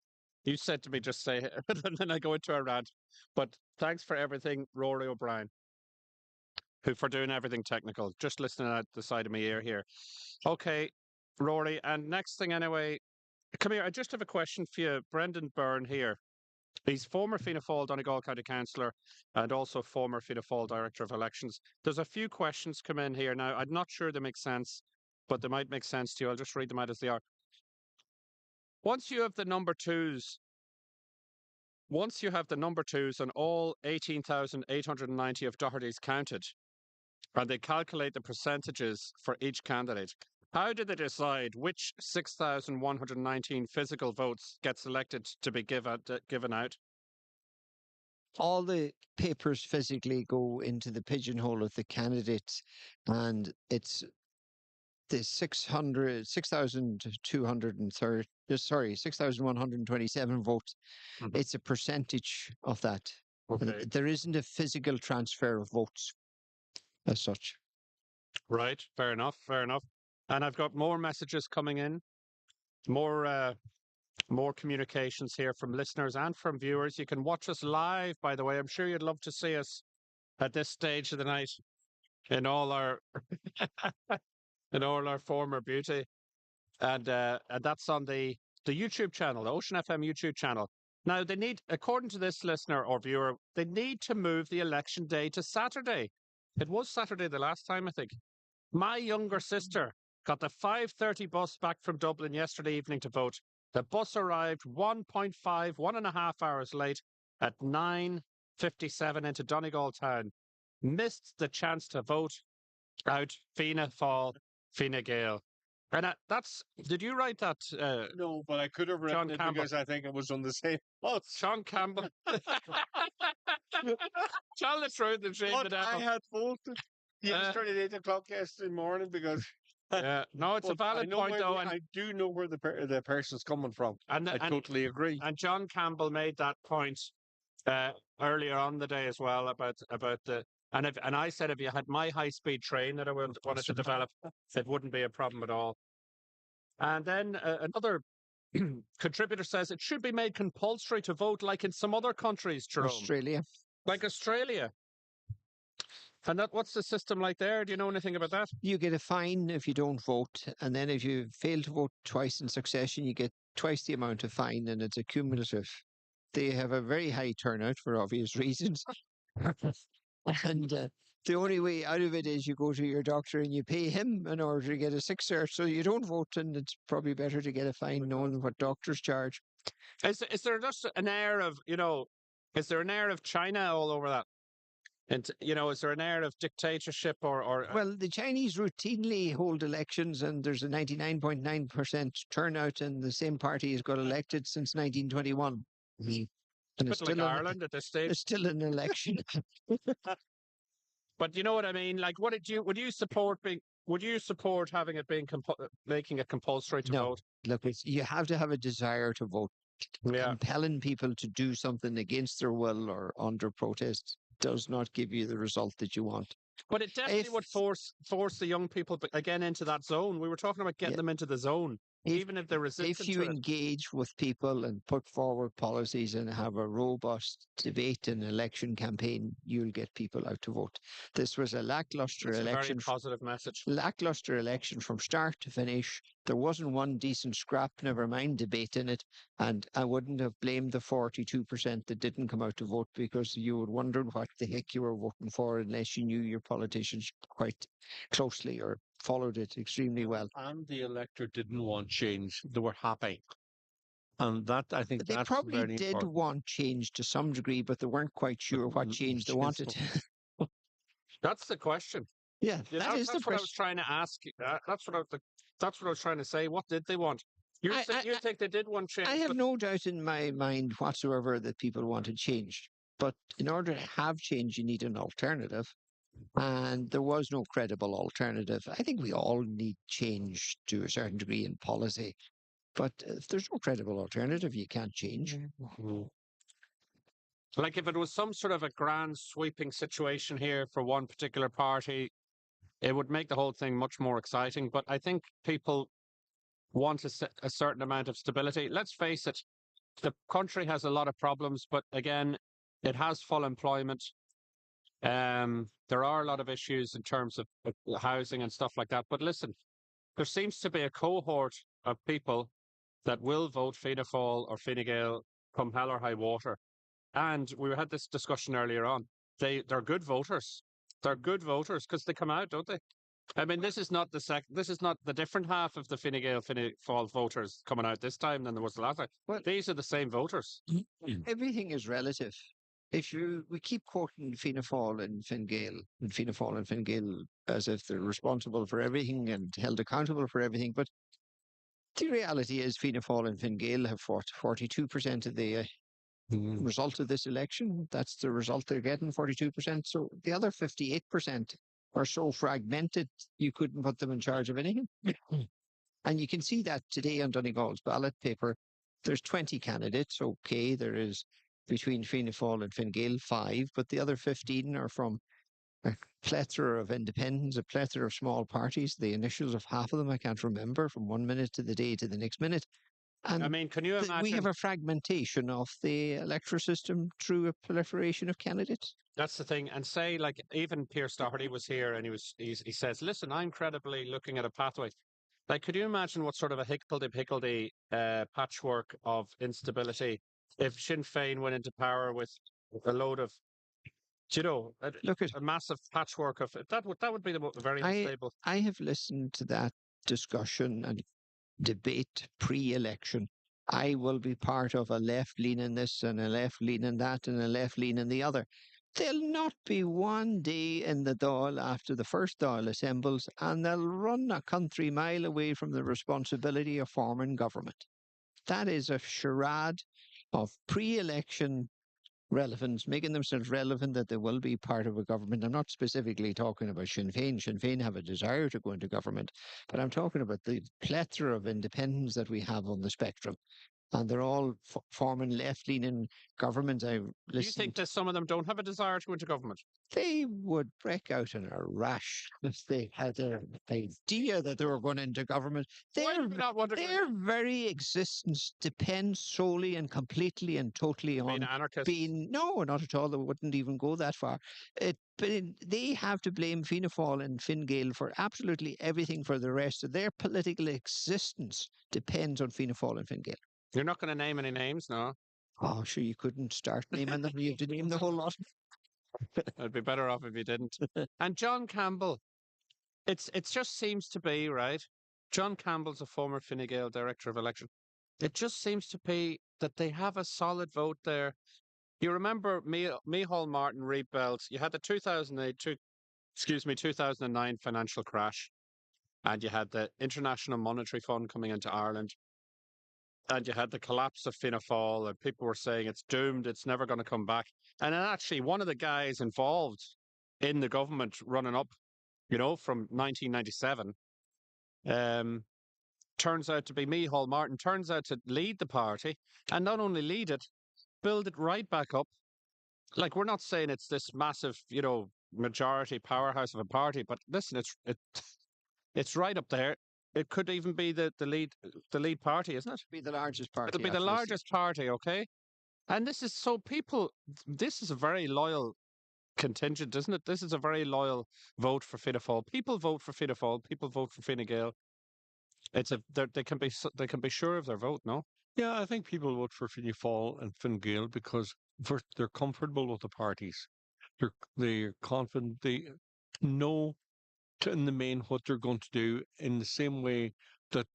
You said to me, just say it, and then I go into a rant. But thanks for everything, Rory O'Brien, who for doing everything technical. Just listening at the side of my ear here. Okay, Rory. And next thing anyway, come here. I just have a question for you. Brendan Byrne here. He's former Fianna Fáil Donegal County Councillor and also former Fianna Fáil Director of Elections. There's a few questions come in here now. I'm not sure they make sense, but they might make sense to you. I'll just read them out as they are. Once you have the number twos and all 18,890 of Doherty's counted, and they calculate the percentages for each candidate, how do they decide which 6,119 physical votes get selected to be given out? All the papers physically go into the pigeonhole of the candidates, and it's the 6,127 votes. It's a percentage of that. Okay. There isn't a physical transfer of votes as such. Right. Fair enough. Fair enough. And I've got more messages coming in, more communications here from listeners and from viewers. You can watch us live, by the way. I'm sure you'd love to see us at this stage of the night in all our in all our former beauty. And that's on the YouTube channel, the Ocean FM YouTube channel. Now, they need, according to this listener or viewer, they need to move the election day to Saturday. It was Saturday the last time, I think. My younger sister got the 5:30 bus back from Dublin yesterday evening to vote. The bus arrived 1.5 hours late at 9:57 into Donegal town. Missed the chance to vote out Fianna Fáil, Fine Gael. And did you write that? No, but I could have John written it Campbell. because I think it was on the same bus. Sean Campbell. Tell the truth and shame the But devil. I had voted yesterday at 8 o'clock yesterday morning because No, it's a but I valid know point where though. I do know where the person's coming from. And I totally agree. And John Campbell made that point earlier on the day as well about the and I said if you had my high speed train that I wanted to develop, it wouldn't be a problem at all. And then another contributor says it should be made compulsory to vote like in some other countries, Jerome. Australia. Like Australia. And what's the system like there? Do you know anything about that? You get a fine if you don't vote, and then if you fail to vote twice in succession, you get twice the amount of fine, and it's accumulative. They have a very high turnout for obvious reasons. And the only way out of it is you go to your doctor and you pay him in order to get a sick cert. So you don't vote, and it's probably better to get a fine knowing what doctors charge. Is there just an air of, is there an air of China all over that? And, is there an air of dictatorship or Well, the Chinese routinely hold elections, and there's a 99.9% turnout, and the same party has got elected since 1921. And bit like Ireland at this stage? It's still an election. But you know what I mean? Like, would you support having it being making it compulsory to vote? Look, you have to have a desire to vote. Yeah. Compelling people to do something against their will or under protest does not give you the result that you want. But it definitely would force the young people again into that zone. We were talking about getting them into the zone, even if they're resistant if you engage with people and put forward policies and have a robust debate and election campaign, you'll get people out to vote. This was a lackluster election. A very positive message. Lackluster election from start to finish. There wasn't one decent scrap, never mind debate in it. And I wouldn't have blamed the 42% that didn't come out to vote, because you would wonder what the heck you were voting for unless you knew your politicians quite closely or followed it extremely well. And the electorate didn't want change. They were happy. And that, I think But they that's probably very did important. want change to some degree, but they weren't quite sure what change they wanted. That's the question. Yeah, You that know, is the that's what I was question. trying to ask you. That's what I was trying to say. What did they want? I, I, You think they did want change, I have but no doubt in my mind whatsoever that people wanted change. But in order to have change, you need an alternative. And there was no credible alternative. I think we all need change to a certain degree in policy. But if there's no credible alternative, you can't change. like if it was some sort of a grand sweeping situation here for one particular party, it would make the whole thing much more exciting. But I think people want a certain amount of stability. Let's face it, the country has a lot of problems, but again, it has full employment. There are a lot of issues in terms of housing and stuff like that. But listen, there seems to be a cohort of people that will vote Fianna Fáil or Fine Gael come hell or high water. And we had this discussion earlier on. They're good voters. They're good voters because they come out, don't they? I mean, this is not this is not the different half of the Fine Gael Fine Fáil voters coming out this time than there was the last time. Well, These are the same voters. everything is relative. If we keep quoting Fianna Fáil and Fine Gael, and Fianna Fáil and Fine Gael as if they're responsible for everything and held accountable for everything, but the reality is Fianna Fáil and Fine Gael have 42% of the result of this election. That's the result they're getting, 42%. So the other 58% are so fragmented you couldn't put them in charge of anything. And you can see that today on Donegal's ballot paper. There's 20 candidates. Okay, there is between Fianna Fáil and Fine Gael 5, but the other 15 are from a plethora of independents, a plethora of small parties. The initials of half of them I can't remember from one minute to the day to the next minute. And I mean, can you imagine? we have a fragmentation of the electoral system through a proliferation of candidates. That's the thing. And say, like, even Pierce Doherty was here and he says, listen, I'm credibly looking at a pathway. Like, could you imagine what sort of a higgledy-piggledy patchwork of instability if Sinn Féin went into power with a load of, you know, Look at a massive patchwork of that would be very unstable. I have listened to that discussion and debate pre-election. I will be part of a left leaning this and a left leaning that and a left leaning the other. There'll not be one day in the Dáil after the first Dáil assembles, and they'll run a country mile away from the responsibility of forming government. That is a charade of pre-election relevance, making themselves relevant that they will be part of a government. I'm not specifically talking about Sinn Féin. Sinn Féin have a desire to go into government, but I'm talking about the plethora of independents that we have on the spectrum. And they're all forming left-leaning governments. I Do you think listened. that some of them don't have a desire to go into government? They would break out in a rash if they had an idea that they were going into government. Why do they not want to go Their very existence depends solely and completely and totally being on anarchists? being no, not at all. They wouldn't even go that far. They have to blame Fianna Fáil and Fine Gael for absolutely everything for the rest of their political existence depends on Fianna Fáil and Fine Gael. You're not going to name any names, no? Oh, sure, you couldn't start naming them. You have to name the whole lot. I'd be better off if you didn't. And John Campbell, it just seems to be, right? John Campbell's a former Fine Gael director of election. It just seems to be that they have a solid vote there. You remember Micheál Martin rebuilt. You had the 2009 financial crash, and you had the International Monetary Fund coming into Ireland, and you had the collapse of Fianna Fáil, and people were saying it's doomed, it's never going to come back. And then actually, one of the guys involved in the government running up, you know, from 1997, turns out to be Micheál Martin, turns out to lead the party, and not only lead it, build it right back up. Like, we're not saying it's this massive, you know, majority powerhouse of a party, but listen, it's right up there. It could even be the lead party, isn't it? Be the largest party. It'll be the after this. largest party, okay? And this is so people. This is a very loyal contingent, isn't it? This is a very loyal vote for Fianna Fáil. People vote for Fianna Fáil. People vote for Fine Gael. They can be sure of their vote. No. Yeah, I think people vote for Fianna Fáil and Fine Gael because first they're comfortable with the parties. They're confident. They know in the main what they're going to do in the same way that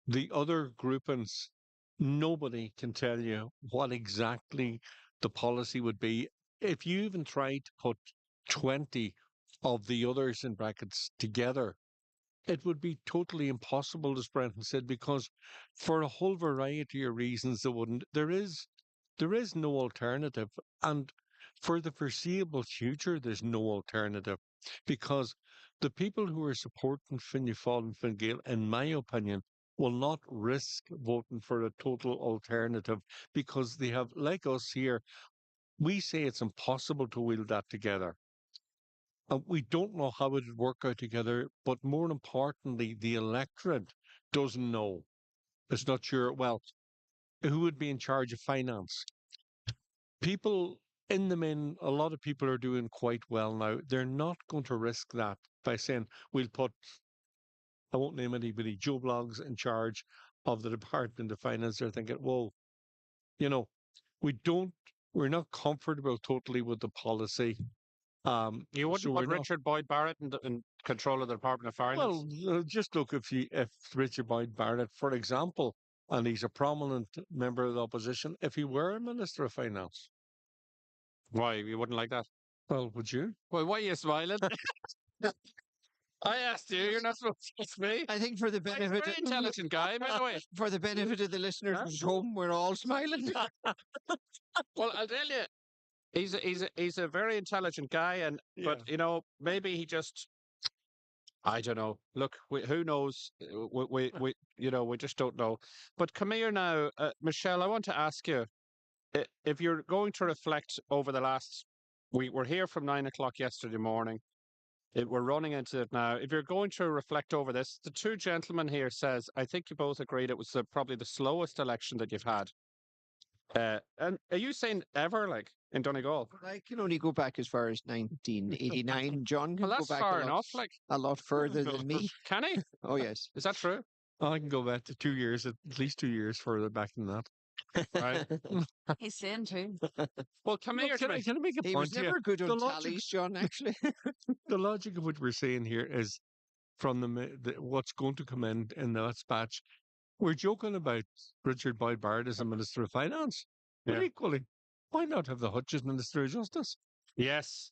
the other groupings nobody can tell you what exactly the policy would be. If you even tried to put 20 of the others in brackets together, it would be totally impossible, as Brenton said, because for a whole variety of reasons, there is no alternative. And for the foreseeable future, there's no alternative because the people who are supporting Fianna Fáil and Fine Gael, in my opinion, will not risk voting for a total alternative because they have, like us here, we say it's impossible to wield that together. And we don't know how it would work out together, but more importantly, the electorate doesn't know. It's not sure, well, who would be in charge of finance? People in the main, a lot of people are doing quite well now. They're not going to risk that by saying, we'll put, I won't name anybody, Joe Bloggs in charge of the Department of Finance. They're thinking, whoa, you know, we don't, we're not comfortable totally with the policy. You wouldn't So we're put not. Richard Boyd Barrett in control of the Department of Finance? Well, just look if Richard Boyd Barrett, for example, and he's a prominent member of the opposition, if he were a Minister of Finance, Why? You wouldn't like that? well, would you? Well, why are you smiling? I asked you. You're not supposed to ask me. I think for the I'm a benefit very intelligent guy, by the way. for the benefit of the listeners Huh? at home, we're all smiling. Well, I'll tell you, he's a very intelligent guy, and but maybe he just, I don't know. Look, who knows? We just don't know. But come here now, Michelle. I want to ask you, if you're going to reflect over the last, we were here from 9 o'clock yesterday morning. We're running into it now. If you're going to reflect over this, the two gentlemen here says, I think you both agreed it was probably the slowest election that you've had. And are you saying ever, like in Donegal? I can only go back as far as 1989. John can Well, go that's back far enough. Like, a lot further than me. can he? Oh, yes. Is that true? I can go back to 2 years, at least 2 years further back than that. Right. He's saying too. Well, come Look, here to me. can I make a He point was here? never good on The logic, tallies, John, actually. the logic of what we're saying here is from what's going to come in that batch. We're joking about Richard Boyd Barrett as a Minister of Finance, but Yeah. equally, why not have the Hutch as Minister of Justice? Yes.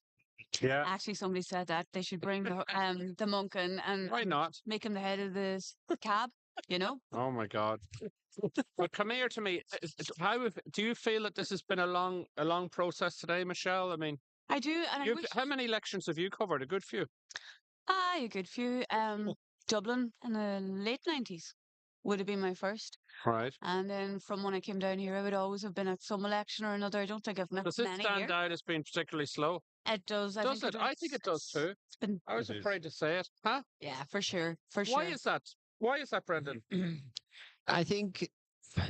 Yeah. Actually, somebody said that they should bring the monk in and Why not? make him the head of the cab. You know. Oh my God. But come here to me. Do you feel that this has been a long process today, Michelle? I mean, I do, and I wish. how many elections have you covered? A good few. A good few. Dublin in the late 90s would have been my first. Right. And then from when I came down here, I would always have been at some election or another. I don't think I've Does missed it many stand here. out as being particularly slow? It does. Does it? I think it does too. It's been, I was afraid to say it. Huh? yeah, for sure. For Why sure. is that? Why is that, Brendan? I think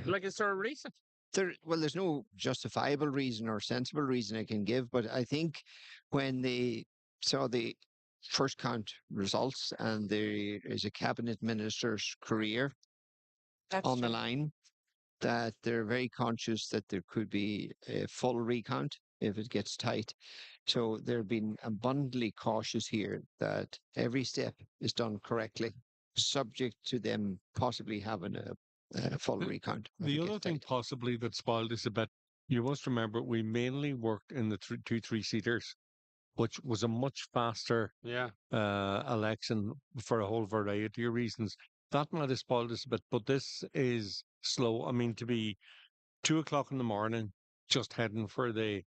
Like, is there a reason? there's no justifiable reason or sensible reason I can give, but I think when they saw the first count results and there is a cabinet minister's career That's on the true. line, that they're very conscious that there could be a full recount if it gets tight. So they're being abundantly cautious here that every step is done correctly, subject to them possibly having a full recount. if The it other gets thing tight. possibly that spoiled this a bit, you must remember, we mainly worked in the two three-seaters, which was a much faster Yeah. election for a whole variety of reasons. That might have spoiled us a bit, but this is slow. I mean, to be 2 o'clock in the morning, just heading for the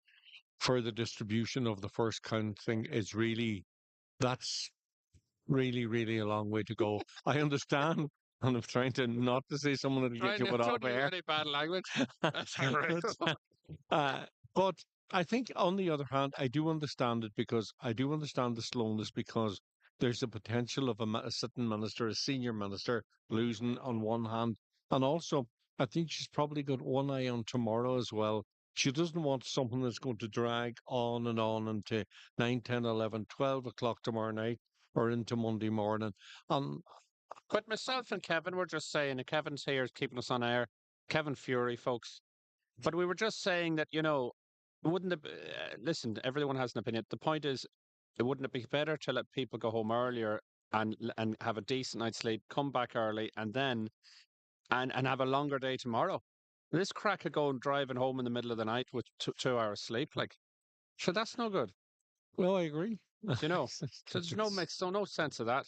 distribution of the first count thing is that's really a long way to go. I understand, and I'm trying to not to say someone that'll get you put off Don't use air. any bad language. That's all right. But I think, on the other hand, I do understand it because I do understand the slowness because there's the potential of a sitting minister, a senior minister, losing on one hand. And also, I think she's probably got one eye on tomorrow as well. She doesn't want something that's going to drag on into 9, 10, 11, 12 o'clock tomorrow night or into Monday morning. But myself and Kevin were just saying, and Kevin's here keeping us on air. Kevin Fury, folks. But we were just saying that, wouldn't it, listen, everyone has an opinion. The point is, wouldn't it be better to let people go home earlier and have a decent night's sleep, come back early, and then and have a longer day tomorrow? This crack of going driving home in the middle of the night with 2 hours sleep, like, sure, that's no good. Well, I agree. You know, so there's no sense of that.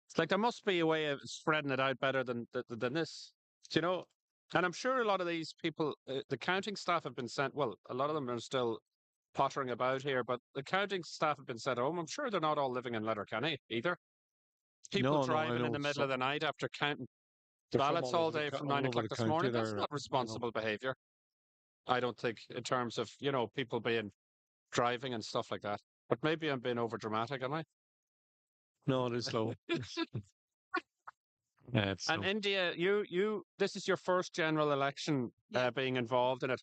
It's like there must be a way of spreading it out better than this. Do you know? And I'm sure a lot of these people, the counting staff have been sent. Well, a lot of them are still pottering about here, but the counting staff have been sent home. I'm sure they're not all living in Letterkenny either. People No, I driving in know the middle of the night after counting they're from ballots all day from nine all over o'clock the this county morning. That's there. not responsible behaviour. I don't think, in terms of people being driving and stuff like that. But maybe I'm being over dramatic, am I? No, it is slow. Yeah, it's And slow. India, this is your first general election Yeah. being involved in it,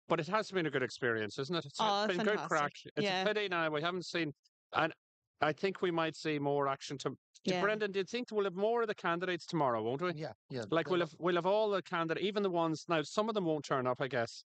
but it has been a good experience, isn't it? It's Oh, been good crack. fantastic. It's Yeah. a pity now we haven't seen, and I think we might see more action. Yeah. Brendan, do you think we'll have more of the candidates tomorrow, won't we? Yeah, yeah. Like we'll have all the candidates, even the ones now. Some of them won't turn up, I guess.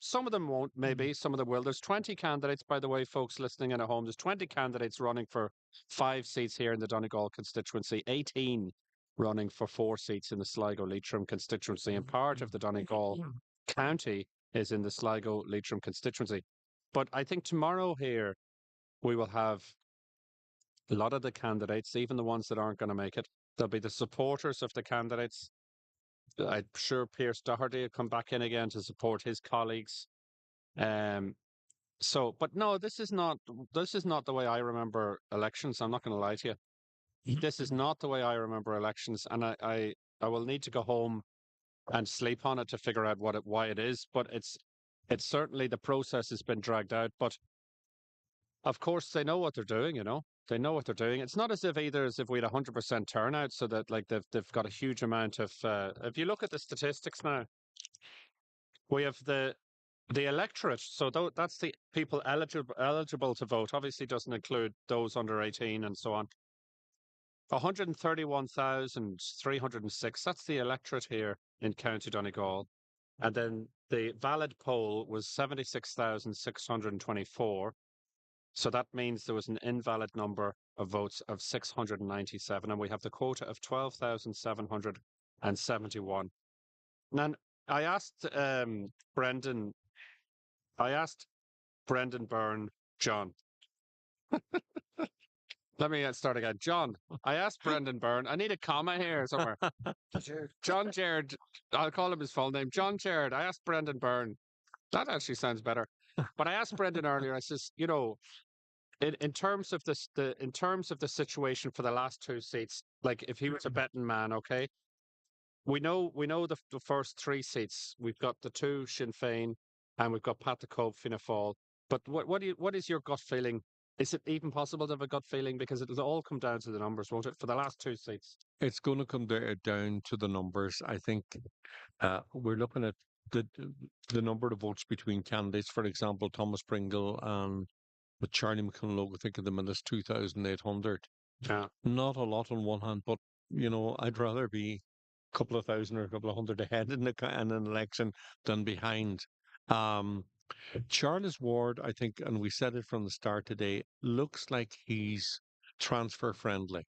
Some of them won't. Maybe some of them will. There's 20 candidates, by the way, folks listening in at home. There's 20 candidates running for 5 seats here in the Donegal constituency. 18 running for 4 seats in the Sligo-Leitrim constituency, and part of the Donegal county is in the Sligo-Leitrim constituency. But I think tomorrow here we will have a lot of the candidates, even the ones that aren't going to make it. There'll be the supporters of the candidates. I'm sure Pierce Doherty will come back in again to support his colleagues. But no, this is not the way I remember elections. I'm not going to lie to you. This is not the way I remember elections, and I will need to go home and sleep on it to figure out why it is. But it's certainly the process has been dragged out. But of course, they know what they're doing. They know what they're doing. It's not as if we had 100% turnout, so that like they've got a huge amount of. If you look at the statistics now, we have the electorate. So that's the people eligible to vote. Obviously, doesn't include those under 18 and so on. 131,306. That's the electorate here in County Donegal, and then the valid poll was 76,624. So that means there was an invalid number of votes of 697, and we have the quota of 12,771. And I asked Brendan Byrne, John. Let me start again. John, I asked Brendan Byrne, I need a comma here somewhere. John Jared, I'll call him his full name. John Jared, I asked Brendan Byrne. That actually sounds better. But I asked Brendan earlier, I says, in terms of in terms of the situation for the last 2 seats, like if he was a betting man, okay, we know the first 3 seats. We've got the 2 Sinn Féin, and we've got Pat the Cope, Fianna Fáil. But what is your gut feeling? Is it even possible to have a gut feeling? Because it'll all come down to the numbers, won't it? For the last 2 seats, It's going to come down to the numbers. I think we're looking at the number of votes between candidates. For example, Thomas Pringle and with Charlie McConalogue, I think at the minute is 2,800. yeah, Not a lot on one hand, but I'd rather be a couple of thousand or a couple of hundred ahead in an election than behind. Charles Ward, I think, and we said it from the start today, looks like he's transfer friendly,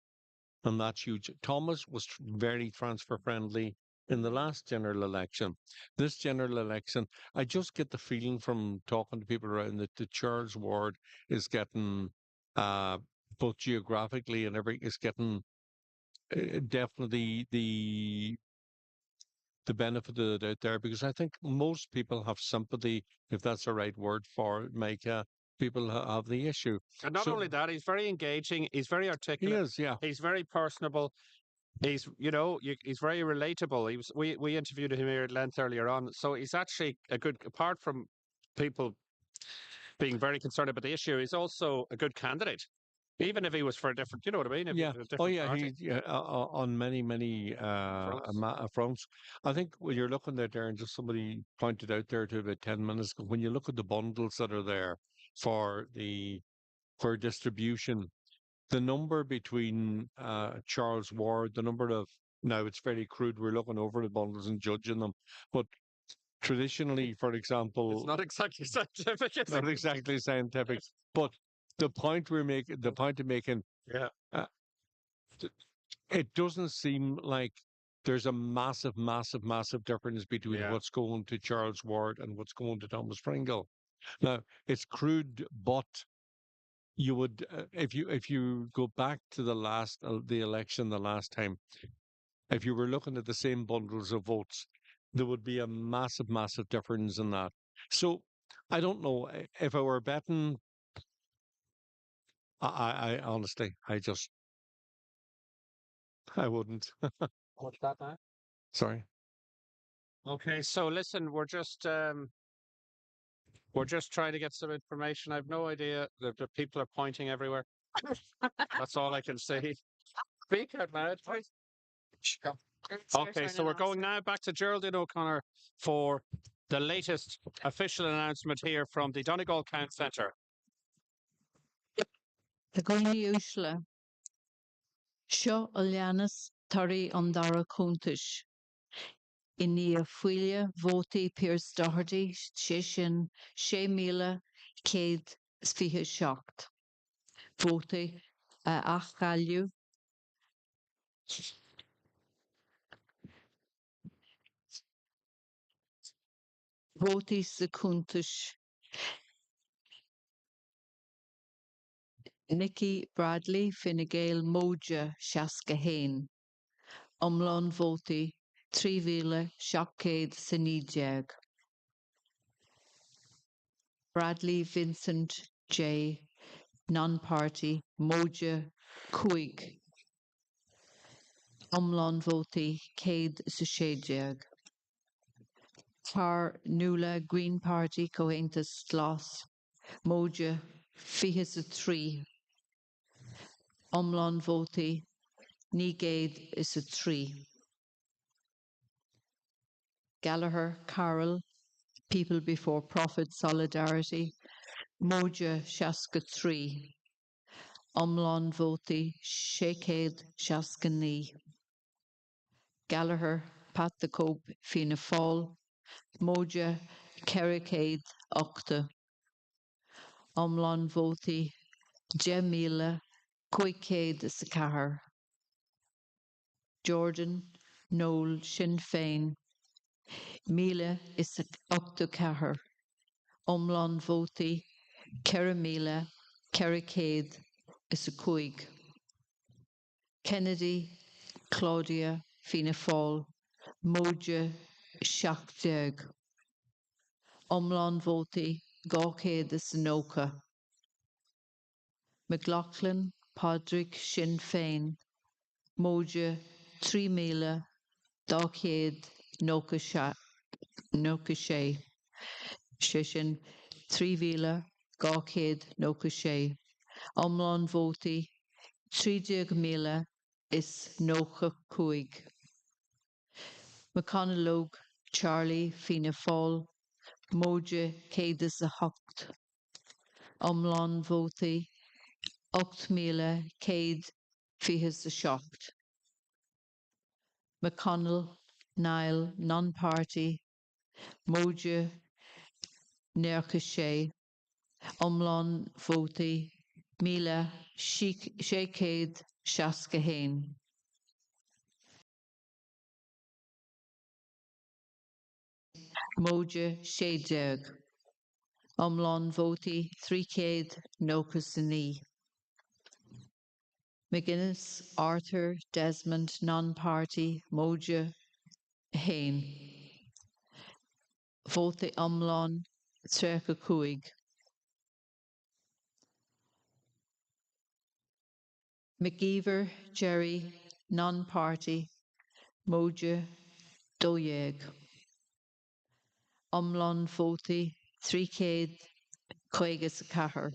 and that's huge. Thomas was very transfer friendly in the last general election. This general election, I just get the feeling from talking to people around that the Charles Ward is getting, both geographically and everything, is getting definitely the benefit of it out there, because I think most people have sympathy, if that's the right word for it, Mike. People have the issue. and not only that, he's very engaging. He's very He articulate. is, yeah. He's very personable. He's he's very relatable. We interviewed him here at length earlier on. So he's actually a good, apart from people being very concerned about the issue, he's also a good candidate. Even if he was for a different, you know what I mean? If Yeah. a different Oh, yeah. party. He on many fronts. I think when you're looking at there, and just somebody pointed out there to about 10 minutes ago, when you look at the bundles that are there for distribution, the number between Charles Ward, the number of, now it's very crude. We're looking over the bundles and judging them, but traditionally, for example, It's not exactly scientific. It's not exactly scientific, but the point I'm making, yeah. it doesn't seem like there's a massive, massive, massive difference between Yeah. what's going to Charles Ward and what's going to Thomas Pringle. Now, it's crude, but you would, if you go back to the election the last time, if you were looking at the same bundles of votes, there would be a massive, massive difference in that. So I don't know if I were betting. I honestly, I wouldn't. What's that now? Sorry. Okay, so listen, we're just trying to get some information. I've no idea. The people are pointing everywhere. That's all I can say. Speak out loud. Okay, so we're going now back to Geraldine O'Connor for the latest official announcement here from the Donegal Count Centre. The Goni Ushla, Sho Alianas Tari Ondara Kuntish, Inia Fuilia Voti Pierce Doherty, Shishin, She Mila, Cade Sfiha Shocked, Voti Achgalju, Voti Secuntish, Nikki Bradley, Finnegail Moja, Shaskahane, Umlon Voti, Trivila, Shockade, Sinijag, Bradley Vincent J. Non-party, Moja Cuig, Umlon Voti, Cade Sushejag, Tar Nula Green Party, Coentus Gloss, Moja Fihis a 3, Umlon Voti, Negade is a 3. Gallagher, Carroll, People Before Profit Solidarity, Moja Shaska 3, Umlon Voti, Shakade Shaskani, Gallagher, Pat the Cope, Fianna Fáil, Moja Kerricade Octa, Umlon Voti, Jemila, Coicade Sakahar, Jordan, Noel, Sinn Féin, Mila is Octa Cahar, Umlon Voti, Keramila, Kerricade is a Cuig, Kennedy, Claudia, Fianna Fáil, Moja Shachteg, Umlon Voti, Gawcéad is Sanoka, McLaughlin, Padraig, Sinn Féin, Moja, Trímíle, Dachéad, Nóca sé, Sisin, Trímíle, Gawcéad, Nóca sé, Umlán Voti, 30,000 is Nóca Cúig. McConnell, Charlie, Fianna Fáil, Moja, Céad is a Hocht, Umlán Voti, 8,000 Céad Fihis a Shocht. McConnell, Niall, non-party, Moja, Nerca sé, Umlán Voti, Mila, Shacade, Shaskahane. Moja, Shadeg, Umlán Voti, Thricade, Nocasani. McGuinness, Arthur, Desmond, non-party, Moja, Hain. Vote Umlán, Trecha Cuig. McGeever, Jerry, non-party, Moja, Doyeg. Umlán Voti, Thricade, Coigus Cahar.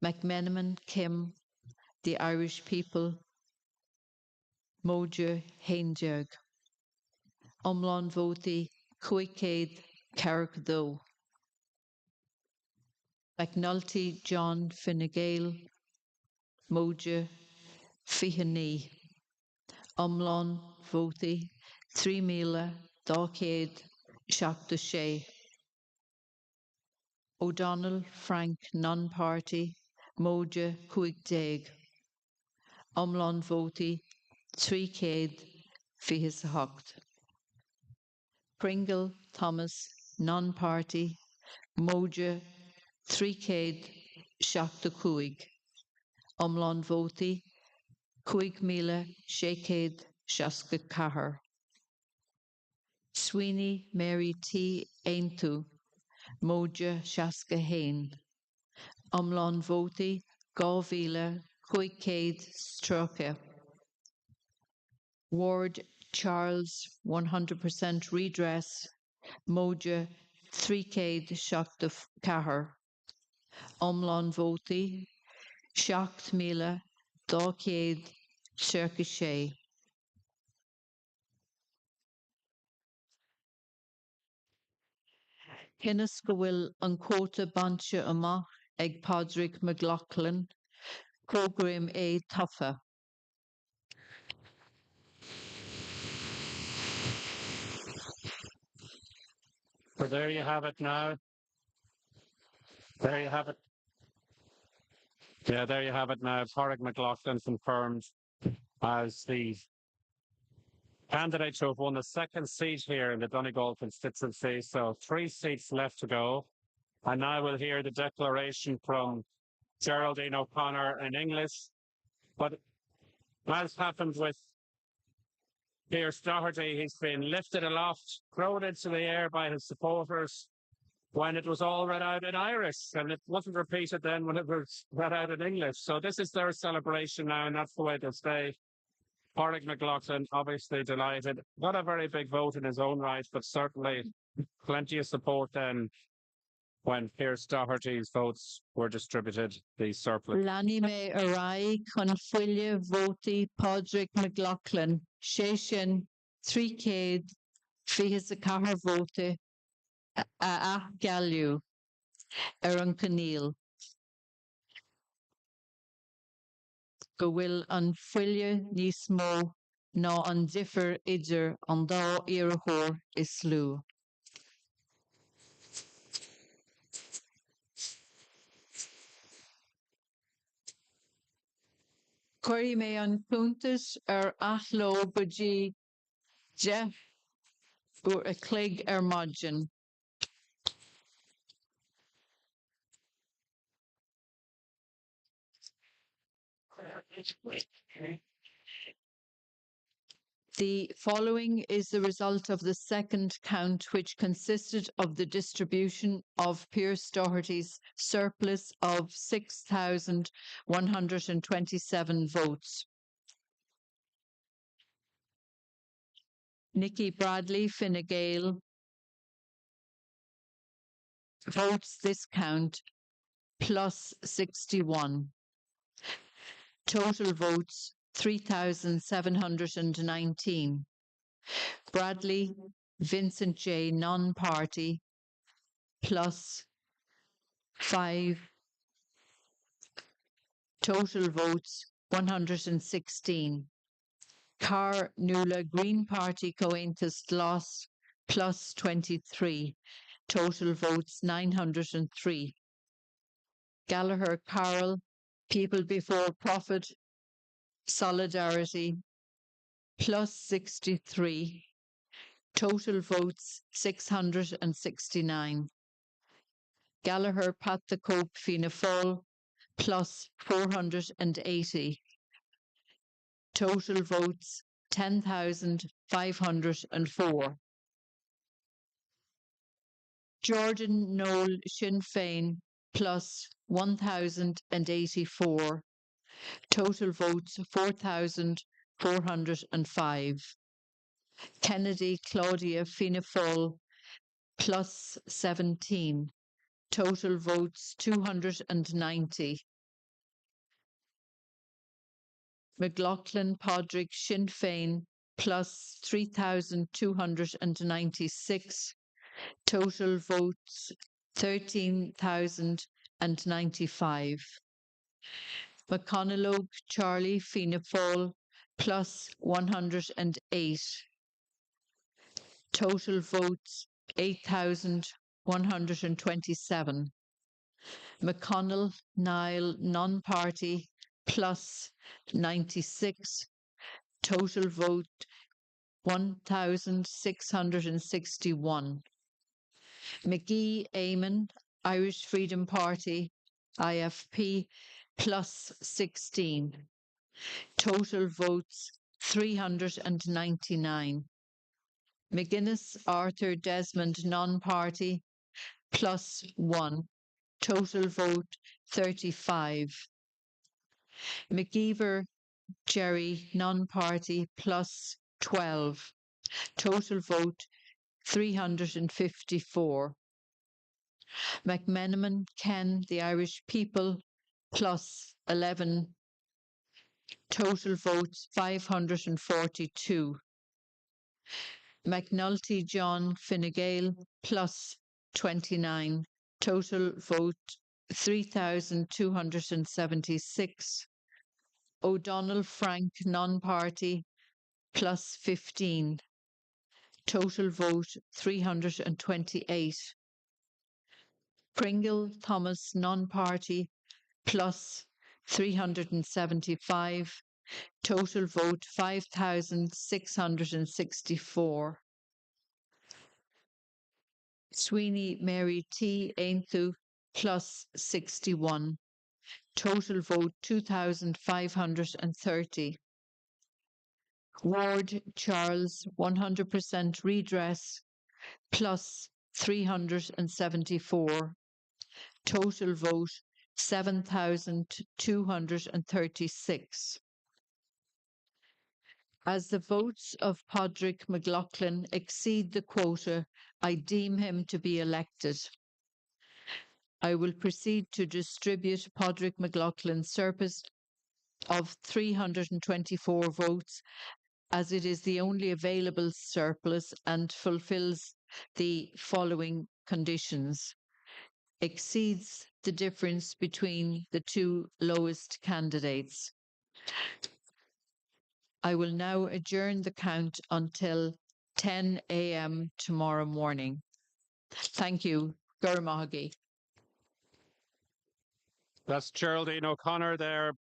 McMenamin, Kim, the Irish people, Moja, Hainjag. Umlán Voti, Coicade, Carrickdo. McNulty, John, Finnegail, Moja, Fihani. Umlán Voti, 3,000, Dachéad, Seachta sé. O'Donnell, Frank, non-party, Moja, 15. Umlán Voti, 3,000, fihe sa hocht. Pringle Thomas non-party Moja 3 seachta cuaig. Omlán vótaí 5,664. Sweeney Mary T. Aintú Moja seaca hain. Omlán vótaí 2,500 Ward Charles 100% redress Moja 3,074. Omlán vótaí 7,236. Hinnas go bhfuil an quóta banse amach ag Padraig McLaughlin, Program A Tuffa. So there you have it now. There you have it. Yeah, there you have it now. Padraig McLaughlin confirmed as the candidate to have won the second seat here in the Donegal constituency. So 3 seats left to go. And now we'll hear the declaration from Geraldine O'Connor in English. But as happened with Pierce Doherty, he's been lifted aloft, thrown into the air by his supporters when it was all read out in Irish, and it wasn't repeated then when it was read out in English. So this is their celebration now, and that's the way they'll stay. Padraig McLaughlin, obviously delighted. Not a very big vote in his own right, but certainly plenty of support then when Pierce Doherty's votes were distributed, the surplus. Lanny me arai chun fuile vótaí Padraig McLaughlin, sé sin 3,024 vóta a ach galú an Caníl. Go bhfuil an fuile níos mó ná an differ idir an dá iarthóir is slú. Cuirí mé an cúntas athló budí de uair a cloig maidin. The following is the result of the second count, which consisted of the distribution of Pierce Doherty's surplus of 6,127 votes. Nikki Bradley Fine Gael votes this count plus 61. Total votes 3,719. Bradley Vincent J. non-party plus 5. Total votes 116. Carr Nula Green Party Coentus Gloss plus 23. Total votes 903. Gallagher Carroll People Before Profit Solidarity plus 63. Total votes 669. Gallagher Pat the Cope Fianna Fáil plus 480. Total votes 10,504. Jordan Noel Sinn Féin plus 1,084. Total votes 4,405. Kennedy Claudia Fianna Fáil plus 17. Total votes 290. McLaughlin Padraig Sinn Féin plus 3,296. Total votes 13,095. McConaughey Charlie Fianna Fáil plus 108. Total votes 8,127. McConnell Niall non-party plus 96. Total vote 1,661. McGee Eamon, Irish Freedom Party, IFP, plus 16. Total votes 399. McGuinness Arthur Desmond non-party, plus 1. Total vote 35. McGeever Jerry non-party, plus 12. Total vote 354. McMenamin Ken the Irish People, plus 11. Total votes 542. McNulty John Fine Gael, plus 29. Total vote 3,276. O'Donnell Frank non-party, plus 15. Total vote 328. Pringle Thomas non-party, plus 375. Total vote 5,664. Sweeney Mary T. Ainthu, plus 61. Total vote 2,530. Ward Charles 100% redress, plus 374. Total vote 7,236. As the votes of Padraig McLaughlin exceed the quota, I deem him to be elected. I will proceed to distribute Padraig McLaughlin's surplus of 324 votes, as it is the only available surplus and fulfills the following conditions. Exceeds the difference between the two lowest candidates. I will now adjourn the count until 10 a.m. tomorrow morning. Thank you. Gur Mahagi. That's Geraldine O'Connor there,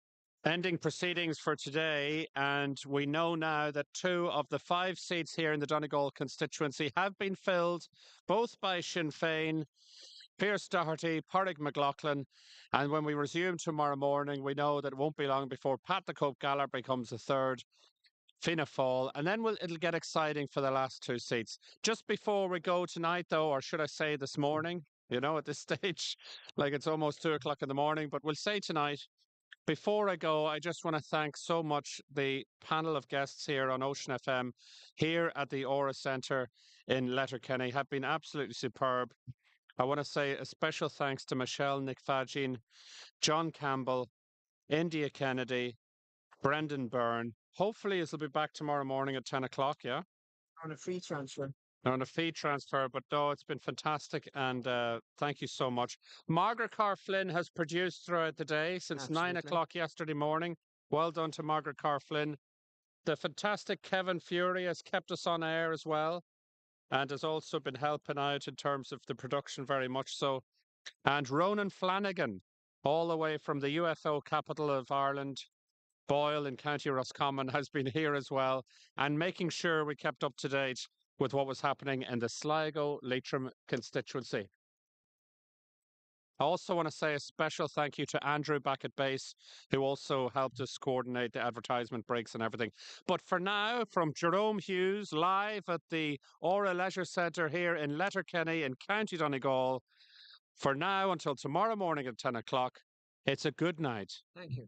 ending proceedings for today. And we know now that 2 of the 5 seats here in the Donegal constituency have been filled, both by Sinn Féin, Pearse Doherty, Padraig McLaughlin. And when we resume tomorrow morning, we know that it won't be long before Pat the Cope Gallagher becomes the 3rd. Fianna Fáil, and then it'll get exciting for the last 2 seats. Just before we go tonight, though, or should I say this morning, at this stage, like it's almost 2 o'clock in the morning, but we'll say tonight, before I go, I just want to thank so much the panel of guests here on Ocean FM, here at the Aura Centre in Letterkenny, have been absolutely superb. I want to say a special thanks to Michelle Nick-Fagin, John Campbell, India Kennedy, Brendan Byrne. Hopefully, it'll be back tomorrow morning at 10 o'clock, yeah? On a free transfer. On a fee transfer, but no, it's been fantastic, and thank you so much. Margaret Carr Flynn has produced throughout the day since 9 o'clock yesterday morning. Well done to Margaret Carr Flynn. The fantastic Kevin Fury has kept us on air as well, and has also been helping out in terms of the production very much so. And Ronan Flanagan, all the way from the UFO capital of Ireland, Boyle in County Roscommon, has been here as well, and making sure we kept up to date with what was happening in the Sligo-Leitrim constituency. I also want to say a special thank you to Andrew back at base, who also helped us coordinate the advertisement breaks and everything. But for now, from Jerome Hughes, live at the Aura Leisure Centre here in Letterkenny in County Donegal, for now until tomorrow morning at 10 o'clock, it's a good night. Thank you.